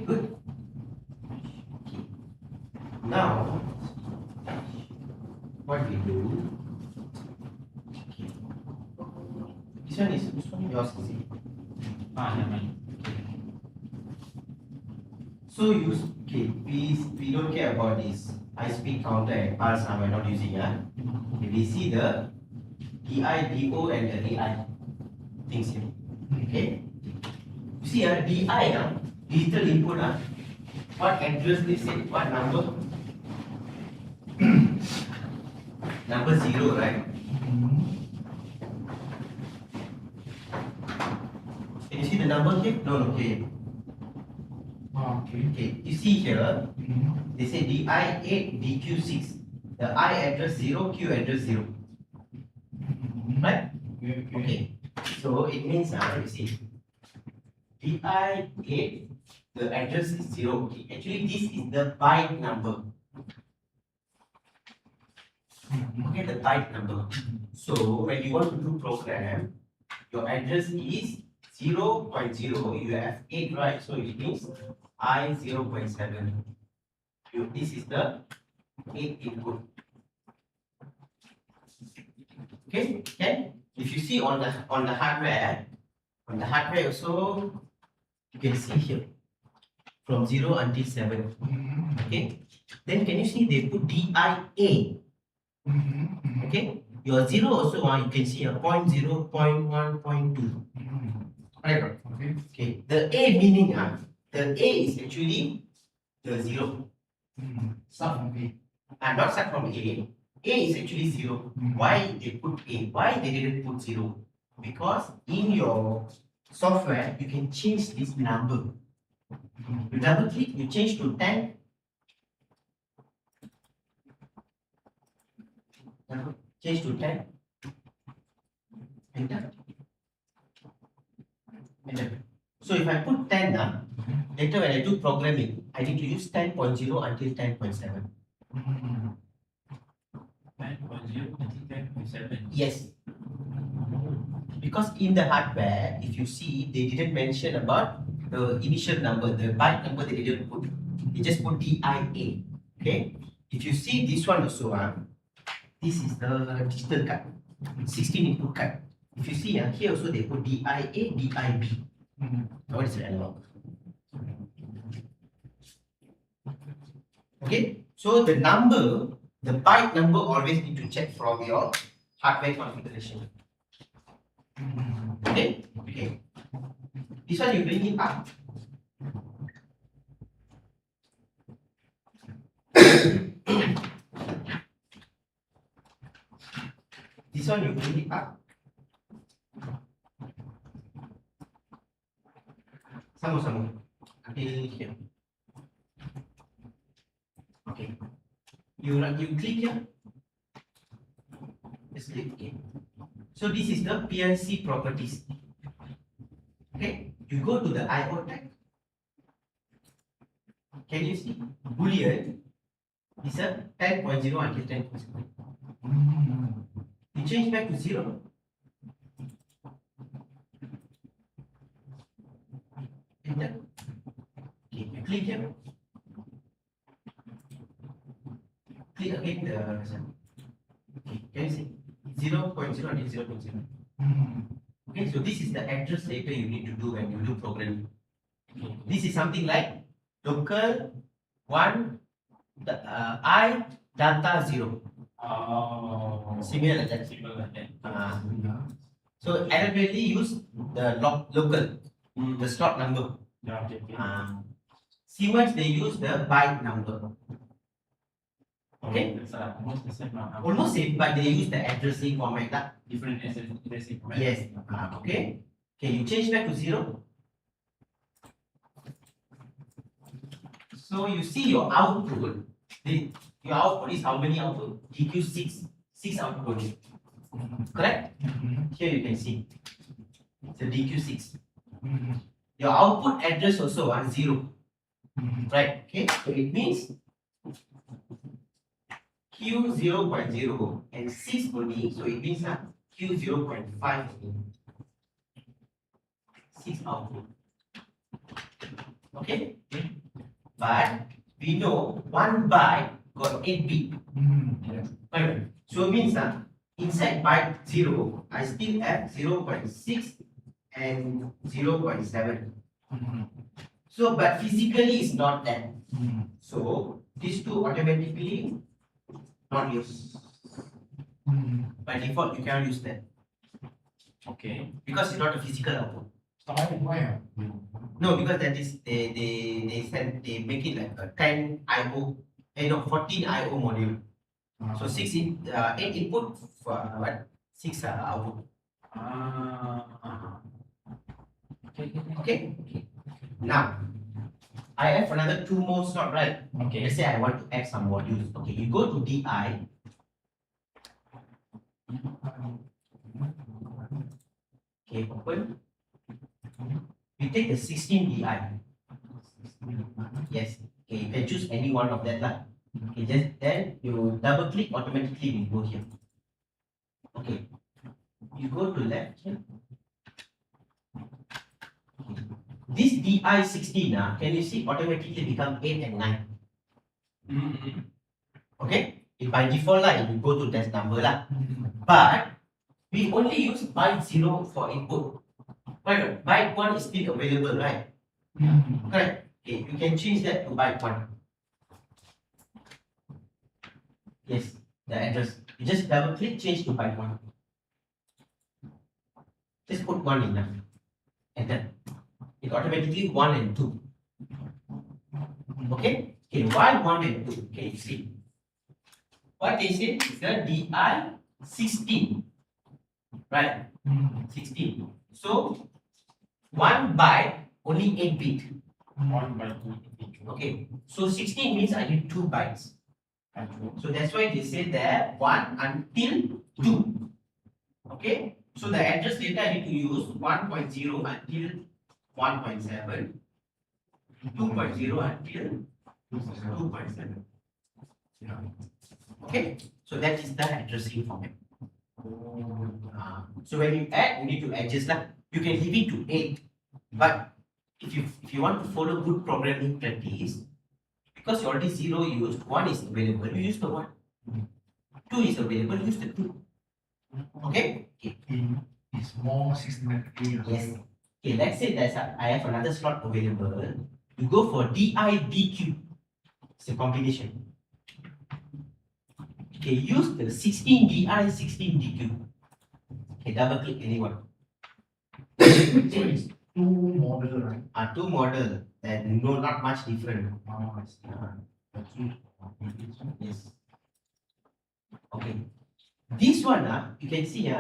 good. Now, what we do? This one yours is it? Yeah, mine. So we don't care about this high speed counter and pulse we're not using. We see the DI, DO and the DI things here. Okay. You see DI digital input what address they say, what number? Number 0, right? Can you see the number here? No, okay. Okay, you see here, they say DI8, DQ6. The I address 0, Q address 0. Right? Okay. So it means you see DI8, the address is 0. Okay. Actually, this is the byte number. Okay, the byte number. So when you want to do program, your address is 0.0. You have 8, right? So it means I 0.7. This is the 8 input. Okay, if you see on the hardware, also you can see here from 0 until 7. Okay, then can you see they put DIA? Okay, your 0 also you can see a 0.0, 0.1, 0.2. Right? Okay, the A meaning the A is actually the 0. Start from A. And not start from A. A is actually 0. Why they put A? Why they didn't put 0? Because in your software, you can change this number. You double click, you change to 10. Change to 10. Enter. Enter. So if I put 10 later when I do programming, I need to use 10.0 until 10.7. 10.0 until 10.7. Yes. Because in the hardware, if you see, they didn't mention about the initial number, the byte number they didn't put. They just put DIA. Okay. If you see this one also, this is the digital card, 16 input card. If you see here also they put DIA, DIB. What is the analog? Okay. So the number, the byte number always need to check from your hardware configuration. Okay. Okay. This one you bring it up. This one you bring it up. Sama-sama. Until here. Okay. You click here. Just click. Okay. So this is the PLC properties. Okay. You go to the IO tag. Can you see? Boolean is a 10.0 until 10.0. You change back to 0. Enter. Okay, you click here. Click again the result. Okay, can you see? 0.0 until 0.0. Okay, so this is the address later you need to do when you do programming. This is something like local 1 I data 0. Oh, Similar like that. simple like that. So adequately use the local, the slot number. Yeah, okay. Siemens they use the byte number. Okay. It's almost the same. Almost same, but they use the addressing format. Different addressing format. Yes. Okay. Okay, you change back to 0. So you see your output. Your output is how many output? DQ6. 6 output. Correct? Here you can see. It's a DQ6. Your output address also 0. Right? Okay. So it means Q 0.0 and 6 only. So it means Q 0.5 6 output. Okay? But we know 1 byte got 8 bit. Right? So it means inside byte 0, I still have 0.6 and 0.7. So, but physically it's not that. So, these two automatically not used. By default, you cannot use that Okay. because it's not a physical output. Why? No, because that is they make it like a 10 IO, 14 IO module. So 8 input for what? 6 output. Okay. Now, I have another 2 more slot, right? Okay. Let's say I want to add some modules. Okay, you go to DI. Okay, open. You take the 16 DI. Yes. Okay, you can choose any one of that lah. Okay, just then you double click, automatically will go here. Okay. You go to left here. This DI16 can you see automatically become 8 and 9? Okay? If by default lah, if you go to that number lah. But we only use byte 0 for input. Right? Byte 1 is still available, right? Correct. Okay, you can change that to byte 1. Yes, the address. You just double click, change to byte 1. Just put 1 in there. Enter. It automatically 1 and 2. Okay? Okay, why 1 and 2? Okay, you see. What they say is the DI16. Right? 16. So 1 byte only 8 bit. 1 by 2. Okay. So 16 means I need 2 bytes. So that's why they say there 1 until 2. Okay. So the address data I need to use 1.0 until 1.7, 2.0 until 2.7. Okay. So that is the addressing format. So when you add, you need to adjust lah. You can leave it to 8, but if you want to follow good programming practice, because you already 0 used, 1 is available, you use the 1. 2 is available, use the 2. Okay? It's more systematically. Yes. Okay, let's say I have another slot available. You go for DIDQ. It's a combination. Okay, use the 16 DI, 16 DQ. Okay, double click anyone. So it's 2 model, right? 2 model and no, not much different. I see. That's it. Yes. Okay. This one, you can see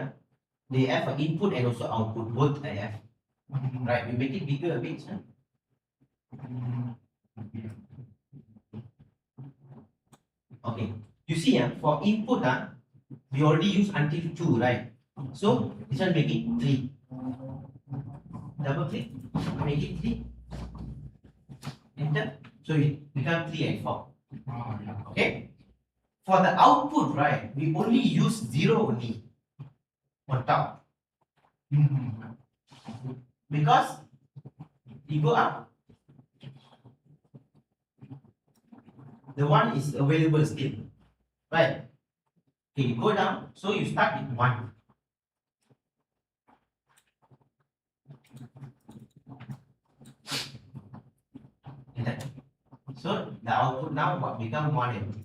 they have an input and also output. Both I have. Right. We make it bigger a bit. Okay. You see, for input, we already use until 2, right? So this one make it 3. Double click, make it 3. Enter. So it becomes 3 and 4. Okay. For the output, right, we only use 0 only on top. Because you go up, the 1 is available still. Right. Okay, you go down, so you start with 1. So the output now become 1 and 2.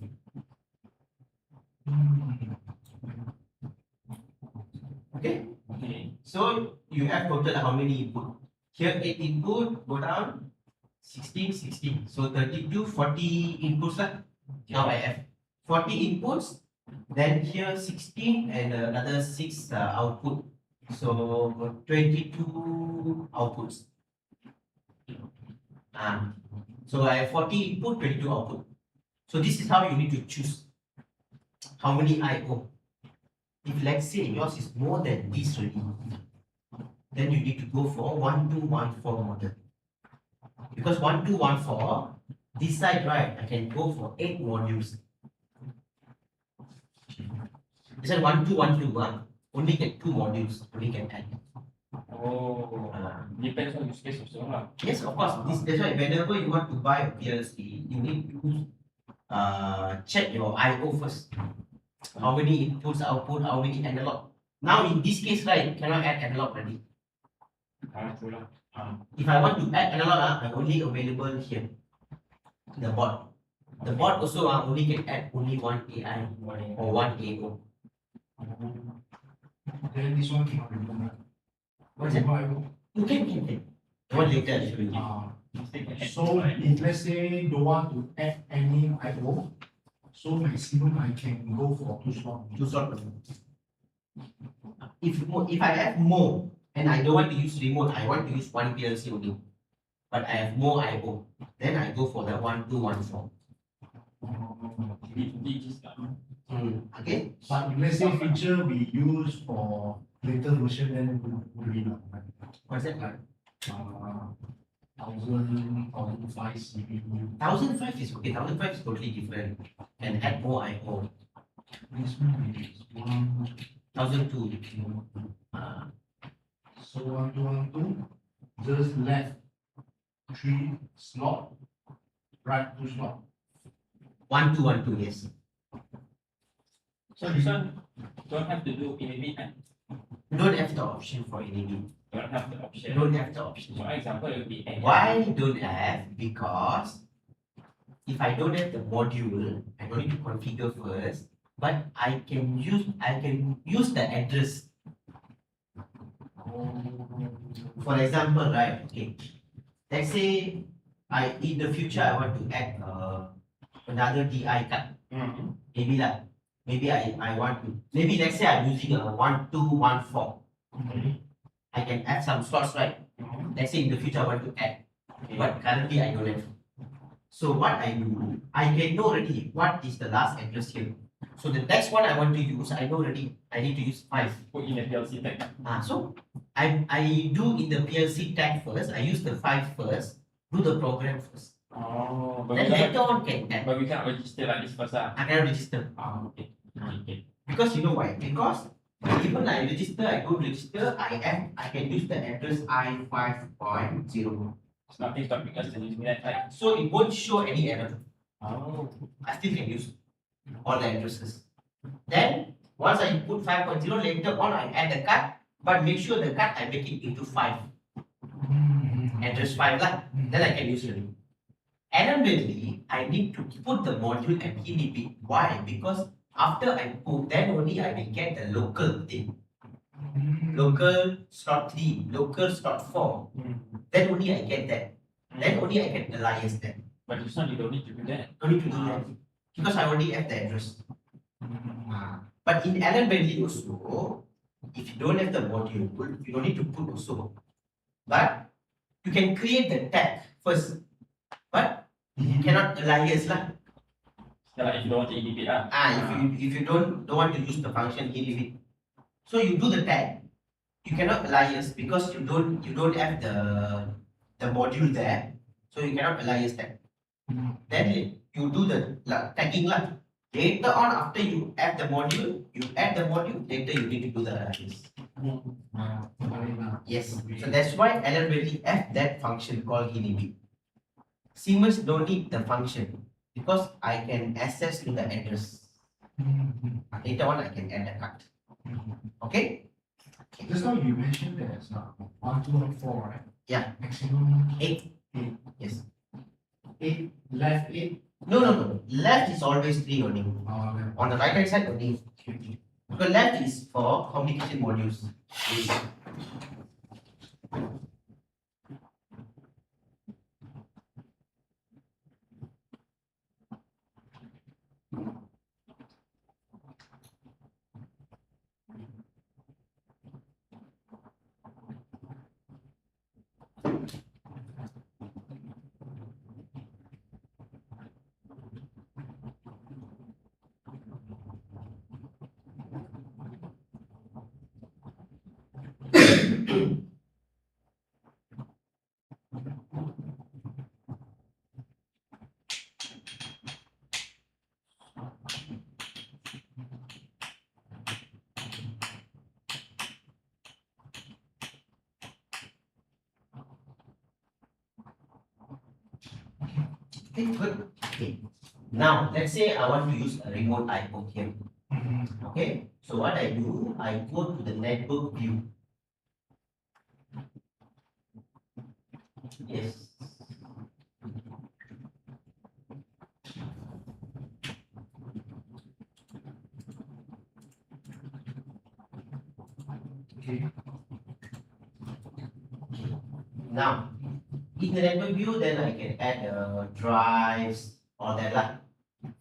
Okay? Okay. So you have total how many input? Here 8 input, go down 16, 16. So 32, 40 inputs. Now I have 40 inputs. Then here 16 and another 6 output. So 22 outputs. So I have 40 input, 22 output. So this is how you need to choose how many IO. If let's say yours is more than this already, then you need to go for 1214 model. Because 1214, this side right, I can go for 8 modules. This is 12121, only get 2 modules, only can add. Oh, depends on use case also lah. Yes, of course. That's why whenever you want to buy a PLC, you need to check your I/O first. How many inputs, output, how many analog. Now in this case, right, you cannot add analog already. True lah. If I want to add analog, I'm only available here. The board. The board also only can add only one AI or one AO. Then this one cannot remove. What's that? You can. The one later I show you. So if let's say don't want to add any I/O, so maximum I can go for 2 slot. 2 slot. If I have more and I don't want to use remote, I want to use one PLC only. But I have more I/O, then I go for the 1214. Okay. But if let's say feature we use for later version, then will be not. What's that like? 1005 CPU. 1005 is okay. 1005 is totally different. And add more I/O. This one is 1002. So 1212, just left 3 slot, right 2 slot. 1212, yes. So this one don't have to do inhibit and You don't have the option for NAB. don't have the You option. don't have the option. For example, it will be any. Why don't have? Because if I don't have the module, I don't need to configure first, but I can use the address. For example, right? Okay. Let's say in the future I want to add another DI card. Maybe I want to. Maybe let's say I'm using a 1214. I can add some slots, right? Let's say in the future I want to add, but currently I don't have. So what I do, I can know already what is the last address here. So the next one I want to use, I know already. I need to use 5. Put in a PLC tag. So I do in the PLC tag first. I use the 5 first. Do the program first. Oh, Then later on can add. but we cannot register like this first lah. I cannot register Okay. Okay. because you know why? Because even I register, I go register. I can use the address I5.0. It's nothing stopping us to using that tag. So it won't show any error. Oh. I still can use all the addresses. Then once I put 5.0, later on I add the card, but make sure the card I make it into 5. Address 5 lah. Then I can use it. And then I need to put the module and inhibit. Why? Because after I put, then only I will get the local thing. Local slot 3, local slot 4. Then only I get that. Then only I can alias that. But this one you don't need to do that. Don't need to do that. Because I already have the address. But in Allen Bradley also, if you don't have the module, you don't need to put also. But you can create the tag first. But you cannot alias lah. Yeah, like if you don't want to inhibit lah. If you don't want to use the function inhibit. So you do the tag. You cannot alias because you don't have the module there. So you cannot alias that. Then you do the tagging lah. Later on, after you add the module, you add the module, later you need to do the alias. Yes. So that's why Allen Bradley have that function called inhibit. Siemens don't need the function because I can access to the address. Later on, I can add the card. Okay? Just now you mentioned there's 1214, right? Yeah. Maximum 8. 8. Yes. 8, left 8. No. Left is always 3 only. Left. On the right hand side only. Because left is for communication modules. Okay, good. Okay. Now, let's say I want to use a remote IO here. Okay, so what I do, I go to the network view. Yes. Okay. Now, in the network view, then I can add drives, all that lah,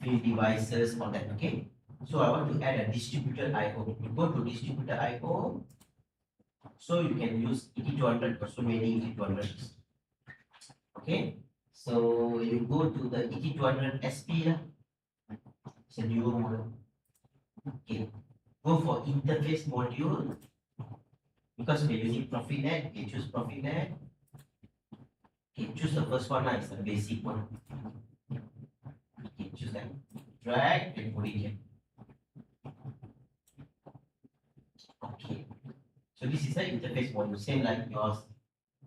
field devices, all that. Okay. So I want to add a distributed IO. You go to distributed IO. So you can use 8200 for so many 8200s. Okay. So you go to the 8200 SP lah. It's a newer model. Okay. Go for interface module. Because we're using ProfitNet, you choose ProfitNet. Okay, choose the first one, it's the basic one. Okay, choose that. Drag and put it here. Okay. So this is the interface module, same like yours.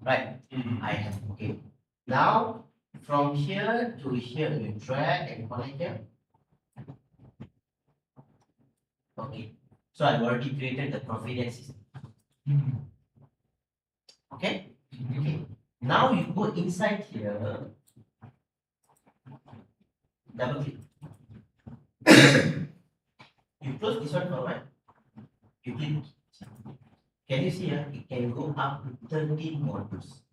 Right? I have. Okay. Now from here to here, you drag and connect here. Okay. So I've already created the ProfitNet system. Okay. Okay. Now you go inside here, double click. You close this one for a while. You click. Can you see here? It can go up to 13 modules.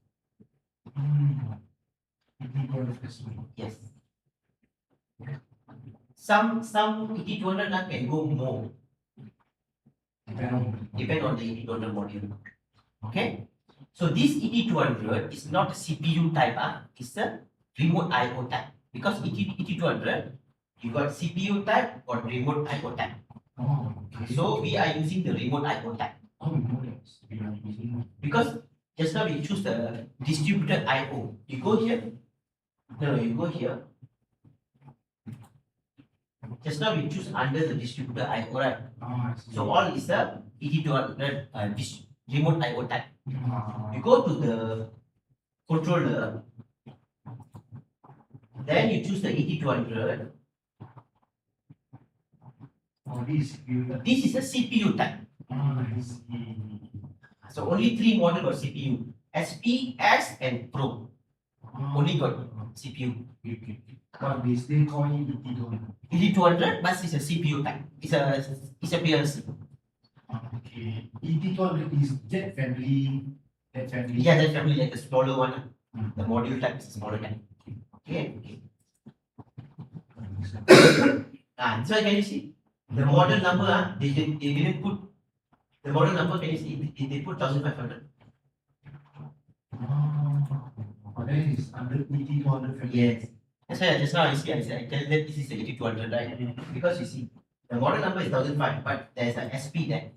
Yes. Some 8200 can go more. Depend on the 8200 module. Okay. So this 8200 is not a CPU type, it's a remote IO type. Because 8200, you got CPU type or remote IO type. Oh, okay. So we are using the remote IO type. Oh, no, yes. We are using. Because just now we choose the distributed IO. You go here. No, you go here. Just now we choose under the distributed IO, right? I see. So all is the 8200 remote IO type. You go to the controller, then you choose the 8200. Oh, this CPU. This is a CPU type. I see. So only 3 model got CPU. SP, S and Pro. Only got CPU. But they still call it 8200. 8200, but it's a CPU type. It's a PLC. Okay. 8200 is that family. That family. Yeah, that family like the smaller one. The module type is a smaller type. Okay. So can you see the model number? They didn't put the model number. Can you see? They put 1500. But that is under 8200 family. Yes. That's why just now I see. I tell them this is the 8200, right? Because you see the model number is 1005, but there's an SP there.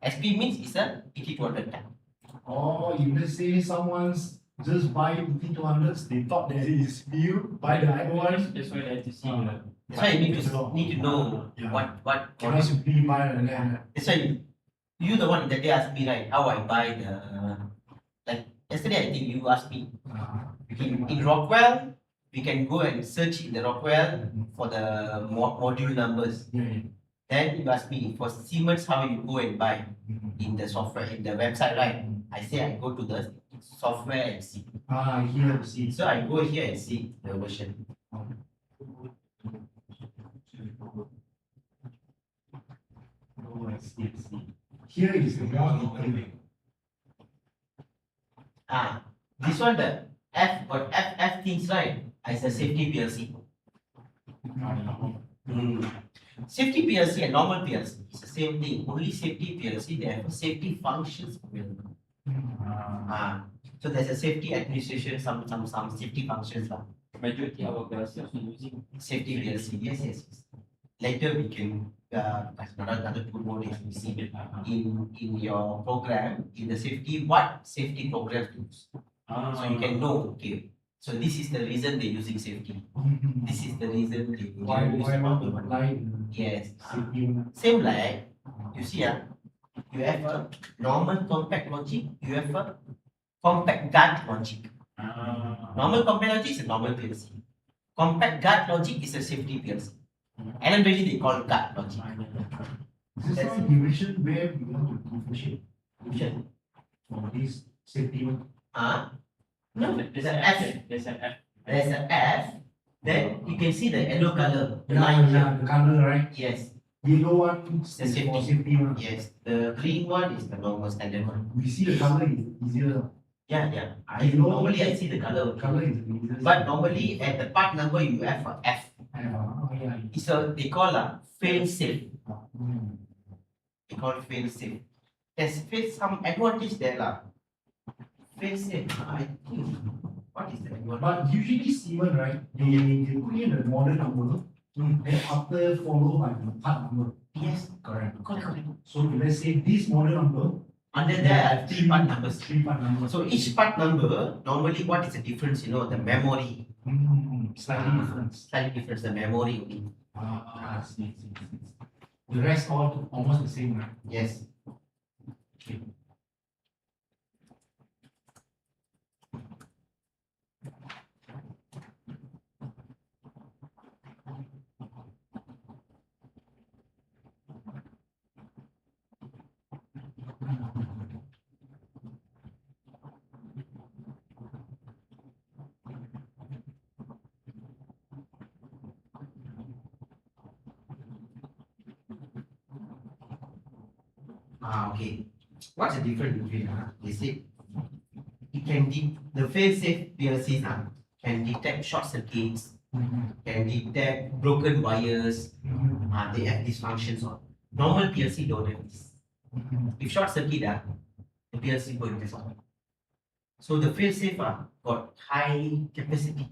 SP means it's a 8200 type. Or if let's say someone's just buy 8200s, they thought that it is CPU, buy the IO one. That's why I have to see That's why you need to know Yeah. what Cannot simply buy and then. That's why you the one that day asked me, right, how I buy the, like yesterday I think you asked me in Rockwell, we can go and search in the Rockwell for the module numbers. Yeah. Then you ask me for Siemens how you go and buy in the software, in the website, right? I say I go to the software and see. Here see. So I go here and see the version. Oh, I see. Here is the more detailed. This one the F things, right? It's a safety PLC. Safety PLC and normal PLC is the same thing. Only safety PLC they have safety functions available. So there's a safety administration, some safety functions. majority of our PLC also using Safety PLC, yes. Later we can that's another good mode is you see in your program, in the safety, what safety program to use. So you can know, okay, so this is the reason they're using safety. This is the reason they Why use not to apply Yes. safety one? Same like, you see, you have a normal compact logic, you have a compact guard logic. Normal compact logic is a normal PLC. Compact guard logic is a safety PLC. And then really they call guard logic. Is this some division where we want to differentiate Division. for this safety one? No, There's an an F. F. There's an F. There's an F. Then you can see the yellow color. The line here. The color, right? Yes. Yellow one is The for safety. safety one. Yes. The green one is the normal standard one. We see the color is easier. Yeah. Normally I see the color. Color is easier. But normally at the part number you have a F. Yeah. It's a they call a fail safe. Mm. They call fail safe. There's some advantage there lah. Fail safe. I think what is the advantage? But usually Siemens, right? They put in the model number, then after follow by the part number. Yes. Correct. Correct. So let's say this model number, Under there are three part numbers. three part numbers. So each part number normally what is the difference? You know the memory. Slightly different. Slightly difference the memory only. I see. The rest all almost the same, right? Yes. Okay. What's the difference between they say it can the fail-safe PLCs can detect short circuits, can detect broken wires, they have these functions on. Normal PLC don't have this. If short circuit the PLC going this on. So the fail-safe got high capacity.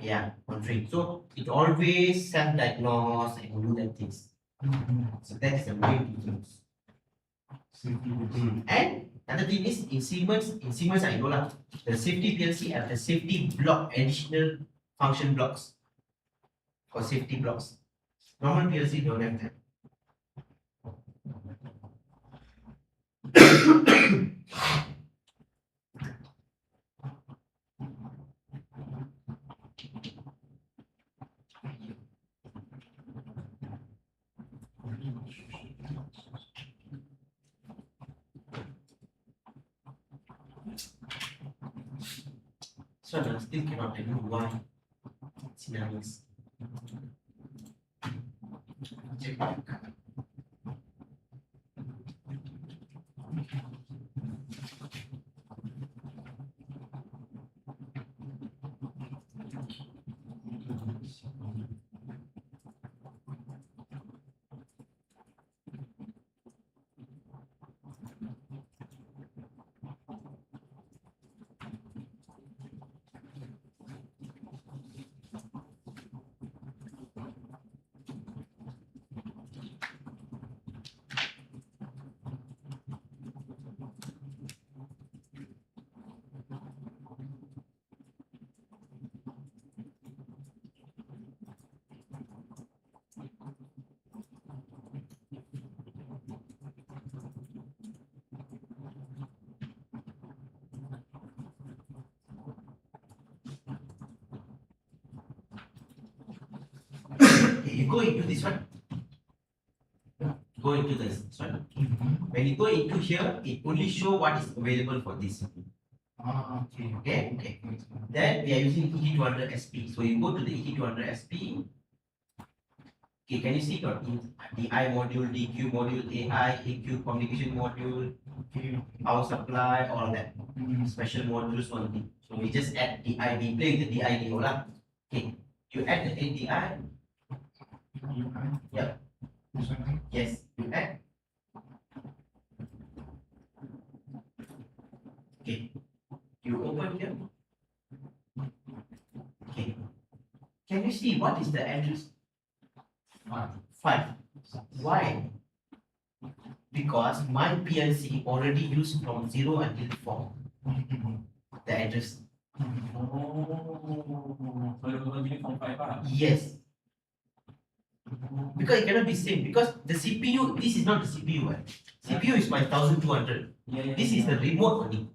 Yeah, monitoring. So it always self-diagnose and do that things. So that is the main difference. And another thing is in Siemens I know lah, the safety PLC have the safety block, additional function blocks or safety blocks. Normal PLC don't have that. So I still cannot tell you why scenarios. You go into this one. Go into this one. When you go into here, it only show what is available for this. Okay. Then we are using ET200 SP. So you go to the ET200 SP. Okay, can you see got DI module, DQ module, AI, AQ communication module, power supply, all that. Special modules only. So we just add DI, we play with the DI lah. Okay, you add the DI. Yeah. Yes, you add. Okay. You open here. Okay. Can you see what is the address? 5. Why? Because my PLC already used from 0 until 4. The address. Oh, so you're going to from 5 lah. Yes. Because it cannot be same. Because the CPU, this is not the CPU. CPU is my 1200. Yeah. This is the remote only.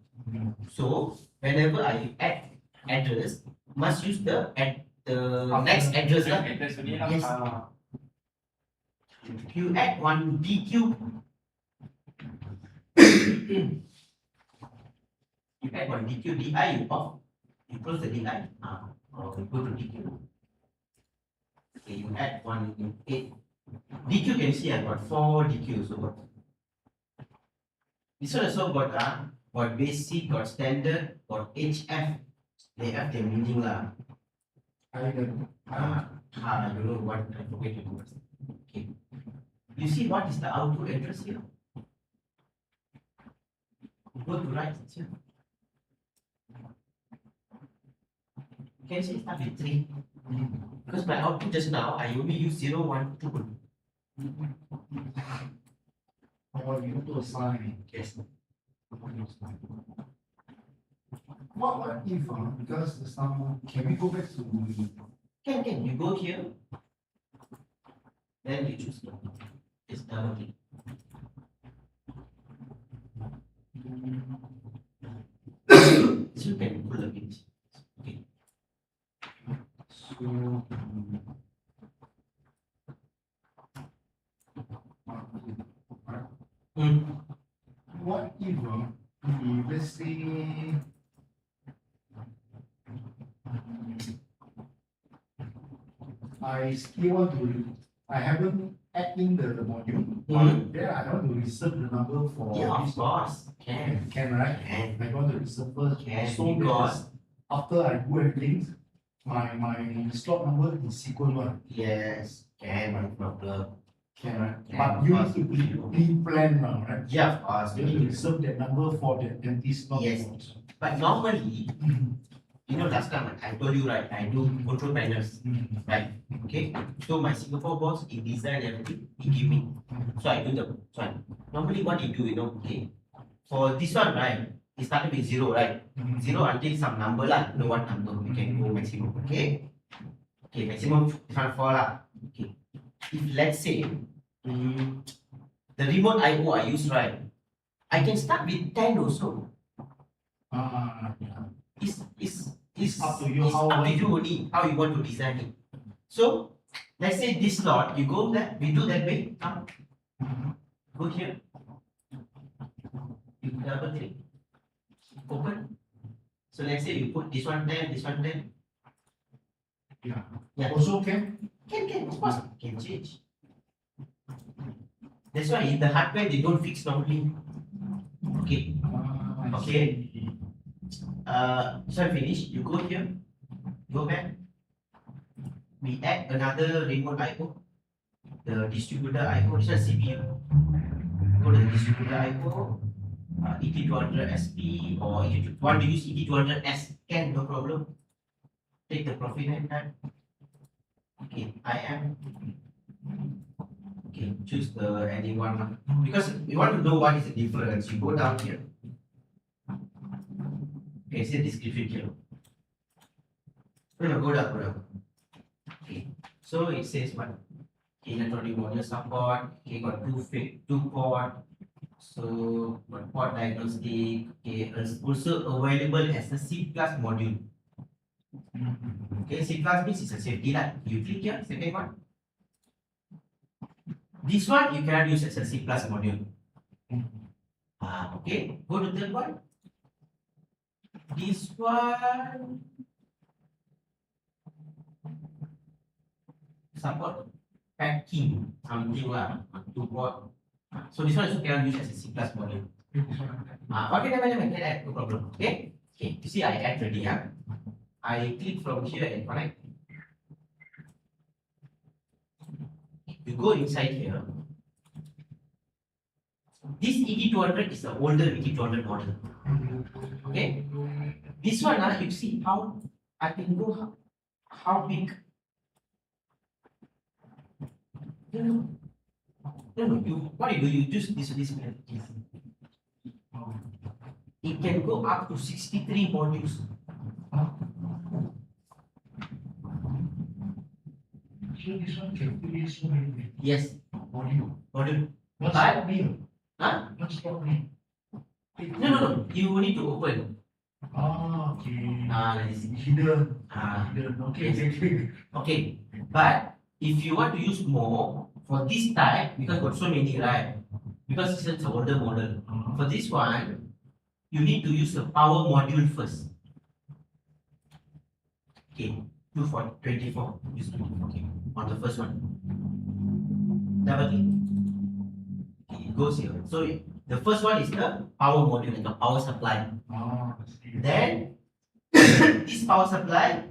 So whenever I add address, must use the next address. Lah. Address only lah. Yes. You add one DQ. You add one DQ, DI, you off. You close the DI. Or you go to DQ. Okay, you add one 8. DQ can you see I got 4 DQ so got. This one also got basic, got standard, got HF. They have their meaning lah. I don't know what I forget to do. Okay. You see what is the output address here? Go to right here. Can you see start with 3? Because my output just now I only use 0, 1, 2. Or you want to assign. Yes. What if, because some, can we go back to Can. You go here. Then you choose. It's double click. So you can pull the page. Okay. so what if let's say I still want to, I haven't add in the module, but then I want to reserve the number for Yeah, of this. course. Can. Can, right? Can. I want to reserve first. Can, So because- that after I do everything, my slot number is sequence 1. Yes. Can, no problem. Can, right? Can, But you of need to pre-plan now, right? Yeah, of course. You need to reserve that number for that empty slot. Yes. But normally, you know, last time I told you, right, I do control panels, right? Okay. So my Singapore boss, he designed everything, he give me. So I do the one. Normally what he do, you know, okay. For this one, right, it started with 0, right? 0 until some number lah, no what number we can go maximum, okay? Okay, maximum this one 4 lah. Okay. If let's say the remote IO I use, right, I can start with 10 also. It's Up to you it's how up to you you only how you want to design it. So let's say this slot, you go there, we do that way. Come. Go here. You double click. Open. So let's say you put this one 10, this one 10. Yeah. Yeah. Also can? Can, of course, can change. That's why in the hardware they don't fix normally. Okay. Okay. So finish, you go here, go back. We add another remote IO, the distributor IO, this is CPU. Go to the distributor IO, ET200 SP or want to use ET200S, can, no problem. Take the profit and time. Okay, I am. Okay, choose the anyone. Because we want to know what is the difference, you go down here. Okay, see description here. No, go down. Okay, so it says what? Electronic module support. Okay, got two port. So got port diagnostic. Okay, it's also available as a C+ module. Okay, C+ means it's a safety light. You click here, second one. This one you cannot use as a C+ module. Okay, go to third one. This one support packing something lah to board. So this one also cannot use as a C+ module. Okay, never add, no problem. Okay, you see I add already. I click from here and connect. You go inside here. This ET200 is the older ET200 model. Okay, this one you see how I can go how big. No, what you do, you use this PLC. It can go up to 63 modules. So this one can put in so many Yes, module. module. What's But- that mean? Huh? What's that mean? No. You need to open. Ah, okay. Like this. Hidden. Ah, Hidden. Okay, Yes. okay. okay. But if you want to use more for this type, because got so many, right? Because it's an older model. For this one, you need to use the power module first. Okay, 24. Use 24. Okay, on the first one. Double click. Okay, it goes here. So the first one is the power module, like a power supply. Ah, I see. Then this power supply,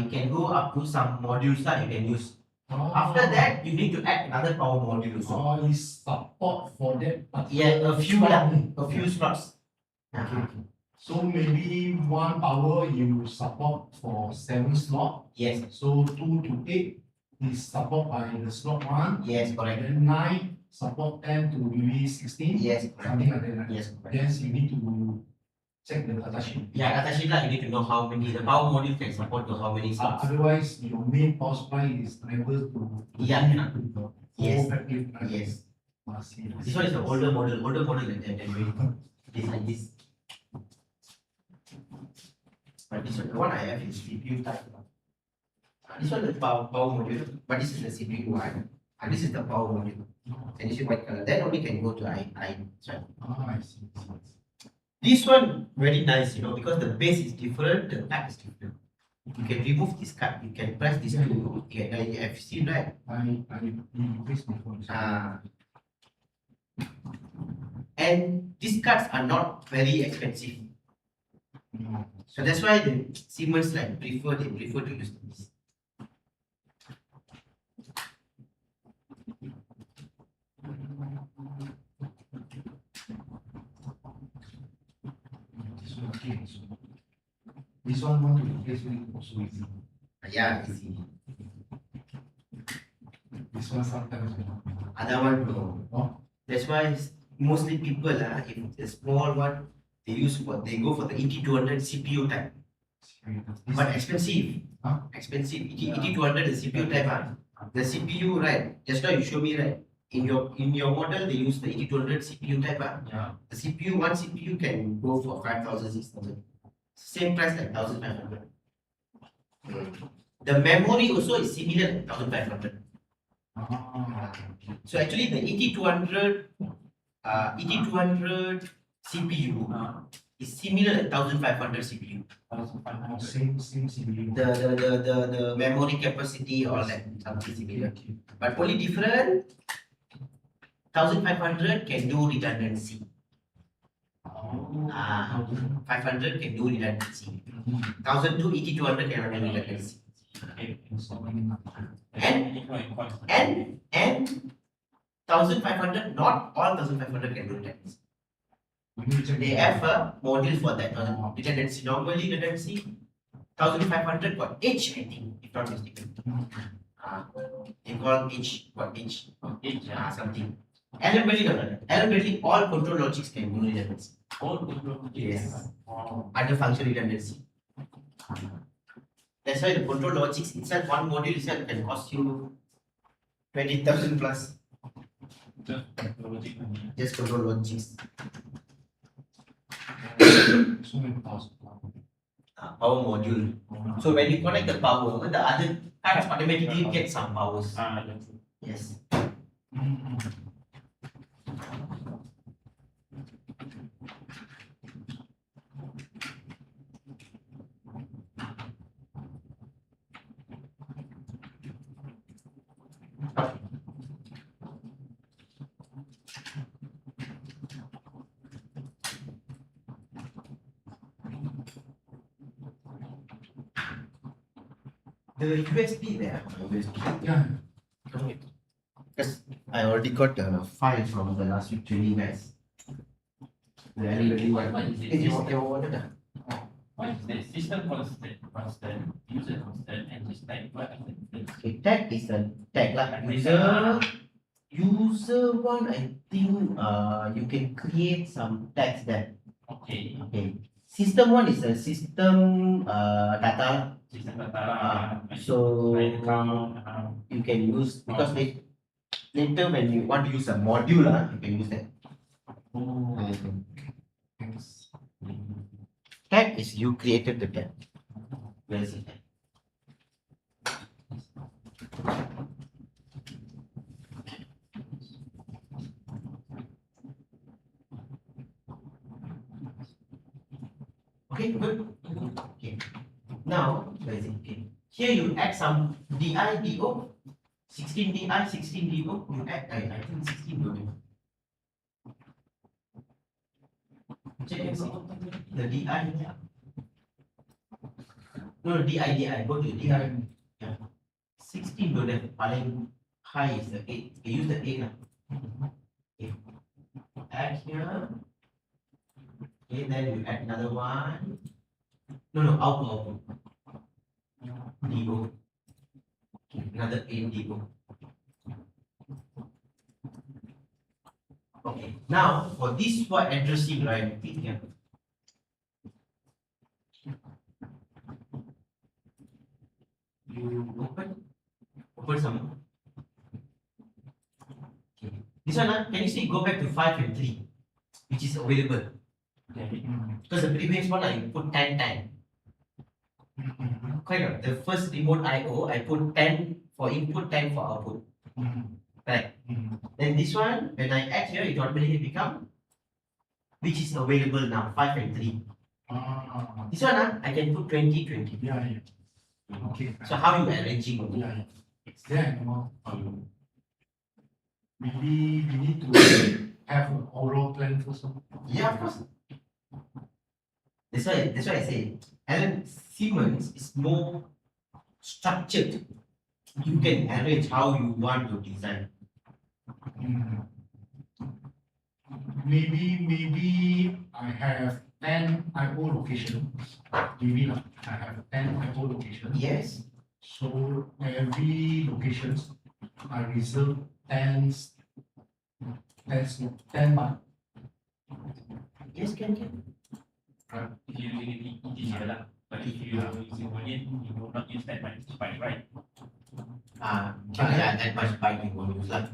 you can go up to some modules that you can use. After that, you need to add another power module. So Oh, is support for that. yeah, a few slot. a few slots. Okay. So maybe one power you support for 7 slot. Yes, So 2 to 8 is support by the slot 1. yes, correct. Then 9 support 10 to maybe 16. Yes, correct. Something like that. Right? Yes, correct. Then you need to check the data sheet. Yeah, data sheet lah, you need to know how many the power module can support to how many slots. Otherwise, your main power supply is unable to Yeah. connect to the Yes. full factory. Yes. I see. This one is the older model like that way. This like this. But this one, the one I have is CPU type. This one is power module, but this is the CPU one. And this is the power module. And this is white color. Then only can go to I. Sorry. I see. This one very nice, because the base is different, the type is different. You can remove this card, you can press this to get the FC, right? I increase before. And these cards are not very expensive. No. So that's why the Siemens prefer to use this. This one okay. So this one want to replace with also easy. Yeah, easy. This one sometimes Other one no. Oh. That's why mostly people if the small one they go for the 8200 CPU type. But expensive. Huh? Expensive. 8200 the CPU type. The CPU, right? Just now you show me, right? In your model, they use the 8200 CPU type. Yeah. The CPU, one CPU can go for 5,000, 6,000. Same price like 1,500. The memory also is similar like 1,500. So actually the 8200 CPU is similar like 1,500 CPU. Same CPU. The memory capacity all that something similar. But only different 1,500 can do redundancy. 500 can do redundancy. 1,200, 8200 cannot do redundancy. And 1,500, not all 1,500 can do redundancy. They have a module for that redundancy. Normally redundancy 1,500 got H, I think, if not mistaken. They call H, what H? Something. Allen Bradley, all control logics can do redundancy. Yes. Under function redundancy. That's why the control logics itself, one module itself can cost you 20,000 plus. Just control logics. So many thousand. Power module. So when you connect the power, the other cards automatically get some powers. Yes. The USB there. Yeah. Yes, I already got the file from the last week training, guys. The Allen Bradley one. What is it? You wanted that? What is the system constant, user constant, and just type what are the difference? Okay, tag is a tag lah. User one, I think you can create some tags there. Okay, Okay. System one is a system data. system data, So account, you can use because later when you want to use a module, you can use that. oh, Thanks. Tag is you created the tag. Where is it? Okay, good. Okay. Now, where is it? Okay. Here you add some DI, DO, 16 DI, 16 DO. You add, I think 16 DO. Check and see. The DI. No, DI. Go to DI. 16 DO. Paling high is the 8. You use the 8 now. Okay. Add here. Okay, then you add another one. No, output. DO. Okay, another 8 DO. Okay, now for this for addressing, right? Click here. You open some. Okay. This one, can you see go back to 5 and 3, which is available? okay, Because the previous one I put 10 time. Correct. The first remote IO I put 10 for input, 10 for output. Right. Then this one, when I add here, it automatically become which is available now, 5 and 3. This one, I can put 20, 20. Yeah. Okay. So how you arranging? Yeah. Is there more? Maybe we need to have an oral plan first. Yeah, of course. That's why I say Siemens is more structured. You can arrange how you want to design. Maybe I have 10 IO locations. Maybe not. I have 10 IO locations. Yes. So every locations I reserve 10 baht. Yes, can. if you using it easier lah. But if you are using volume, you will not use that much spike, right? Yeah, that much bike you will use lah.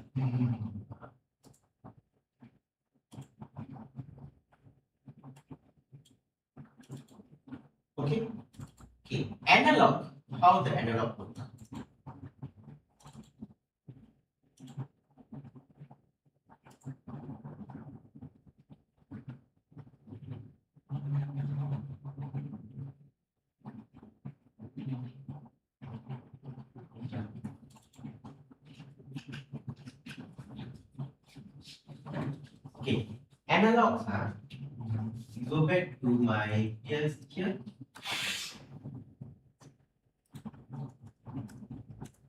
Okay. Analog. How the analog work? Okay, analogs. Go back to my PLC here.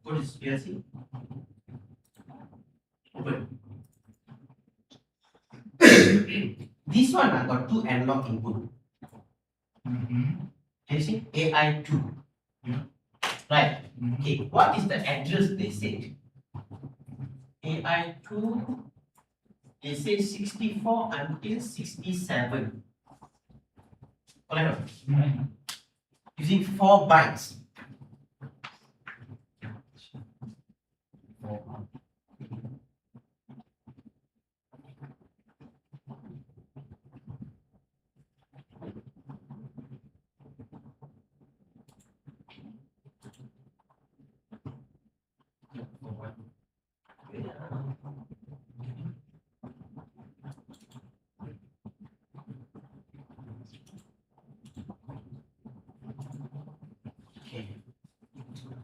What is PLC? Open. This one I got two analog input. Can you see? AI2. Yeah. Right. Okay, what is the address they said? AI2, they say 64 until 67. Correct? Using 4 bytes.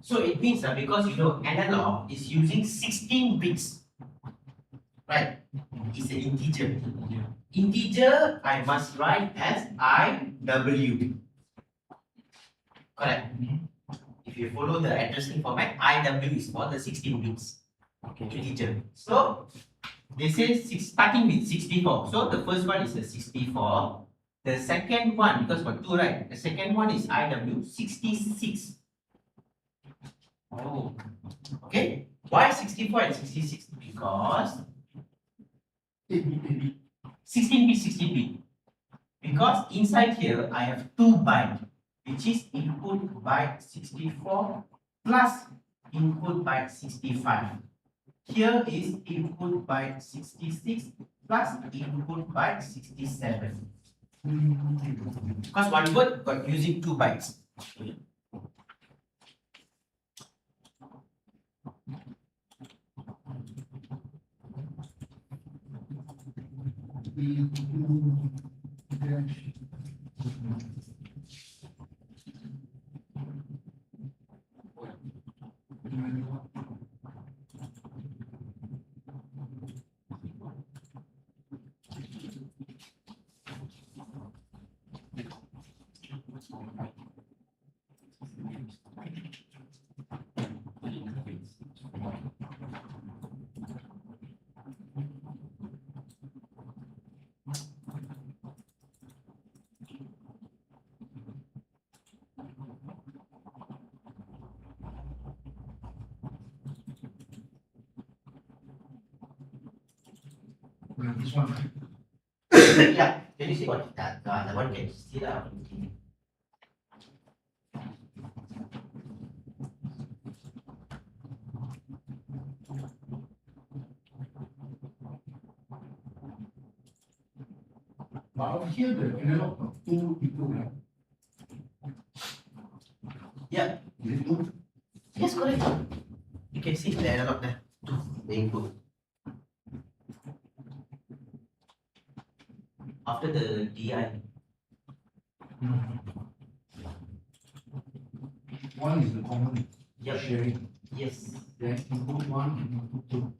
So it means that because analog is using 16 bits, right? It's an integer. Integer I must write as IW. Correct. If you follow the addressing format, IW is for the 16 bits. Integer. So they say starting with 64. So the first one is a 64. The second one, because got two, right? The second one is IW66. Oh. Okay? Why 64 and 66? Because 16 bit. Because inside here I have 2 byte, which is input byte 64 plus input byte 65. Here is input byte 66 plus input byte 67. Because one word got using 2 bytes. This one. Yeah, can you see what that the one can see that? But over here, the analog got 2 input, right? Yeah. Is it 2? Yes, correct. You can see the analog there. The input. After the DI. One is the common Yep. sharing. Yes. Then input 1 and input 2.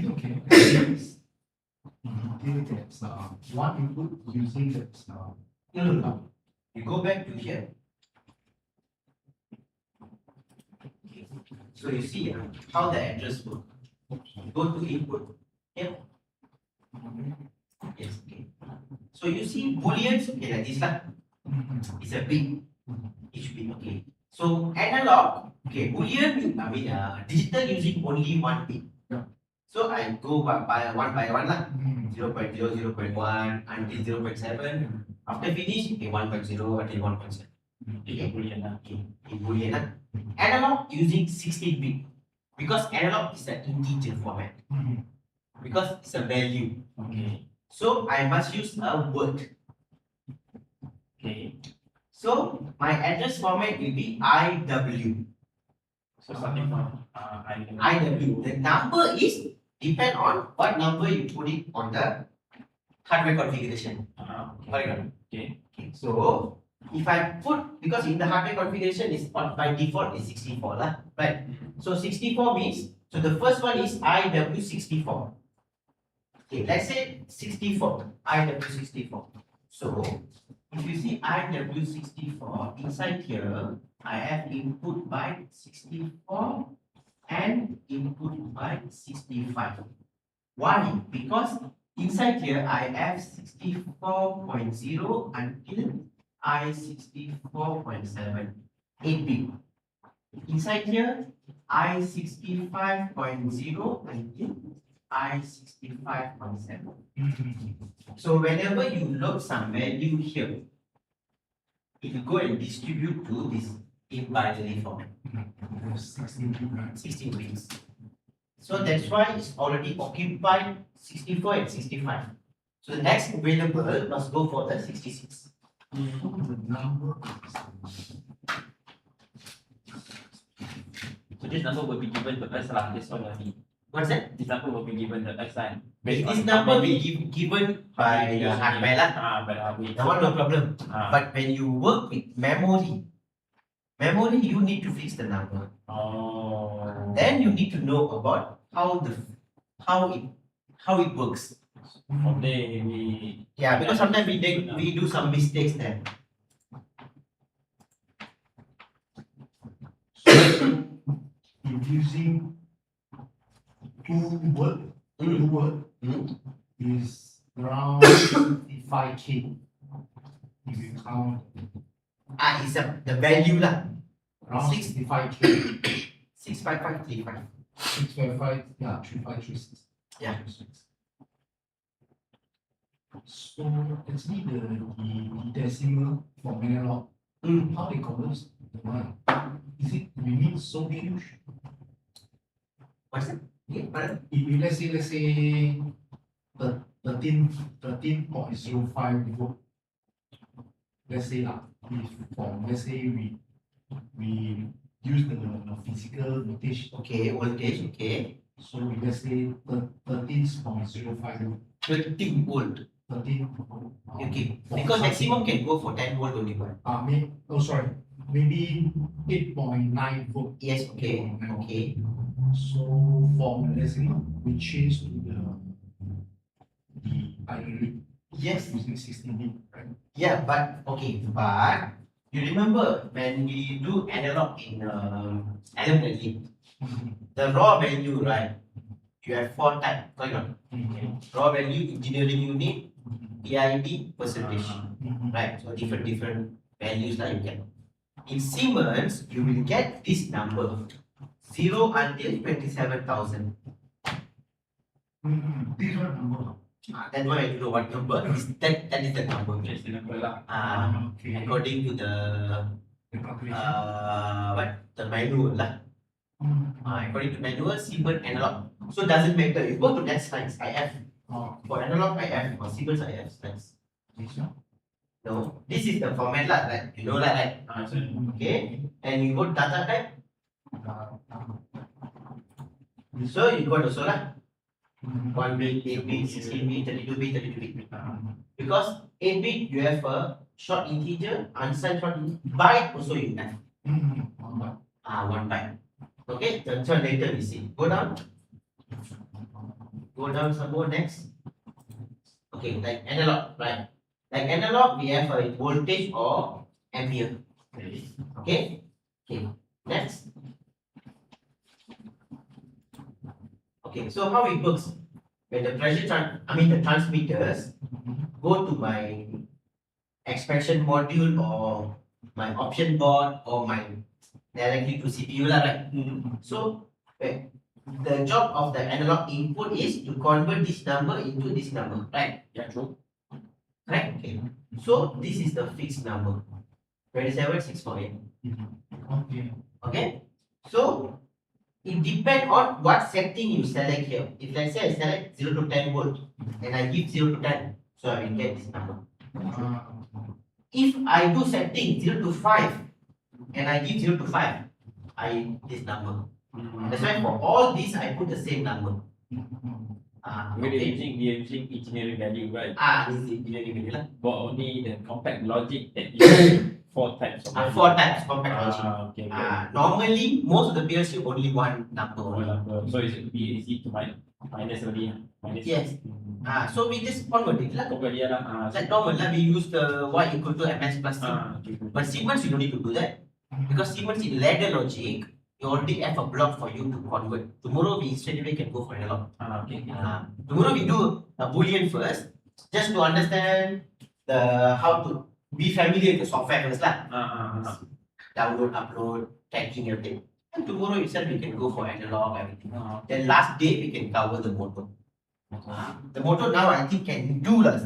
Okay. That's one input using that No. You go back to here. Okay. So you see how the address works. Go to input. Here. Yes. Okay. So you see booleans. Okay, like this lah. It's a bit. Each bit. Okay. So analog. Okay. Boolean. I mean digital using only 1 bit. So I go by one lah. 0.0, 0.1 until 0.7. After finish, okay, 1.0 until 1.7. Okay, brilliant. Okay, Boolean lah. Analog using 16 bit because analog is an integer format. Because it's a value. Okay. So I must use a word. Okay. So my address format will be IW. So starting from IW. The number is depend on what number you put it on the hardware configuration. Okay. Okay. So if I put, because in the hardware configuration is by default is 64 lah, right? So 64 means, so the first one is IW64. Okay, let's say 64, IW64. So if you see IW64, inside here, I have input by 64 and input by 65. Why? Because inside here I have 64.0 until I64.7, 8 bit. Inside here I65.0 until I65.7. So whenever you load some value here, it will go and distribute to this in binary format. 16 bits. So that's why it's already occupied 64 and 65. So the next available must go for the 66. So this number will be given to us lah. This one only. What's that? This number will be given to us lah. This number will be given by the hardware lah. By the hardware. That one no problem. Ah. But when you work with memory, Memory, you need to fix the number. Oh. Then you need to know about how it works. From there we Yeah, because sometimes we do some mistakes there. So if using two word Mm. is around 65K. If you count It's the value lah. around Six- 65K, 65535. 655, yeah, 3536. Yeah. So actually the decimal for analog, how they convert the one? Is it really so huge? What's that? Yeah, but If let's say 13.05 volt, let's say lah, if let's say we use the physical voltage, okay, voltage, okay. so let's say 13.05 volt, 13 volt. 13. Okay. Because maximum can go for 10 volt only. Maybe 8.9 volt. Yes, okay. Okay. So for Malaysia, we change to the binary Yes. using 16 bit, right? Yeah, but okay, but you remember when we do analog in LMLE, the raw value, right? You have 4 types, correct or not? Raw value, engineering unit, PID, percentage, right? So different values that you get. In Siemens, you will get this number 0 until 27,000. This one number. That's why I don't know what number is that. That is the number. That's the number lah. Okay. According to the The calculation. the manual lah. According to manual, Siemens analog. So doesn't matter. You go to that slides, IF. For analog, IF. For Siemens, IF slides. This one. No, this is the format lah. Like you know, like So okay. And you go to data type. This So you got also lah. one. 1 bit, 8 bit, 16 bit, 32 bit, 32 bit. Because 8 bit you have a short integer, unsigned short integer. Byte also you have. One byte. Okay, that's one later we see. Go down. Go down some more next. Okay, like analog, right? Like analog, we have a voltage or ampere. Okay? Okay. Next. Okay, so how it works? When the the transmitters go to my expression module or my option board or my directly to CPU lah, right? So the job of the analog input is to convert this number into this number, right? yeah, true. Right? Okay. So this is the fixed number. 27648. Okay. Okay? So it depends on what setting you select here. If let's say I select 0 to 10 volt and I give 0 to 10, so I will get this number. If I do setting 0 to 5 and I give 0 to 5, I this number. That's why for all these I put the same number. We Okay. are using engineering value, right? This is engineering value lah. But only the compact logic that is 4 types of value. 4 types compact logic. Okay. Normally most of the PLC only one number. For example, so it should be easy to minus only. Minus. Yes. So we just convert it lah. Convert dia lah. Like normal lah, we use the Y equal to MS plus C. But Siemens you don't need to do that. Because Siemens in ladder logic, you already have a block for you to convert. Tomorrow we straight away can go for analog. Okay. Tomorrow we do a boolean first, just to understand the how to be familiar with the software first lah. Download, upload, tracking everything. And tomorrow itself we can go for analog everything. Then last day we can cover the motor. The motor now I think can do lah.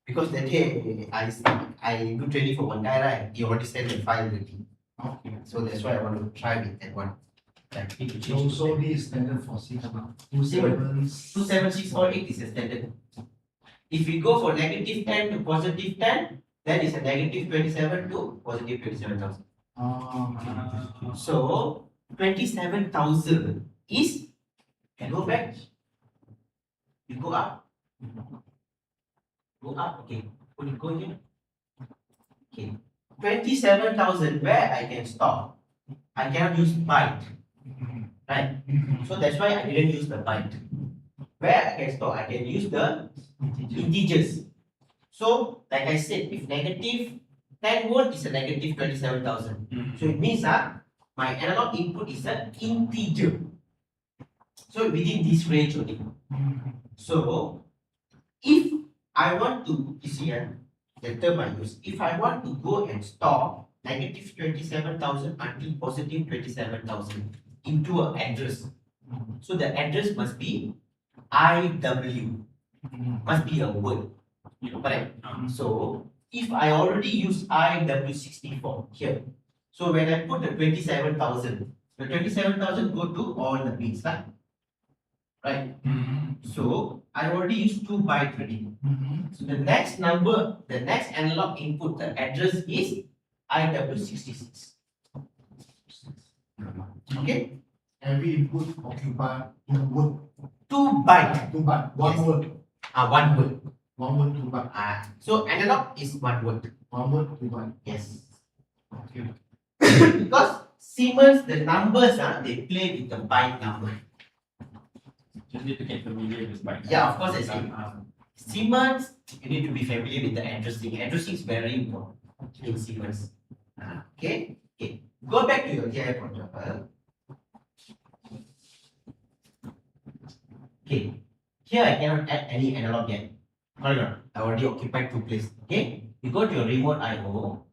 Because that day I do training for one guy, right? He already sent the file already. Okay. So that's why I want to try with that one. Like need to So, change. so this is standard for 6 now. 27648 is a standard. If we go for negative 10 to positive 10, then it's a negative 27 to positive 27,000. So 27,000 is, can go back. You go up. Go up, okay. Put it go here. Okay. 27,000 where I can stop. I cannot use byte, right? So that's why I didn't use the byte. Where I can store, I can use the integers. So, like I said, if negative 10 volt is a negative 27,000. So it means that my analog input is an integer. So within this range only. So if I want to, you see, the term I use, if I want to go and store negative 27,000 until positive 27,000 into an address. So the address must be IW, must be a word. Correct? So if I already use IW64 here, so when I put the 27,000, the 27,000 go to all the bits, right? So I already used 2 byte already. So the next number, the next analog input, the address is IW66. Okay? Every input occupy 2 word. 2 byte. 2 byte. 1 Yes. word. 1 word. 1 word, 2 byte. So analog is 1 word. 1 word, 2 byte. Yes. Okay. Because Siemens, the numbers they play with the byte number. Just need to get familiar with byte. Yeah, of course, I see. Siemens, you need to be familiar with the addressing. Addressing is very important in Siemens. Okay? Okay. Go back to your TI protocol. Okay. Here I cannot add any analog yet. No. I already occupied 2 places. Okay? You go to your remote IO.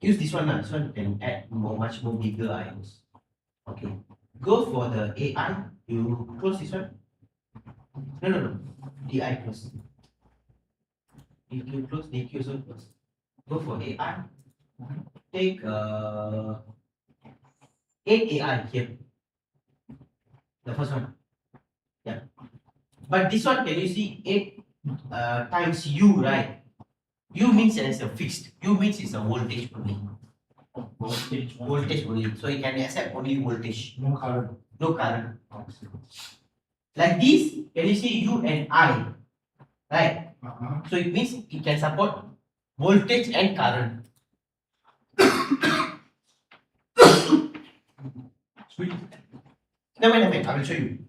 Use this one. This one can add much more bigger IOs. Okay. Go for the AI. You close this one. No. DI close. DQ close. DQ also close. Go for AI. Take 8 AI here. The first one. Yeah. But this one, can you see 8 times U, right? U means it's a fixed. U means it's a voltage only. Voltage only. So it can accept only voltage. No current. No current. Like this, can you see U and I? Right? So it means it can support voltage and current. Sweet. No, wait, I will show you.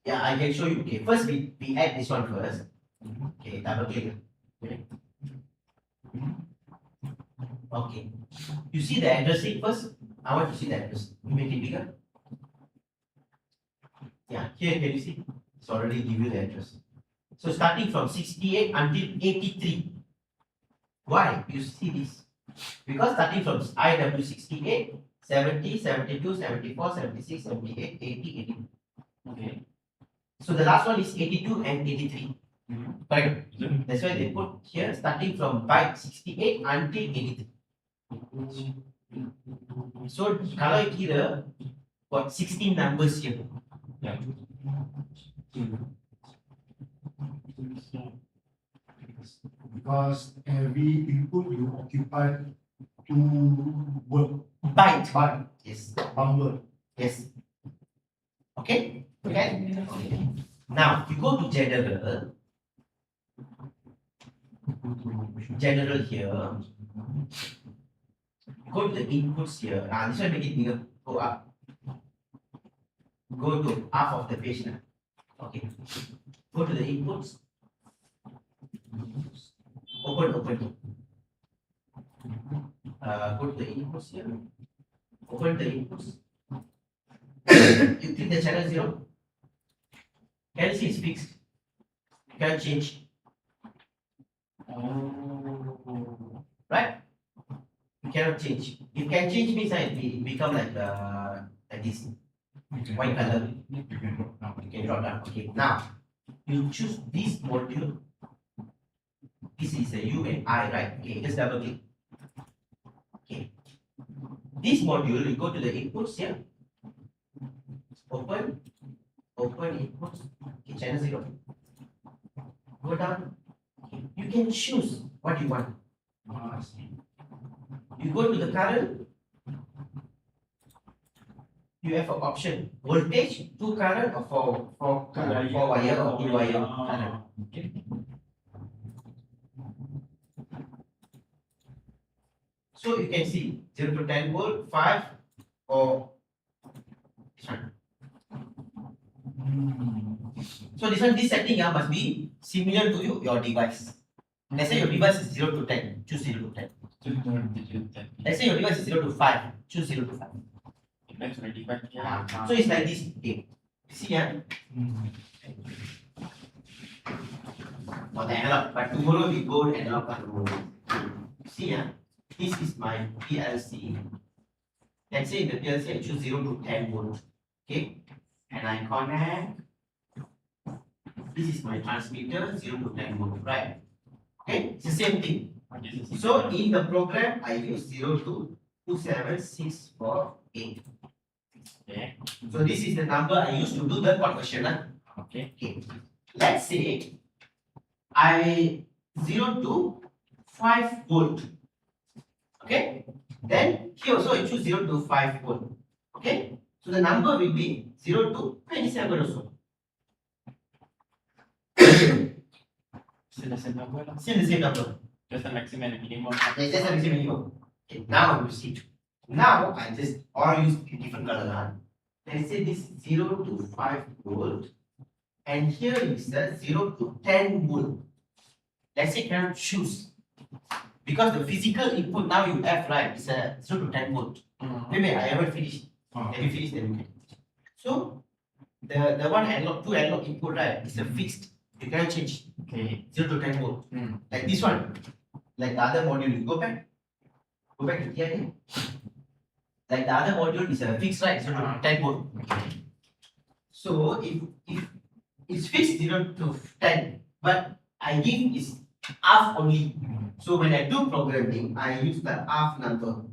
Yeah, I can show you. Okay, first we add this one first. Okay, double click. Okay. You see the addressing first? I want to see the address. You make it bigger. Yeah, here can you see? It's already give you the address. So starting from 68 until 83. Why? You see this? Because starting from IW68, 70, 72, 74, 76, 78, 80, 80. Okay. So the last one is 82 and 83. Correct? That's why they put here starting from byte 68 until 83. So kalau kira got 16 numbers here. Yeah. Because every input you occupy 2 word. Byte. Byte. Yes. 1 word. Yes. Okay? Okay? Now, you go to general. General here. Go to the inputs here. This one make it bigger. Go up. Go to half of the page now. Okay. Go to the inputs. Open. Go to the inputs here. Open the inputs. You click the channel 0. Can you see it's fixed? You can't change. Right? You cannot change. You can change means it become like this. White color. You can drop down. You can drop down. Okay. Now you choose this module. This is a U and I, right? Okay, just double click. Okay. This module, you go to the inputs here. Open inputs. Okay, channel 0. Go down. Okay. You can choose what you want. I see. You go to the current. you have an option voltage, two current, or four wire or two wire current. Okay. So you can see 0 to 10 volt, 5 or this one. So this setting must be similar to your device. Let's say your device is 0 to 10, choose 0 to 10. Let's say your device is 0 to 5, choose 0 to 5. Depends on the device. So it's like this. Okay. See for the analog, but tomorrow we go analog. See this is my PLC. Let's say in the PLC I choose 0 to 10 volt. Okay, and I connect. This is my transmitter 0 to 10 volt, right? Okay, it's the same thing. So in the program I use 0 to 27648. Okay. So this is the number I use to do the conversion. Okay. Okay. Let's say I 0 to 5 volt. Okay. Then here also I choose 0 to 5 volt. Okay. So the number will be 0 to 27 also. Still the same number. Still the same number. Just the maximum and minimum. Yes, that's the same minimum. Okay. Now I will see. Now I just all use different color. Let's say this 0 to 5 volt. And here is the 0 to 10 volt. Let's say you cannot choose. Because the physical input now you have, right, is a 0 to 10 volt. Maybe I haven't finished. Let me finish then. So the one analog, two analog input, right, is a fixed. You cannot change. Okay. 0 to 10 volt. Like this one. Like the other module, you go back. Go back to here. Like the other module is a fixed, right, 0 to 10 volt. So if it's fixed 0 to 10, but I give is half only. So when I do programming, I use the half number.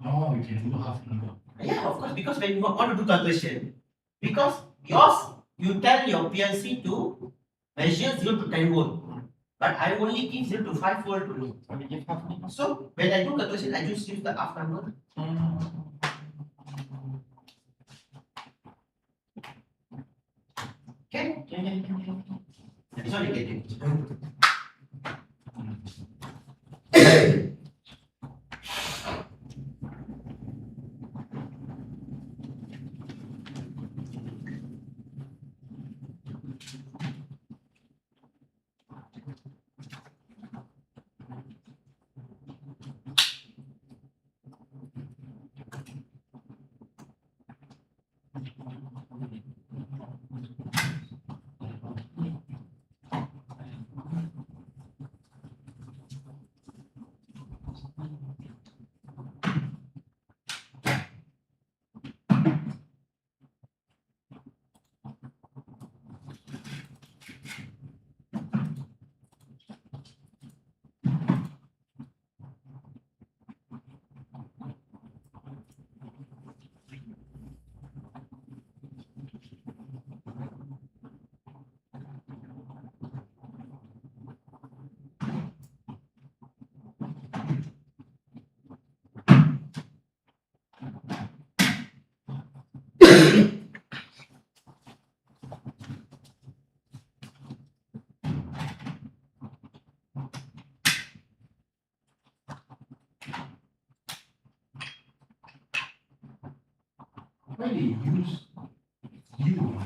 Oh, you can do half number. Yeah, of course, because when you want to do conversion, because yours, you tell your PLC to measure 0 to 10 volt, but I only give 0 to 5 volt only. Only give half number. So when I do conversion, I just use the half number. Okay? This one you get it. Why they use U?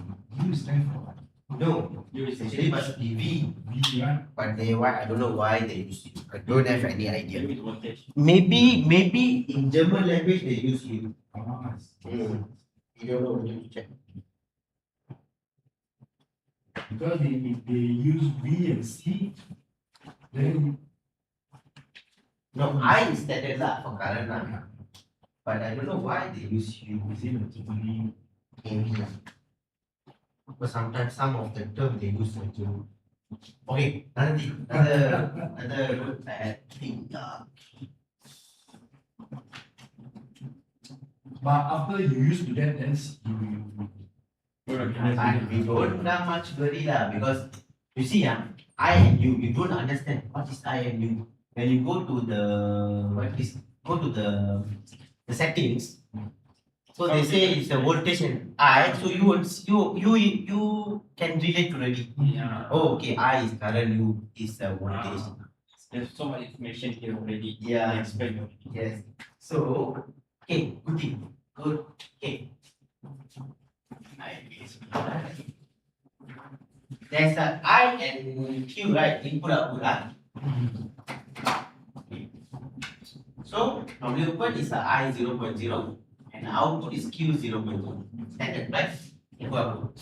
U stand for what? No, actually must be V. V, right? But I don't know why they use it. I don't have any idea. Maybe it's voltage. Maybe in German language they use U. Ah, You don't know, you need to check. because if they use V and C, then No, I is standard lah for current lah. But I don't know why they use U. is it a totally Maybe. But sometimes some of the term they use like U. Okay, another thing, another bad thing. but after you used to that, then We don't have much worry lah because you see I and you don't understand what is I and you. When you go to the the settings. So they say it's the voltage and I. So you can relate already. Yeah. Oh, okay. I is current. U is the voltage. There's so much information here already. Yeah. Explain already. Yes. So okay, good thing. Good. Okay. There's a I and Q, right? Input output. So normally open is a I 0.0 and output is Q 0.0. Standard, right? Input output.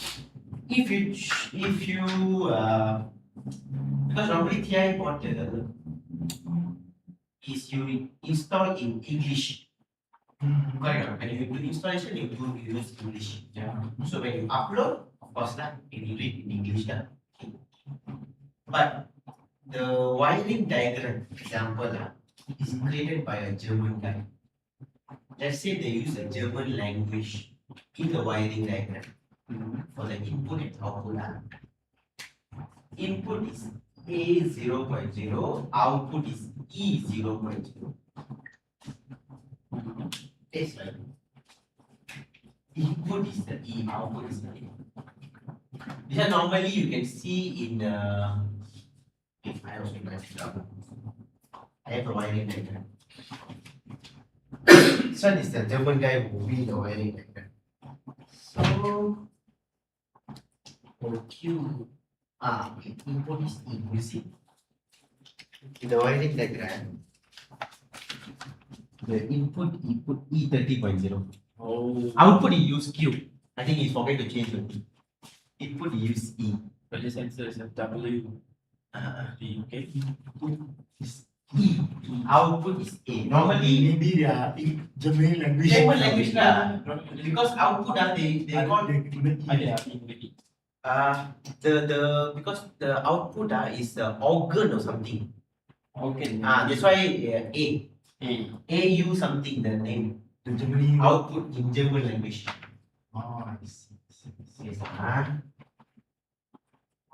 If you because normally TI portal is you install in English. Correct. When you do installation, you do use English. Yeah. So when you upload, of course lah, you read in English lah. Okay. But the wiring diagram example lah is created by a German guy. Let's say they use a German language in the wiring diagram for the input and output lah. Input is A 0.0, output is E 0.0. That's right. Input is the E, output is the A. This one normally you can see in if I also write it down. I have a wiring diagram. This one is the German guy who made the wiring diagram. So for Q, input is E, you see? In the wiring diagram, the input E 30.0. Oh. Output you use Q. I think he's forget to change the T. Input you use E. But this answer is a W. Okay. Input is E. Output is A. Normally, maybe they are German language. German language lah. Because output they call because the output is the organ or something. Okay. That's why A. A. AU something the name. The Germany Output in German language. Oh, I see. Yes.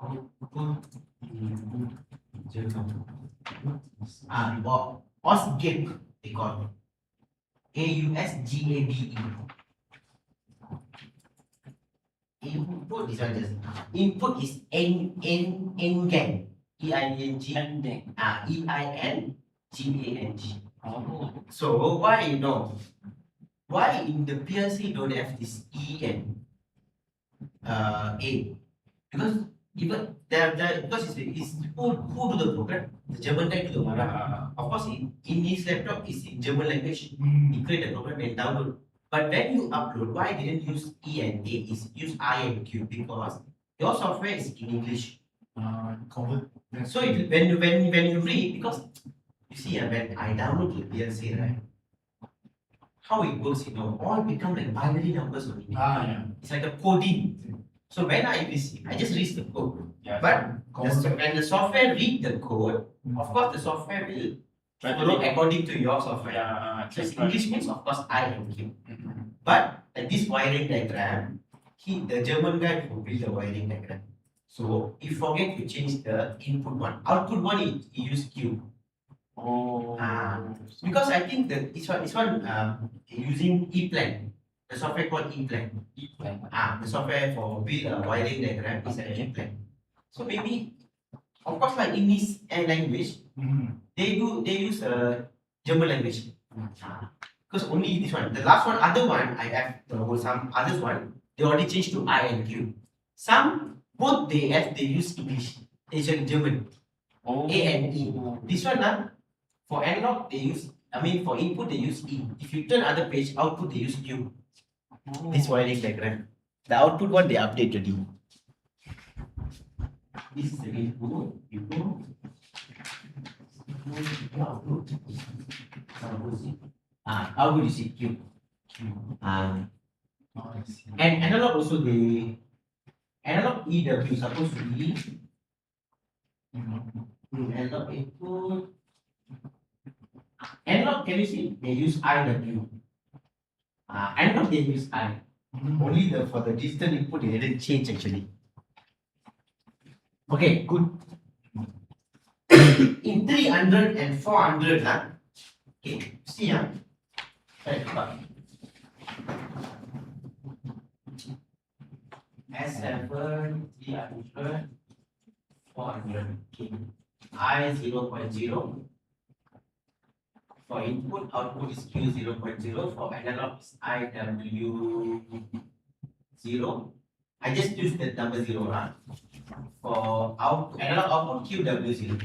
Output in German. Ausgabe they call it. AUSGABE. Input this one just input is Engang. EING. EINGANG. Oh. So why why in the PLC don't have this E and A? Because even because it's who do the program? The German guy do the program. Of course, in his laptop is in German language. He create the program and download. But when you upload, why didn't use E and A? Is use I and Q because your software is in English. So when you read, because you see when I download the PLC, right? How it works, all become like binary numbers only. Yeah. It's like a coding. So when I receive, I just read the code. Yeah. But when the software read the code, of course the software will follow according to your software. Yeah. So English means of course I and Q. But this wiring diagram, the German guy who built the wiring diagram. So you forget to change the input one. Output one he use Q. Oh. Because I think that this one using E-plan. The software called E-plan. E-plan. The software for build a wiring diagram is an E-plan. So maybe, of course, like in this language, they use German language. Because only this one. The last one, other one, I have some others one. They already changed to I and Q. Some both they use English. They use German. Oh. A and E. This one for analog they use. For input they use E. If you turn other page, output they use Q. Oh. This wiring diagram. The output one they update already. This is the input. Output is Q. And analog also analog EW supposed to be analog input. Analog, can you see? They use IW. Analog they use I. Only for the digital input they didn't change actually. Okay, good. In 300 and 400, okay, see S7 300 400 okay. I 0.0 for input, output is Q 0.0, for analog is IW 0. I just use the number 0 right? For analog output QW 0.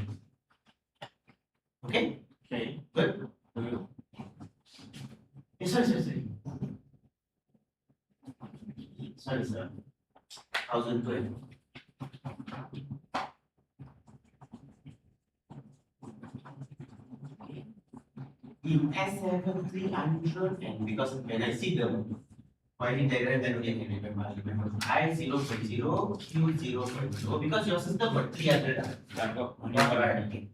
Okay? Okay. Good? Sorry. Sorry, sir. 1012. In S7 300, and because when I see the wiring diagram, then only I can remember. I 0.0, Q 0.0, because your system got 300. Right. Okay.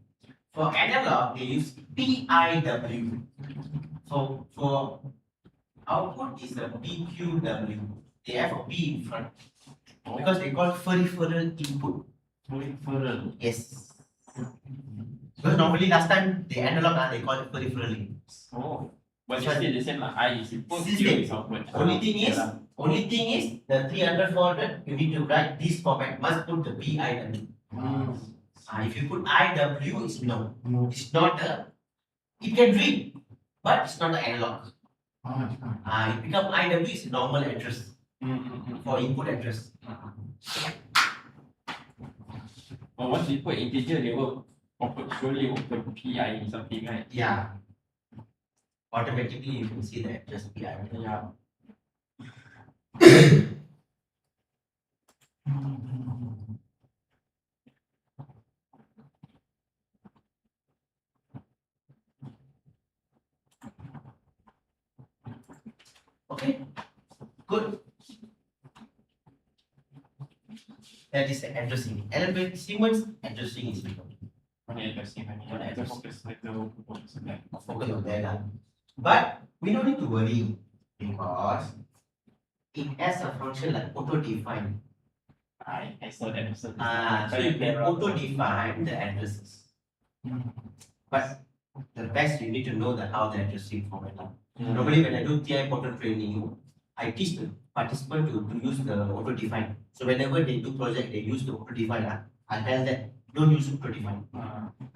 For analog, they use PIW. So for output is a PQW. They have a P in front because they call peripheral input. Peripheral. Yes. Because normally last time the analog they call it peripheral input. Oh. But it's still the same like I is input, This is Q the- is output. Only thing is the 300 400 you need to write this format. Must put the PIW. If you put IW, it's no. It's not a. It can read, but it's not an analog. It become IW is normal address for input address. But once you put integer, they will surely open PI something, right? Yeah. Automatically you can see the address PI. Yeah. Okay. Good. That is the addressing. Element Siemens addressing is important. Only addressing, I just focus like the focus on that. Focus on that. But we don't need to worry because it has a function like auto-define. I saw that. So So you can auto-define the addresses. But the best you need to know that how the addressing format. Normally when I do TI portal training, I teach the participant to use the auto-define. So whenever they do project, they use the auto-define. I tell them, don't use auto-define.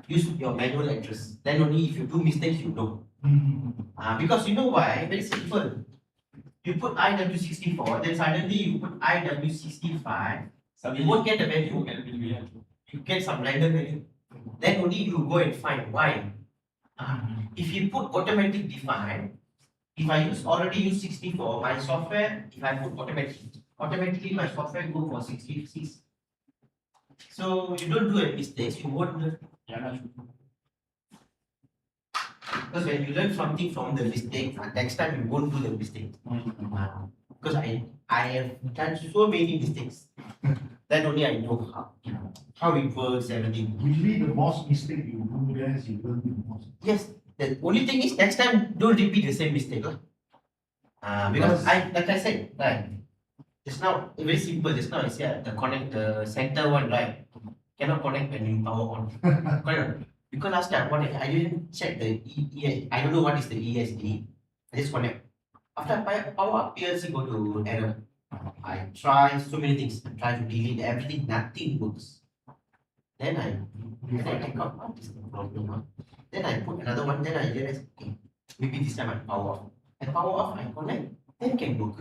Use your manual address. Then only if you do mistakes, you know. Because you know why? Very simple. You put IW64, then suddenly you put IW65. You won't get the value. You get some random value. Then only you go and find why. If you put automatic define, if I already use 64, my software, if I put automatically my software go for 66. So you don't do any mistakes, you won't learn. Because when you learn something from the mistake, next time you won't do the mistake. Because I have done so many mistakes. Then only I know how it works, everything. Usually the most mistake you do there is you learn the most. Yes, the only thing is next time don't repeat the same mistake. Because like I said, right, just now, very simple, just now I said the center one, right, cannot connect when you power on. Correct? Because last time I didn't check the I don't know what is the ESD. I just connect. After I power up PLC go to error. I try so many things. I try to delete everything, nothing works. Then I take out what is the problem. Then I put another one, then I realize, okay, maybe this time I power off. I power off, I connect, then can work.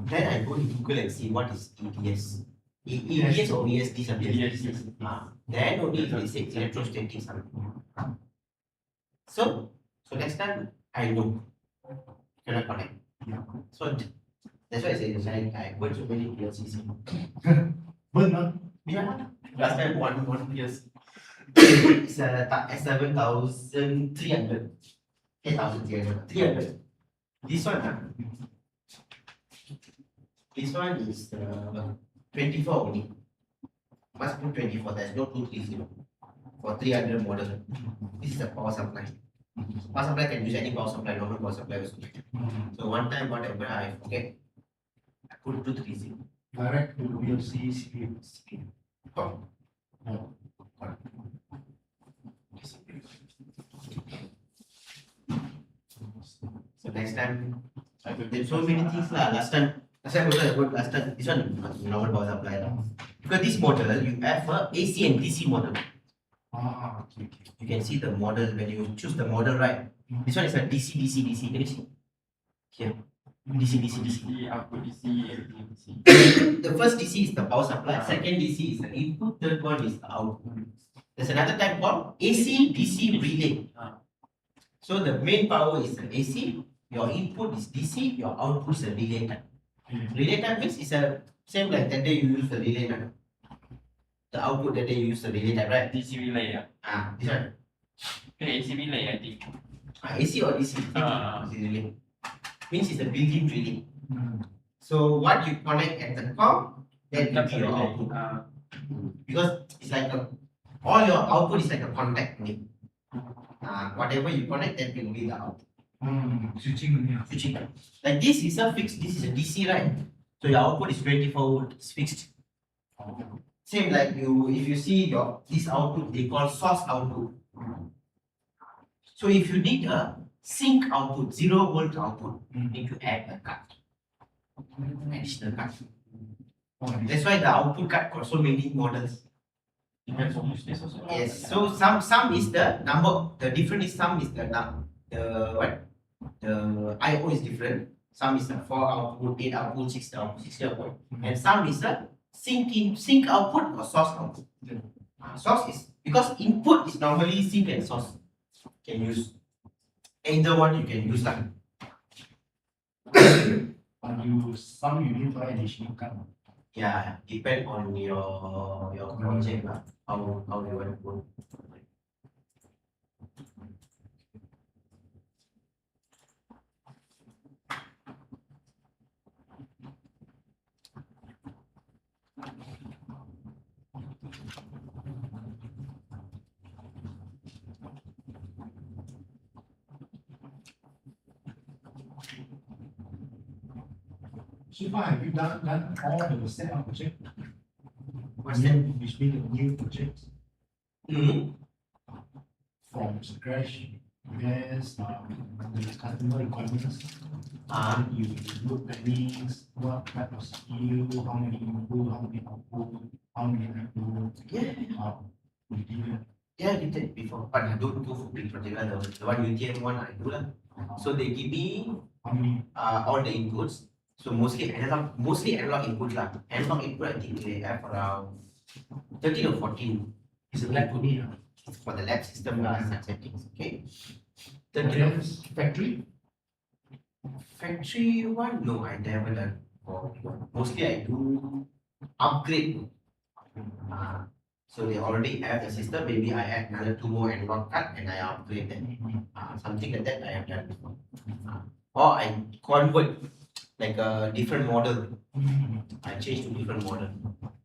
Then I go to Google and see what is EDS. EDS or ESD something. Then only they say electrostatic something. So next time I know. Cannot connect. So that's why I say I went to many PLCs. But not. Yeah. Last time one PLC. It's a S7300. 300. This one, this one is 24 only. Must put 24. There's no 230 for 300 model. This is a power supply. Power supply can use any power supply, normal power supply also. So one time whatever I forget, I put 230. Direct to PLC, CPU. Oh. next time. There's so many things lah. Last time also I got last time. This one normal power supply lah. Because this model you have a AC and DC model. Okay. You can see the model when you choose the model, right? This one is a DC. Can you see? Here. DC. Output DC, everything DC. The first DC is the power supply, second DC is the input, third one is the output. There's another type called AC DC relay. So the main power is the AC, your input is DC, your output is a relay type. Relay type means it's a same like that day you use the relay type. The output that day you use the relay type, right? DC relay, This one. Okay, AC relay, I think. AC or DC? DC relay. Means it's a built-in relay. So what you connect at the com, that will be your output. Because it's like all your output is like a contact link. Whatever you connect, that will be the output. Switching. Like this is a fixed, this is a DC, right? So your output is 24 volt, it's fixed. Same like if you see this output, they call source output. So if you need a sync output, 0 volt output, you need to add a cut. Additional cut. That's why the output cut got so many models. Depends on use case also. Yes. So some is the number. The different is some is the IO is different. Some is the 4 output, 8 output, 6 output, 60 output, and some is the sync output or source output. Source is because input is normally sync and source. Can use either one you can use that. But some you need to add additional cut. Yeah, depend on your project lah. How you want to go. So far, have you done all the setup project? What's that? Which means the new projects from scratch. Yes, the customer requirements. You look techniques, what type of skill, how many input, how many output, how many output. We did it. Yeah, I did that before, but I don't do for big project lah. The one UTM one I do lah. So they give me How many? all the inputs. So mostly analog input lah. Analog input I think they have around 13 or 14. It's a lab to me. For the lab system settings. Okay. 13 Yes, factory. factory one, no, I never done. Mostly I do upgrade. So they already have the system. Maybe I add another 2 more analog cut and I upgrade them. Something like that I have done before. Or I convert like a different model. I change to different model.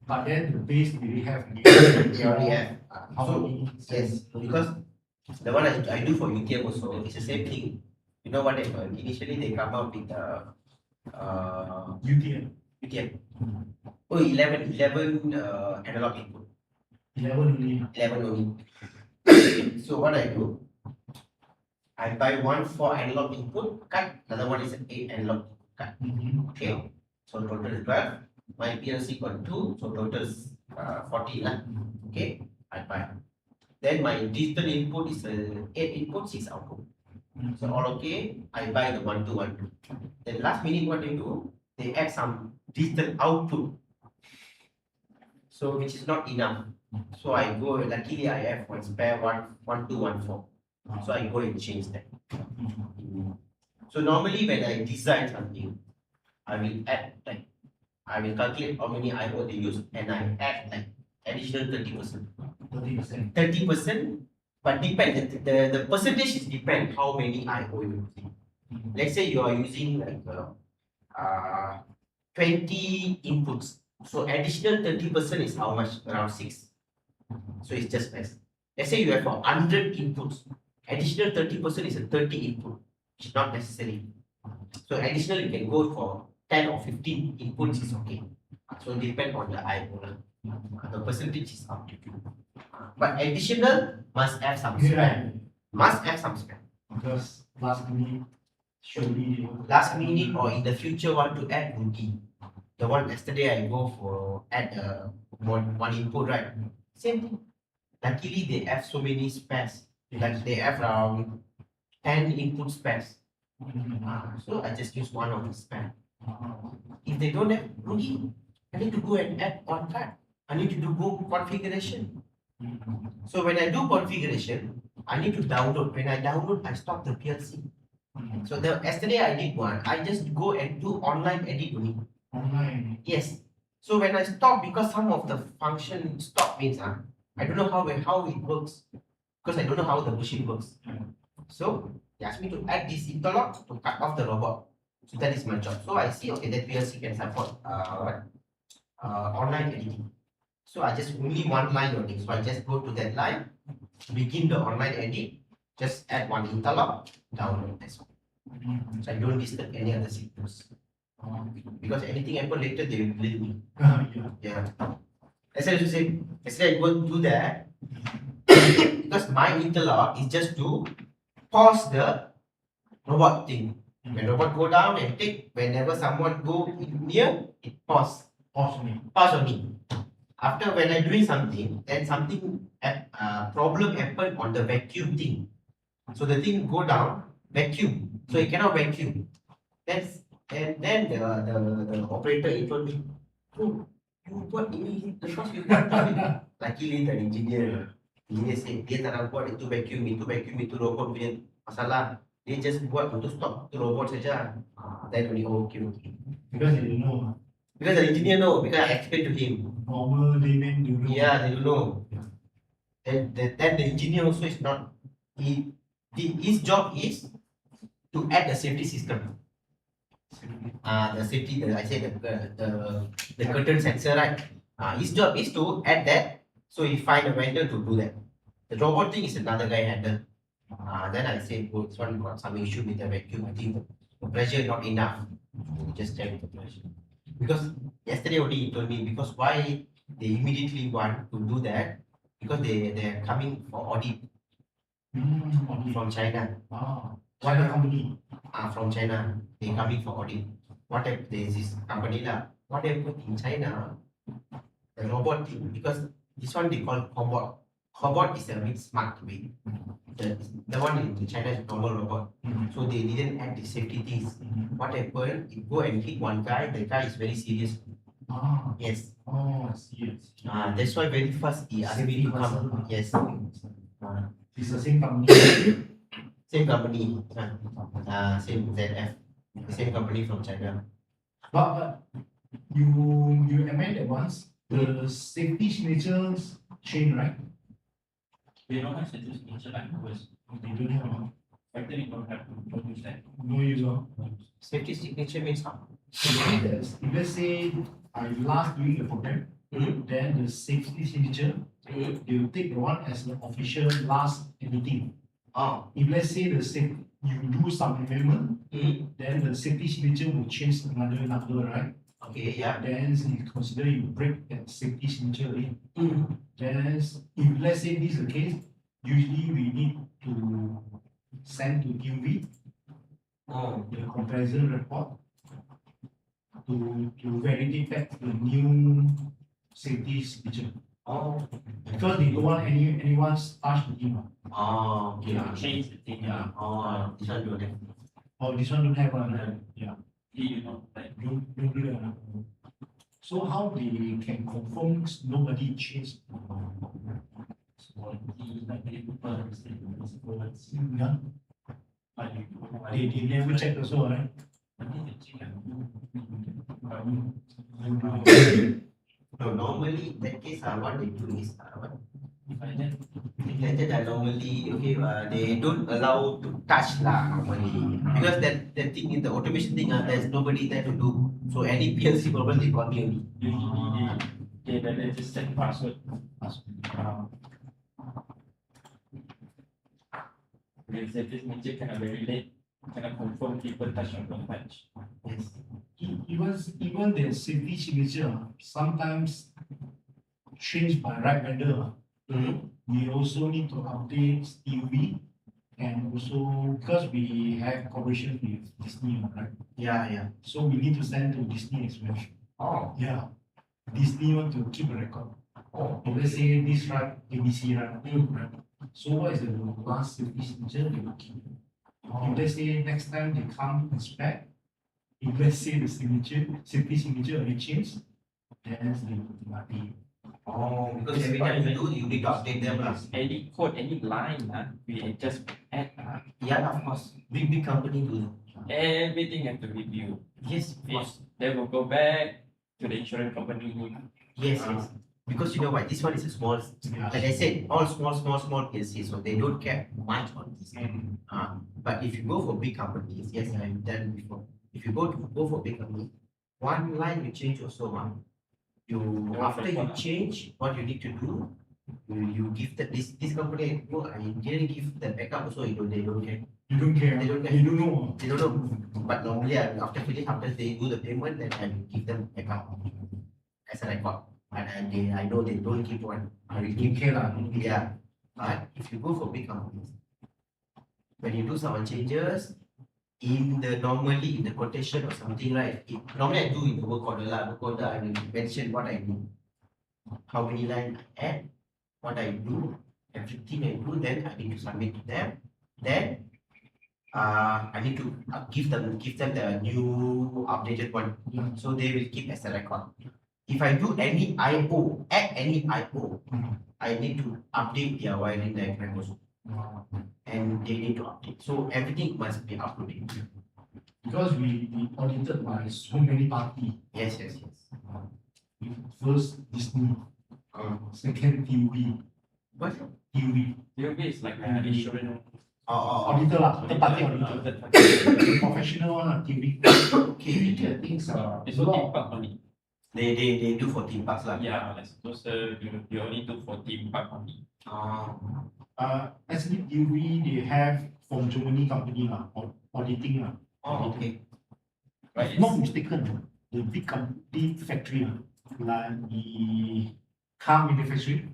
But then the base we have. They already have. How So many? yes, because the one I do for UTM also, it's the same thing. You know what they initially they come out with the UTM. UTM. Oh, 11 analog input. 11 only. 11 only. So what I do, I buy one 4 analog input cut, another one is an 8 analog cut. Okay, so total is 12. My PLC got 2, so total is 40 lah. Okay, I buy. Then my digital input is 8 input, 6 output. So all okay, I buy the 1 2 1 2. Then last minute what they do, they add some digital output. So which is not enough. So I go, luckily I have one spare 1 2 1 4. So I go and change that. So normally when I design something, I will add like, I will calculate how many IO they use and I add like additional 30%. 30%. 30%, but depend, the percentage is depend how many IO you using. Let's say you are using like 20 inputs. So additional 30% is how much? Around 6. So it's just less. Let's say you have 100 inputs. Additional 30% is a 30 input, which is not necessary. So additional you can go for 10 or 15 inputs is okay. So it depends on the IO. The percentage is up to you. But additional must have some spare. Must have some spare. Because last minute surely Last minute or in the future want to add Rugi. The one yesterday I go for add one input, right? Same thing. Luckily they have so many spares. Like they have around 10 input spares. So I just use one of the spare. If they don't have Rugi, I need to go and add one card. I need to do go configuration. So when I do configuration, I need to download. When I download, I stop the PLC. So the yesterday I did one. I just go and do online edit only. online. Yes. So when I stop, because some of the function stop means I don't know how it works, because I don't know how the machine works. So they asked me to add this interlock to cut off the robot. So that is my job. So I see, okay, that PLC can support online editing. So I just only one line only. So I just go to that line, begin the online edit, just add one interlock, download this one. So I don't disturb any other signals. Because anything happen later, they will blame me. Yeah. As I say, yesterday I go do that because my interlock is just to pause the robot thing. When robot go down and take, whenever someone go near, it pause. Pause only. After when I doing something, then something problem happen on the vacuum thing. So the thing go down, vacuum. So it cannot vacuum. And then the operator he told me, oh, you buat ini lepas you buat tadi. Luckily the engineer said dia tak nak buat itu vacuum itu robot punya masalah. Dia just buat untuk stop itu robot saja. Then only okay. Because they don't know. Because the engineer know, because I explained to him. Normal layman don't know. Yeah, they don't know. Then the engineer also is not. His job is to add the safety system. The safety, I say the curtain sensor, right? His job is to add that. So he find a vendor to do that. The robot thing is another guy handle. Then I said, oh, this one got some issue with the vacuum. I think the pressure not enough. Just check the pressure. Because yesterday only he told me, because why they immediately want to do that? Because they are coming for audit from China. China company. From China, they coming for audit. What if there is this company lah? What happened in China? The robot thing, because this one they call cobot. Cobot is a bit smart way. The one in China is normal robot. So they didn't add the safety things. What happened? It go and hit one guy. The guy is very serious. Yes. Yes. That's why very fast he asked me to come. Yes. It's the same company. Same company. Same ZF. Same company from China. But you amended once the safety signatures chain, right? They don't have status signature like ours. They don't have Factory don't have to produce that. no user. Safety signature means how? If let's say I last doing the program, then the safety signature, they will take the one as the official last editing. If let's say you do some amendment, then the safety signature will change another number, right? Okay, yeah. Then you consider you break that safety signature in. Then if let's say this is the case, usually we need to send to QV the comparison report to validate that the new safety signature. Because they don't want anyone touch the email. Okay. Change the thing, This one don't have. Oh, this one don't have one. Yeah. you know, like Don't do that. So how they can confirm nobody changed? Yeah. They never check also, right? No, normally in that case, what they do is normally they don't allow to touch normally because that thing in the automation thing there's nobody there to do. So any PLC problem they call me only. usually they better just set password. Because this magic kind of very late, kind of confirm people touch or don't touch. Yes. Even the safety signature sometimes changed by right vendor. We also need to update TUV And also because we have cooperation with Disney, right? Yeah. So we need to send to Disney as well. Oh. Yeah. Disney want to keep a record. Oh. If let's say this right, ABC right, right? So what is the last safety signature they will keep? If let's say next time they come inspect, if let's say the signature, safety signature will change, then they will mati. Oh, because every time you do, you need to update them lah. Any code, any line, we just add Yeah, of course. Big company do. everything have to review. Yes, of course. Then we'll go back to the insurance company. Yes. Because you know what, this one is a small, Yeah. like I said, all small PLCs, so they don't care much on this. But if you go for big companies, yes, I've done before. If you go for big company, one line you change also one. After you change, what you need to do, you give this company, I didn't give the backup also, they don't care. You don't care. They don't care. You don't know. They don't know. But normally after they do the payment, then I will give them backup as a record. But I know they don't keep one. I will You keep. care lah. Yeah. But if you go for big companies, when you do some changes, normally in the quotation or something, right? Normally I do in the work order lah. Work order I will mention what I do, how many lines I add, what I do, everything I do. Then I need to submit to them. Then I need to give them the new updated one, so they will keep as a record. If I do any IO, add any IO, I need to update their wiring diagram also, and they need to update. So everything must be up to date. Because we audited by so many parties. Yes. First Disney, second TV, What? TV. DOB is like an insurance. Auditor lah, third party auditor. Professional one lah, TV. Okay. I think It's a for lot. theme park only. They do for theme parks lah. Yeah, like suppose you only do for theme park only. Actually, TV they have from Germany company lah, auditing lah. Okay. Right? If not mistaken, the big company factory like the car manufacturing,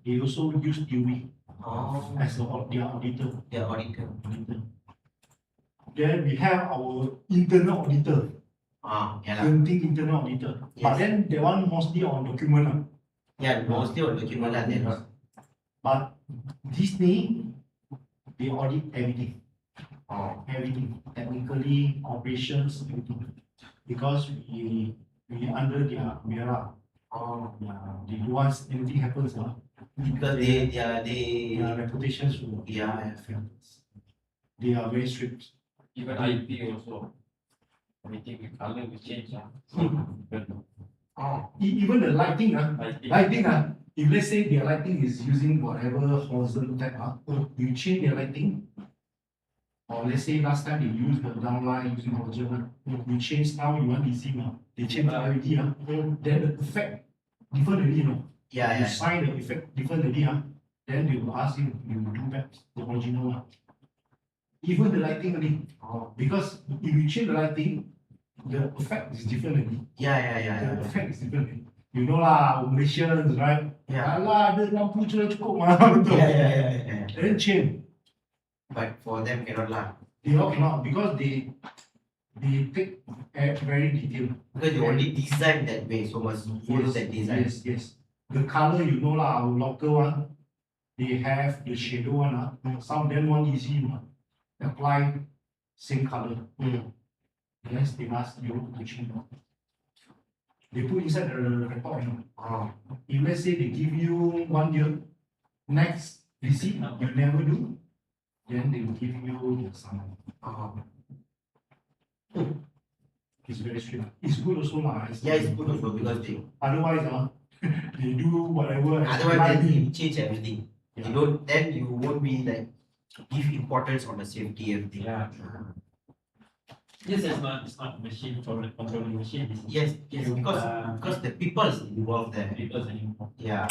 they also use TV as their auditor. Their auditor. Then we have our internal auditor, Yeah lah. internal auditor. But Yes. then that one mostly on document lah. Yeah, mostly on document lah. They're not. But Disney, they audit everything. Everything, technically, operations, everything. Because we under their umbrella. Yeah, they do once anything happens, Because their reputations will fail. They are very strict. Even IP also. Everything with color will change. Even the lighting, Lighting. if let's say their lighting is using whatever horizontal type, you change their lighting. Or let's say last time they used the downlight using horizontal, you change now, you want DC, they change the LED, then the effect different already, Yeah. You sign the effect different already, then they will ask you, you do back the original. Even the lighting only, because if you change the lighting, the effect is different already. Yeah. The effect is different already. You know lah, Malaysians, right? Yeah. Alah, ada lampu cukup mah, betul. Yeah. Then change. But for them cannot lah. They all cannot because they take very detailed. Because they only design that way, so must follow that design. Yes. The color, you know lah, our local one, they have the shadow one. Some of them want easy one. Apply same color. Yes, they must you to change. They put inside the report. If let's say they give you 1 year, next visit you never do, then they will give you the sum. It's very strict. It's good also lah. Yeah, it's good also because they. Otherwise, they do whatever. Otherwise, they change everything. Yeah. You don't. Then you won't be like give importance on the safety everything. Yeah. This is not, it's not machine for controlling machine. Yes. Because the people is involved there. People are involved. Yeah.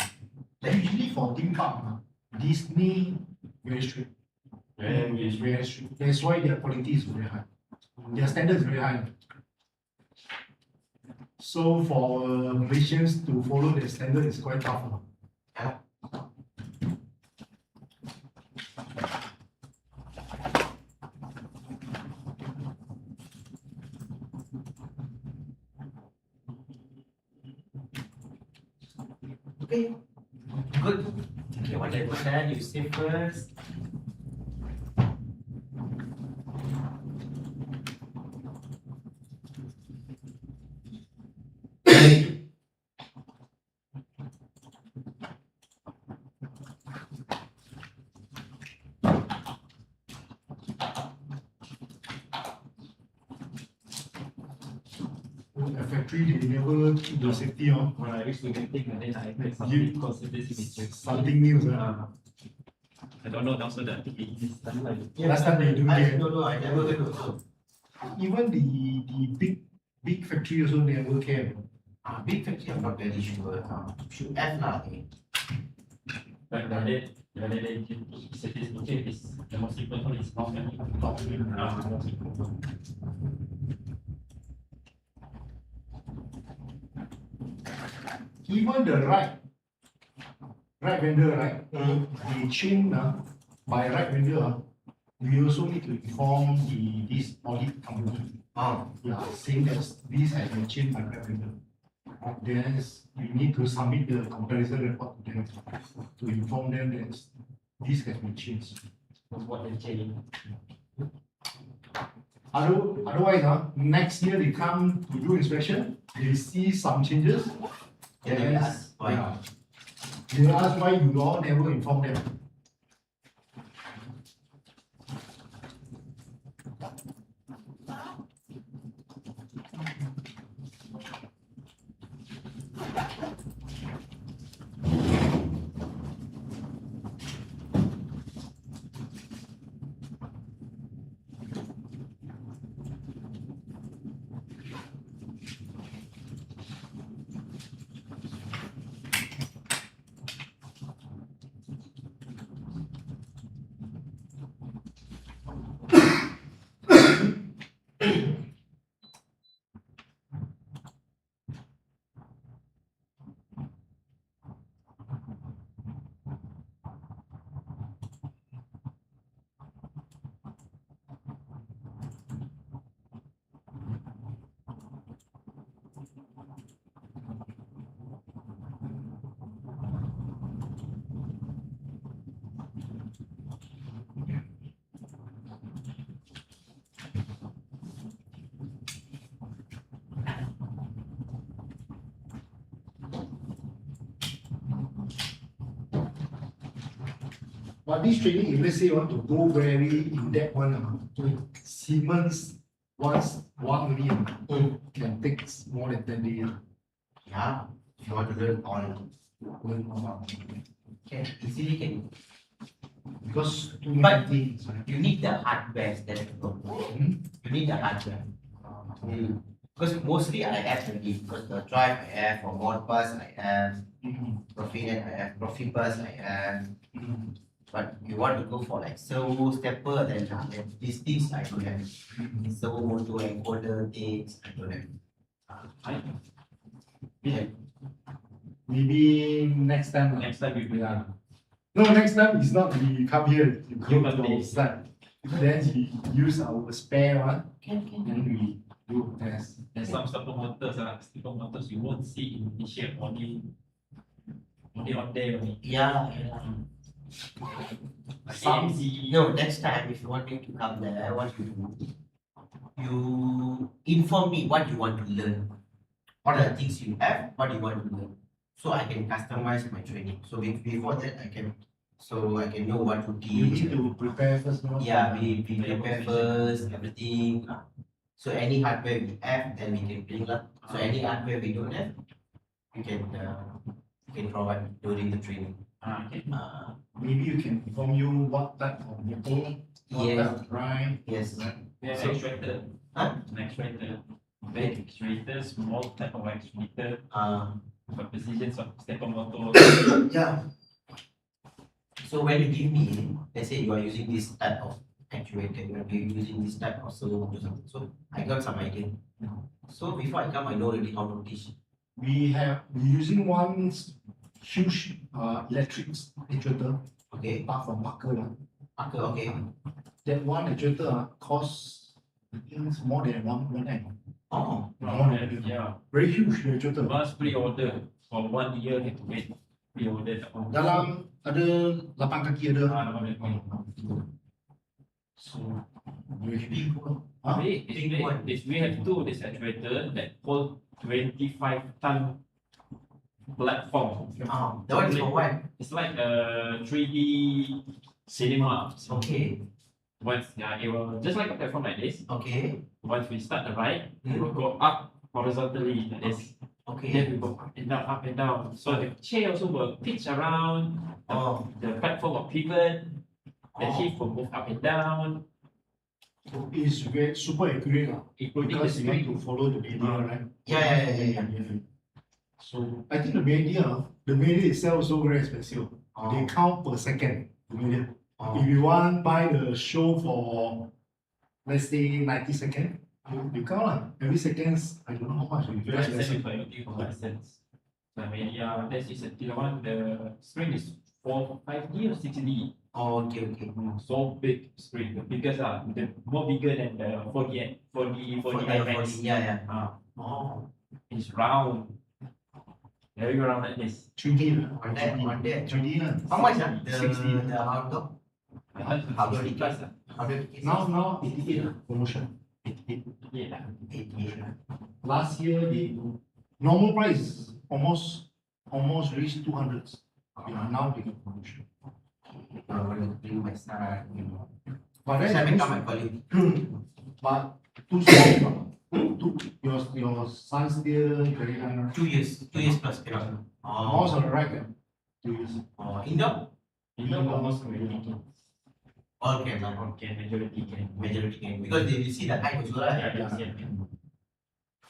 Usually for theme park, Disney very strict. Very strict. That's why their quality is very high. Their standard is very high. So for Malaysians to follow their standard is quite tough. Okay. Good. Okay, whatever that you say first. A factory, they never keep the safety on. When I used to get things and then I make You- something consistency matrix. Something new, sir. I don't know now, so that it is something like Last time they do I get, don't know, I never heard also. even the big factory also never care. Big factory, I'm not very sure. Should have lah. but the other day certificate is the most important is not many top most important. Even the right vendor, right? They change by right vendor, we also need to inform this audit company. Yeah, saying that this has been changed by right vendor. Then you need to submit the comparison report to them to inform them that this has been changed. What they change. Otherwise, next year they come to do inspection, they see some changes. Then they ask why. Yeah. They ask why you all never inform them. But this training, if let's say you want to go very in-depth one, Siemens once 1 million can take more than 10 days. Yeah, if you want to learn on, Learn more. can easily can. Because too But- many things. Right? You need the hardware that you go. You need the hardware. Because mostly I have already, because the drive I have, for Modbus I have, Profinet I have, Profibus I have. But you want to go for like servo stepper, then these things I don't have. Servo motor encoder things I don't have. Maybe next time. Next time we will. Yeah. No, next time is not we come here, you You go must to be- our site. Then we use our spare one, Can. then we do test. There's some stepper motors you won't see in Malaysia, only on there only. Yeah. Like Some- AMC. No, next time if you want me to come there, what you do, you inform me what you want to learn. What are the things you have, what you want to learn. So I can customize my training. So before that I can know what to You need teach. to prepare first. No? Yeah, we prepare first, everything. So any hardware we have, then we can bring up. So any hardware we don't have, we can provide during the training. Okay. Maybe you can inform you what type of motor, what Yes. type of drive. Yes. There's So- actuator. Huh? An actuator. Big actuator, small type of actuator, for precision of stepper motor. Yeah. So when you give me, let's say you are using this type of actuator, you are using this type of servo motor, so I got some idea. So before I come, I know already how to teach. We're using one huge electric actuator, Okay. apart from Parker one. Okay. That one actuator costs, I think it's more than one M. Oh. Yeah. Very huge actuator. Must pre-order for 1 year, have to wait. pre-ordered on Dalam ada 8 kaki ada. So Big one. Huh? we have two this actuator that hold 25 ton platform. That one is for what? It's like a 3D cinema. Okay. Once it will just like a platform like this. Okay. Once we start the ride, it will go up horizontally like this. Okay. Then we go up and down. So the chair also will pitch around. The platform will pivot. The hip will move up and down, it's very super accurate including the because you need swing. to follow the media, right? Yeah. So I think the media itself is so very expensive. They count per second. The media. If you want buy the show for let's say 90 seconds, you count lah. Every seconds, I don't know how much. It's very expensive. For license. So media, this is a one. The screen is 5D or 6D. Okay. So big screen, the biggest the more bigger than the 40 IMAX. Yeah. It's round. Very round like this. 3D lah. On that. 3D lah. How much? The 60. outdoor? How do you class? Now 88 lah. Promotion. 88. Yeah. 88. Last year the normal price almost reached 200s. Now they get promotion. Bring my son, But I then become my colleague. but too small. Your son still very young. 2 years plus. Mouse on the right. 2 years. Indoor? Almost already. All can. Okay, majority can. Majority can. Because they will see the height also, right?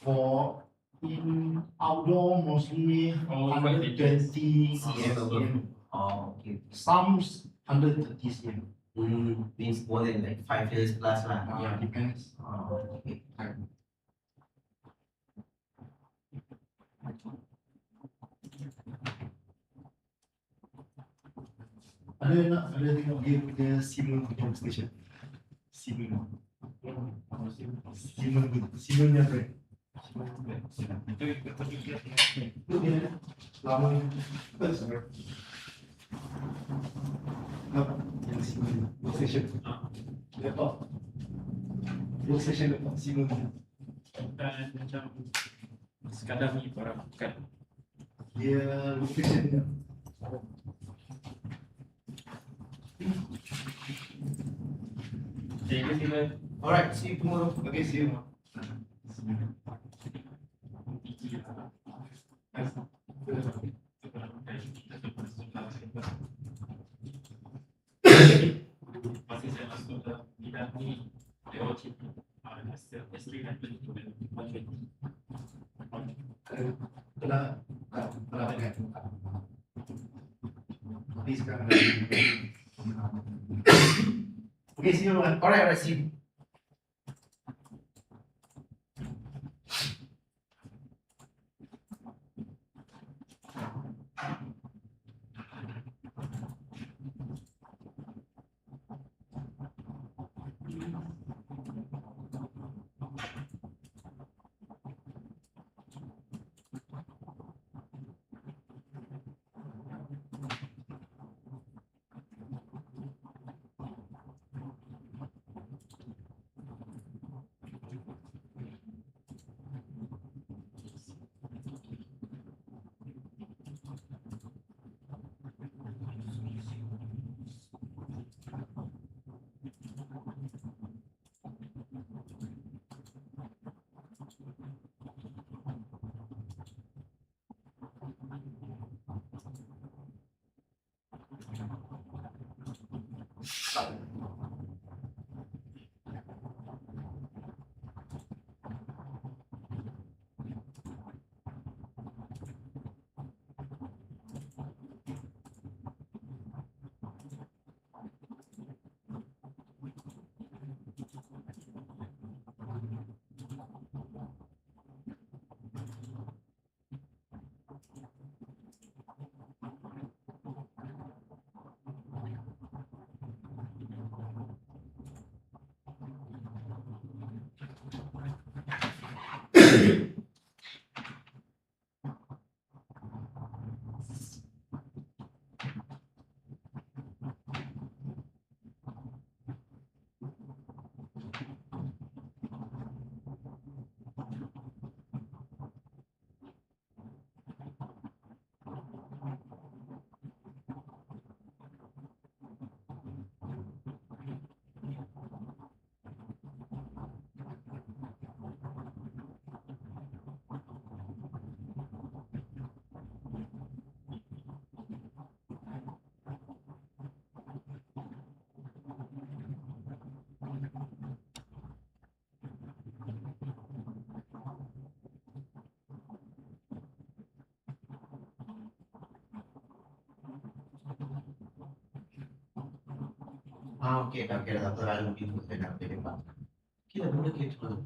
For in outdoor mostly quite 120 cm. cm. Okay. Some 130 cm. Means more than like 5 years plus lah. Depends. Okay. Ada tengok game dia Siemens PlayStation. Siemens punya brand. Itu dia lama. Apa? Yang Siemens PlayStation. Laptop. PlayStation laptop Siemens. Dan macam SCADA ni barang bukan. Dia location dia. Alright, see you tomorrow. Okay, see you. Masih saya masuk ke bidang ni, DOT, S3 dan 120. Telah kan. Tapi sekarang okay, see you. Alright, see you. Okay, okay, dah tak lalu gitu, saya dah terima. Kita boleh kita.